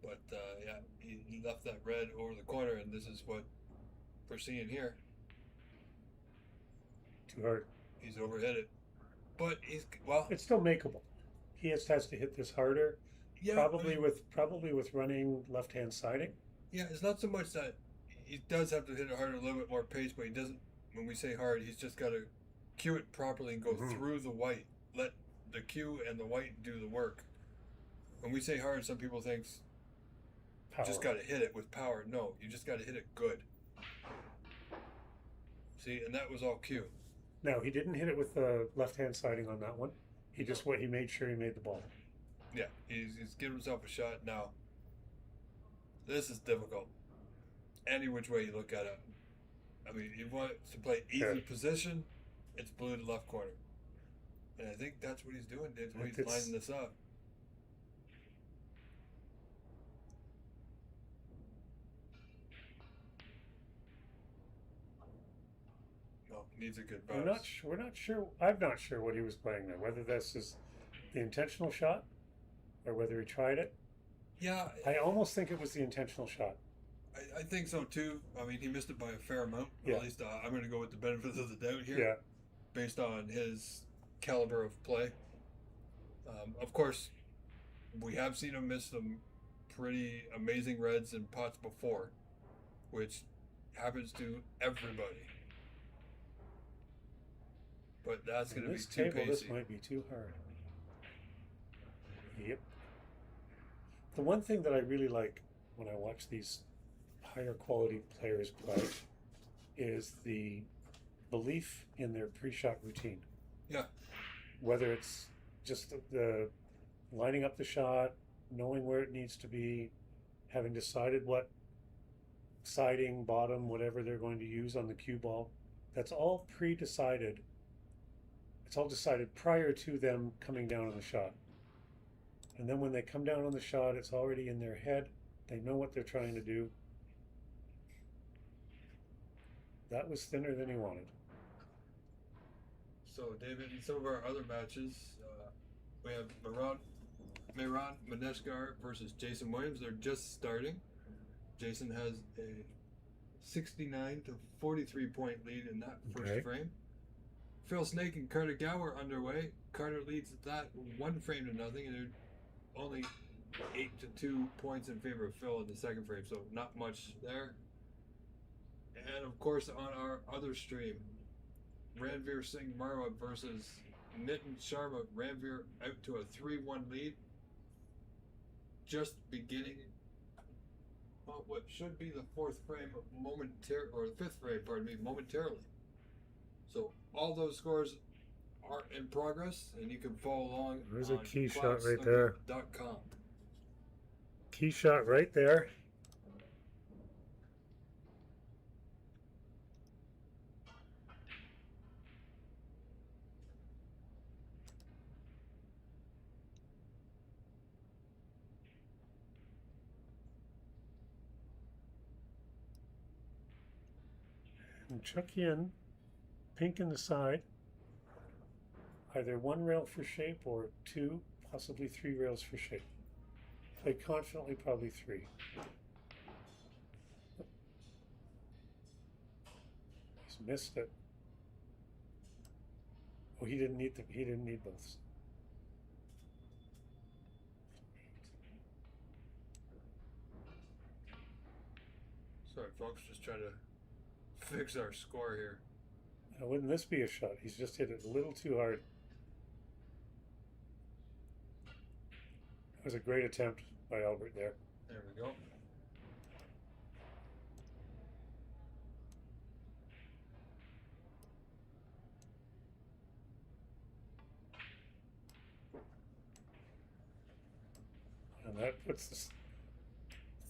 But he left that red over the corner, and this is what we're seeing here. Too hard. He's overhit it. But he's well. It's still makeable. He has to hit this harder. Yeah, probably with running left-hand siding. Yeah, it's not so much that he does have to hit it harder, a little bit more pace, but he doesn't. When we say hard, he's just got to cue it properly and go through the white. Let the cue and the white do the work. When we say hard, some people think you just got to hit it with power. No, you just got to hit it good. See, and that was all cue. No, he didn't hit it with the left-hand siding on that one. He just he made sure he made the ball. Yeah, he's giving himself a shot now. This is difficult. Any which way you look at it. I mean, he wants to play easy position, it's blue to left corner. And I think that's what he's doing. That's what he's lining this up. No, needs a good bounce. We're not sure. I'm not sure what he was playing there. Whether this is the intentional shot or whether he tried it. Yeah. I almost think it was the intentional shot. I think so too. I mean, he missed it by a fair amount. Yeah. At least I'm going to go with the benefit of the doubt here. Yeah. Based on his caliber of play. Of course, we have seen him miss some pretty amazing reds and pots before, which happens to everybody. But that's going to be too pacey. This might be too hard. Yep. The one thing that I really like when I watch these higher quality players play is the belief in their pre-shot routine. Yeah. Whether it's just the lining up the shot, knowing where it needs to be, having decided what siding, bottom, whatever they're going to use on the cue ball, that's all pre-decided. It's all decided prior to them coming down on the shot. And then when they come down on the shot, it's already in their head. They know what they're trying to do. That was thinner than he wanted. So, David, in some of our other matches, we have Mehran Maneshgar versus Jason Williams. They're just starting. Jason has a 69 to 43 point lead in that first frame. Phil Snake and Carter Gower underway. Carter leads that 1 frame to nothing, and they're only 8 to 2 points in favor of Phil in the second frame, so not much there. And of course, on our other stream, Ranveer Singh Marwa versus Nitin Sharma. Ranveer out to a 3-1 lead. Just beginning what should be the 4th frame or the 5th frame, pardon me, momentarily. So all those scores are in progress, and you can follow along. There's a key shot right there. .com. Key shot right there. And chuck in pink in the side, either 1 rail for shape or 2, possibly 3 rails for shape. Play confidently, probably 3. He's missed it. Oh, he didn't need both. Sorry, folks, just trying to fix our score here. Now, wouldn't this be a shot? He's just hit it a little too hard. That was a great attempt by Albert there. There we go. And that puts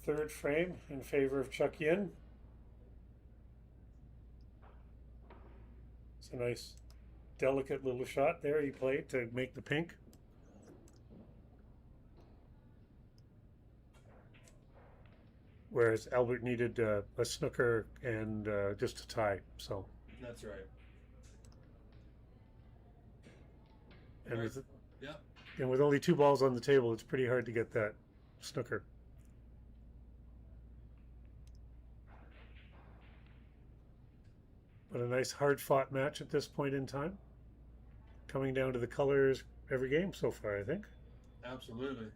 the 3rd frame in favor of Chuck Yin. It's a nice, delicate little shot there he played to make the pink. Whereas Albert needed a snooker and just a tie, so. That's right. And with, yeah. And with only 2 balls on the table, it's pretty hard to get that snooker. But a nice hard-fought match at this point in time. coming down to the colors every game so far, I think. Absolutely.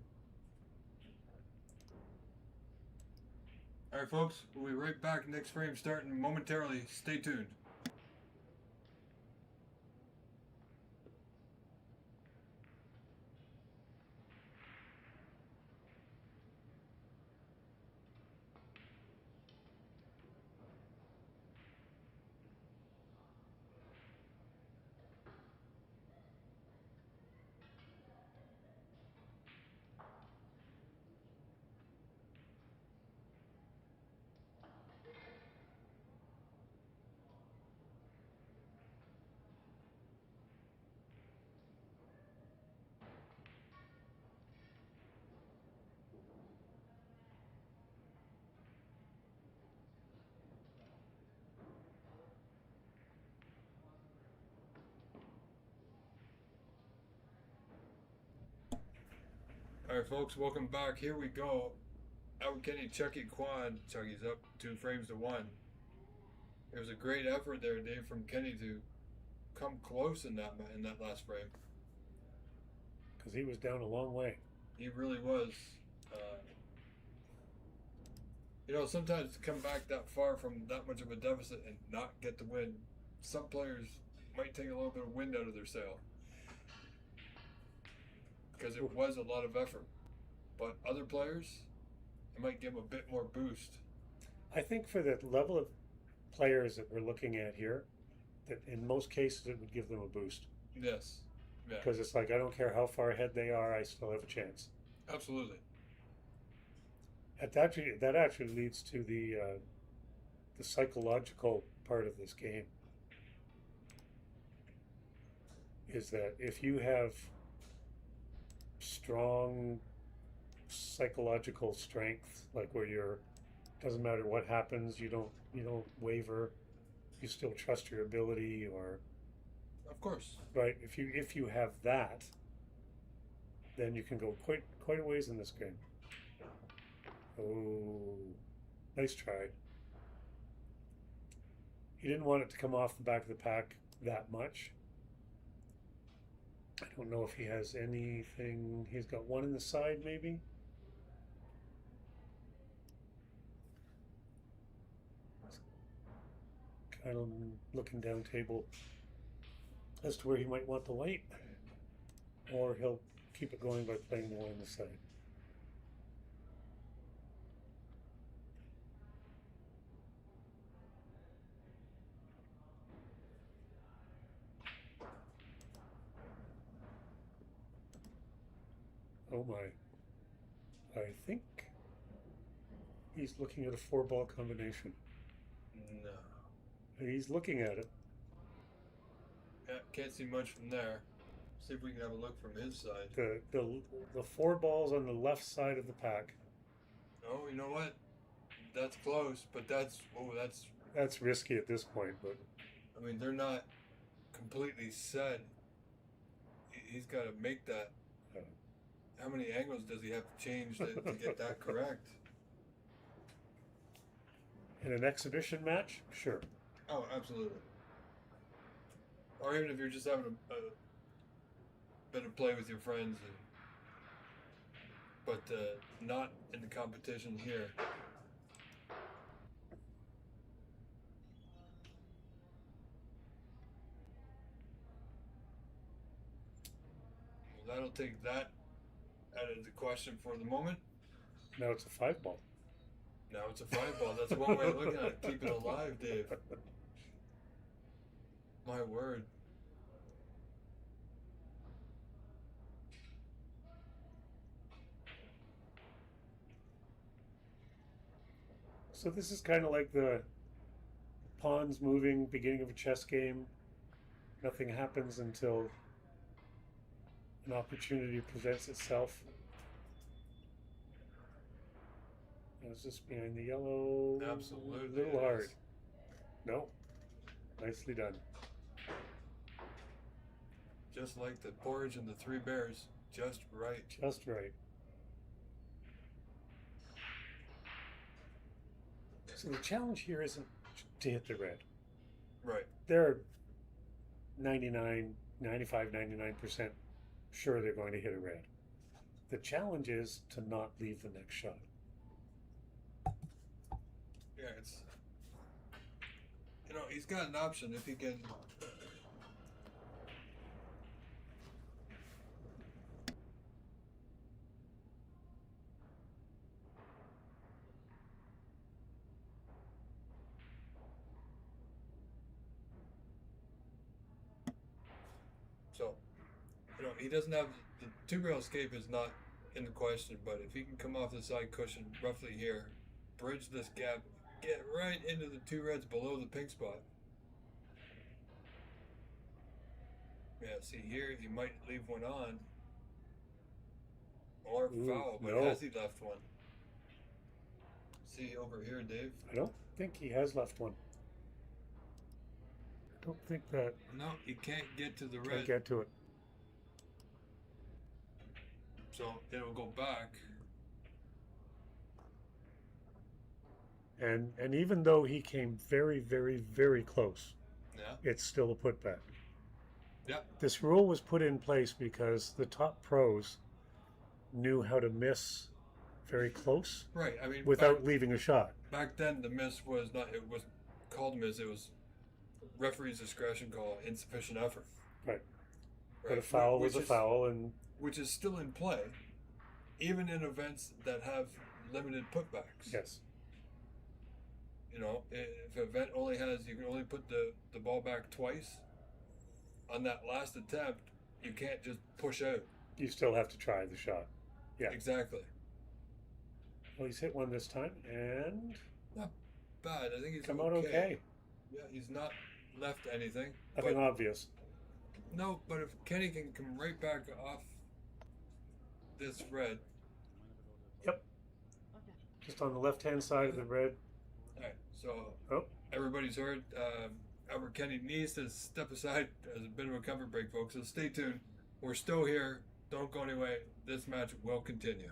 All right, folks, we'll be right back. Next frame starting momentarily. Stay tuned. All right, folks, welcome back. Here we go. Out Kenny, Chucky quad. Chucky's up 2 frames to 1. There was a great effort there, Dave, from Kenny to come close in that last frame. Because he was down a long way. He really was. Sometimes to come back that far from that much of a deficit and not get the win, some players might take a little bit of wind out of their sail. Because it was a lot of effort. But other players, it might give them a bit more boost. I think for the level of players that we're looking at here, that in most cases it would give them a boost. Yes. Yeah. Because it's like, I don't care how far ahead they are, I still have a chance. Absolutely. That actually leads to the psychological part of this game. Is that if you have strong psychological strength, like where doesn't matter what happens, you don't waver, you still trust your ability, or of course, right? If you have that, then you can go quite a ways in this game. Oh, nice try. He didn't want it to come off the back of the pack that much. I don't know if he has anything. He's got one in the side, maybe. Kind of looking down table as to where he might want the white, or he'll keep it going by playing the one on the side. Oh my. I think he's looking at a 4-ball combination. No. He's looking at it. Yeah, can't see much from there. See if we can have a look from his side. The 4 balls on the left side of the pack. Oh, you know what? That's close, but that's risky at this point, but I mean, they're not completely set. He's got to make that. How many angles does he have to change to get that correct? In an exhibition match, sure. Oh, absolutely. Or even if you're just having a bit of play with your friends, but not in the competition here. Well, that'll take that out of the question for the moment. Now it's a 5-ball. Now it's a 5-ball. That's one way of looking at it. Keep it alive, Dave. My word. So this is kind of like the pawns moving, beginning of a chess game. Nothing happens until an opportunity presents itself. Is this behind the yellow? Absolutely. A little hard. No. Nicely done. Just like the porridge and the 3 bears. Just right. Just right. So the challenge here isn't to hit the red. Right. There are 99 95, 99% sure they're going to hit a red. The challenge is to not leave the next shot. Yeah, it's, he's got an option if he can. So, he doesn't have the two-barrel escape is not in the question, but if he can come off the side cushion roughly here, bridge this gap, get right into the two reds below the pink spot. Yeah, see here, he might leave one on. Or foul, but no. has he left one? See over here, Dave? I don't think he has left one. I don't think that. No, he can't get to the red. Can't get to it. So it'll go back. And even though he came very, very, very close, Yeah. it's still a putback. Yeah. This rule was put in place because the top pros knew how to miss very close, Right. I mean, without leaving a shot. Back then, the miss was not. It was called a miss. It was referee's discretion call, insufficient effort. Right. But a foul was a foul, and which is still in play, even in events that have limited putbacks. yes. If an event only has, you can only put the ball back twice. On that last attempt, you can't just push out. You still have to try the shot. Yeah. Exactly. Well, he's hit one this time, and Not bad. I think he's come out okay. Yeah, he's not left anything. Nothing obvious. No, but if Kenny can come right back off this red. Yep. Just on the left-hand side of the red. All right, so everybody's heard. Albert Kenny needs to step aside as a bit of a comfort break, folks. So stay tuned. We're still here. Don't go anywhere. This match will continue.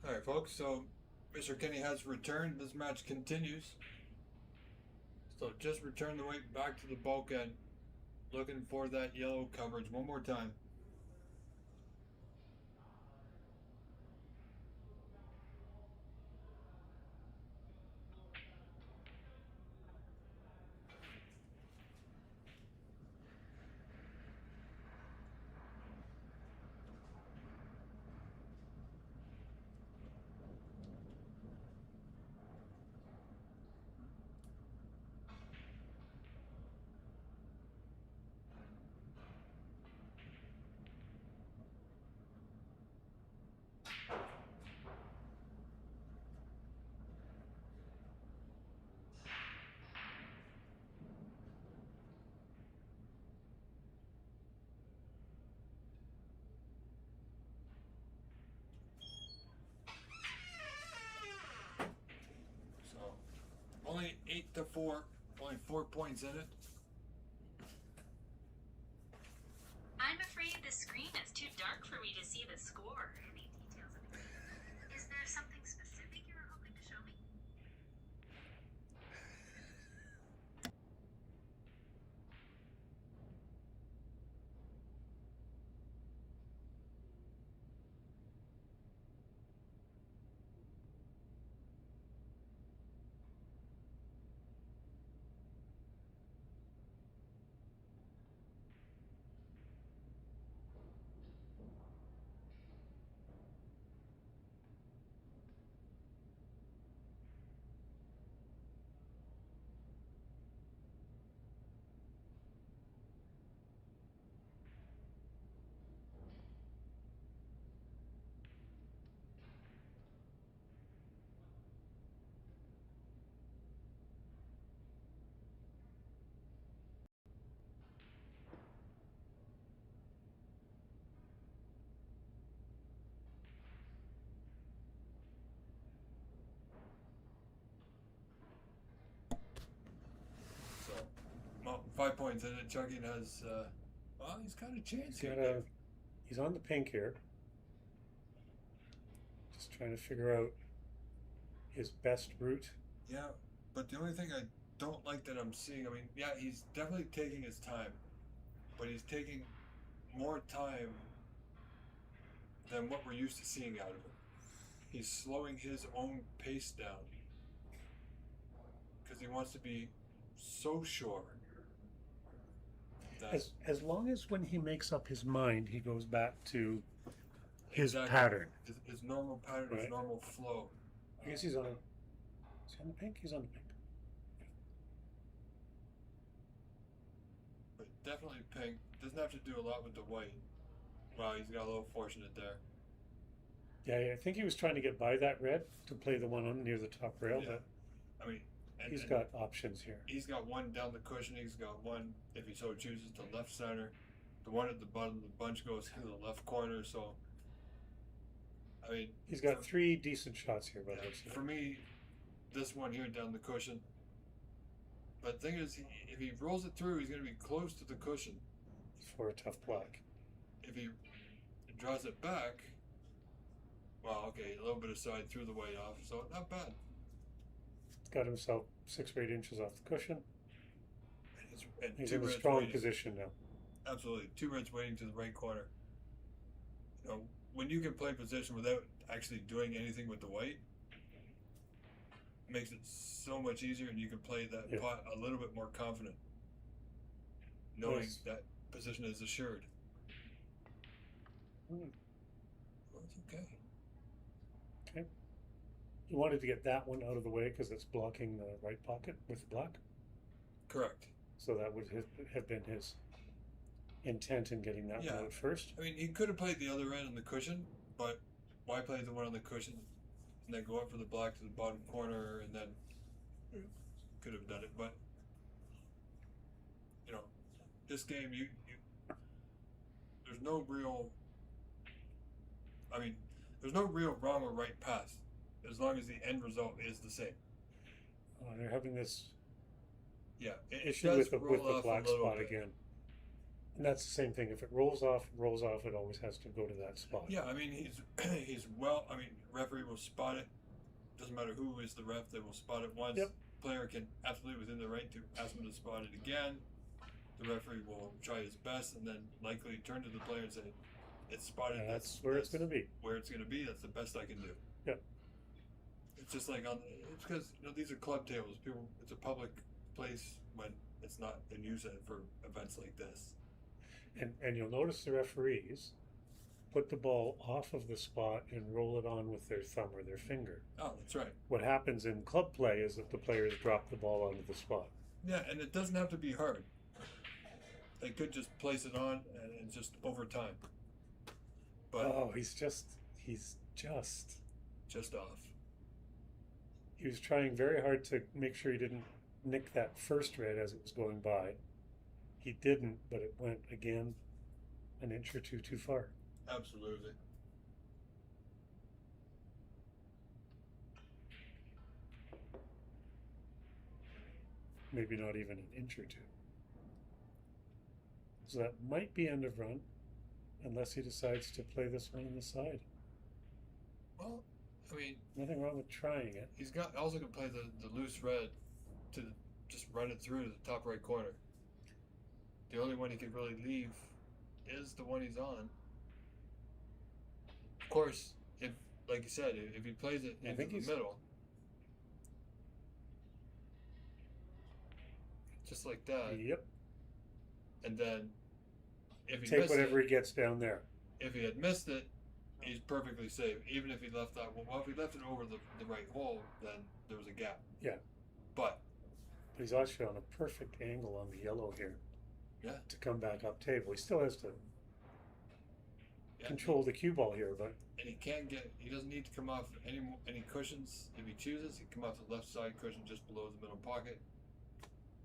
All right, folks, so Mr. Kenny has returned. This match continues. So just return the weight back to the bulkhead. Looking for that yellow coverage one more time. 4, only 4 points in it. I'm afraid the screen is too dark for me to see the score. Any details of the game? Is there something specific you were hoping to show me? So, well, 5 points in it. Chugging has, well, he's got a chance He's here. he's on the pink here. Just trying to figure out his best route. Yeah, but the only thing I don't like that I'm seeing, I mean, yeah, he's definitely taking his time, but he's taking more time than what we're used to seeing out of him. He's slowing his own pace down because he wants to be so sure that As long as when he makes up his mind, he goes back to his exactly, pattern. his normal pattern, his Right. normal flow. I guess he's on. Is he on the pink? He's on the pink. But definitely pink. Doesn't have to do a lot with the white. Wow, he's got a little fortunate there. Yeah, I think he was trying to get by that red to play the one on near the top rail, Yeah. but I mean, he's got options here. He's got one down the cushion. He's got one, if he so chooses, to left center. The one at the bottom of the bunch goes to the left corner. So, I mean, He's got 3 decent shots here, by the way. for me, this one here down the cushion. But the thing is, if he rolls it through, he's going to be close to the cushion. For a tough black. If he draws it back, well, okay, a little bit of side threw the white off, so not bad. Got himself 6 or 8 inches off the cushion. And He's two in a reds strong waiting. position now. Absolutely. 2 reds waiting to the right corner. You know, when you can play position without actually doing anything with the white, it makes it so much easier, and you can play that Yeah. pot a little bit more confident, knowing Yes. that position is assured. Hmm. Well, it's okay. Okay. You wanted to get that one out of the way because it's blocking the right pocket with the black. Correct. So that would have been his intent in getting that Yeah. one out first. I mean, he could have played the other end on the cushion, but why play the one on the cushion and then go up for the black to the bottom corner and then could have done it. But, you know, this game, there's no real, I mean, there's no real wrong or right path as long as the end result is the same. They're having this Yeah, it issue does with the roll off black a little spot bit. again. And that's the same thing. If it rolls off, it always has to go to that spot. Yeah, I mean, he's well, I mean, referee will spot it. Doesn't matter who is the ref, they will spot it once. Yep. Player can absolutely within the right to ask him to spot it again. The referee will try his best and then likely turn to the player and say, it's spotted. Yeah, that's where it's going to be. Where it's going to be. That's the best I can do. Yep. It's just like it's because, you know, these are club tables. It's a public place when it's not in use for events like this. And you'll notice the referees put the ball off of the spot and roll it on with their thumb or their finger. Oh, that's right. What happens in club play is that the players drop the ball onto the spot. Yeah, and it doesn't have to be hard. They could just place it on and just over time. But he's just off. He was trying very hard to make sure he didn't nick that first red as it was going by. He didn't, but it went again an inch or two too far. Absolutely. maybe not even an inch or two. So that might be end of run, unless he decides to play this one on the side. Well, I mean, nothing wrong with trying it. He's got also can play the loose red to just run it through to the top right corner. The only one he could really leave is the one he's on. Of course, if, like you said, if he plays it into the middle, just like that. Yep. And then if he take whatever he gets down there. If he had missed it, he's perfectly safe. Even if he left that, well, if he left it over the right hole, then there was a gap. Yeah. But he's actually on a perfect angle on the yellow here. Yeah. To come back up table. He still has to control the cue ball here, but and he doesn't need to come off any cushions. If he chooses, he can come off the left side cushion just below the middle pocket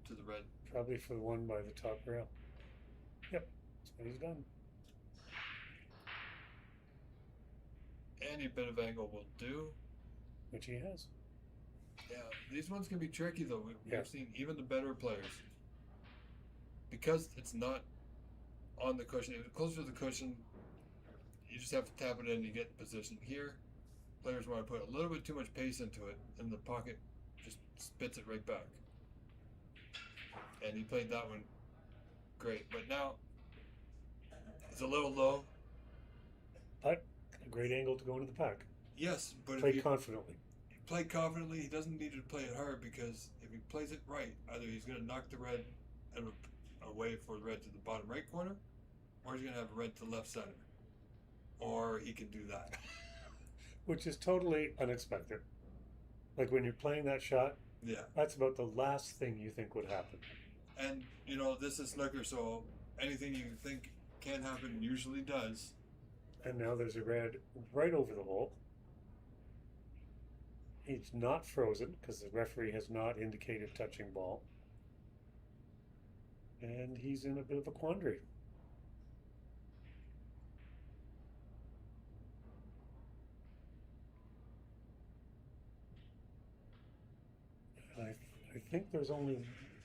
to the red. Probably for the one by the top rail. Yep, that's what he's done. Any bit of angle will do. Which he has. Yeah, these ones can be tricky though. We've seen even the better players. Because it's not on the cushion, if it's closer to the cushion, you just have to tap it in and you get the position. Here, players want to put a little bit too much pace into it, and the pocket just spits it right back. And he played that one great, but now it's a little low. But a great angle to go into the pack. Yes, but play confidently. Play confidently. He doesn't need to play it hard because if he plays it right, either he's going to knock the red away for the red to the bottom right corner, or he's going to have red to left center, or he can do that. Which is totally unexpected. Like when you're playing that shot, yeah, that's about the last thing you think would happen. And this is snooker, so anything you think can happen usually does. And now there's a red right over the hole. He's not frozen because the referee has not indicated touching ball. And he's in a bit of a quandary. I think there's only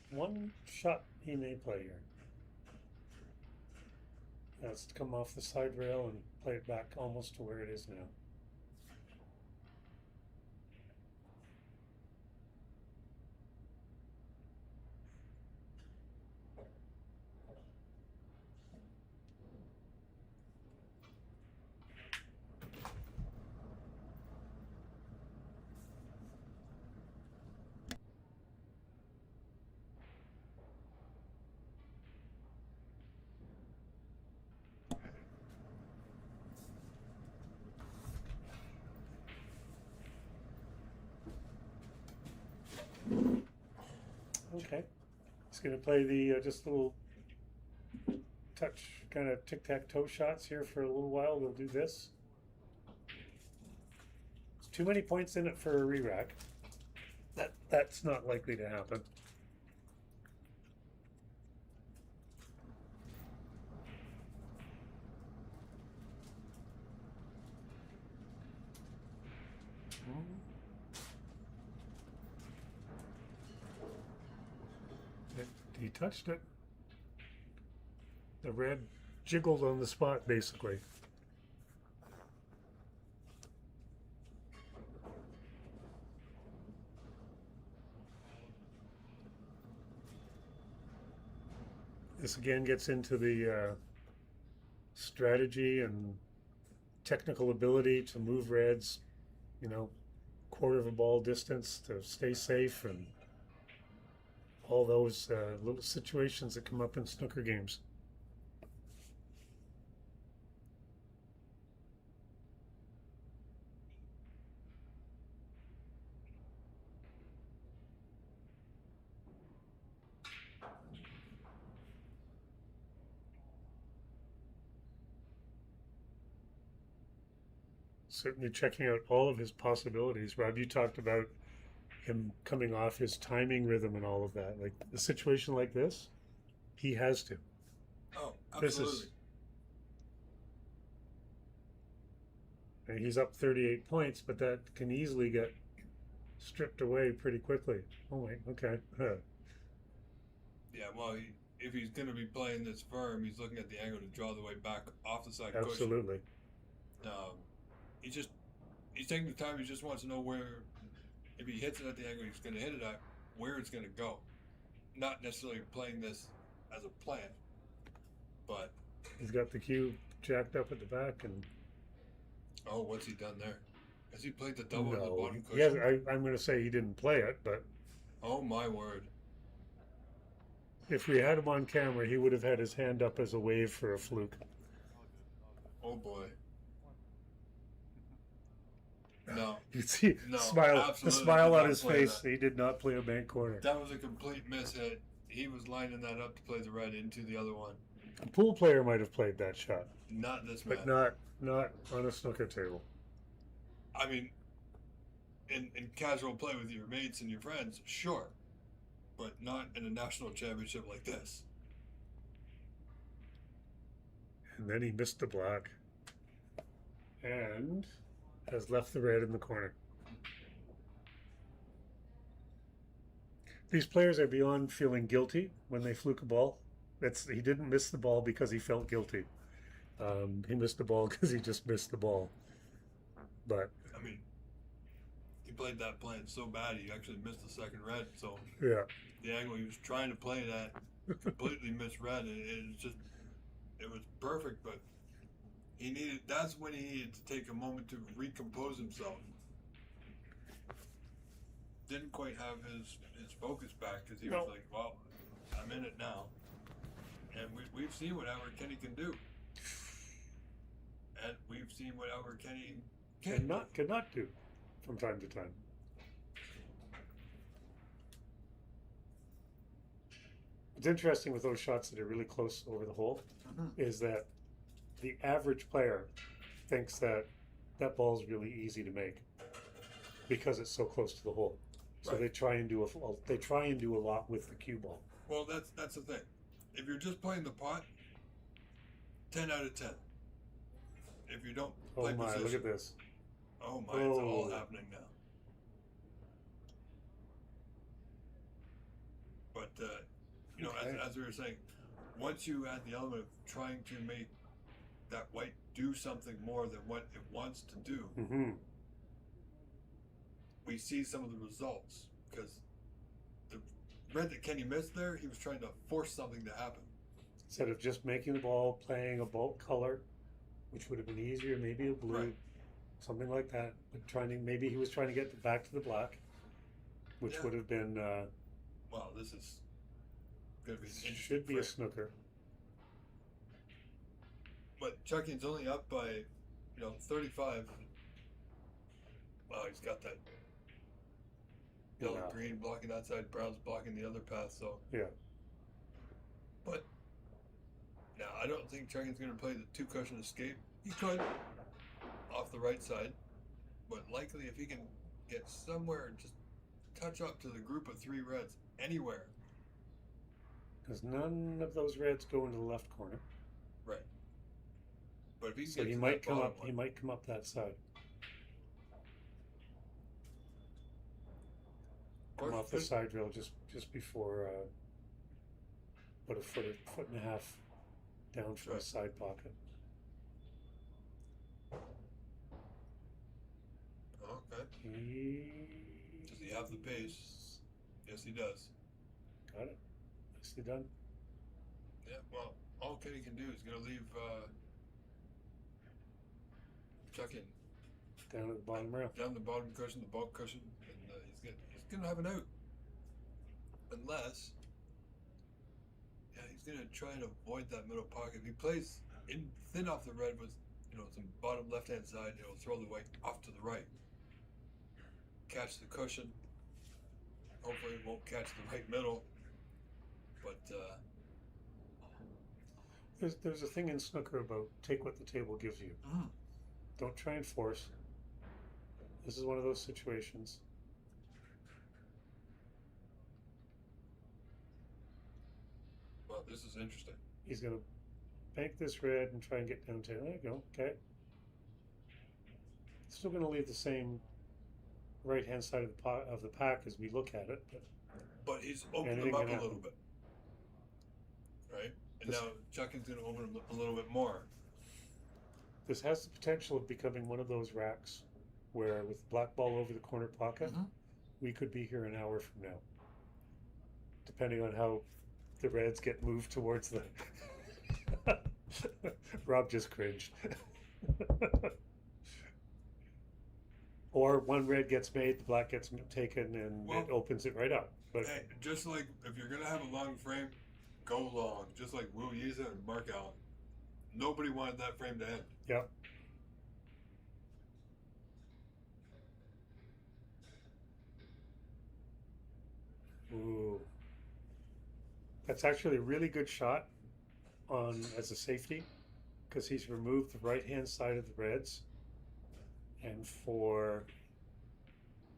one shot he may play here. That's to come off the side rail and play it back almost to where it is now. Okay, he's going to play the just little touch kind of tic-tac-toe shots here for a little while. We'll do this. There's too many points in it for a re-rack. That's not likely to happen. He touched it. The red jiggled on the spot, basically. This again gets into the strategy and technical ability to move reds, quarter of a ball distance to stay safe, and all those little situations that come up in snooker games. Certainly checking out all of his possibilities. Rob, you talked about him coming off his timing rhythm and all of that. Like a situation like this, he has to. Oh, absolutely. And he's up 38 points, but that can easily get stripped away pretty quickly. Oh wait, okay. Yeah, well, if he's going to be playing this firm, he's looking at the angle to draw the weight back off the side cushion. Absolutely. He's taking the time. He just wants to know where, if he hits it at the angle he's going to hit it at, where it's going to go. Not necessarily playing this as a plan, but He's got the cue jacked up at the back, and what's he done there? Has he played the double on the no, bottom he has, cushion? I'm going to say he didn't play it, but Oh my word! if we had him on camera, he would have had his hand up as a wave for a fluke. Oh boy! No, You see No, the absolutely smile did on not his play face. that. He did not play a bank corner. that was a complete mishit. He was lining that up to play the red into the other one. A pool player might have played that shot, Not this man. but not on a snooker table. I mean, in casual play with your mates and your friends, sure, but not in a national championship like this. And then he missed the black and has left the red in the corner. These players are beyond feeling guilty when they fluke a ball. He didn't miss the ball because he felt guilty. He missed the ball because he just missed the ball. But I mean, he played that plan so bad he actually missed the second red. So yeah, the angle he was trying to play it at completely misread, and it was perfect. But that's when he needed to take a moment to recompose himself. Didn't quite have his focus back because he was like, well, I'm in it now. And we've seen what Albert Kenny can do. And we've seen what Albert Kenny cannot do from time to time. What's interesting with those shots that are really close over the hole is that the average player thinks that ball is really easy to make because it's so close to the hole. So Right. they try and do a lot with the cue ball. Well, that's the thing. If you're just playing the pot, 10 out of 10. If you don't Oh play my, position, look at this. oh my, it's all Oh. happening now. But Okay. as we were saying, once you add the element of trying to make that white do something more than what it wants to do, Mm-hmm. we see some of the results. Because the red that Kenny missed there, he was trying to force something to happen. Instead of just making the ball, playing a bulk color, which would have been easier, maybe a blue, Right. something like that. But maybe he was trying to get back to the black, which Yeah. would have been Well, this is going to be an interesting should be a frame. snooker. But Chucky's only up by, 35. Wow, he's got that yellow Yeah. green blocking that side, brown's blocking the other path. So, Yeah. but now I don't think Chucky's going to play the two cushion escape. He could off the right side, but likely if he can get somewhere and just touch up to the group of three reds anywhere. Because none of those reds go into the left corner. Right. But if he can So get he to might that come bottom up. one, He might come up that side. or Come off the could- side rail just before about a foot and a half down from Right. the side pocket. Okay. He Does he have the pace? Yes, he does. got it. Nicely done. Yeah, well, all Kenny can do is going to leave Chuck in Down at the bottom rail. down the bottom cushion, the bulk cushion, and he's going to have an out. Unless, he's going to try and avoid that middle pocket. If he plays in thin off the red with, some bottom left-hand side, it'll throw the weight off to the right. Catch the cushion. Hopefully it won't catch the right middle. But, There's a thing in snooker about take what the table gives you. Don't try and force. This is one of those situations. well, this is interesting. He's going to bank this red and try and get down to. There you go. Okay. Still going to leave the same right-hand side of the pack as we look at it, but But he's opened Anything them up can a little happen. bit. right? And now chucking's going to open them a little bit more. This has the potential of becoming one of those racks where, with black ball over the corner pocket, we could be here an hour from now, depending on how the Reds get moved towards the. Rob just cringed. Or one red gets made, the black gets taken, and it opens it right up. But hey, just like if you're gonna have a long frame, go long. Just like Wu Yiza and Mark Allen. Nobody wanted that frame to end. Yep. Ooh. That's actually a really good shot on as a safety, because he's removed the right hand side of the Reds. And for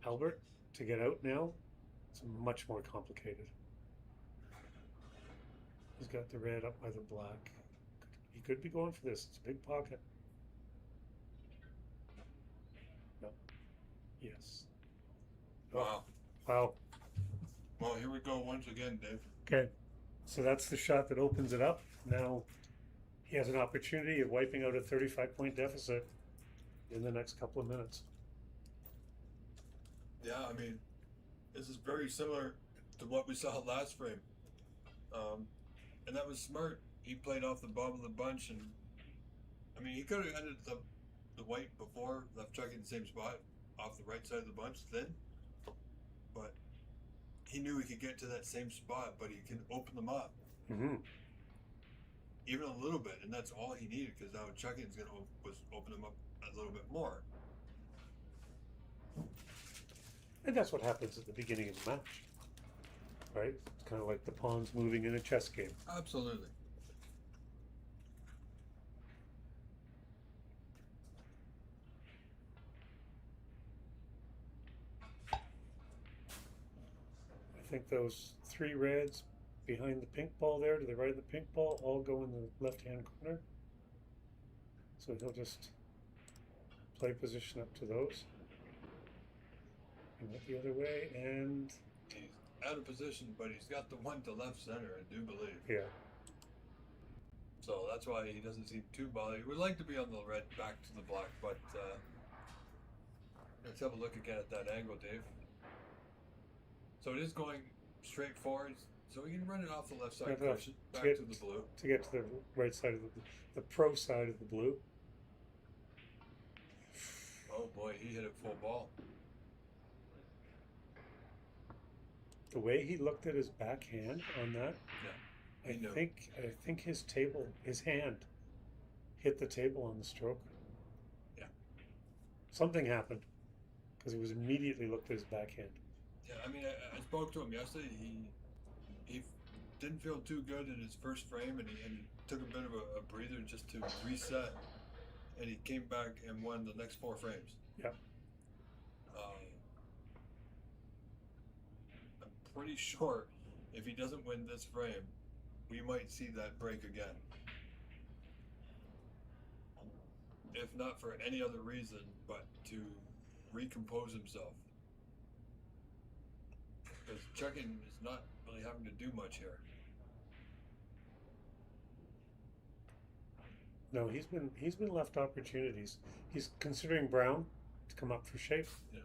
Albert to get out now, it's much more complicated. He's got the red up by the black. He could be going for this. It's a big pocket. No. Yes. Wow. Wow. Well, here we go once again, Dave. Okay. So that's the shot that opens it up. Now he has an opportunity of wiping out a 35-point deficit in the next couple of minutes. Yeah, I mean, this is very similar to what we saw last frame. And that was smart. He played off the bottom of the bunch, and I mean, he could have ended the white before, left chucking the same spot off the right side of the bunch then, but he knew he could get to that same spot, but he can open them up. Even a little bit, and that's all he needed, because now chucking's going to open them up a little bit more. And that's what happens at the beginning of the match, right? It's kind of like the pawns moving in a chess game. Absolutely. I think those three reds behind the pink ball there, to the right of the pink ball, all go in the left-hand corner. So he'll just play position up to those. And look the other way, and he's out of position, but he's got the one to left center, I do believe. Yeah. So that's why he doesn't seem too bothered. He would like to be on the red back to the black, but let's have a look again at that angle, Dave. So it is going straight forward, so we can run it off the left side cushion, back to the blue. To get to the right side of the pro side of the blue. Oh boy, he hit it full ball. The way he looked at his backhand on that, yeah, I think his hand hit the table on the stroke. Yeah. Something happened, because he was immediately looked at his backhand. Yeah, I mean, I spoke to him yesterday. He didn't feel too good in his first frame, and he took a bit of a breather just to reset, and he came back and won the next 4 frames. Yeah. I'm pretty sure if he doesn't win this frame, we might see that break again. If not for any other reason, but to recompose himself. Because chucking is not really having to do much here. No, he's been left opportunities. He's considering brown to come up for shape. Yeah.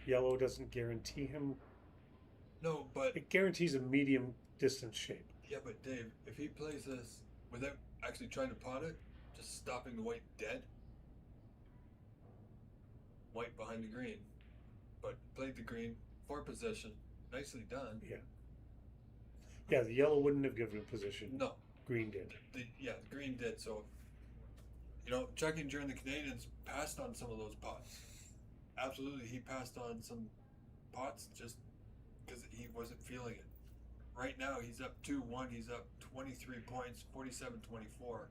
Yellow doesn't guarantee him. No, but it guarantees a medium distance shape. Yeah, but Dave, if he plays this without actually trying to pot it, just stopping the white dead, white behind the green, but played the green for position. Nicely done. Yeah. Yeah, the yellow wouldn't have given a position. No. Green did. The green did. So, chucking during the Canadians passed on some of those pots. Absolutely, he passed on some pots just because he wasn't feeling it. Right now, he's up 2-1. He's up 23 points, 47-24.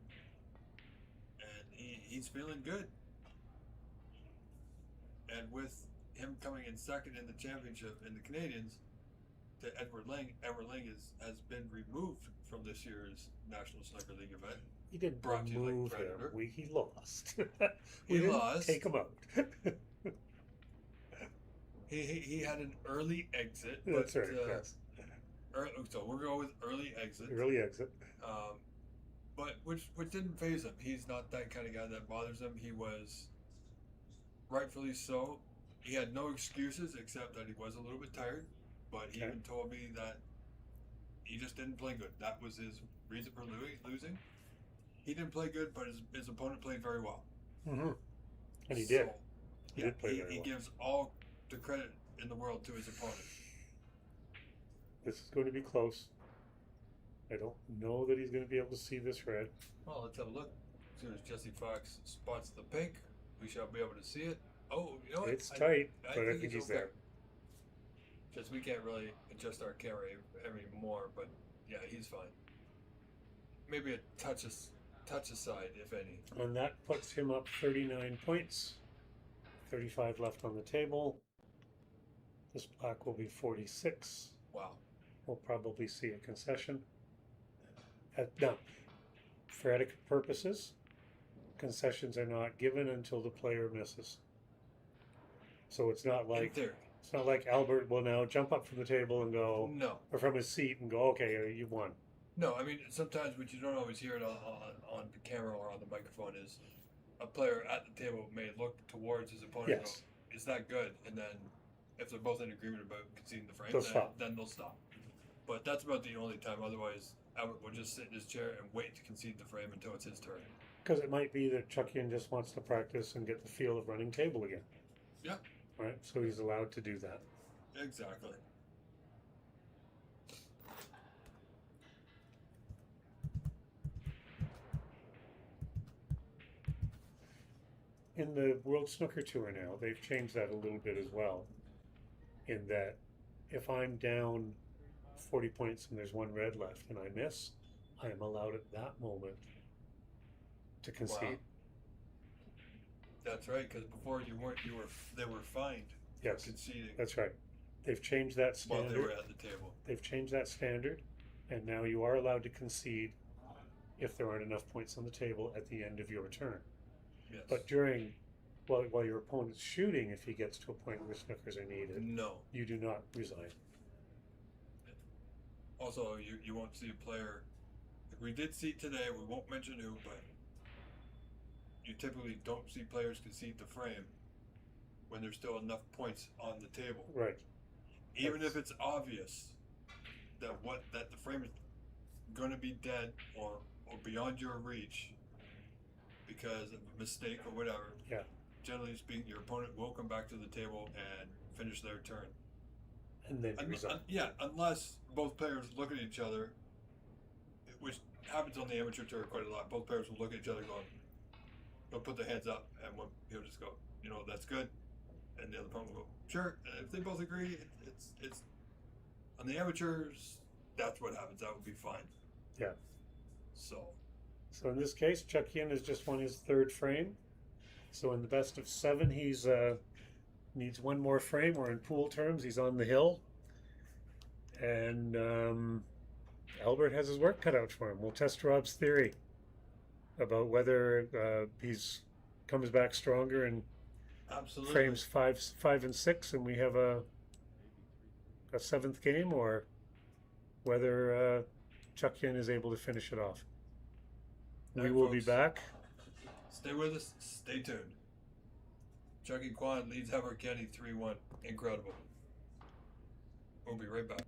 And he's feeling good. And with him coming in second in the championship in the Canadians to Edward Ling has been removed from this year's National Snooker League event. He didn't remove him. He lost. He lost. Take him out. He had an early exit. That's but, right. Yes. So we're going with early exit. Early exit. But which didn't phase him. He's not that kind of guy that bothers him. He was rightfully so. He had no excuses except that he was a little bit tired. But he even told me that he just didn't play good. That was his reason for losing. He didn't play good, but his opponent played very well. Mm-hmm. And he did. He Yeah, did play very well. He gives all the credit in the world to his opponent. This is going to be close. I don't know that he's going to be able to see this red. Well, let's have a look. As soon as Jesse Fox spots the pink, we shall be able to see it. Oh, you know what? It's tight, but I think he's okay. there. Just we can't really adjust our camera anymore, but yeah, he's fine. Maybe a touch aside, if any. And that puts him up 39 points. 35 left on the table. This black will be 46. Wow. We'll probably see a concession. Now, for etiquette purposes, concessions are not given until the player misses. So it's not like Albert will now jump up from the table and go, no, or from his seat and go, okay, you won. No, I mean sometimes, but you don't always hear it on the camera or on the microphone. Is a player at the table may look towards his opponent. Yes. And go, is that good? And then, if they're both in agreement about conceding the frame, then they'll stop. But that's about the only time. Otherwise, Albert will just sit in his chair and wait to concede the frame until it's his turn. Because it might be that Chuckian just wants to practice and get the feel of running table again. Yeah. Right? So he's allowed to do that. Exactly. In the World Snooker Tour now, they've changed that a little bit as well. In that if I'm down 40 points and there's one red left and I miss, I am allowed at that moment to concede. Wow. That's right, because before they were fined for conceding. That's right. They've changed that standard. While they were at the table. They've changed that standard, and now you are allowed to concede if there aren't enough points on the table at the end of your turn. Yes. But while your opponent's shooting, if he gets to a point where snookers are needed, no, you do not resign. Also, you won't see a player. Like we did see today. We won't mention who, but you typically don't see players concede the frame when there's still enough points on the table. Right. Even if it's obvious that the frame is going to be dead or beyond your reach because of a mistake or whatever. Yeah. Generally speaking, your opponent will come back to the table and finish their turn. And then resign. Unless both players look at each other, which happens on the amateur tour quite a lot. Both players will look at each other going, they'll put their hands up, and he'll just go, that's good. And the other opponent will go, sure. And if they both agree, it's on the amateurs, that's what happens. That would be fine. Yeah. So in this case, Chuckian has just won his third frame. So in the best of 7, he's needs one more frame, or in pool terms, he's on the hill. And Albert has his work cut out for him. We'll test Rob's theory about whether he's comes back stronger and absolutely frames 5 and 6, and we have a 7th game, or whether Chuckian is able to finish it off. We will be back. Stay with us. Stay tuned. Chucky Kwan leads Howard Kenny 3-1. Incredible. We'll be right back.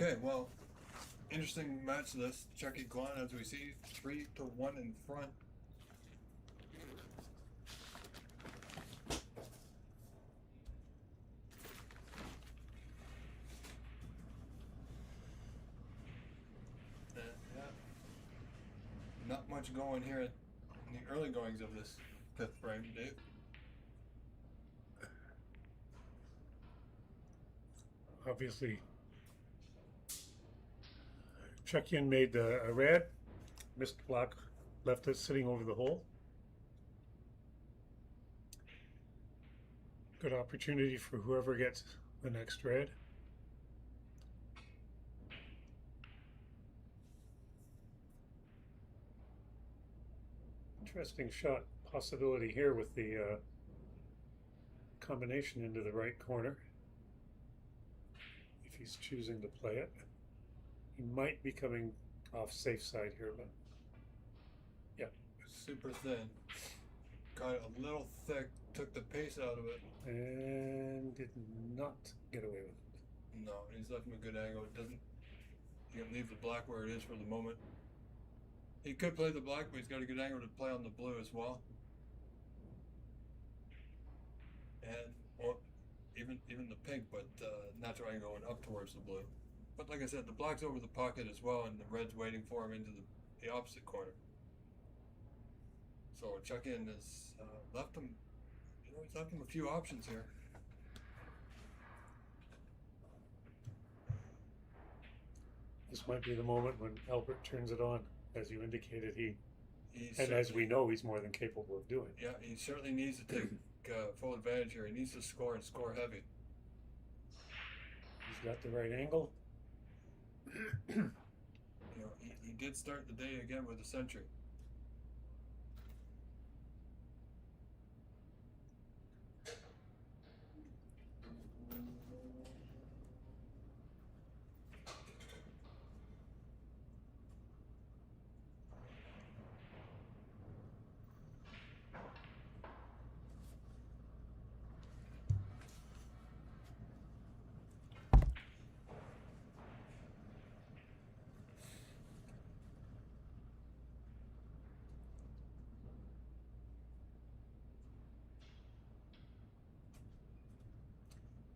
Okay, well, interesting match this. Chucky Kwan, as we see, 3-1 in front. Yeah, not much going here in the early goings of this fifth frame, Dave. Obviously, Chuckian made a red, missed black, left it sitting over the hole. Good opportunity for whoever gets the next red. Interesting shot possibility here with the combination into the right corner. If he's choosing to play it, he might be coming off safe side here, but yeah. Super thin. Got it a little thick, took the pace out of it. And did not get away with it. No, he's left him a good angle. It doesn't. He can leave the black where it is for the moment. He could play the black, but he's got a good angle to play on the blue as well. And or even the pink, but natural angle going up towards the blue. But like I said, the black's over the pocket as well, and the red's waiting for him into the opposite corner. So Chuckian has left him. You know, he's left him a few options here. This might be the moment when Albert turns it on, as you indicated. He's and as we know, he's more than capable of doing. Yeah, he certainly needs to take full advantage here. He needs to score and score heavy. He's got the right angle. You know, he did start the day again with a century.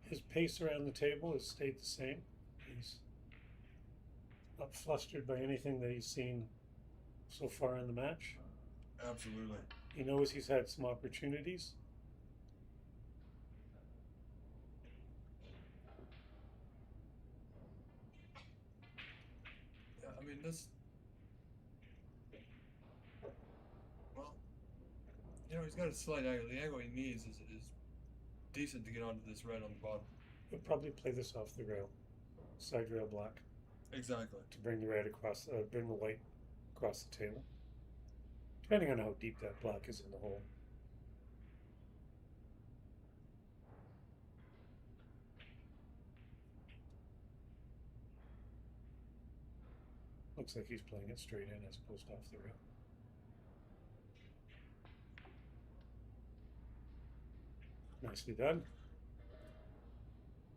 His pace around the table has stayed the same. He's not flustered by anything that he's seen so far in the match. Absolutely. He knows he's had some opportunities. Yeah, I mean this. Well, you know, he's got a slight angle. The angle he needs is decent to get onto this red on the bottom. He'll probably play this off the rail, side rail black. Exactly. To bring the red across, bring the white across the table. Depending on how deep that black is in the hole. Looks like he's playing it straight in as opposed to off the rail. Nicely done.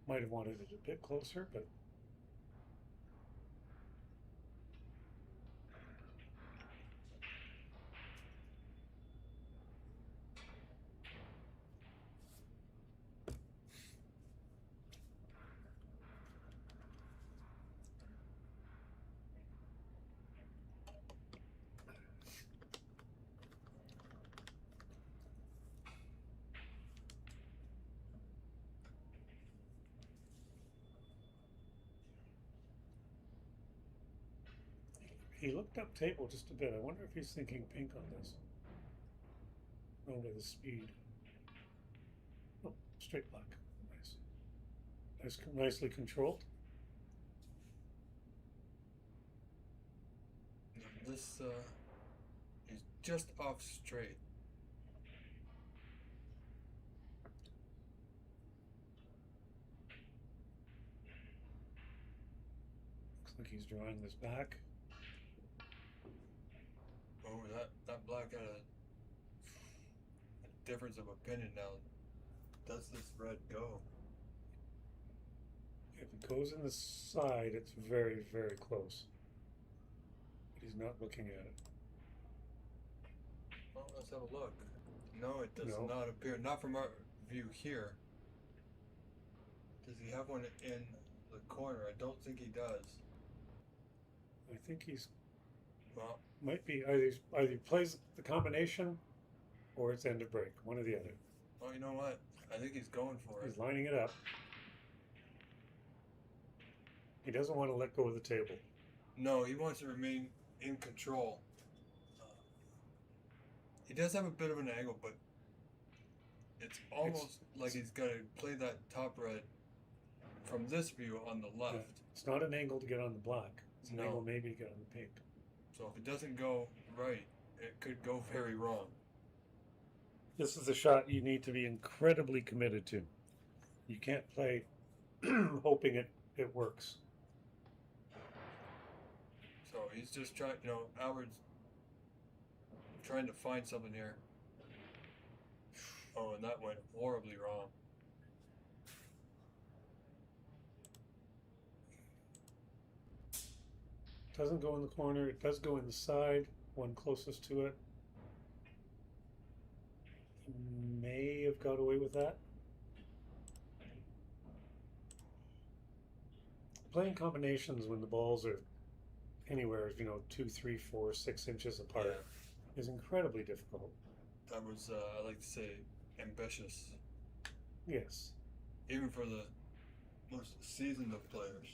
Might have wanted it a bit closer, but he looked up table just a bit. I wonder if he's thinking pink on this. Over the speed. Oh, straight black. Nice. Nicely controlled. This is just off straight. Looks like he's drawing this back. Oh, that black had a difference of opinion now. Does this red go? If it goes in the side, it's very, very close. But he's not looking at it. Well, let's have a look. No, it does No. not appear. Not from our view here. Does he have one in the corner? I don't think he does. I think he's Well, might be either he plays the combination or it's end of break. One or the other. well, you know what? I think he's going for it. He's lining it up. He doesn't want to let go of the table. No, he wants to remain in control. He does have a bit of an angle, but it's almost like he's got to play that top red from this view on the left. Yeah. It's not an angle to get on the black. It's an No. angle maybe to get on the pink. So if it doesn't go right, it could go very wrong. This is a shot you need to be incredibly committed to. You can't play hoping it works. So he's just trying, Albert's trying to find something here. Oh, and that went horribly wrong. Doesn't go in the corner. It does go in the side, one closest to it. May have got away with that. Playing combinations when the balls are anywhere, 2, 3, 4, 6 inches apart is incredibly difficult. That was, I like to say, ambitious. Yes. Even for the most seasoned of players.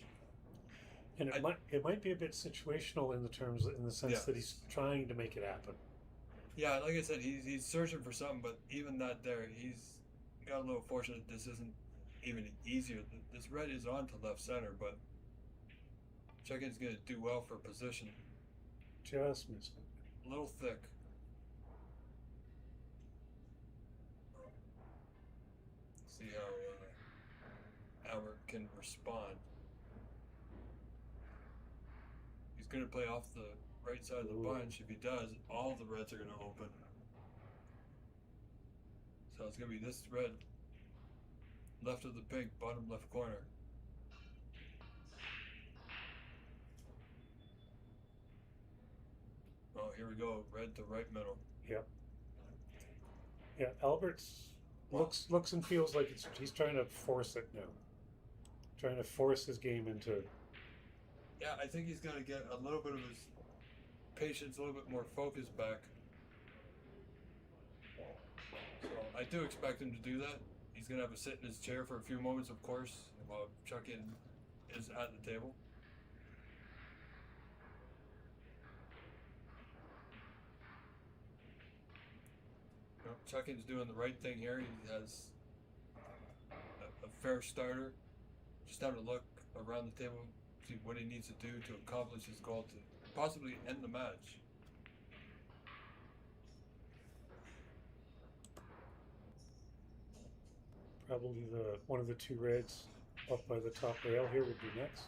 And it might be a bit situational in the sense that he's trying to make it happen. Yeah, like I said, he's searching for something, but even that there, he's got a little fortunate this isn't even easier. This red is on to left center, but check-in's going to do well for position. Just missed it. A little thick. See how Albert can respond. He's going to play off the right side of the bunch. If he does, all the reds are going to open. So it's going to be this red, left of the pink, bottom left corner. Oh, here we go. Red to right middle. Yep. Yeah, Albert's looks and feels like he's trying to force it now. Trying to force his game into. Yeah, I think he's got to get a little bit of his patience, a little bit more focus back. So I do expect him to do that. He's going to have to sit in his chair for a few moments, of course, while Chuck-in is at the table. Chuck-in's doing the right thing here. He has a fair starter. Just having to look around the table, see what he needs to do to accomplish his goal to possibly end the match. Probably one of the two reds up by the top rail here would be next.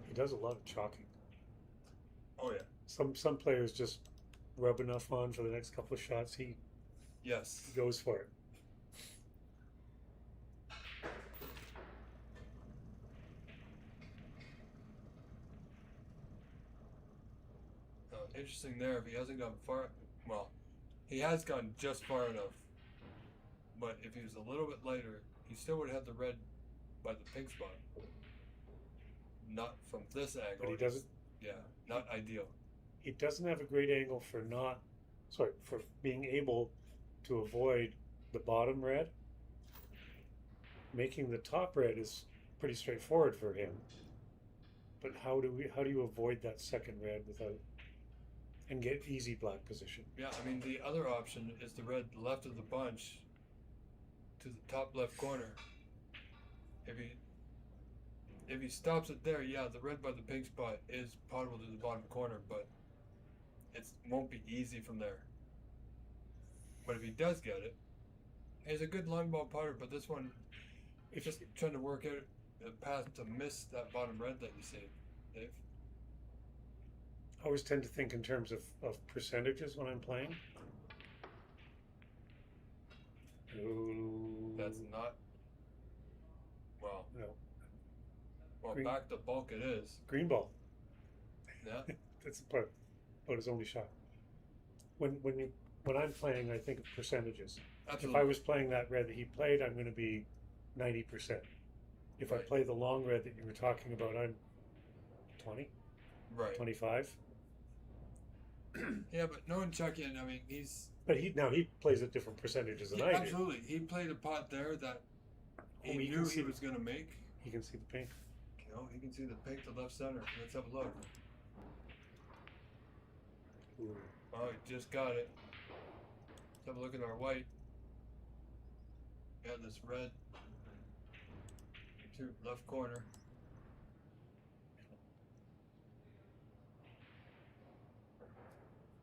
He does a lot of chalking. Oh yeah. Some players just rub enough on for the next couple of shots. He goes for it. Interesting there. If he hasn't gone far, well, he has gone just far enough. But if he was a little bit lighter, he still would have had the red by the pink spot. Not from this angle. But he doesn't. Yeah, not ideal. He doesn't have a great angle for being able to avoid the bottom red. Making the top red is pretty straightforward for him. But how do you avoid that second red and get easy black position? Yeah, I mean the other option is the red left of the bunch to the top left corner. If he stops it there, yeah, the red by the pink spot is potable to the bottom corner, but it won't be easy from there. But if he does get it, he's a good long ball putter, but this one, If Just trying to work out a path to miss that bottom red that you see, Dave. I always tend to think in terms of percentages when I'm playing. Ooh. That's not. Well, No. well, Green. back to bulk it is. Green ball. Yeah. That's about his only shot. When I'm playing, I think of percentages. Absolutely. If I was playing that red that he played, I'm going to be 90%. If I Right. play the long red that you were talking about, I'm 20, Right. 25. Yeah, but knowing Chuckian, I mean, he's. But he plays at different percentages than Yeah, I do. absolutely. He played a pot there that he Oh, he can knew see he was going to make. He can see the pink. You know, he can see the pink to left center. Let's have a look. Ooh. Oh, he just got it. Let's have a look at our white. Got this red to left corner.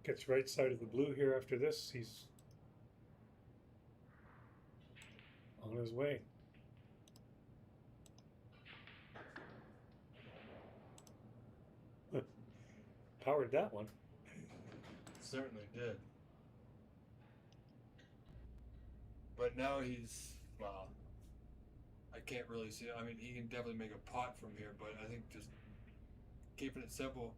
Gets right side of the blue here after this. He's on his way. Powered that one. Certainly did. But now he's, well, I can't really see. I mean, he can definitely make a pot from here, but I think just keeping it simple.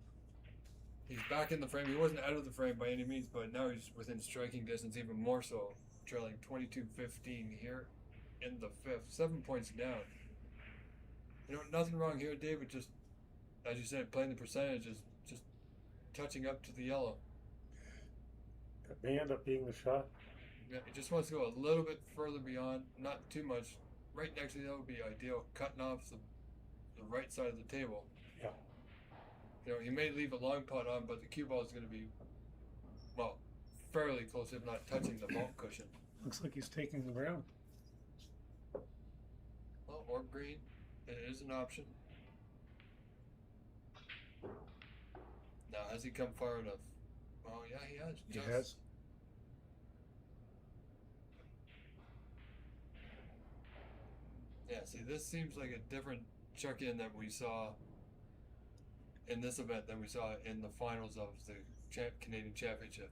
He's back in the frame. He wasn't out of the frame by any means, but now he's within striking distance even more so, trailing 22-15 here in the fifth. 7 points down. You know, nothing wrong here, David. Just, as you said, playing the percentages, just touching up to the yellow. That may end up being the shot. Yeah, he just wants to go a little bit further beyond, not too much. Right next to that would be ideal, cutting off the right side of the table. Yeah. You know, he may leave a long putt on, but the cue ball is going to be, well, fairly close, if not touching the vault cushion. Looks like he's taking the ground. Well, or green. It is an option. Now, has he come far enough? Oh, yeah, he has. He Just. has. Yeah, see, this seems like a different Chuck-in that we saw in this event than we saw in the finals of the Canadian Championship.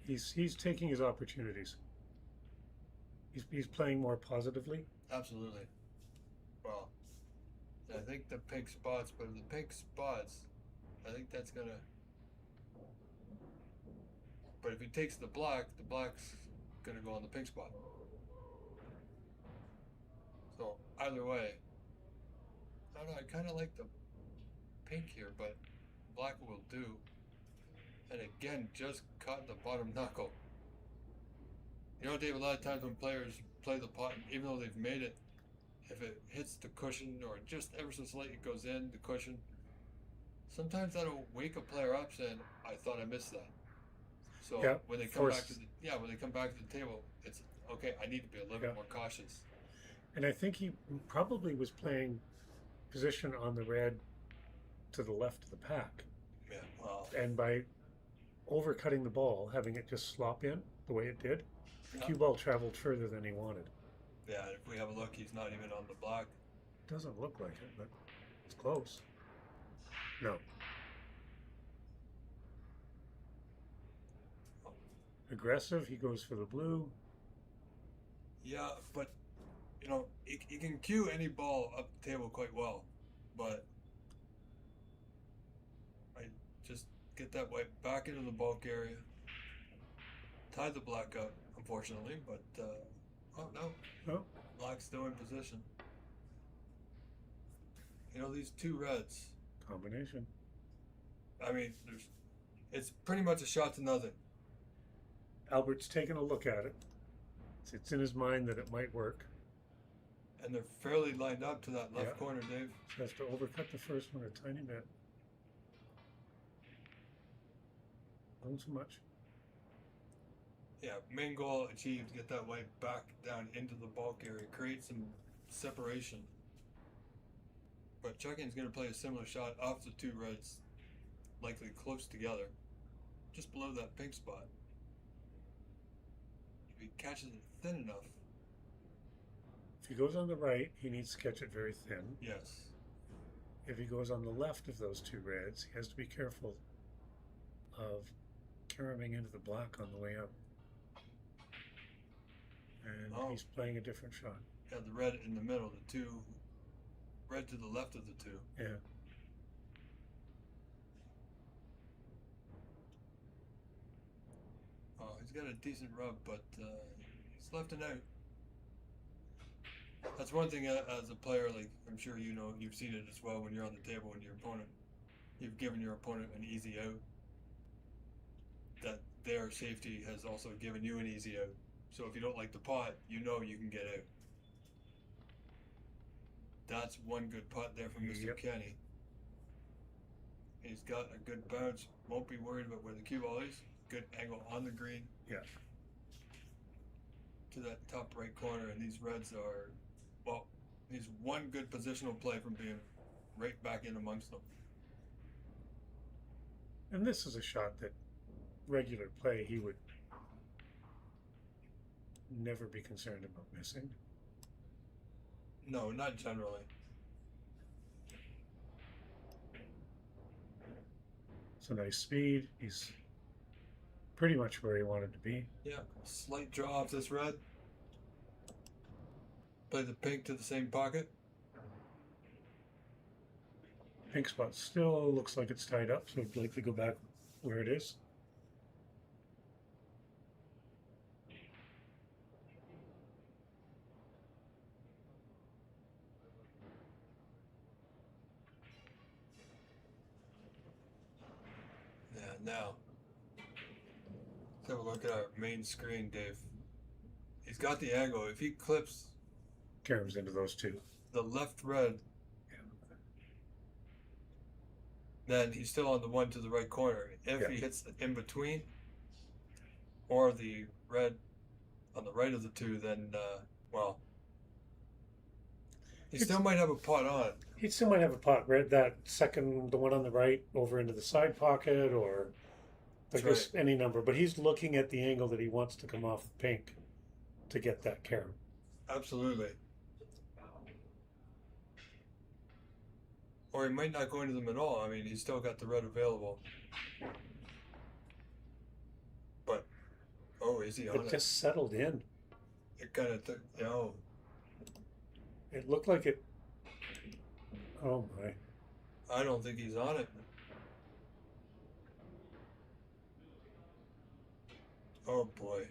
He's taking his opportunities. He's playing more positively. Absolutely. Well, I think the pink spots, but if the pink spots, I think that's gonna. But if he takes the black's gonna go on the pink spot. So either way, I don't know. I kind of like the pink here, but black will do. And again, just caught the bottom knuckle. You know, Dave, a lot of times when players play the pot, even though they've made it, if it hits the cushion or just ever so slightly goes in the cushion, sometimes that'll wake a player up saying, "I thought I missed that." So Yeah, when they come back to the table, it's okay. I need to be a little bit more cautious. And I think he probably was playing position on the red to the left of the pack. Yeah, well. And by overcutting the ball, having it just slop in the way it did, the Yeah. cue ball traveled further than he wanted. Yeah, if we have a look, he's not even on the black. Doesn't look like it, but it's close. No. Aggressive, he goes for the blue. Yeah, but you know, he can cue any ball up the table quite well, but I just get that white back into the bulk area. Tie the black up, unfortunately, but oh no, No. black's still in position. You know, these two reds. Combination. I mean, it's pretty much a shot to nothing. Albert's taken a look at it. It's in his mind that it might work. And they're fairly lined up to that left Yeah. corner, Dave. So has to overcut the first one a tiny bit. Not so much. Yeah, main goal achieved. Get that white back down into the bulk area. Create some separation. But Chuckin's going to play a similar shot off the two reds, likely close together, just below that pink spot. he catches it thin enough. If he goes on the right, he needs to catch it very thin. Yes. If he goes on the left of those two reds, he has to be careful of caroming into the black on the way up. And he's playing a different shot. Yeah, the red in the middle, the two, red to the left of the two. Yeah. Oh, he's got a decent rub, but he's left it out. That's one thing as a player, like I'm sure you know, you've seen it as well when you're on the table and your opponent, you've given your opponent an easy out. That their safety has also given you an easy out. So if you don't like the pot, you know you can get out. That's one good putt there from Mr. Kenny. He's got a good bounce. Won't be worried about where the cue ball is. Good angle on the green. Yeah. To that top right corner, and these reds are, well, he's one good positional play from being right back in amongst them. And this is a shot that regular play he would never be concerned about missing. No, not generally. It's a nice speed. He's pretty much where he wanted to be. Yeah, slight draw off this red. Play the pink to the same pocket. Pink spot still looks like it's tied up, so I'd like to go back where it is. Yeah, now. Let's have a look at our main screen, Dave. He's got the angle. If he clips Caroms into those two. the left red, then he's still on the one to the right corner. If he hits the in between or the red on the right of the two, then, well, he still might have a pot on. He still might have a pot red, that second, the one on the right, over into the side pocket, or I guess any number. But he's looking at the angle that he wants to come off the pink to get that carom. Absolutely. Or he might not go into them at all. I mean, he's still got the red available. But, oh, is he on it? It just settled in. It kind of took, you know. It looked like it. Oh my. I don't think he's on it. Oh boy.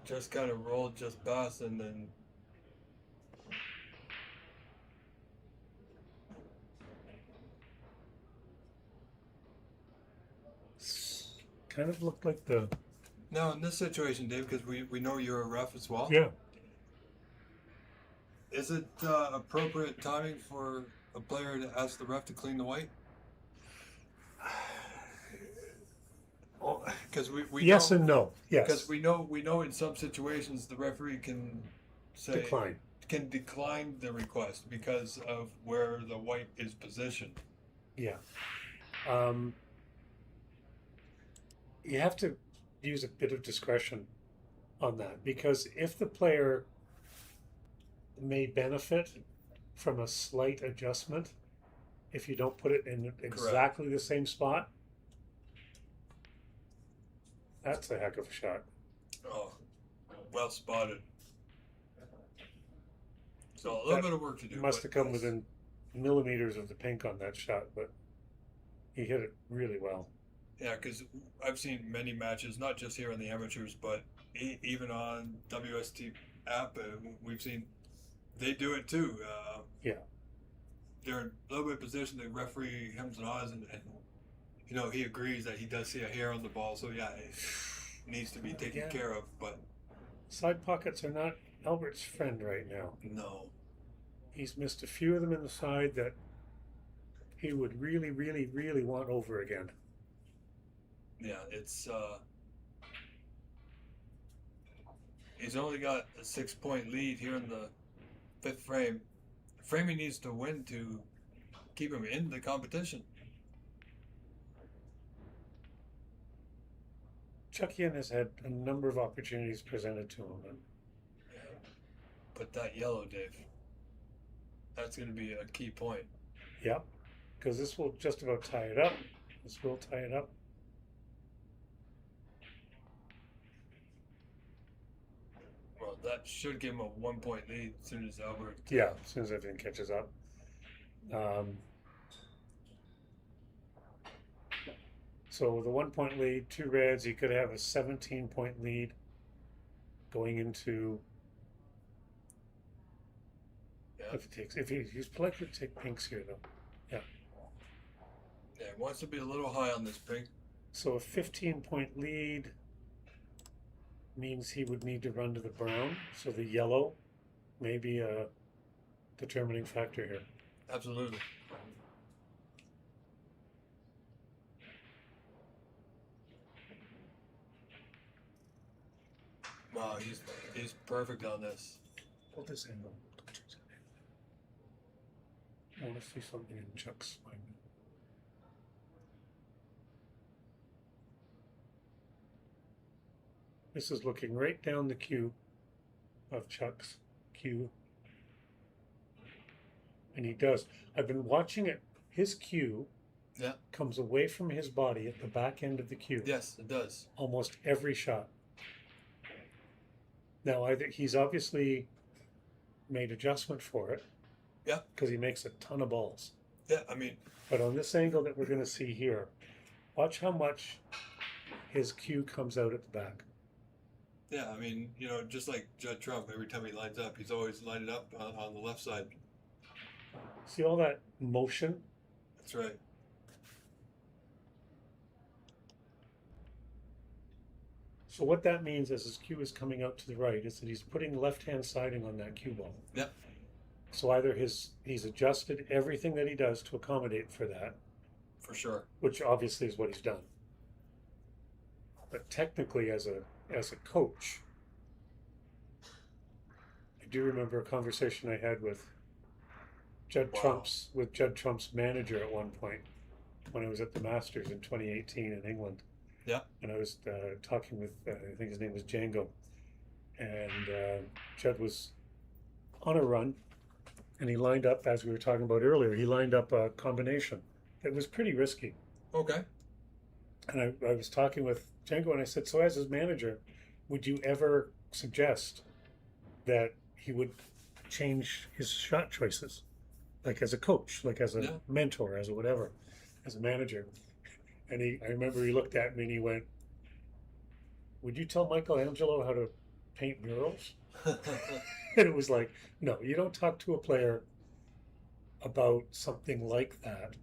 Just kind of rolled just past and then. Kind of looked like the. Now in this situation, Dave, because we know you're a ref as well. Yeah. Is it appropriate timing for a player to ask the ref to clean the white? Because we yes know, and no. Yes. Because we know in some situations the referee can say decline the request because of where the white is positioned. Yeah. You have to use a bit of discretion on that, because if the player may benefit from a slight adjustment, if you don't put it in exactly the same spot, that's a heck of a shot. Oh, well spotted. So a little bit of work to do. Must have come within millimeters of the pink on that shot, but he hit it really well. Yeah, because I've seen many matches, not just here on the amateurs, but even on WST app, we've seen they do it too. Yeah. They're in a little bit of position, the referee hems and haws, and you know, he agrees that he does see a hair on the ball, so yeah, it needs to be taken care of, but... Side pockets are not Albert's friend right now. No. He's missed a few of them in the side that he would really, really, really want over again. Yeah, it's, he's only got a 6-point lead here in the 5th frame. Framing needs to win to keep him in the competition. Chuckian has had a number of opportunities presented to him. But that yellow, Dave. That's going to be a key point. Yep, because this will just about tie it up. This will tie it up. Well, that should give him a 1-point lead as soon as Albert. Yeah, as soon as everything catches up. So with a 1-point lead, 2 reds, he could have a 17-point lead going into. Yeah. If he's likely to take pinks here though. Yeah. Yeah, he wants to be a little high on this pink. So a 15-point lead means he would need to run to the brown. So the yellow may be a determining factor here. Absolutely. Wow, he's perfect on this. Hold this angle. I want to see something in Chuck's mind. This is looking right down the cue of Chuck's cue. And he does. I've been watching it. His cue comes away from his body at the back end of the cue. Yes, it does. Almost every shot. Now, I think he's obviously made adjustment for it. Yeah. Because he makes a ton of balls. Yeah, I mean. But on this angle that we're going to see here, watch how much his cue comes out at the back. Yeah, I mean, you know, just like Judd Trump, every time he lines up, he's always lined up on the left side. See all that motion? That's right. So what that means as his cue is coming out to the right is that he's putting left-hand siding on that cue ball. Yep. So either he's adjusted everything that he does to accommodate for that. For sure. Which obviously is what he's done. But technically as a coach, I do remember a conversation I had with Judd Trump's manager at one point when I was at the Masters in 2018 in England. Yeah. And I was talking with, I think his name was Django. And Judd was on a run. And he lined up, as we were talking about earlier, he lined up a combination that was pretty risky. Okay. And I was talking with Django and I said, so as his manager, would you ever suggest that he would change his shot choices? Like as a coach, like as a mentor, as a whatever, as a manager. And I remember he looked at me and he went, would you tell Michelangelo how to paint murals? And it was like, no, you don't talk to a player about something like that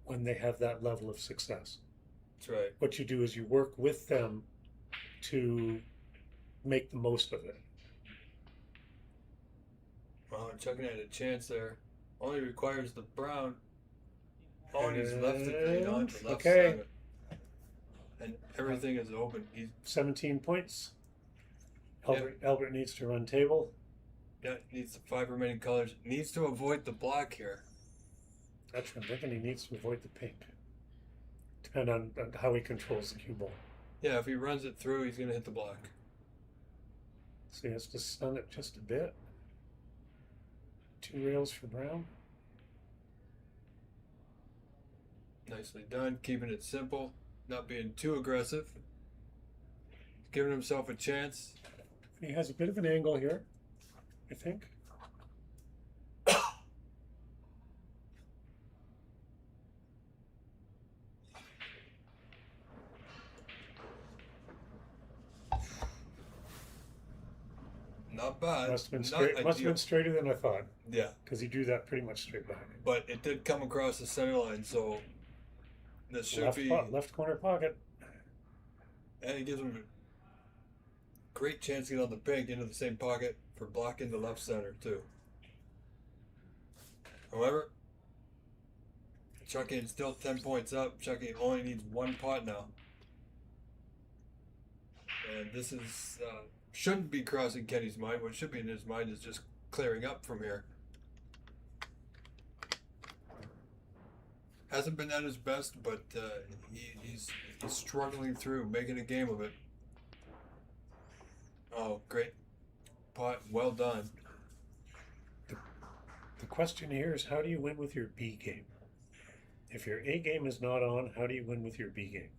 when they have that level of success. That's right. What you do is you work with them to make the most of it. Well, Chuckin had a chance there. Only requires the brown. Oh, and he's left it on to left center. And everything is open. He's 17 points. Albert needs to run table. Yeah, needs the 5 remaining colors. Needs to avoid the black here. Actually, I'm thinking he needs to avoid the pink. Depending on how he controls the cue ball. Yeah, if he runs it through, he's going to hit the black. So he has to stun it just a bit. 2 rails for brown. Nicely done. Keeping it simple. Not being too aggressive. Giving himself a chance. He has a bit of an angle here, I think. Not bad. Must have been straight. Must have been straighter than I thought. Yeah. Because he drew that pretty much straight back. But it did come across the center line, so this should be left corner pocket. And it gives him a great chance to get on the pink into the same pocket for blocking the left center too. However, Chuckin still 10 points up. Chuckin only needs 1 pot now. And this is shouldn't be crossing Kenny's mind. What should be in his mind is just clearing up from here. Hasn't been at his best, but he's struggling through, making a game of it. Oh, great putt. Well done. The question here is, how do you win with your B game? If your A game is not on, how do you win with your B game?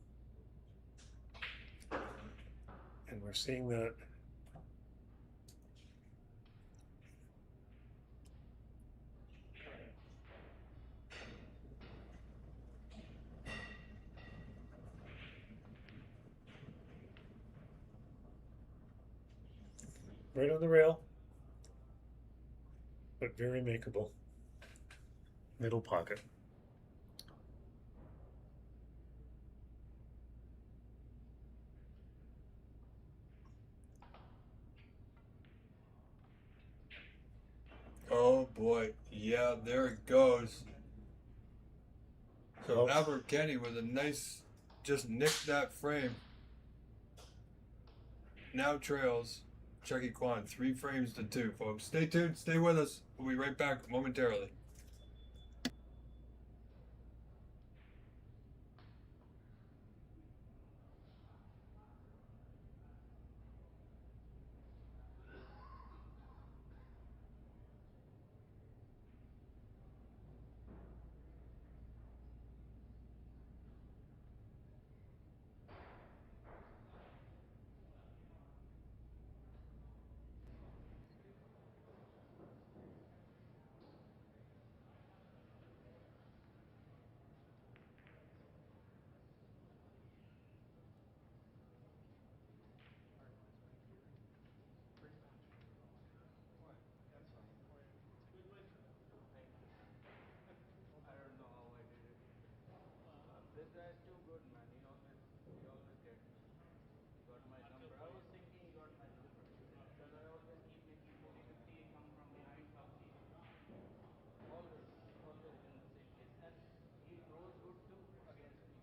And we're seeing that right on the rail, but very makeable. Middle pocket. Oh boy. Yeah, there it goes. So Oh. Aberkenny with a nice, just nicked that frame. Now trails Chucky Kwan 3 frames to 2, folks. Stay tuned. Stay with us. We'll be right back momentarily. I don't know how I did it. This guy is too good, man. He always gets me. He got my number. I was thinking he got my number because I always keep making 40-50 come from behind top seat. Always, always in the same place. And he throws good too against me.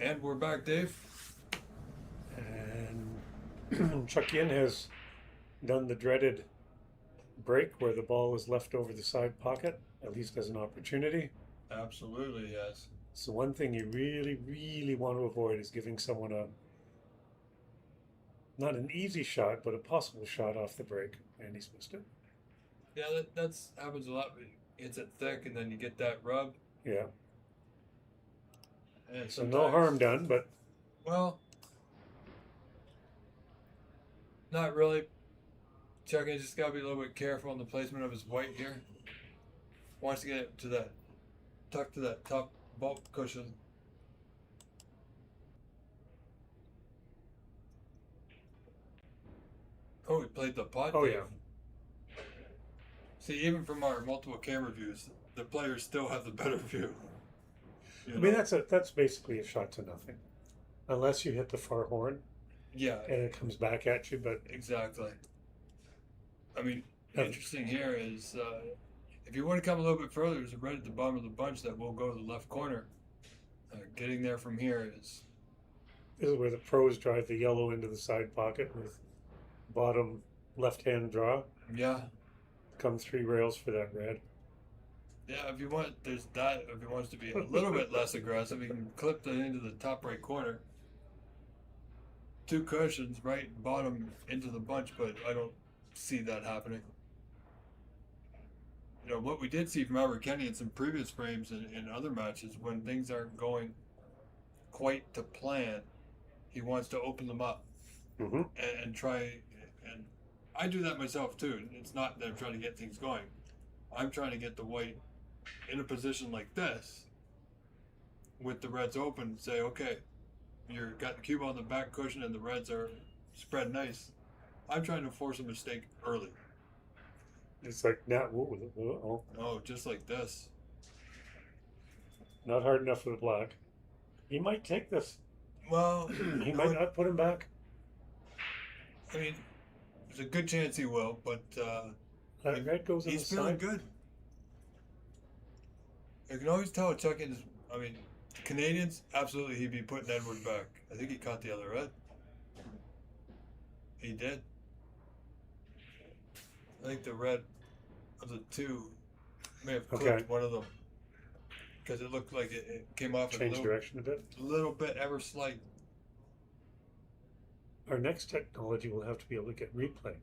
And we're back, Dave. And Chuck Yin has done the dreaded break where the ball is left over the side pocket, at least as an opportunity. Absolutely, yes. So one thing you really, really want to avoid is giving someone not an easy shot, but a possible shot off the break. And he's missed it. Yeah, that's happens a lot. It's it thick, and then you get that rub. Yeah. And so no harm done, but... Well, not really. Chucky just got to be a little bit careful on the placement of his weight here. Wants to get it to that, tuck to that top bulk cushion. Oh, he played the putt. Oh, Dave. yeah. See, even from our multiple camera views, the players still have the better view. I mean, that's basically a shot to nothing, unless you hit the far horn. Yeah. And it comes back at you, but exactly. I mean, interesting here is if you want to come a little bit further, there's a red at the bottom of the bunch that will go to the left corner. Getting there from here is. This is where the pros drive the yellow into the side pocket with bottom left-hand draw. Yeah. Come 3 rails for that red. Yeah, if you want, there's that. If he wants to be a little bit less aggressive, he can clip that into the top right corner. 2 cushions, right bottom into the bunch, but I don't see that happening. You know, what we did see from Albert Kenny in some previous frames in other matches, when things aren't going quite to plan, he wants to open them up and try. And I do that myself too. It's not that I'm trying to get things going. I'm trying to get the white in a position like this with the reds open, say, okay, you've got the cube on the back cushion and the reds are spread nice. I'm trying to force a mistake early. It's like, oh, just like this. Not hard enough for the black. He might take this. Well, he might not put him back. I mean, there's a good chance he will, but that red goes in he's the feeling side. good. You can always tell Chuck-ins. I mean, the Canadians, absolutely, he'd be putting Edward back. I think he caught the other red. He did. I think the red of the 2 may have clipped one of them because it looked like it came off Change direction a bit. A little bit, ever slight. Our next technology will have to be able to get replay.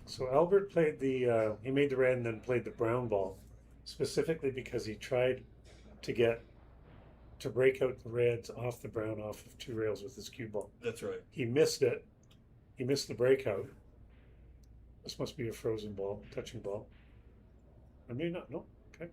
So Albert played he made the red and then played the brown ball, specifically because he tried to break out the reds off the brown off of 2 rails with his cue ball. That's right. He missed it. He missed the breakout. This must be a frozen ball, touching ball. I may not, no, okay.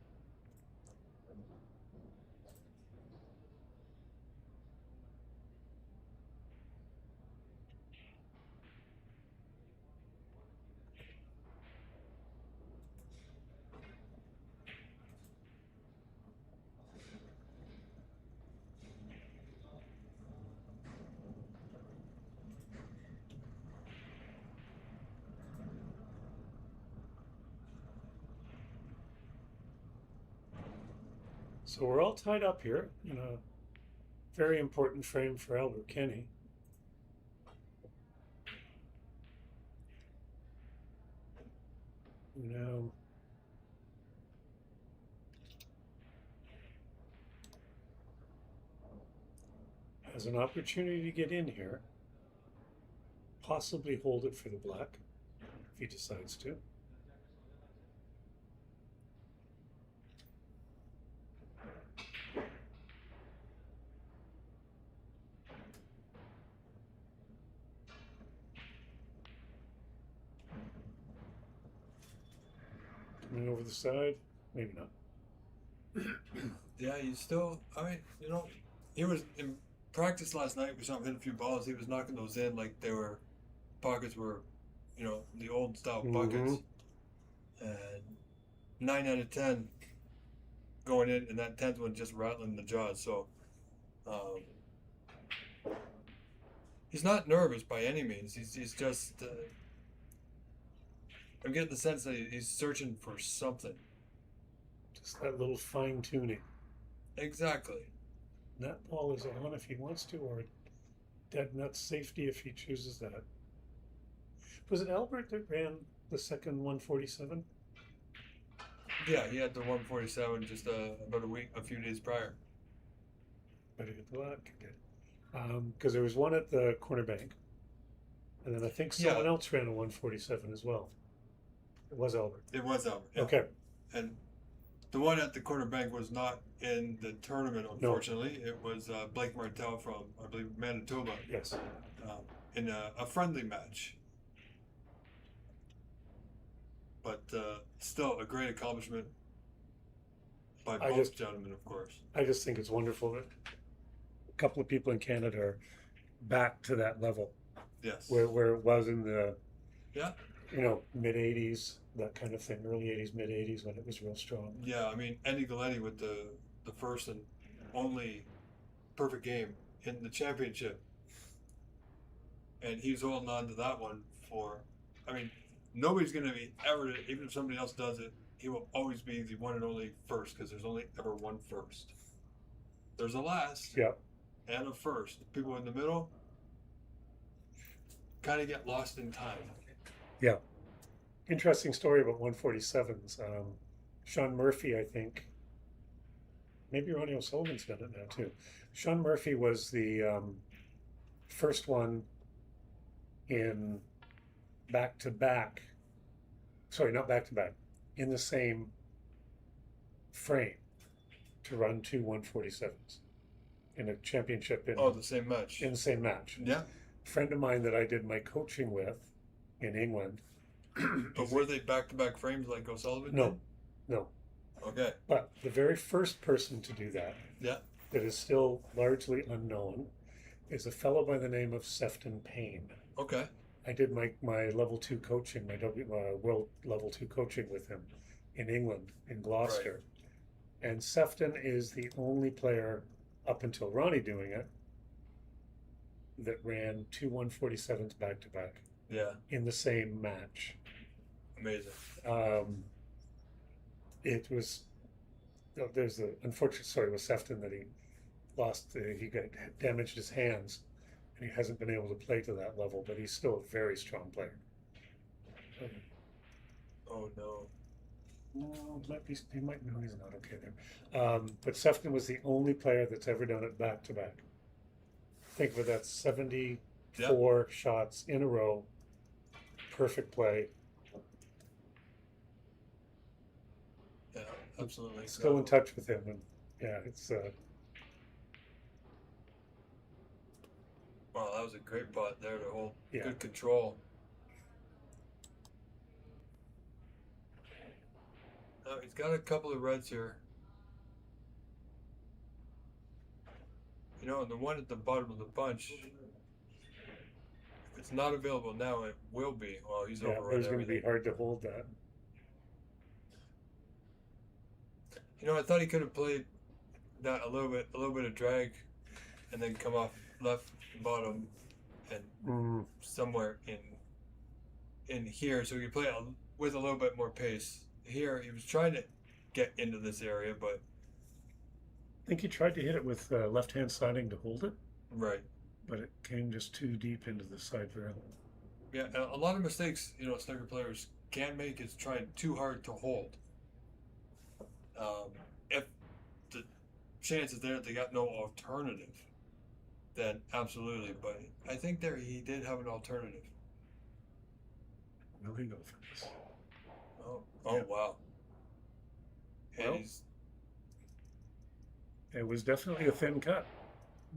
So we're all tied up here in a very important frame for Albert Kenny. Now, has an opportunity to get in here, possibly hold it for the black if he decides to. Coming over the side, maybe not. Yeah, he's still. I mean, you know, he was in practice last night. We saw him hit a few balls. He was knocking those in like they were pockets were, you know, the old style buckets. And 9 out of 10 going in, and that 10th one just rattling the jaws. So he's not nervous by any means. He's just. I'm getting the sense that he's searching for something. Just that little fine tuning. Exactly. That ball is on if he wants to, or dead nut safety if he chooses that. Was it Albert that ran the second 147? Yeah, he had the 147 just about a few days prior. Better good luck. Because there was one at the corner bank, and then I think someone else ran a 147 as well. It was Albert. It was Albert. Yeah. Okay. And the one at the corner bank was not in the tournament, unfortunately. No. It was Blake Martel from, I believe, Manitoba. Yes. In a friendly match. But still a great accomplishment by both gentlemen, of course. I just think it's wonderful that a couple of people in Canada are back to that level. Yes. Where it was in the mid 80s, that kind of thing, early 80s, mid 80s, when it was real strong. Yeah, I mean, Andy Galletti with the first and only perfect game in the championship. And he was holding on to that one for, I mean, nobody's going to be ever, even if somebody else does it, he will always be the one and only first, because there's only ever one first. There's a last and a first. People in the middle kind of get lost in time. Yeah. Interesting story about 147s. Sean Murphy, I think, maybe Ronnie O'Sullivan's done it now too. Sean Murphy was the first one in back-to-back, not back-to-back, in the same frame to run two 147s in a championship. The same match. In the same match. Yeah. A friend of mine that I did my coaching with in England. But were they back-to-back frames like O'Sullivan did? No. Okay. But the very first person to do that, that is still largely unknown, is a fellow by the name of Sefton Payne. Okay. I did my level 2 coaching, my world level 2 coaching with him in England, in Gloucester. Right. And Sefton is the only player, up until Ronnie doing it, that ran two 147s back to back. Yeah. In the same match. Amazing. It was, there's the unfortunate story with Sefton that he lost, he damaged his hands. And he hasn't been able to play to that level, but he's still a very strong player. Oh no. No, he might know he's not okay there. But Sefton was the only player that's ever done it back to back. Think of it, that's 74 shots in a row, perfect play. Yeah, absolutely. Still in touch with him, and it's. Wow, that was a great putt there to hold good control. Now he's got a couple of reds here. You know, and the one at the bottom of the bunch, if it's not available now, it will be. Well, he's over it's going to be hard to hold that. You know, I thought he could have played that a little bit of drag, and then come off left bottom and somewhere in here, so he could play with a little bit more pace. Here he was trying to get into this area, but I think he tried to hit it with left hand siding to hold it, right, but it came just too deep into the side rail. Yeah, a lot of mistakes snooker players can make is trying too hard to hold. If the chance is there that they got no alternative, then absolutely. But I think there he did have an alternative. Will he go for this? Wow. Well, it was definitely a thin cut.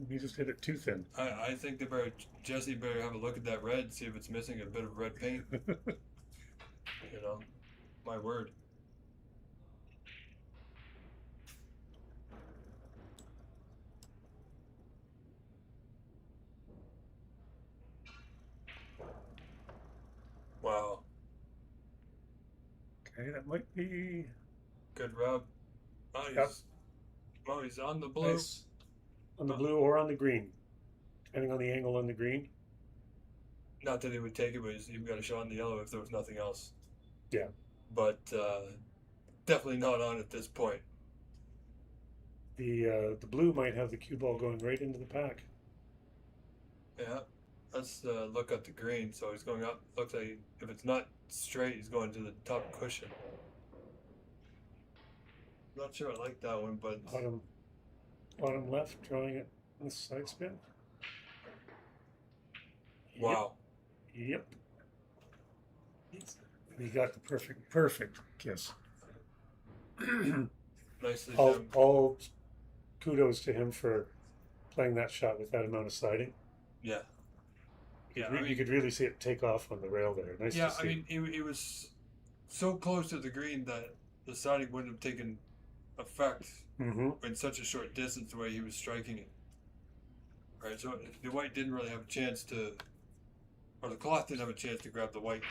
He just hit it too thin. I think Jesse better have a look at that red, see if it's missing a bit of red paint. My word. Wow. Okay, that might be good rub. He's on the blue. Nice. On the blue or on the green, depending on the angle on the green. Not that he would take it, but he's even got a shot in the yellow if there was nothing else. Yeah. But definitely not on at this point. The blue might have the cue ball going right into the pack. Yeah. Let's look at the green. So he's going up. Looks like if it's not straight, he's going to the top cushion. Not sure I like that one, but Bottom left, drawing it with side spin. wow. Yep. He got the perfect kiss. Nicely all, done. all kudos to him for playing that shot with that amount of sliding. Yeah. Yeah, You could really see it take off on the rail there. Nice yeah, to see. I mean, he was so close to the green that the siding wouldn't have taken effect in such a short distance the way he was striking it. Right, so the white didn't really have a chance to, or the cloth didn't have a chance to grab the white.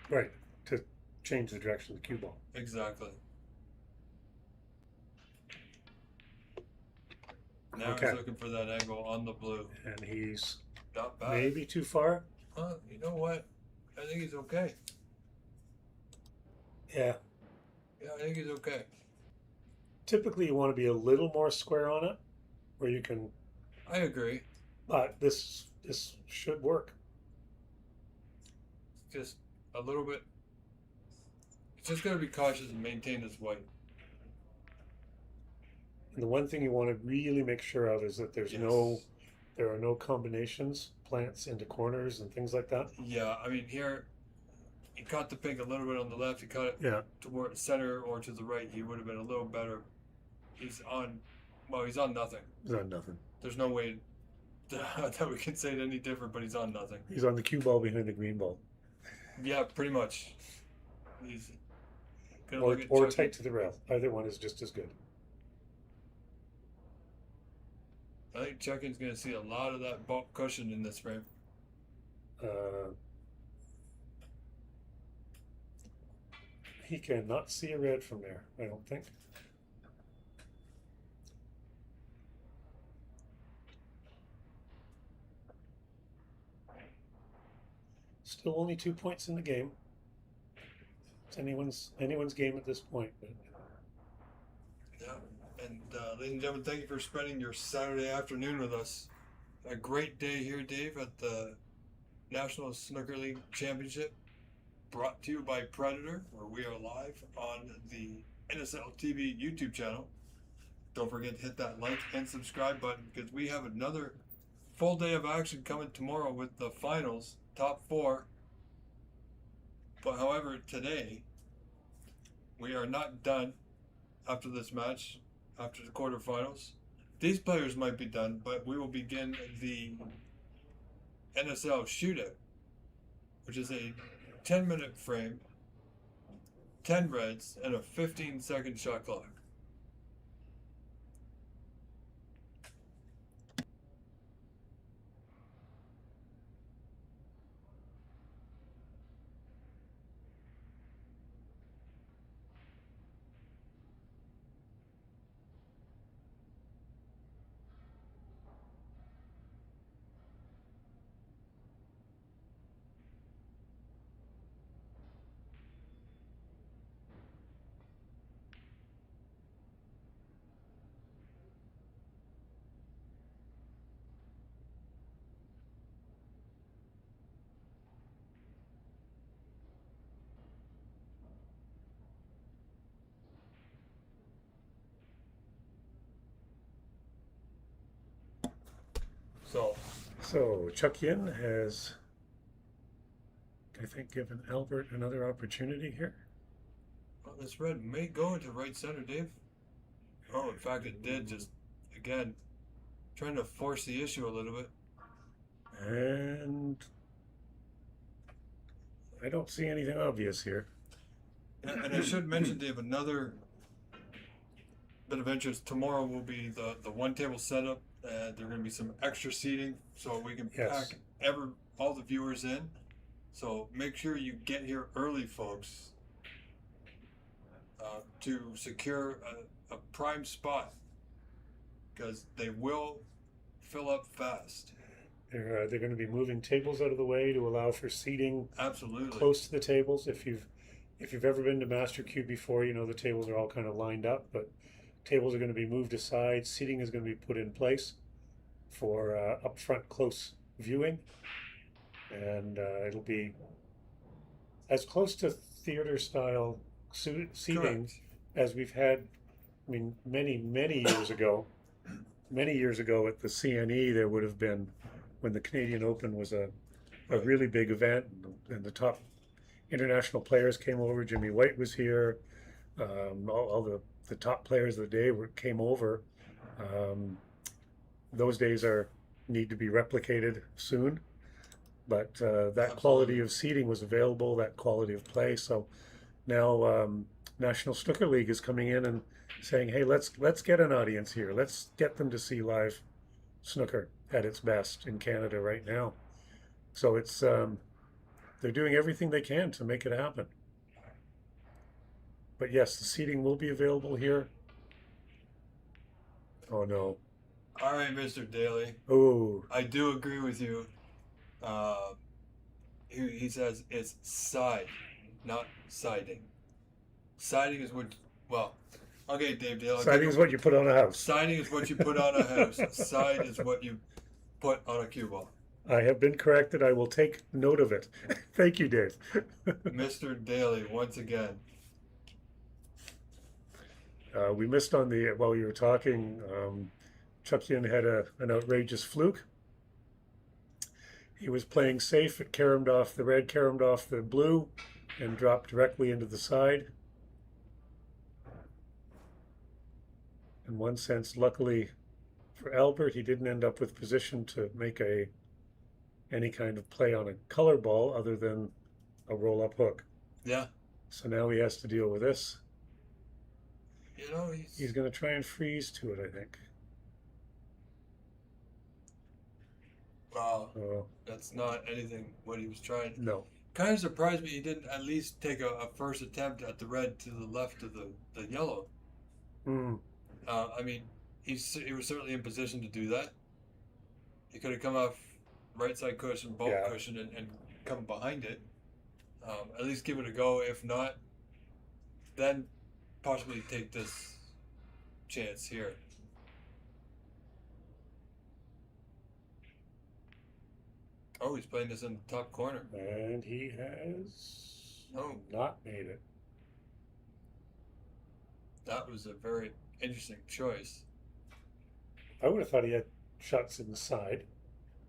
Right, to change the direction of the cue ball. Exactly. Now Okay. he's looking for that angle on the blue. And he's Not bad. maybe too far. You know what? I think he's okay. Yeah. Yeah, I think he's okay. Typically, you want to be a little more square on it, where you can. I agree. But this should work. Just a little bit. It's just got to be cautious and maintain his white. And the one thing you want to really make sure of is that there are no combinations, plants into corners and things like that. Yeah, I mean here, he caught the pink a little bit on the left. He caught it toward center or to the right. He would have been a little better. He's on nothing. He's on nothing. There's no way that we can say it any different, but he's on nothing. He's on the cue ball behind the green ball. Yeah, pretty much. He's gonna Or look at tight Chucky. to the rail. Either one is just as good. I think Chucky's going to see a lot of that bulk cushion in this frame. He cannot see a red from there, I don't think. Still only 2 points in the game. It's anyone's game at this point. But. Yeah. And ladies and gentlemen, thank you for spending your Saturday afternoon with us. A great day here, Dave, at the National Snooker League Championship, brought to you by Predator, where we are live on the NSL TV YouTube channel. Don't forget to hit that like and subscribe button, because we have another full day of action coming tomorrow with the finals, top 4. But however, today, we are not done after this match. After the quarterfinals, these players might be done, but we will begin the NSL shootout, which is a 10-minute frame, 10 reds, and a 15-second shot clock. So Chuck Yin has, I think, given Albert another opportunity here. Well, this red may go into right center, Dave. Oh, in fact, it did. Just, again, trying to force the issue a little bit. And I don't see anything obvious here. And I should mention, Dave, another bit of interest. Tomorrow will be the one-table setup. There are going to be some extra seating so we can pack all the viewers in. So make sure you get here early, folks, to secure a prime spot, because they will fill up fast. They're going to be moving tables out of the way to allow for seating Absolutely. close to the tables. If you've ever been to Master Cube before, you know the tables are all kind of lined up, but tables are going to be moved aside. Seating is going to be put in place for up front close viewing, and it'll be as close to theater style seating Correct. as we've had. I mean, many years ago. Many years ago at the CNE, there would have been, when the Canadian Open was a really big event, and the top international players came over. Jimmy White was here. All the top players of the day came over. Those days need to be replicated soon. But that quality of seating was available, that quality of play. So now National Snooker League is coming in and saying, hey, let's get an audience here. Let's get them to see live snooker at its best in Canada right now. So it's they're doing everything they can to make it happen. But yes, the seating will be available here. Oh no. All right, Mr. Daly. Oh. I do agree with you. He says it's side, not siding. Siding is what, well, okay, Dave Dale. Siding is what you put on a house. Siding is what you put on a house. Side is what you put on a cue ball. I have been corrected. I will take note of it. Thank you, Dave. Mr. Daly, once again. We missed on while you were talking, Chuck Yin had an outrageous fluke. He was playing safe. It caromed off the red, caromed off the blue, and dropped directly into the side. In one sense, luckily for Albert, he didn't end up with position to make any kind of play on a color ball other than a roll-up hook. Yeah. So now he has to deal with this. You know, he's going to try and freeze to it, I think. Wow. That's not anything what he was trying. No. Kind of surprised me he didn't at least take a first attempt at the red to the left of the yellow. Mm. I mean, he was certainly in position to do that. He could have come off right side cushion, bolt cushion, and come behind it. At least give it a go. If not, then possibly take this chance here. Oh, he's playing this in the top corner. And he has not made it. That was a very interesting choice. I would have thought he had shots in the side.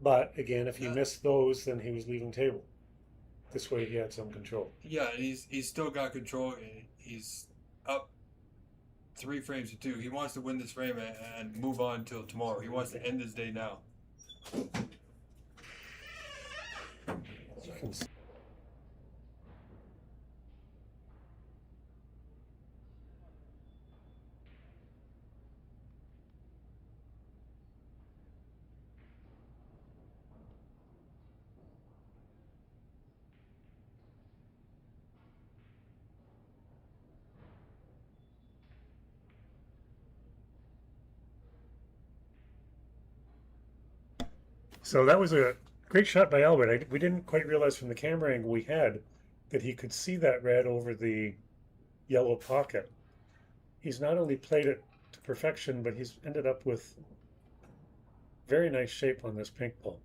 But again, if he missed those, then he was leaving table. This way he had some control. Yeah, and he's still got control. He's up 3 frames to 2. He wants to win this frame and move on till tomorrow. He wants to end his day now. So that was a great shot by Albert. We didn't quite realize from the camera angle we had that he could see that red over the yellow pocket. He's not only played it to perfection, but he's ended up with very nice shape on this pink ball.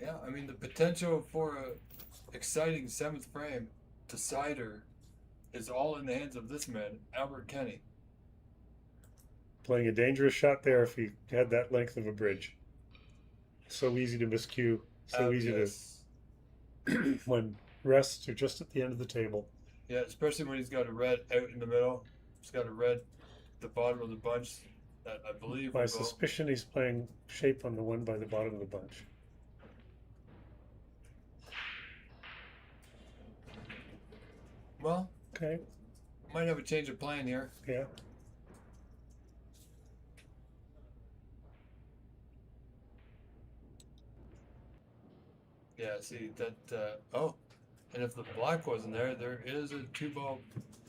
Yeah, I mean, the potential for a exciting 7th frame to cider is all in the hands of this man, Albert Kenny. Playing a dangerous shot there if he had that length of a bridge. So easy to miscue. So easy to when rests are just at the end of the table. Yeah, especially when he's got a red out in the middle. He's got a red at the bottom of the bunch that I believe My suspicion he's playing shape on the one by the bottom of the bunch. Well, okay. Might have a change of plan here. Yeah. Yeah, see that, oh, and if the black wasn't there, there is a 2-ball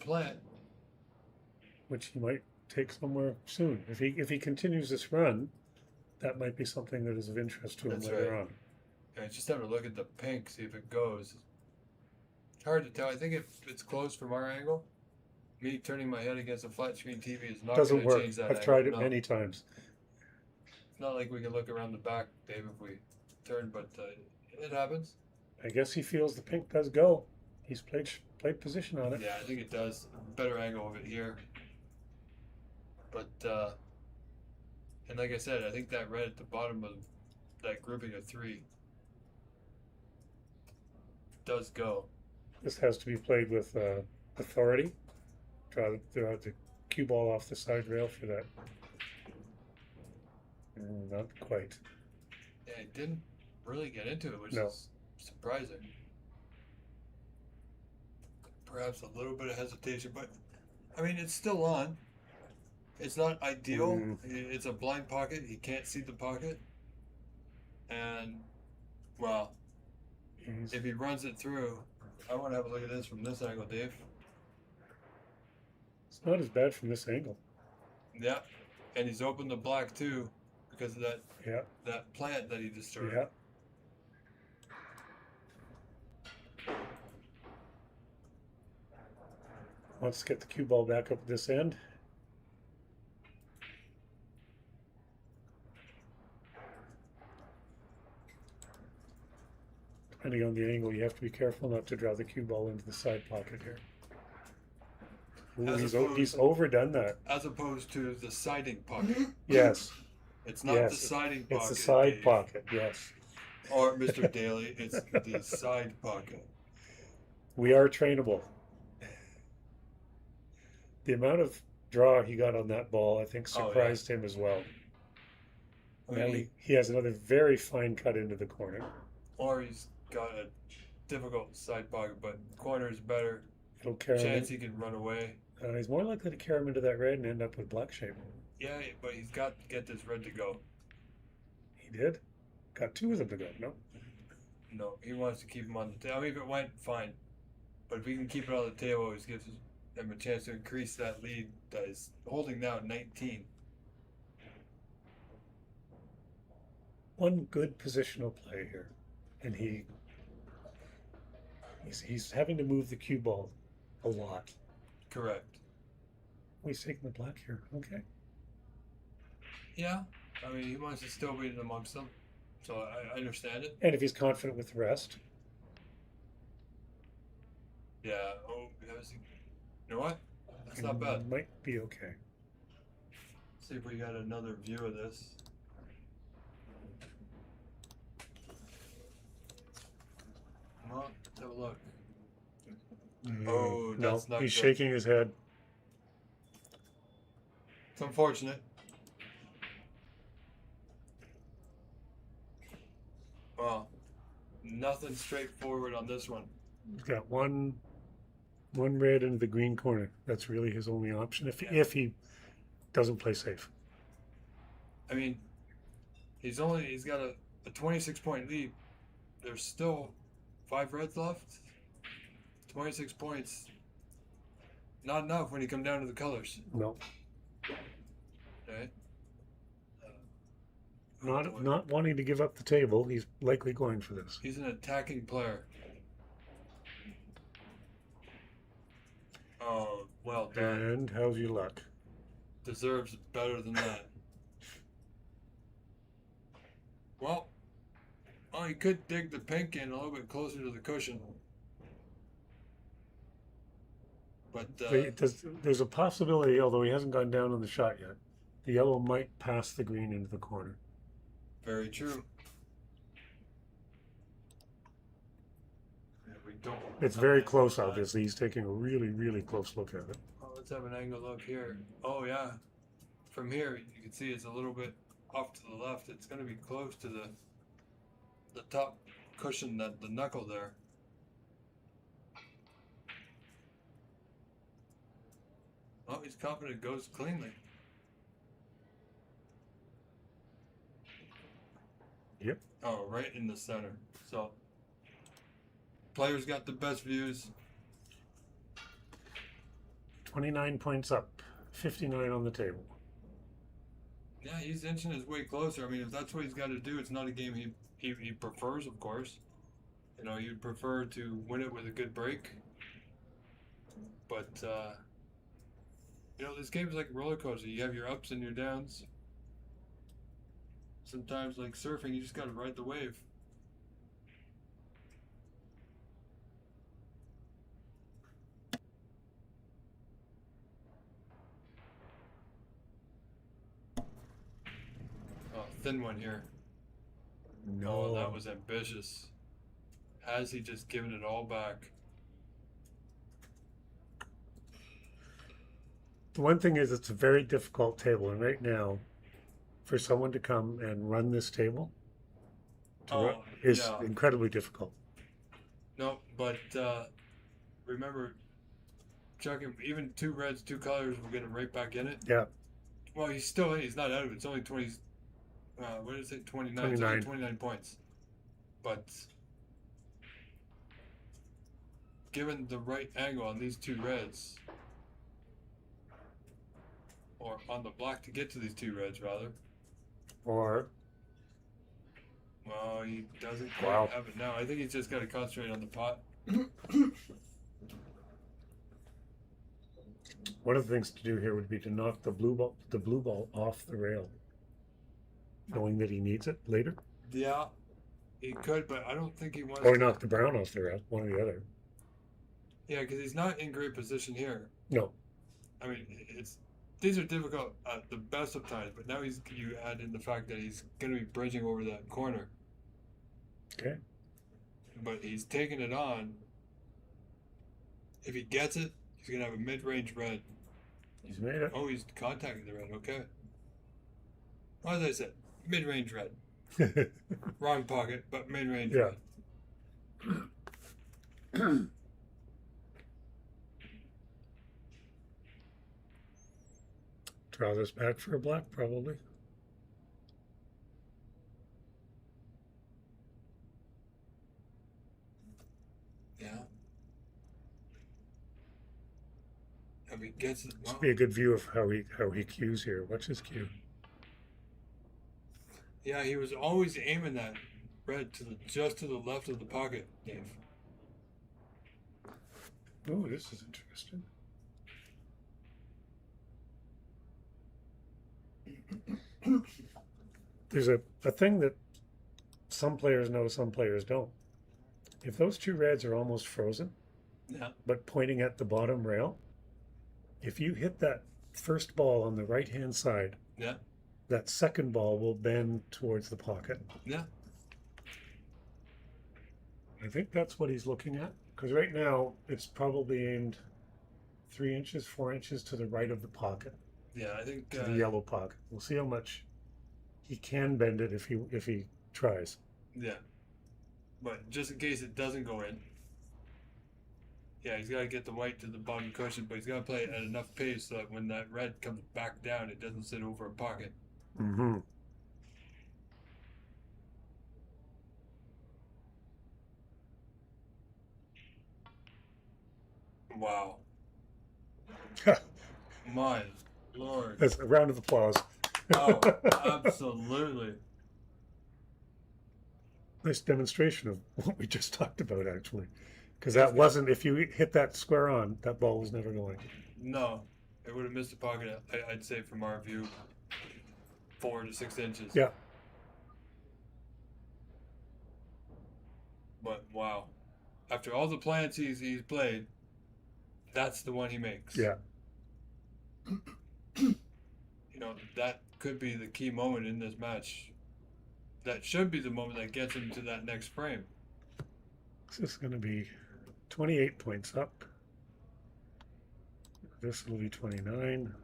plant. Which he might take somewhere soon. If he continues this run, that might be something that is of interest to him later on. Yeah, just have a look at the pink, see if it goes. It's hard to tell. I think if it's close from our angle, me turning my head against a flat screen TV is not Doesn't going to work. change that I've angle. tried it No. many times. It's not like we can look around the back, Dave, if we turn, but it happens. I guess he feels the pink does go. He's played position on it. Yeah, I think it does. Better angle of it here. But, and like I said, I think that red at the bottom of that grouping of 3 does go. This has to be played with authority. Draw the cue ball off the side rail for that. Not quite. Yeah, it didn't really get into it, which No. is surprising. Perhaps a little bit of hesitation, but I mean, it's still on. It's not ideal. It's a blind pocket. He can't see the pocket. And, well, if he runs it through, I want to have a look at this from this angle, Dave. It's not as bad from this angle. Yeah, and he's opened the black too because of that that plant that he disturbed. Yeah. Wants to get the cue ball back up at this end. Depending on the angle, you have to be careful not to draw the cue ball into the side pocket here. Ooh, he's overdone that. As opposed to the siding pocket. Yes. It's not the siding pocket. It's the side Dave. pocket, yes. Or Mr. Daly, it's the side pocket. We are trainable. The amount of draw he got on that ball, I think, surprised him as well. Now he has another very fine cut into the corner. Or he's got a difficult side pocket, but corner is better. It'll carry Chance him. he can run away. He's more likely to carry him into that red and end up with black shape. Yeah, but he's got to get this red to go. He did? Got 2 of them to go, no? No, he wants to keep him on the table. I mean, if it went, fine. But if we can keep it on the table, it gives him a chance to increase that lead that is holding now 19. One good positional play here. And he's having to move the cue ball a lot. Correct. Oh, he's taking the black here. Okay. Yeah, I mean, he wants to still be in amongst them, so I understand it. And if he's confident with the rest. Yeah, you know what? That's not bad. Might be okay. See if we got another view of this. Well, let's have a look. Oh, that's not he's good. shaking his head. It's unfortunate. Well, nothing straightforward on this one. He's got one red into the green corner. That's really his only option if he doesn't play safe. I mean, he's got a 26-point lead. There's still 5 reds left. 26 points. Not enough when you come down to the colors. No. Okay. Not wanting to give up the table, he's likely going for this. He's an attacking player. Oh, well done. And how's your luck? Deserves better than that. Well, he could dig the pink in a little bit closer to the cushion. But there's a possibility, although he hasn't gone down on the shot yet, the yellow might pass the green into the corner. Very true. Yeah, we don't. It's very close, obviously. He's taking a really, really close look at it. Oh, let's have an angle look here. Oh, yeah. From here, you can see it's a little bit off to the left. It's going to be close to the top cushion, the knuckle there. Oh, he's confident it goes cleanly. Yep. Oh, right in the center. So, players got the best views. 29 points up, 59 on the table. Yeah, he's inching his way closer. I mean, if that's what he's got to do, it's not a game he prefers, of course. You know, you'd prefer to win it with a good break. But, you know, this game's like a roller coaster. You have your ups and your downs. Sometimes, like surfing, you just got to ride the wave. Oh, thin one here. No. Oh, that was ambitious. Has he just given it all back? The one thing is, it's a very difficult table, and right now, for someone to come and run this table is yeah. incredibly difficult. No, but remember, chucking even 2 reds, 2 colors, we'll get him right back in it. Yeah. Well, he's not out of it. It's only 20. What is it? 29. It's only 29 points. But given the right angle on these 2 reds, or on the black to get to these 2 reds, rather. Or. Well, he doesn't quite have it now. I think he's just got to concentrate on the pot. One of the things to do here would be to knock the blue ball off the rail, knowing that he needs it later. Yeah, he could, but I don't think he wants. Or knock the brown off the rail, one or the other. Yeah, because he's not in great position here. No. I mean, these are difficult at the best of times, but now you add in the fact that he's going to be bridging over that corner. Okay. But he's taking it on. If he gets it, he's going to have a mid-range red. He's made it. Oh, he's contacting the red. Okay. Well, as I said, mid-range red. Wrong pocket, but mid-range red. Draw this back for a black, probably. Yeah. If he gets it, This would be a good view of how he cues here. Watch his cue. Yeah, he was always aiming that red just to the left of the pocket, Dave. Oh, this is interesting. There's a thing that some players know, some players don't. If those 2 reds are almost frozen, but pointing at the bottom rail, if you hit that first ball on the right-hand side, that second ball will bend towards the pocket. Yeah. I think that's what he's looking at, because right now it's probably aimed 3 inches, 4 inches to the right of the pocket. Yeah, I think to the yellow pocket. We'll see how much he can bend it if he tries. Yeah, but just in case it doesn't go in. Yeah, he's got to get the white to the bottom cushion, but he's got to play it at enough pace so that when that red comes back down, it doesn't sit over a pocket. Mm-hmm. Wow. My Lord. That's a round of applause. Oh, absolutely. Nice demonstration of what we just talked about, actually. Because that wasn't, if you hit that square on, that ball was never going. No, it would have missed the pocket, I'd say, from our view, 4 to 6 inches. Yeah. But wow. After all the plans he's played, that's the one he makes. Yeah. You know, that could be the key moment in this match. That should be the moment that gets him to that next frame. This is going to be 28 points up. This will be 29.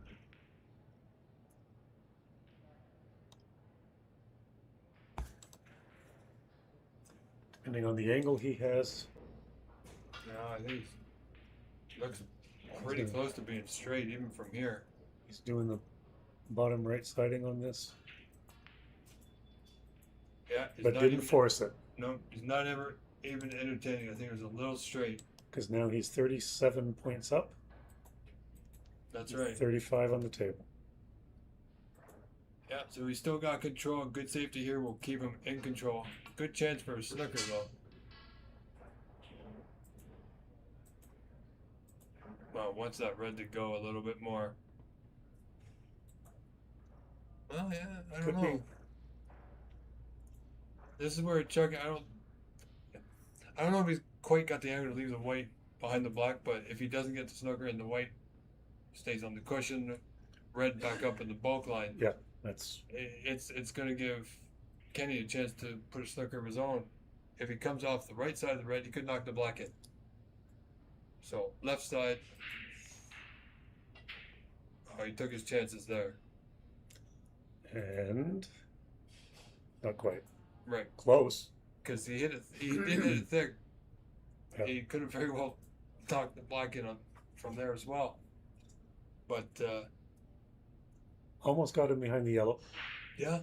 Depending on the angle he has. Yeah, I think he looks pretty close to being straight even from here. He's doing the bottom right siding on this. Yeah, but didn't force it. No, he's not ever even entertaining. I think it was a little straight. Because now he's 37 points up. That's right. 35 on the table. Yeah, so we still got control. Good safety here will keep him in control. Good chance for a snooker though. Well, wants that red to go a little bit more. Well, yeah, I don't know. This is where Chuck, I don't know if he's quite got the angle to leave the white behind the black, but if he doesn't get the snooker and the white stays on the cushion, red back up in the bulk line. Yeah, that's. It's going to give Kenny a chance to put a snooker of his own. If he comes off the right side of the red, he could knock the black in. So left side. Oh, he took his chances there. And not quite. Right. Close. Because he hit it. He did hit it thick. Yeah. He could have very well knocked the black in from there as well. But almost got him behind the yellow. Yeah,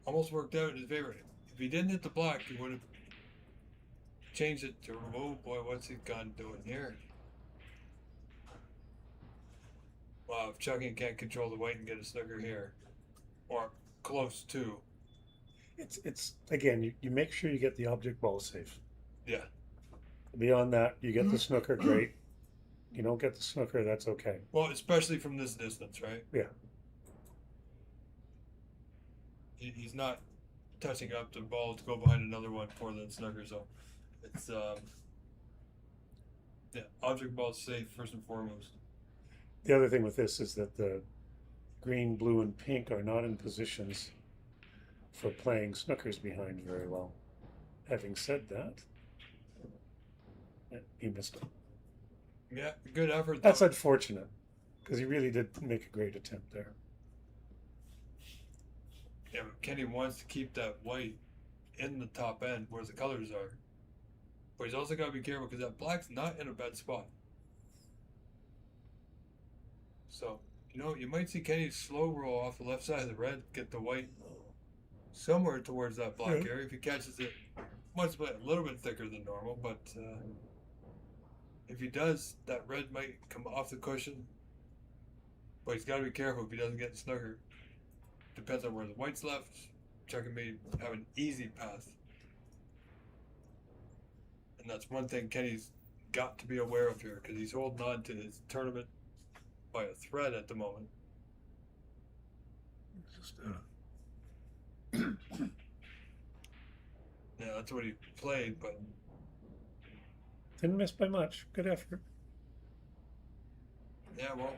almost worked out in his favor. If he didn't hit the black, he would have changed it to, oh boy, what's he gun doing here? Wow, if Chucky can't control the white and get a snooker here, or close to. It's again, you make sure you get the object ball safe. Yeah. Beyond that, you get the snooker, great. You don't get the snooker, that's okay. Well, especially from this distance, right? Yeah. He's not touching up the ball to go behind another one for the snooker, so it's yeah, object ball safe first and foremost. The other thing with this is that the green, blue, and pink are not in positions for playing snookers behind very well. Having said that, he missed it. Yeah, good effort. That's unfortunate, because he really did make a great attempt there. Yeah, but Kenny wants to keep that white in the top end where the colors are. But he's also got to be careful because that black's not in a bad spot. So, you might see Kenny slow roll off the left side of the red, get the white somewhere towards that black area. If he catches it a little bit thicker than normal, but if he does, that red might come off the cushion. But he's got to be careful if he doesn't get the snooker. Depends on where the white's left. Chuck may have an easy path. And that's one thing Kenny's got to be aware of here, because he's holding on to his tournament by a thread at the moment. Yeah, that's what he played, but didn't miss by much. Good effort. Yeah, well,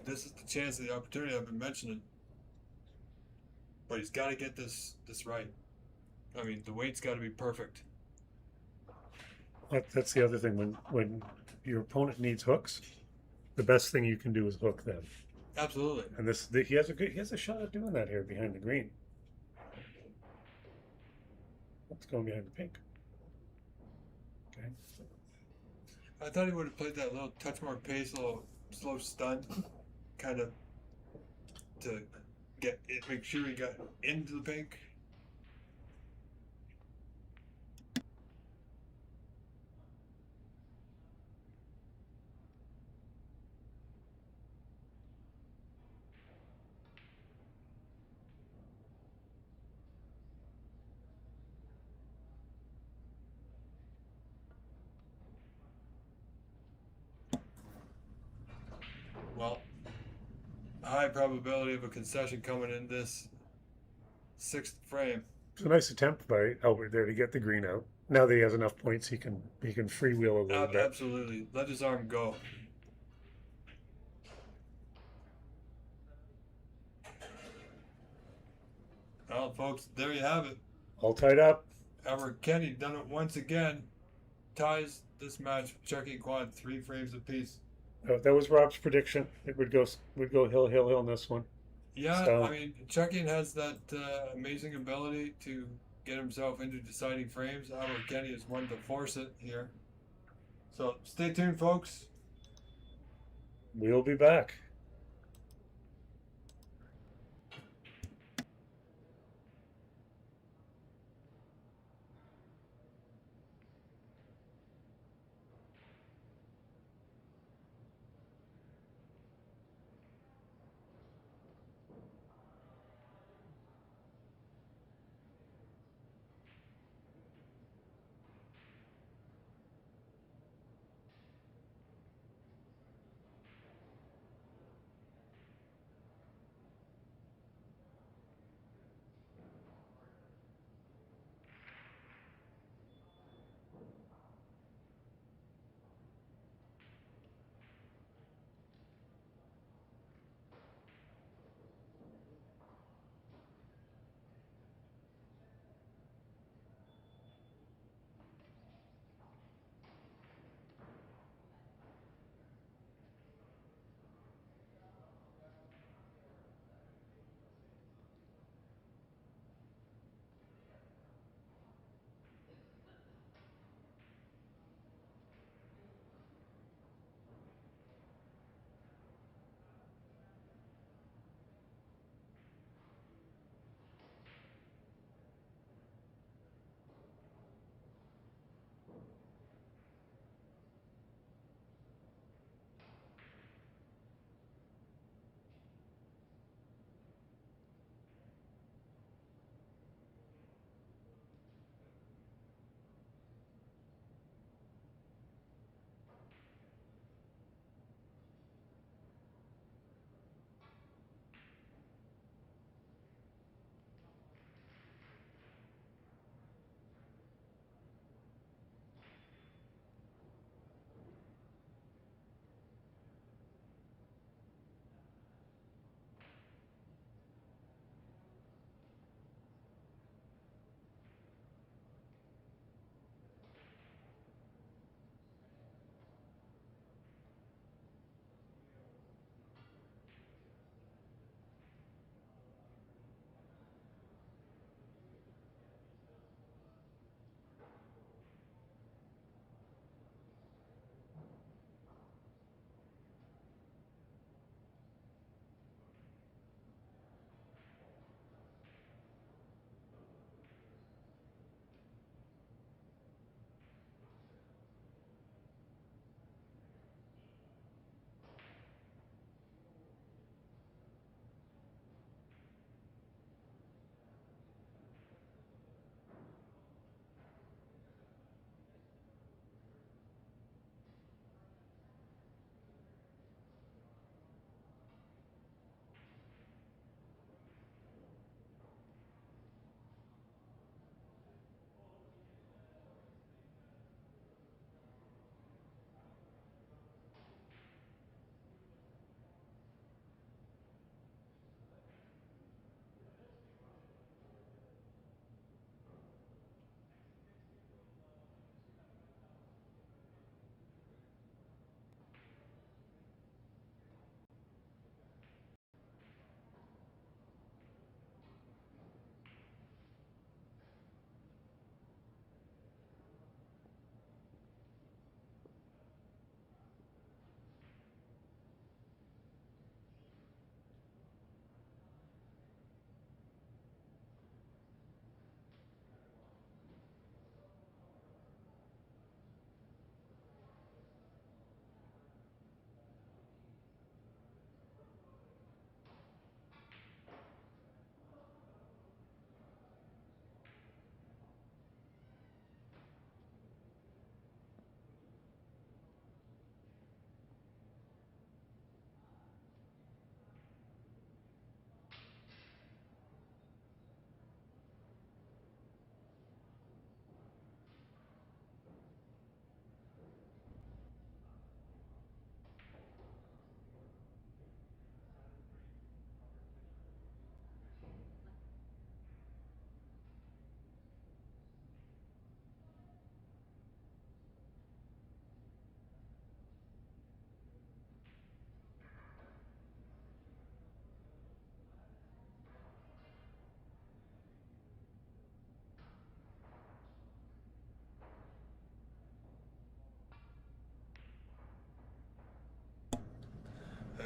this is the chance, the opportunity I've been mentioning. But he's got to get this right. I mean, the weight's got to be perfect. That's the other thing. When your opponent needs hooks, the best thing you can do is hook them. Absolutely. And he has a shot at doing that here behind the green. Let's go behind the pink. Okay. I thought he would have played that little touch more pace, a little slow stun, kind of to make sure he got into the pink. Well, high probability of a concession coming in this sixth frame. It's a nice attempt by Albert there to get the green out. Now that he has enough points, he can freewheel a little bit. Absolutely. Let his arm go. Well, folks, there you have it. All tied up. Albert Kenny done it once again. Ties this match. Chucky Quad 3 frames apiece. That was Rob's prediction. It would go hill in this one. Yeah, so. I mean, Chucky has that amazing ability to get himself into deciding frames. Albert Kenny is one to force it here. So stay tuned, folks. We'll be back.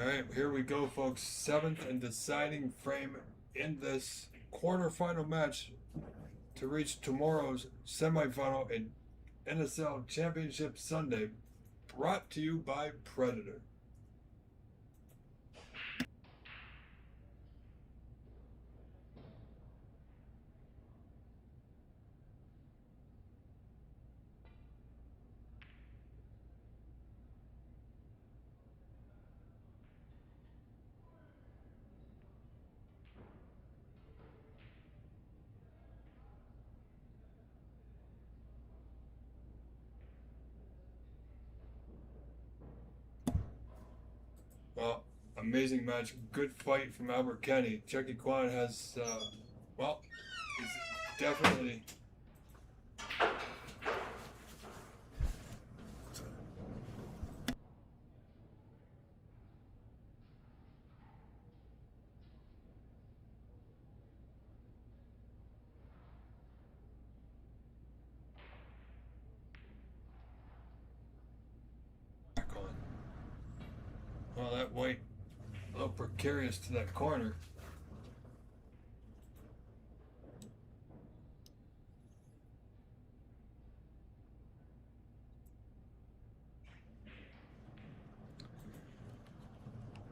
All right, here we go, folks. 7th and deciding frame in this quarterfinal match to reach tomorrow's semifinal in Nsl Championship Sunday, brought to you by Predator. Well, amazing match. Good fight from Albert Kenny. Chucky Kwan has, well, he's definitely back on. Well, that white, a little precarious to that corner.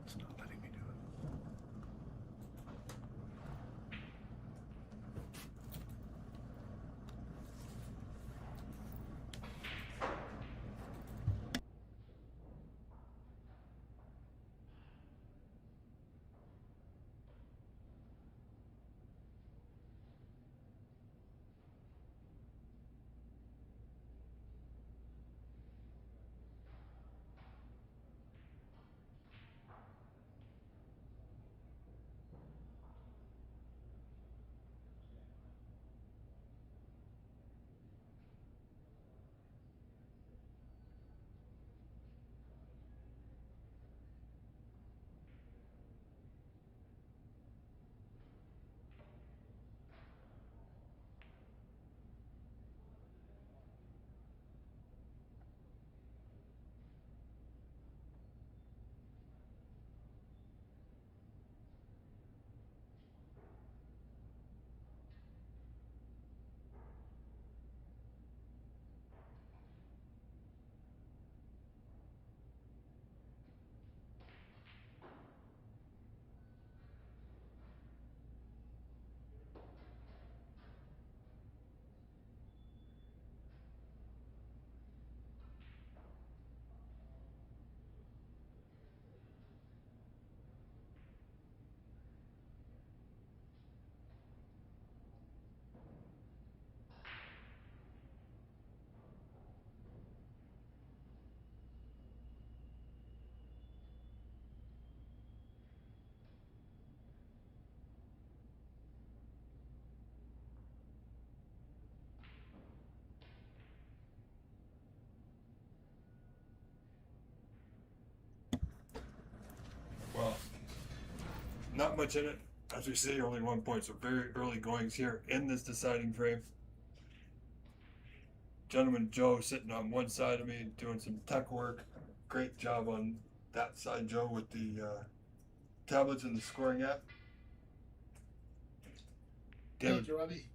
It's not letting me do it. Well, not much in it. As we see, only 1 point, so very early goings here in this deciding frame. Gentleman Joe sitting on one side of me doing some tech work. Great job on that side, Joe, with the tablets and the scoring app. David, Thank you, Robbie.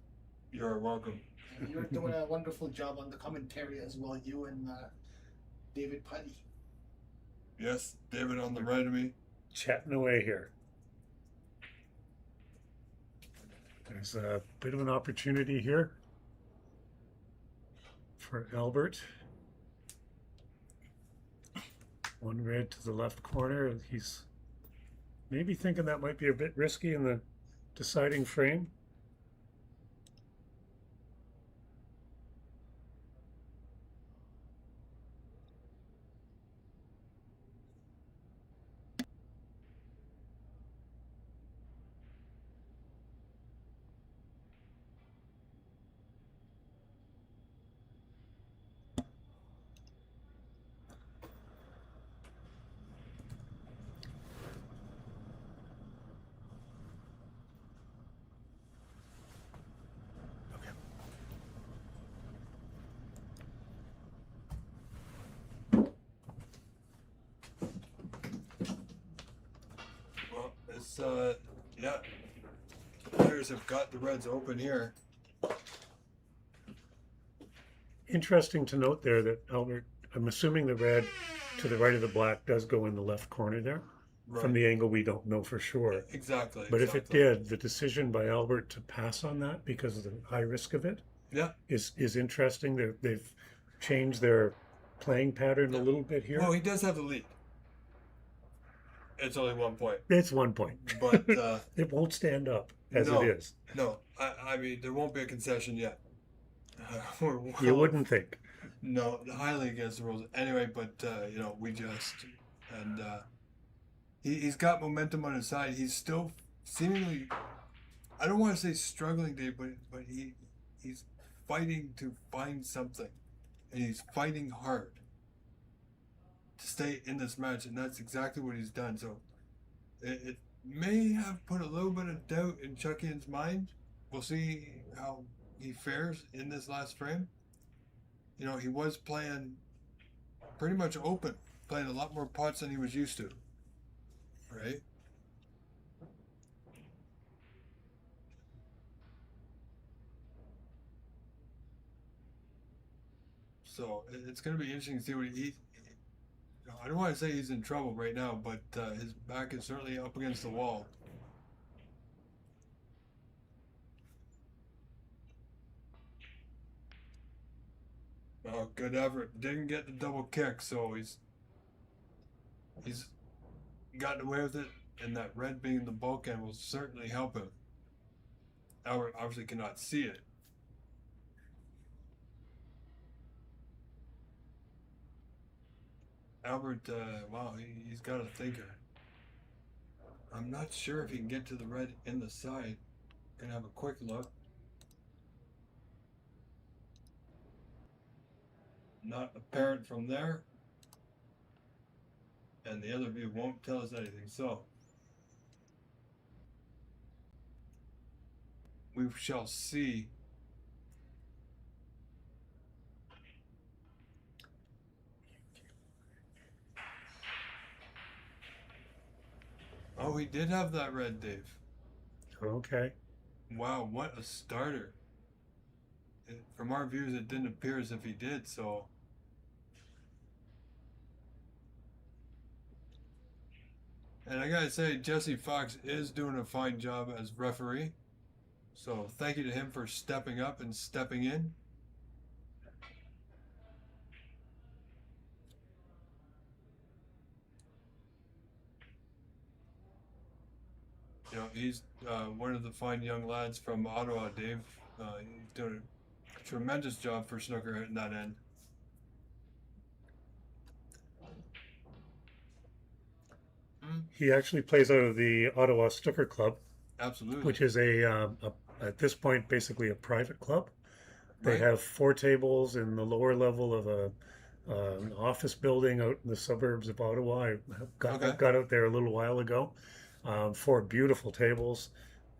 you're welcome. You're doing a wonderful job on the commentary as well, you and David Putty. Yes, David on the right of me. Chatting away here. There's a bit of an opportunity here for Albert. One red to the left corner. He's maybe thinking that might be a bit risky in the deciding frame. It's yeah. The players have got the Reds open here. Interesting to note there that Albert, I'm assuming the red to the right of the black does go in the left corner there. Right. From the angle we don't know for sure. Exactly. But if it did, the decision by Albert to pass on that because of the high risk of it is interesting. They've changed their playing pattern a little bit here. Well, he does have the lead. It's only 1 point. It's 1 point. But it won't stand up as no, it is. No, I mean, there won't be a concession yet. You wouldn't think. No, highly against the rules. Anyway, but, you know, we just... And he's got momentum on his side. He's still seemingly... I don't want to say struggling, Dave, but he's fighting to find something. And he's fighting hard to stay in this match, and that's exactly what he's done. So it may have put a little bit of doubt in Chuckian's mind. We'll see how he fares in this last frame. You know, he was playing pretty much open, playing a lot more pots than he was used to, right? So it's going to be interesting to see what he... I don't want to say he's in trouble right now, but his back is certainly up against the wall. Oh, good effort. Didn't get the double kick, so he's gotten away with it, and that red being the bulkhead will certainly help him. Albert obviously cannot see it. Albert, wow, he's got a thinker. I'm not sure if he can get to the red in the side. Gonna have a quick look. Not apparent from there. And the other view won't tell us anything. So, we shall see. Oh, he did have that red, Dave. Okay. Wow, what a starter. From our views, it didn't appear as if he did, so... And I gotta say, Jesse Fox is doing a fine job as referee. So thank you to him for stepping up and stepping in. You know, he's one of the fine young lads from Ottawa, Dave. He's doing a tremendous job for snooker at that end. He actually plays out of the Ottawa Snooker Club. Absolutely. Which is at this point, basically a private club. They Right. have 4 tables in the lower level of an office building out in the suburbs of Ottawa. I got out there a little while ago. 4 beautiful tables,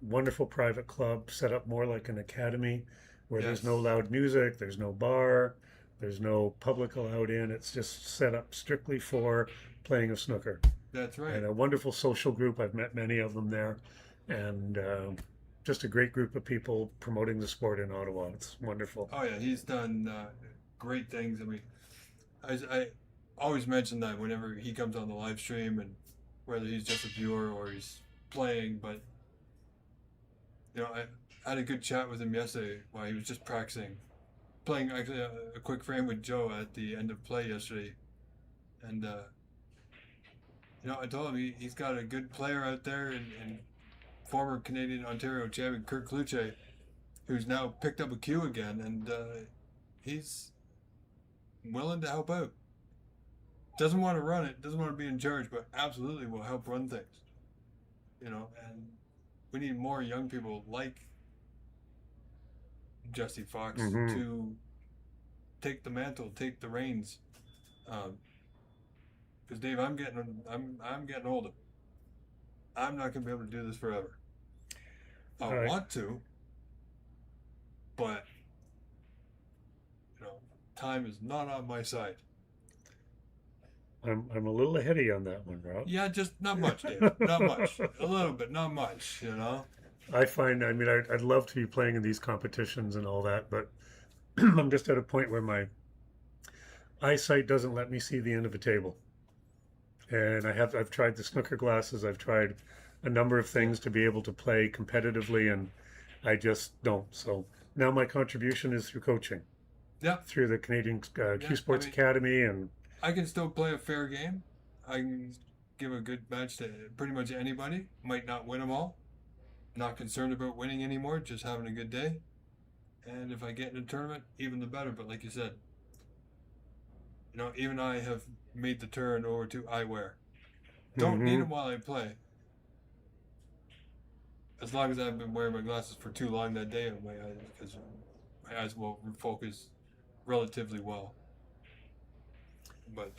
wonderful private club, set up more like an academy where there's no loud music, there's no bar, there's no public allowed in. It's just set up strictly for playing of snooker. That's right. And a wonderful social group. I've met many of them there. And just a great group of people promoting the sport in Ottawa. It's wonderful. Oh yeah, he's done great things. I mean, I always mention that whenever he comes on the live stream, and whether he's just a viewer or he's playing. But you know, I had a good chat with him yesterday while he was just practicing, playing actually a quick frame with Joe at the end of play yesterday, and you know, I told him he's got a good player out there, and former Canadian Ontario champion Kurt Kluche, who's now picked up a cue again, and he's willing to help out. Doesn't want to run it, doesn't want to be in charge, but absolutely will help run things. You know, and we need more young people like Jesse Fox to take the mantle, take the reins. Because Dave, I'm getting older. I'm not gonna be able to do this forever. I want to, but you know, time is not on my side. I'm a little ahead of you on that one, Rob. Yeah, just not much, Dave. Not much. A little bit, not much. You know. I find, I mean, I'd love to be playing in these competitions and all that, but I'm just at a point where my eyesight doesn't let me see the end of a table. And I've tried the snooker glasses, I've tried a number of things to be able to play competitively, and I just don't. So now my contribution is through coaching. Yeah. Through the Canadian Yeah, Q Sports I mean, Academy, and I can still play a fair game. I can give a good match to pretty much anybody. Might not win them all. Not concerned about winning anymore, just having a good day. And if I get in a tournament, even the better. But like you said, you know, even I have made the turn over to eyewear. Don't need them while I play. As long as I haven't been wearing my glasses for too long that day on my eyes, because my eyes will focus relatively well. But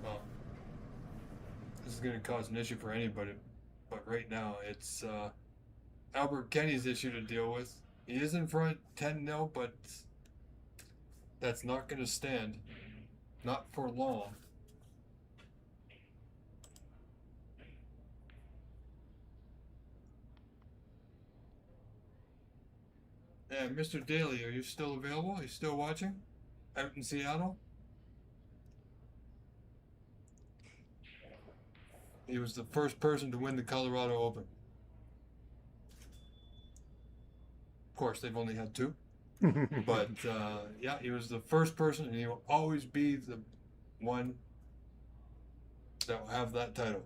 well, this is going to cause an issue for anybody. But right now, it's Albert Kenny's issue to deal with. He is in front 10-0, but that's not going to stand. Not for long. And Mr. Daly, are you still available? Are you still watching? Out in Seattle? He was the first person to win the Colorado Open. Of course, they've only had two. But, yeah, he was the first person, and he will always be the one that will have that title.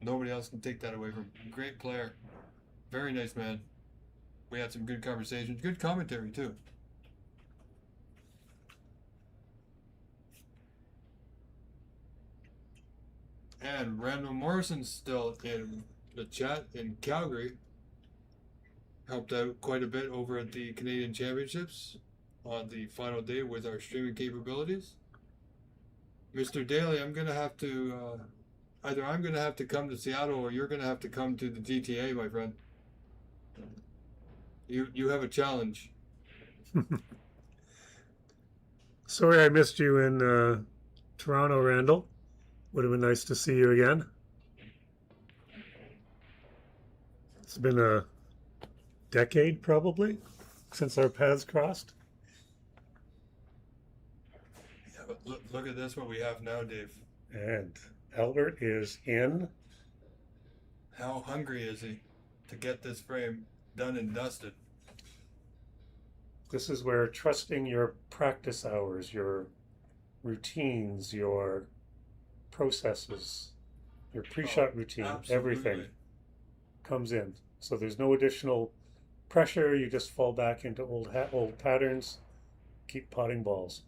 Nobody else can take that away from him. Great player. Very nice man. We had some good conversations. Good commentary, too. And Randall Morrison's still in the chat in Calgary. Helped out quite a bit over at the Canadian Championships on the final day with our streaming capabilities. Mr. Daly, I'm going to have to, either I'm going to have to come to Seattle or you're going to have to come to the GTA, my friend. You have a challenge. sorry I missed you in Toronto, Randall. Would have been nice to see you again. It's been a decade probably since our paths crossed. Yeah, but look at this, what we have now, Dave. And Albert is in. How hungry is he to get this frame done and dusted? This is where trusting your practice hours, your routines, your processes, your pre-shot routine, absolutely. everything comes in. So there's no additional pressure. You just fall back into old patterns, keep potting balls.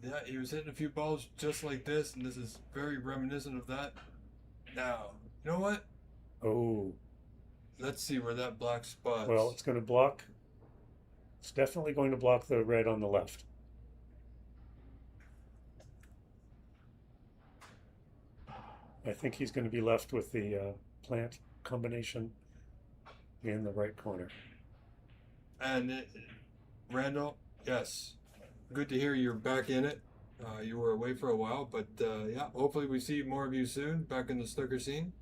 Yeah, he was hitting a few balls just like this, and this is very reminiscent of that. Now, you know what? Oh, Let's see where that black spot. well, it's going to block. It's definitely going to block the red on the left. I think he's going to be left with the plant combination in the right corner. And Randall, yes, good to hear you're back in it. You were away for a while, but yeah, hopefully we see more of you soon back in the snooker scene.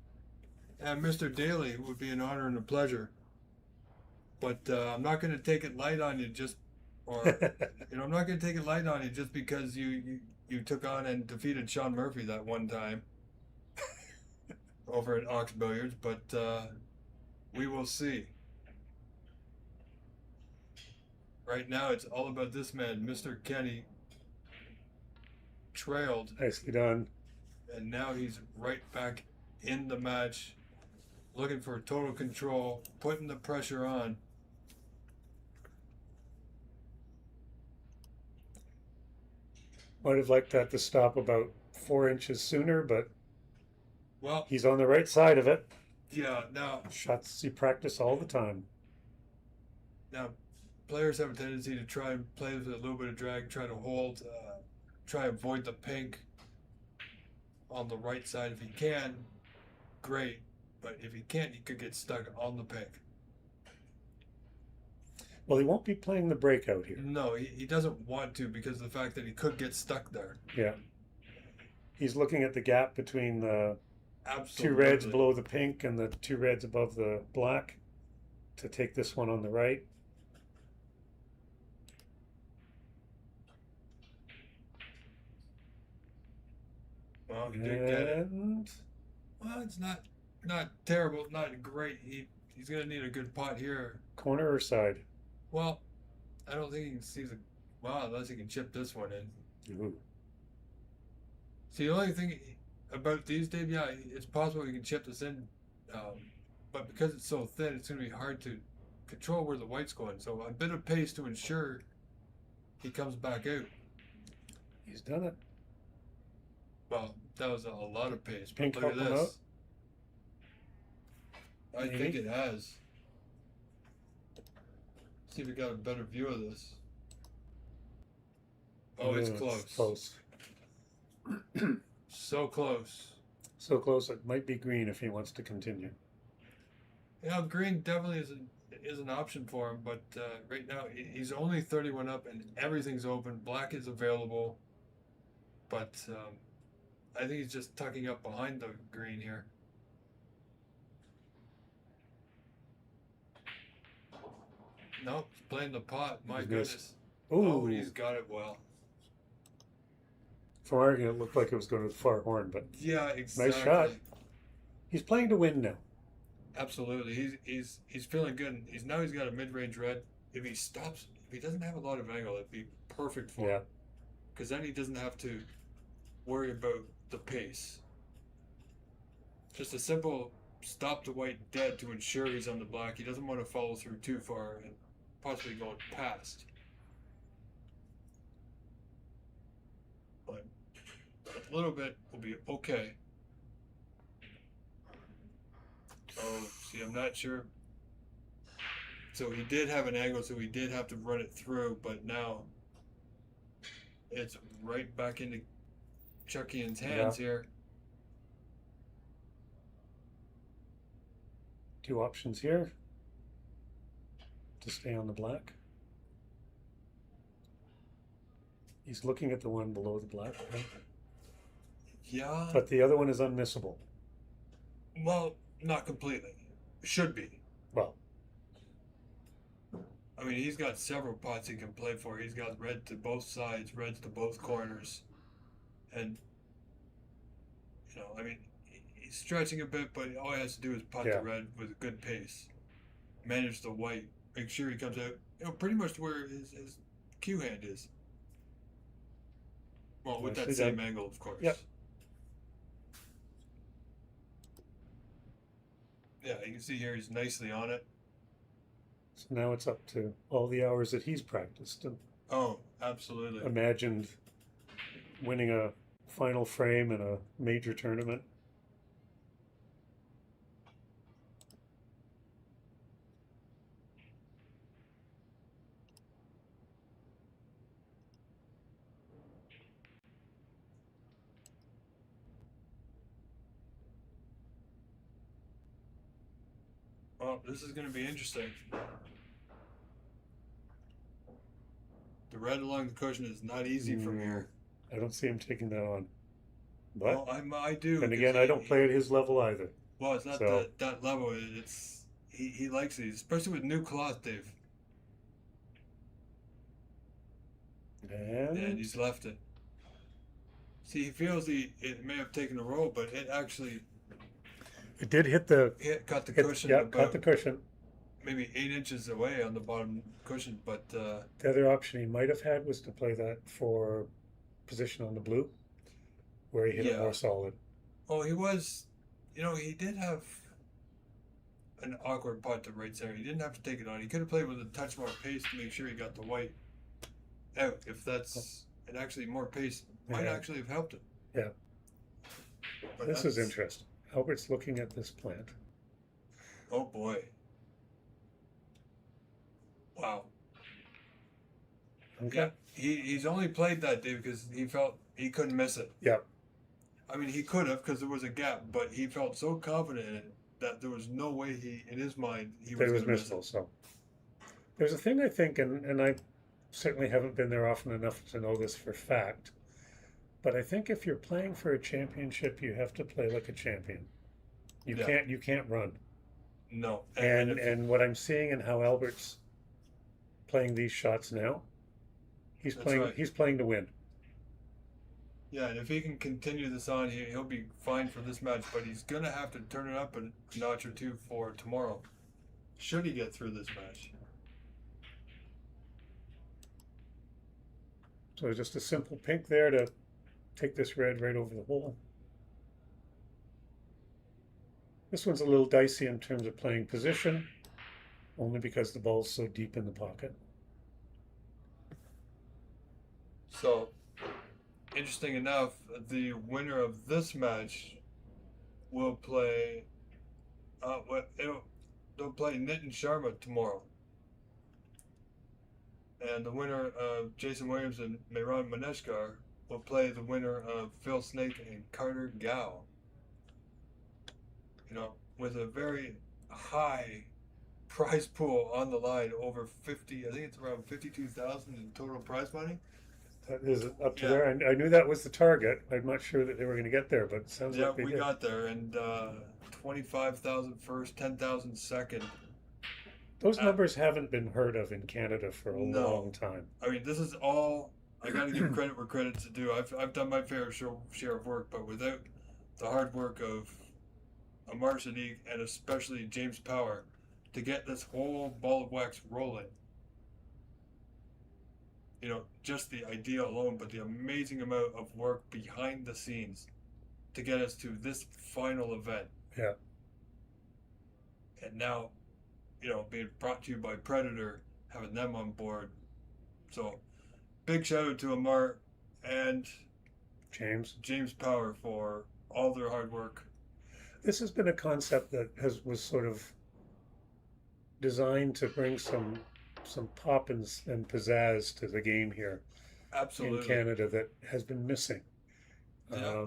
And Mr. Daly, it would be an honor and a pleasure. But I'm not going to take it light on you I'm not going to take it light on you just because you took on and defeated Sean Murphy that one time over at Ox Billiards, but we will see. Right now, it's all about this man, Mr. Kenny, trailed. Nicely done. And now he's right back in the match, looking for total control, putting the pressure on. Might have liked that to stop about 4 inches sooner, but well, he's on the right side of it. Yeah, now shots you practice all the time. Now, players have a tendency to try and play with a little bit of drag, try to hold, try and avoid the pink on the right side if he can. Great, but if he can't, he could get stuck on the pink. Well, he won't be playing the breakout here. No, he doesn't want to because of the fact that he could get stuck there. Yeah. He's looking at the gap between the Absolutely. 2 reds below the pink and the 2 reds above the black to take this one on the right. Well, he did get it. Well, it's not terrible, not great. He's going to need a good pot here. Corner or side? Well, I don't think he can see the... Well, unless he can chip this one in. Ooh. See, the only thing about these, Dave, yeah, it's possible you can chip this in, but because it's so thin, it's going to be hard to control where the white's going. So a bit of pace to ensure he comes back out. He's done it. Well, that was a lot of pace. But Pink look at help him this. I think it has. See if we got a better view of this. Oh, it's close. Close. So close. So close it might be green if he wants to continue. Yeah, green definitely is an option for him, but right now he's only 31 up and everything's open. Black is available, but I think he's just tucking up behind the green here. Nope, he's playing the pot. My goodness. Ooh. Oh, he's got it well. From arguing, it looked like it was going to the far horn, but yeah, exactly. Nice shot. He's playing to win now. Absolutely, he's feeling good. He's got a mid-range red. If he stops, if he doesn't have a lot of angle, it'd be perfect for him. Because then he doesn't have to worry about the pace. Just a simple stop the white dead to ensure he's on the black. He doesn't want to follow through too far and possibly going past. But a little bit will be okay. Oh, see, I'm not sure. So he did have an angle, so he did have to run it through, but now it's right back into Chuck Ian's hands here. 2 options here to stay on the black. He's looking at the one below the black. Right? Yeah. But the other one is unmissable. Well, not completely. Should be. Well. I mean, he's got several pots he can play for. He's got red to both sides, reds to both corners. And, you know, I mean, he's stretching a bit, but all he has to do is pot the red with a good pace. Manage the white. Make sure he comes out, you know, pretty much to where his cue hand is. Well, with that same angle, of course. Yep. Yeah, you can see here he's nicely on it. So now it's up to all the hours that he's practiced and absolutely imagined winning a final frame in a major tournament. Oh, this is going to be interesting. The red along the cushion is not easy from here. I don't see him taking that on. But I do. and again, I don't play at his level either. Well, it's not So- that level. It's he likes these, especially with new cloth, Dave. And he's left it. See, he feels it may have taken a roll, but it actually It did hit cut the cushion. Yeah, about cut the cushion. Maybe 8 inches away on the bottom cushion, but The other option he might have had was to play that for position on the blue, where he hit it more solid. oh, he was, he did have an awkward putt to right center. He didn't have to take it on. He could have played with a touch more pace to make sure he got the white out. If that's and actually more pace might actually have helped him. Yeah. But This is interesting. Albert's looking at this plant. Oh boy. Wow. Okay. Yeah, he's only played that, Dave, because he felt he couldn't miss it. Yeah. I mean, he could have because there was a gap, but he felt so confident in it that there was no way in his mind, he was going to miss missable. it. So there's a thing I think, and I certainly haven't been there often enough to know this for fact, but I think if you're playing for a championship, you have to play like a champion. You can't run. No. And what I'm seeing in how Albert's playing these shots now, he's playing to win. Yeah, and if he can continue this on, he'll be fine for this match, but he's going to have to turn it up a notch or two for tomorrow, should he get through this match. So just a simple pink there to take this red right over the hole. This one's a little dicey in terms of playing position, only because the ball's so deep in the pocket. So, interesting enough, the winner of this match will play. They'll play Nitin Sharma tomorrow, and the winner of Jason Williams and Mehran Maneshkar will play the winner of Phil Snake and Carter Gow. With a very high prize pool on the line, over 50. I think it's around 52,000 in total prize money. That is up to there. I knew that was the target. I'm not sure that they were going to get there, but it sounds like we got there, and 25,000 first, 10,000 second. Those numbers haven't been heard of in Canada for a long time. I mean, this is all. I got to give credit where credit's due. I've done my fair share of work, but without the hard work of Amar Sadiq and especially James Power to get this whole ball of wax rolling. Just the idea alone, but the amazing amount of work behind the scenes to get us to this final event. Yeah. And now, being brought to you by Predator, having them on board. So, big shout out to Amar and James Power for all their hard work. This has been a concept that was sort of designed to bring some pop and pizzazz to the game here. Absolutely. In Canada that has been missing. Yeah.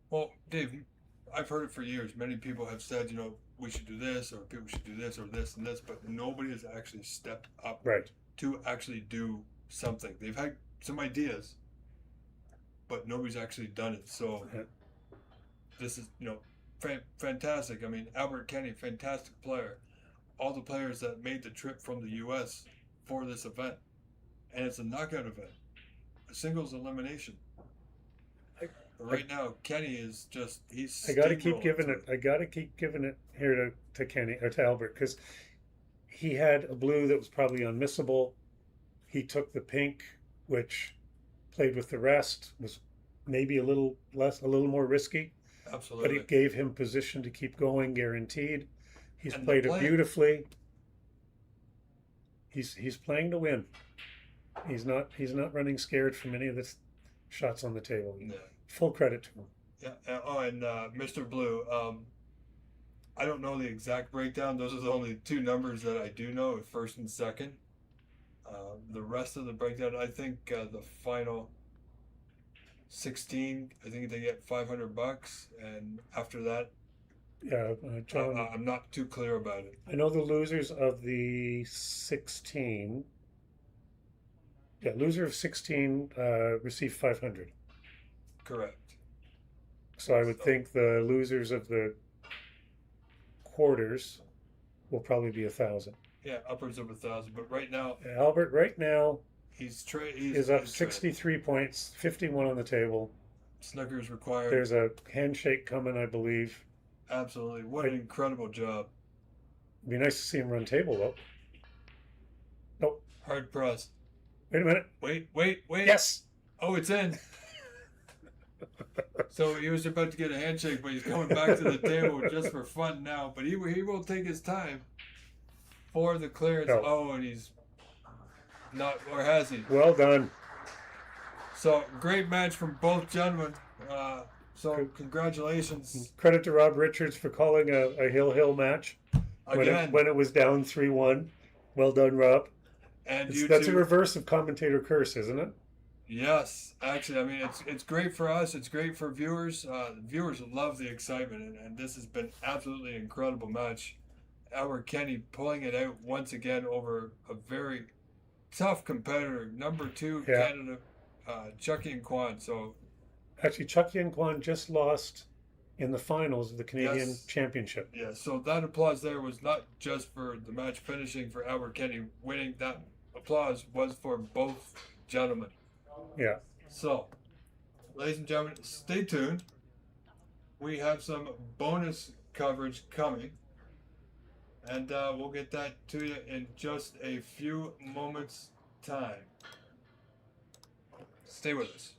Well, Dave, I've heard it for years. Many people have said, we should do this, or people should do this, or this and this, but nobody has actually stepped up to actually do something. They've had some ideas, but nobody's actually done it. So this is, fantastic. I mean, Albert Kenny, fantastic player. All the players that made the trip from the U.S. for this event, and it's a knockout event, a singles elimination. Right now, Kenny is he's. I got to keep giving it. I got to keep giving it here to Kenny or to Albert, because he had a blue that was probably unmissable. He took the pink, which played with the rest, was maybe a little more risky. Absolutely. But it gave him position to keep going, guaranteed. He's And played it beautifully. He's playing to win. He's not running scared from any of the shots on the table. Yeah. Full credit to him. Yeah. Oh, and Mr. Blue. I don't know the exact breakdown. Those are the only two numbers that I do know, first and second. The rest of the breakdown, I think the final 16, I think they get $500, and after that, Yeah, John. I'm not too clear about it. I know the losers of the 16. Yeah, loser of 16 received 500. Correct. So I would think the losers of the quarters will probably be 1,000. Yeah, upwards of 1,000. But right now, Albert, right now, he's up 63 points, 51 on the table. Snooker's required. There's a handshake coming, I believe. Absolutely. What an incredible job. It'd be nice to see him run table, though. Nope. Hard pressed. Wait a minute. Wait. Yes. Oh, it's in. So he was about to get a handshake, but he's coming back to the table just for fun now. But he will take his time for the clearance. No. Oh, and he's not, or has he? Well done. So great match from both gentlemen. So congratulations. Credit to Rob Richards for calling a hill match when it was down 3-1. Well done, Rob. And that's a reverse of commentator curse, isn't it? Yes, actually, I mean it's great for us. It's great for viewers. Viewers love the excitement, and this has been absolutely incredible match. Albert Kenny pulling it out once again over a very tough competitor, number 2 Canada, Chucky and Kwan. So actually, Chucky and Kwan just lost in the finals of the Canadian Championship. Yeah, so that applause there was not just for the match finishing for Albert Kenny winning. That applause was for both gentlemen. Yeah. So, ladies and gentlemen, stay tuned. We have some bonus coverage coming, and we'll get that to you in just a few moments' time. Stay with us.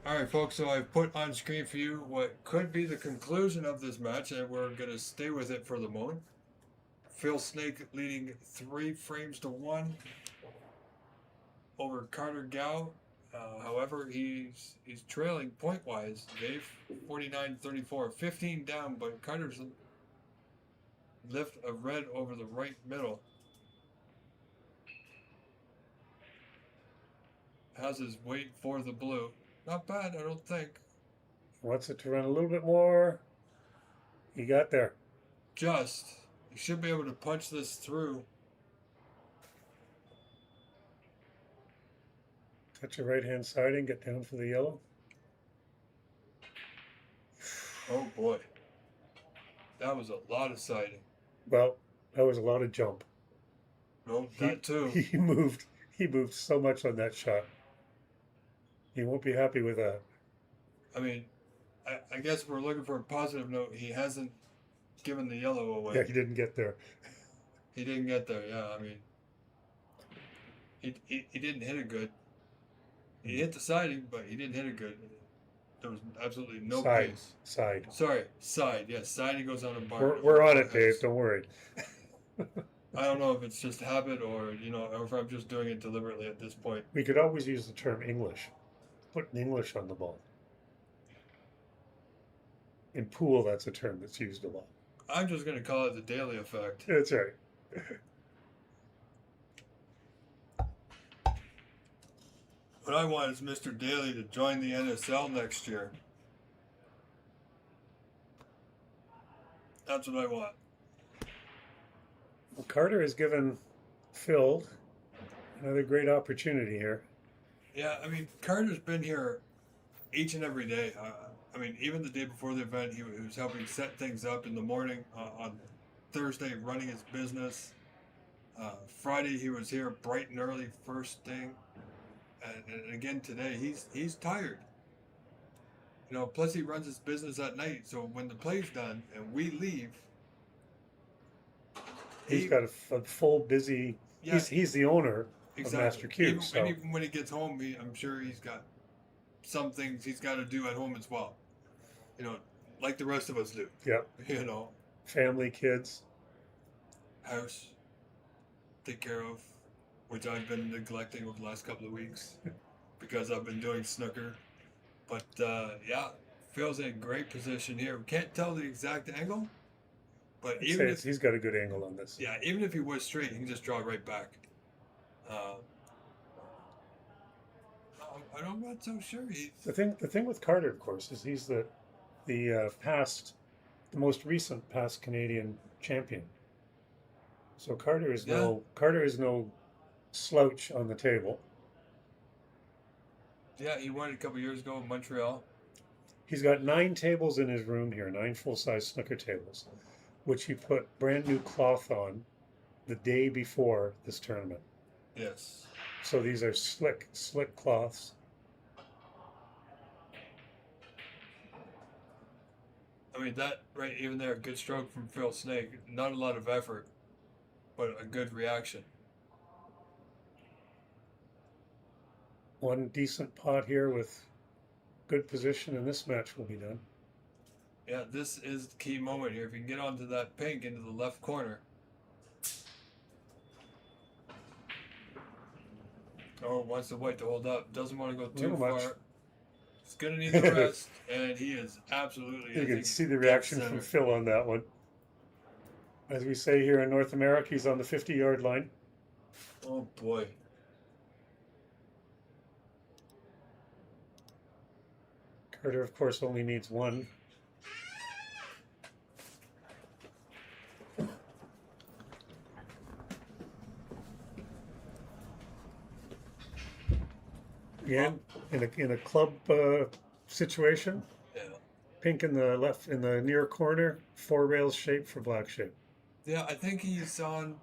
All right, folks, so I've put on screen for you what could be the conclusion of this match, and we're going to stay with it for the moment. Phil Snake leading 3 frames to 1 over Carter Gow. However, he's trailing point-wise, Dave, 49-34, 15 down, but Carter's lift a red over the right middle has his weight for the blue. Not bad, I don't think. Wants it to run a little bit more. He got there. Just. You should be able to punch this through. Touch the right-hand siding, get down for the yellow. Oh boy. That was a lot of siding. Well, that was a lot of jump. No, that too. He moved so much on that shot. He won't be happy with that. I mean, I guess we're looking for a positive note. He hasn't given the yellow away. Yeah, he didn't get there. He didn't get there, yeah. I mean, he didn't hit it good. He hit the siding, but he didn't hit it good. There was absolutely no pace. Side. Sorry, side. Yes, siding goes on a bar. We're on it, Dave. Don't worry. I don't know if it's just habit or, you know, or if I'm just doing it deliberately at this point. We could always use the term English. Put an English on the ball. In pool, that's a term that's used a lot. I'm just going to call it the daily effect. That's right. What I want is Mr. Daly to join the NSL next year. That's what I want. Well, Carter has given Phil another great opportunity here. Yeah, I mean, Carter's been here each and every day. I mean, even the day before the event, he was helping set things up in the morning. On Thursday, running his business. Friday, he was here bright and early, first thing. And again today, he's tired. You know, plus he runs his business at night. So when the play's done and we leave, he's got a full busy. Yeah, he's the owner of Master Q. Even when he gets home, I'm sure he's got some things he's got to do at home as well. You know, like the rest of us do. Yep. You know, family, kids, house, take care of. Which I've been neglecting over the last couple of weeks because I've been doing snooker. But yeah, Phil's in a great position here. We can't tell the exact angle, but even if he's got a good angle on this. Yeah, even if he was straight, he can just draw right back. I'm not so sure. The thing with Carter, of course, is he's the most recent past Canadian champion. So Carter is no slouch on the table. Yeah, he won it a couple years ago in Montreal. He's got 9 tables in his room here, 9 full-size snooker tables, which he put brand new cloth on the day before this tournament. Yes. So these are slick cloths. I mean, that right even there, good stroke from Phil Snake. Not a lot of effort, but a good reaction. One decent pot here with good position, and this match will be done. Yeah, this is the key moment here. If you can get onto that pink into the left corner. Oh, wants the white to hold up. Doesn't want to go too far. He's going to need the rest, and he is absolutely... You can see the reaction from Phil on that one. As we say here in North America, he's on the 50-yard line. Oh, boy. Carter, of course, only needs one. Again, in a club situation, yeah. Pink in the left, in the near corner, 4 rails shape for black shape. Yeah, I think he's on.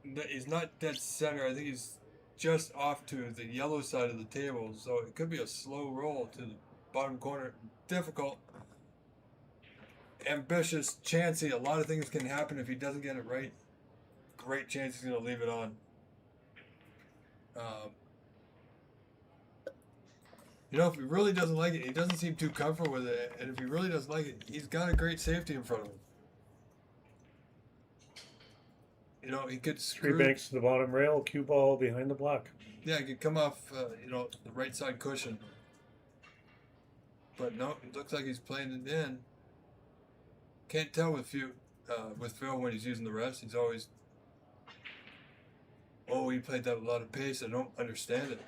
He's not dead center. I think he's just off to the yellow side of the table, so it could be a slow roll to the bottom corner. Difficult. Ambitious, chancy. A lot of things can happen if he doesn't get it right. Great chance he's going to leave it on. You know, if he really doesn't like it, he doesn't seem too comfortable with it. And if he really doesn't like it, he's got a great safety in front of him. You know, he could screw... 3 banks to the bottom rail, cue ball behind the block. Yeah, he could come off, you know, the right side cushion. But no, it looks like he's playing it in. Can't tell with Phil when he's using the rest. He's always... Oh, he played that with a lot of pace. I don't understand it.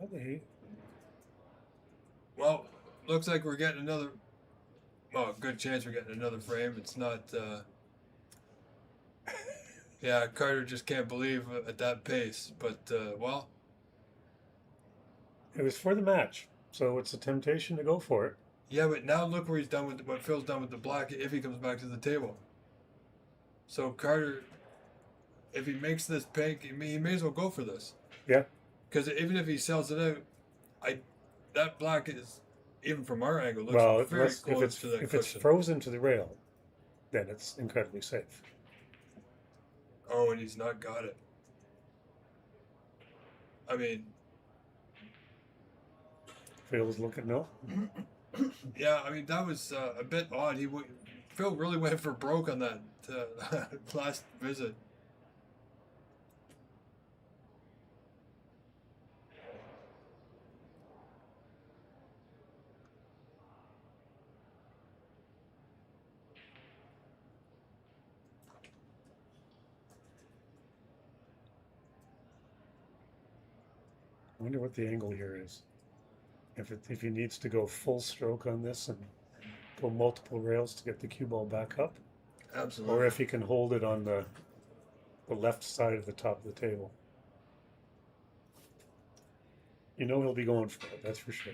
Probably. Well, looks like we're getting another. Well, good chance we're getting another frame. It's not. Yeah, Carter just can't believe at that pace. But well, It was for the match, so it's a temptation to go for it. yeah. But now look where he's done with what Phil's done with the black. If he comes back to the table, so Carter, if he makes this pink, he may as well go for this. Yeah. Because even if he sells it out, that black is, even from our angle, looks Well, very if close it's to that if cushion. it's frozen to the rail, then it's incredibly safe. Oh, and he's not got it. I mean, Phil's looking no. yeah. I mean, that was a bit odd. Phil really went for broke on that last visit. I wonder what the angle here is. If he needs to go full stroke on this and go multiple rails to get the cue ball back up, Absolutely. or if he can hold it on the left side of the top of the table. You know he'll be going for it, that's for sure.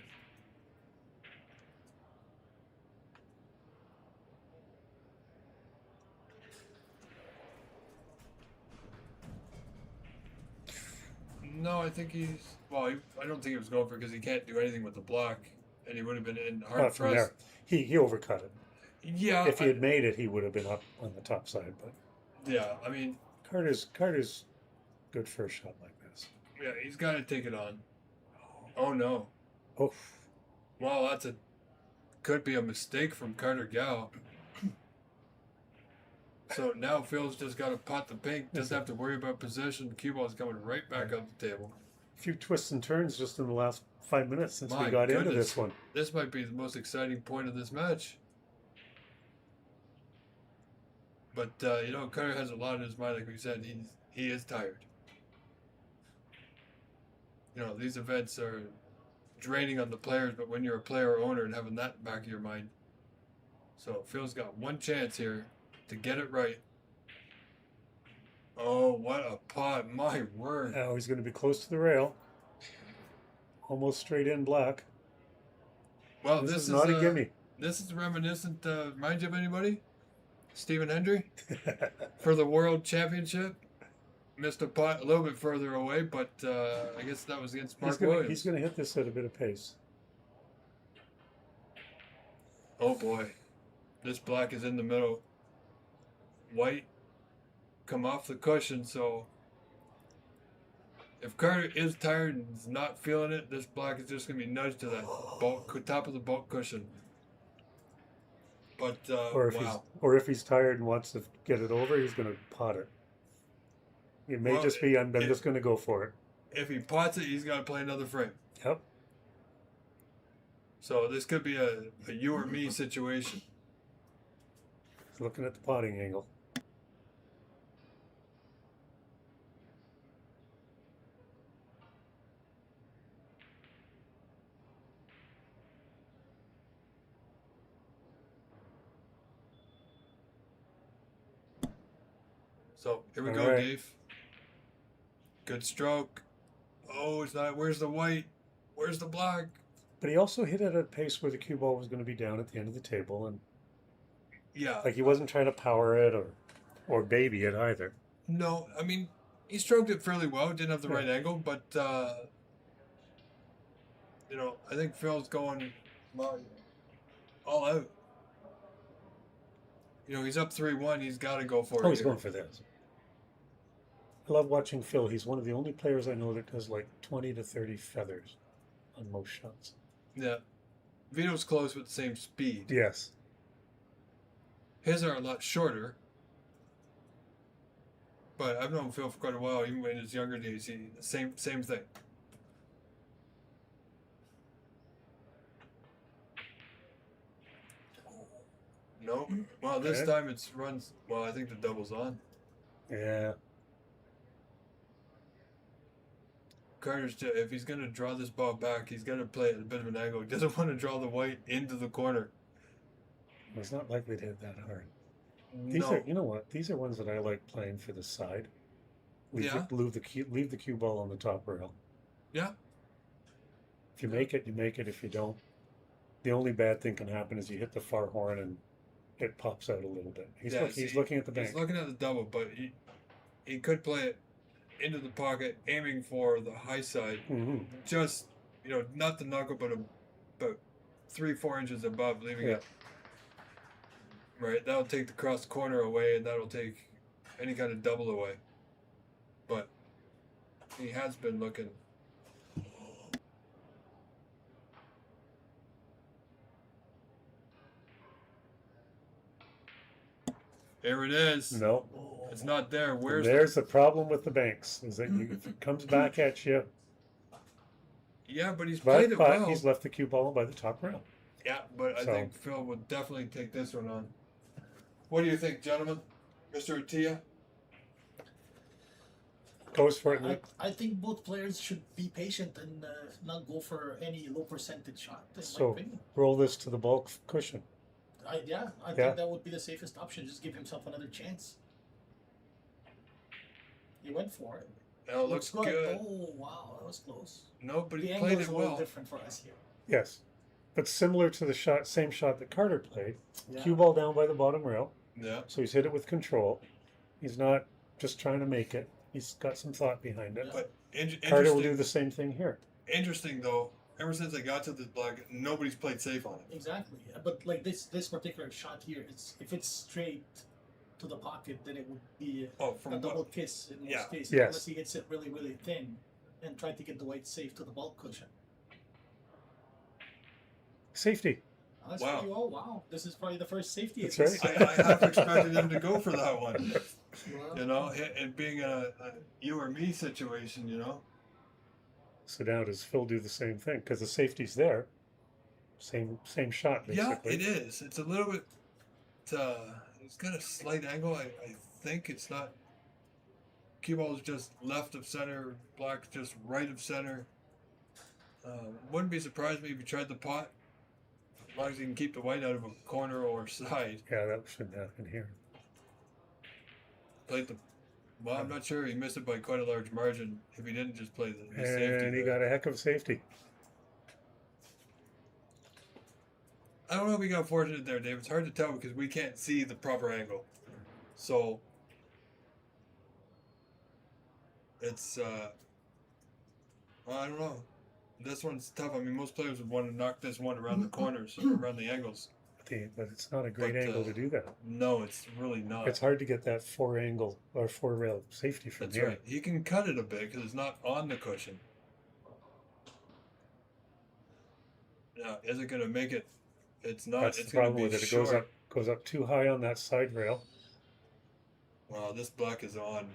No, I think he's. Well, I don't think he was going for it because he can't do anything with the block, and he would have been in hard From press. there, he overcut it. Yeah. If he had made it, he would have been up on the top side. But yeah, I mean, Carter's good for a shot like this. yeah, he's got to take it on. Oh no. Oh. Well, could be a mistake from Carter Gow. So now Phil's just got to pot the pink. Doesn't have to worry about possession. Cue ball's coming right back up the table. A few twists and turns just in the last 5 minutes since My we got into goodness. this one. This might be the most exciting point of this match. But Carter has a lot in his mind, like we said. He is tired. These events are draining on the players, but when you're a player or owner and having that in the back of your mind. So Phil's got one chance here to get it right. Oh, what a pot. My word. Now he's going to be close to the rail. Almost straight in black. Well, this is not a gimme. This is reminiscent, remind you of anybody? Stephen Hendry? For the World Championship. Missed a pot a little bit further away, but I guess that was against Mark Williams. He's going to hit this at a bit of pace. Oh boy. This black is in the middle. White come off the cushion, so if Carter is tired and is not feeling it, this black is just going to be nudged to that top of the bulk cushion. But or if he's tired and wants to get it over, he's going to pot it. It may just be, I'm just going to go for it. If he pots it, he's got to play another frame. Yep. So this could be a you or me situation. He's looking at the potting angle. So here we All go, right. Dave. Good stroke. Oh, it's not. Where's the white? Where's the black? But he also hit it at a pace where the cue ball was going to be down at the end of the table, and yeah, like he wasn't trying to power it or baby it either. No, I mean he stroked it fairly well. Didn't have the right angle, but I think Phil's going all out. He's up 3-1. He's got to go for it. Oh, he's going for this. I love watching Phil. He's one of the only players I know that does like 20 to 30 feathers on most shots. Yeah. Vito's close with the same speed. Yes. His are a lot shorter. But I've known Phil for quite a while, even in his younger days. Same thing. Nope. Well, this time it's runs. Well, I think the double's on. Yeah. Carter's if he's going to draw this ball back, he's going to play at a bit of an angle. He doesn't want to draw the white into the corner. He's not likely to hit that hard. These No. are, you know what? These are ones that I like playing for the side. Leave the cue ball on the top rail. Yeah. If you make it, you make it. If you don't, the only bad thing can happen is you hit the far horn and it pops out a little bit. He's looking at the bank. He's looking at the double, but he could play it into the pocket, aiming for the high side. Mm-hmm. Just, not the knuckle, but about 3-4 inches above, leaving it. Right, that'll take the cross corner away, and that'll take any kind of double away. But he has been looking. There it is. No. It's not there. There's the problem with the banks, is that if it comes back at you. Yeah, but he's played it well. He's left the cue ball by the top rail. Yeah, but I think Phil would definitely take this one on. What do you think, gentlemen? Mr. Attia? Goes for it. I think both players should be patient and not go for any low percentage shot. So roll this to the bulk cushion. I think that would be the safest option. Just give himself another chance. He went for it. That looks good. Oh wow, that was close. No, but he the played angle is it a well. little different for us here. Yes, but similar to the same shot that Carter played. Cue ball down by the bottom rail. Yeah. So he's hit it with control. He's not just trying to make it. He's got some thought behind it. But Carter will do the same thing here. Interesting though. Ever since I got to this block, nobody's played safe on it. Exactly, but like this particular shot here, if it's straight to the pocket, then it would be a double kiss in most cases. Yes. Unless he hits it really, really thin and try to get the white safe to the bulk cushion. Safety. That's pretty, wow, this is probably the first safety. That's right. I half expected him to go for that one. It being a you or me situation, So now does Phil do the same thing? Because the safety's there. Same shot, basically. Yeah, it is. It's a little bit. It's got a slight angle. I think it's not. Cue ball is just left of center. Black just right of center. Wouldn't be surprised me if you tried the pot. As long as you can keep the white out of a corner or side. Yeah, that shouldn't happen here. Played the. Well, I'm not sure. He missed it by quite a large margin if he didn't just play the safety. And he got a heck of a safety. I don't know if we got fortunate there, Dave. It's hard to tell because we can't see the proper angle. So it's I don't know. This one's tough. I mean, most players would want to knock this one around the corners, around the angles. But it's not a great angle to do that. No, it's really not. It's hard to get that four rail safety from That's here. right. He can cut it a bit because it's not on the cushion. Now, is it going to make it? It's not. That's it's the problem going to with be it. It short. goes up too high on that side rail. Wow, this black is on.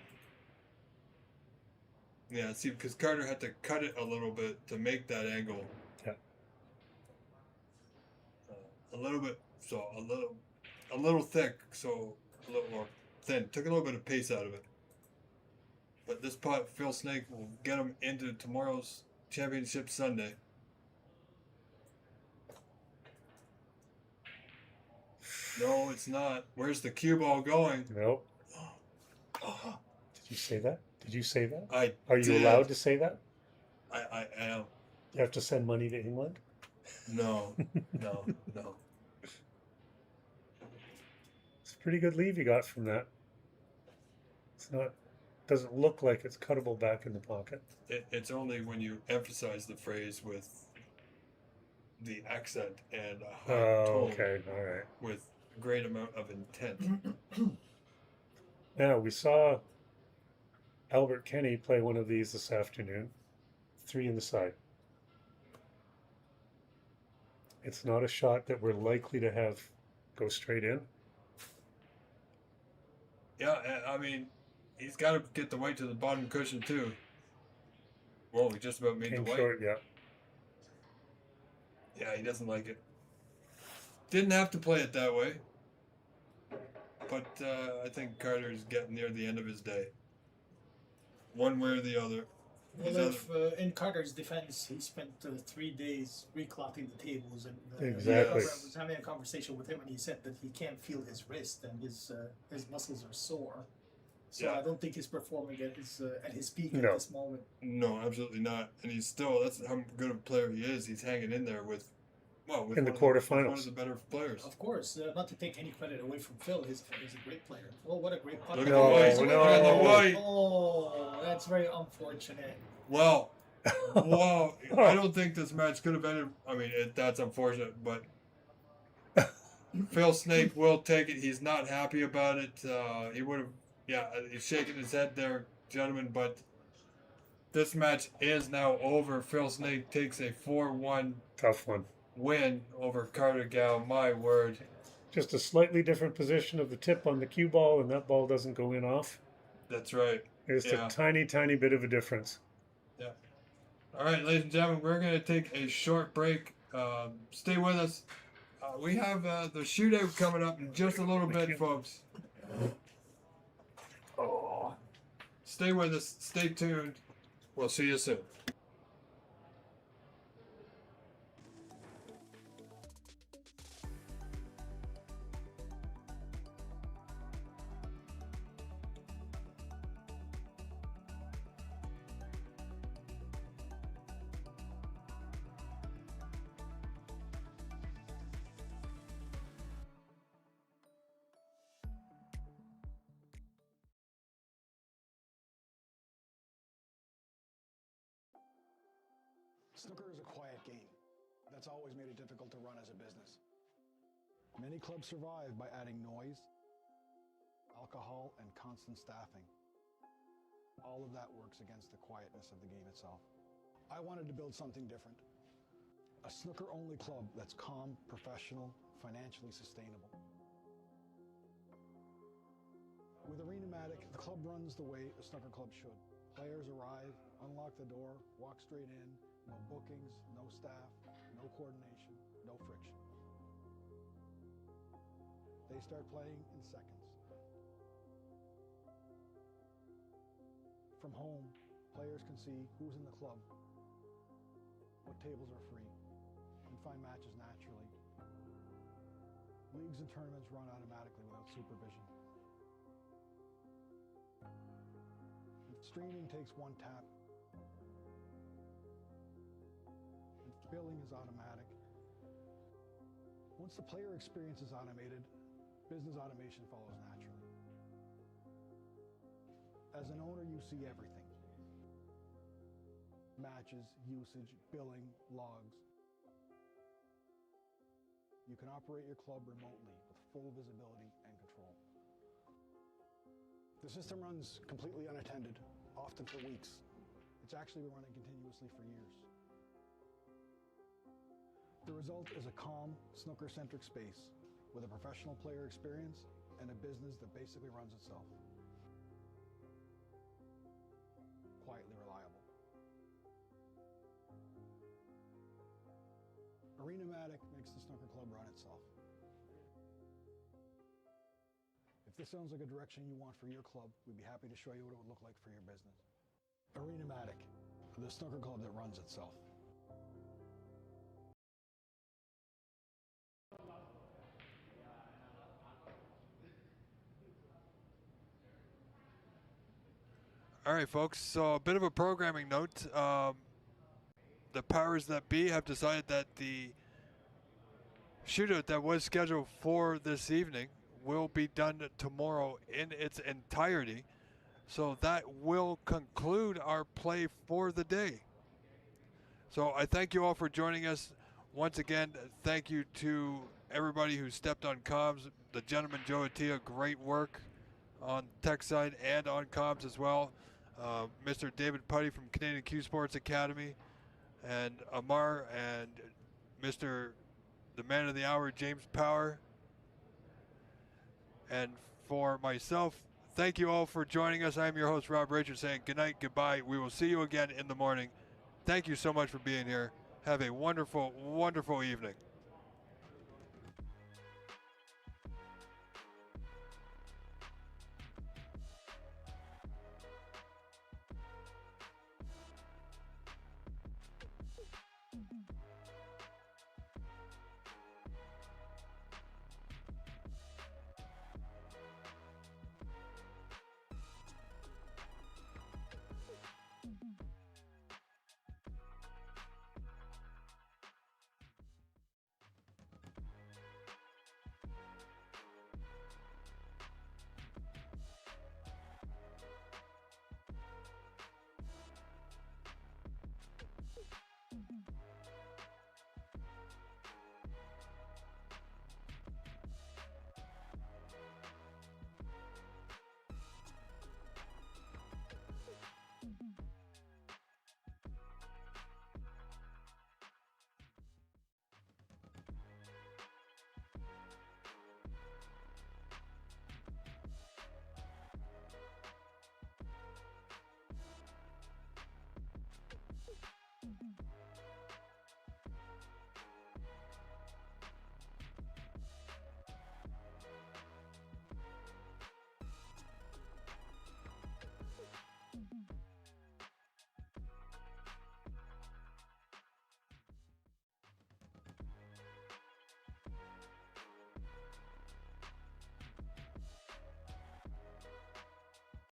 Yeah, see, because Carter had to cut it a little bit to make that angle. Yeah. A little bit, so a little thick, so a little more thin. Took a little bit of pace out of it. But this pot, Phil Snake, will get him into tomorrow's championship Sunday. No, it's not. Where's the cue ball going? Nope. Did you say that? Did you say that? Are you allowed to say that? I am. You have to send money to England? No. No. It's a pretty good leave you got from that. It's not. Doesn't look like it's cuttable back in the pocket. It's only when you emphasize the phrase with the accent and a high tone. Okay, all right. With a great amount of intent. Now, we saw Albert Kenny play one of these this afternoon. 3 in the side. It's not a shot that we're likely to have go straight in. Yeah, I mean, he's got to get the white to the bottom cushion too. Well, we just about made Came the white. short, yeah. Yeah, he doesn't like it. Didn't have to play it that way. But I think Carter's getting near the end of his day. One way or the other. Well, if in Carter's defense, he spent 3 days reclotting the tables, and Exactly. I was having a conversation with him, and he said that he can't feel his wrist and his muscles are sore. So Yeah. I don't think he's performing at his peak No. at this moment. No, absolutely not. And he's still, that's how good of a player he is. He's hanging in there with In the one of quarterfinals. the better players. Of course, not to take any credit away from Phil, he's a great player. Oh, what a great putt! Look at the white. No. Look at the white. Oh, that's very unfortunate. Well, wow. I don't think this match could have ended. I mean, that's unfortunate, but Phil Snake will take it. He's not happy about it. He would have, he's shaking his head there, gentlemen, but this match is now over. Phil Snake takes a 4-1 Tough one. win over Carter Gal. My word. Just a slightly different position of the tip on the cue ball, and that ball doesn't go in off. That's right. It's a tiny, tiny bit of a difference. Yeah. All right, ladies and gentlemen, we're going to take a short break. Stay with us. We have the shootout coming up in just a little bit, folks. Oh. Stay with us. Stay tuned. We'll see you soon. Snooker is a quiet game. That's always made it difficult to run as a business. Many clubs survive by adding noise, alcohol, and constant staffing. All of that works against the quietness of the game itself. I wanted to build something different. A snooker-only club that's calm, professional, financially sustainable. With Arenamatic, the club runs the way a snooker club should. Players arrive, unlock the door, walk straight in, no bookings, no staff, no coordination, no friction. They start playing in seconds. From home, players can see who's in the club, what tables are free, and find matches naturally. Leagues and tournaments run automatically without supervision. Streaming takes one tap. Billing is automatic. Once the player experience is automated, business automation follows naturally. As an owner, you see everything. Matches, usage, billing, logs. You can operate your club remotely with full visibility and control. The system runs completely unattended, often for weeks. It's actually been running continuously for years. The result is a calm, snooker-centric space with a professional player experience and a business that basically runs itself. Quietly reliable. Arenamatic makes the snooker club run itself. If this sounds like a direction you want for your club, we'd be happy to show you what it would look like for your business. Arenamatic, the snooker club that runs itself. All right, folks. So a bit of a programming note. The powers that be have decided that the shootout that was scheduled for this evening will be done tomorrow in its entirety. So that will conclude our play for the day. So I thank you all for joining us. Once again, thank you to everybody who stepped on comms. The gentleman, Joe Attia, great work on tech side and on comms as well. Mr. David Putty from Canadian Q Sports Academy, and Amar, and Mr. the man of the hour, James Power. And for myself, thank you all for joining us. I'm your host, Rob Richards, saying good night, goodbye. We will see you again in the morning. Thank you so much for being here. Have a wonderful, wonderful evening.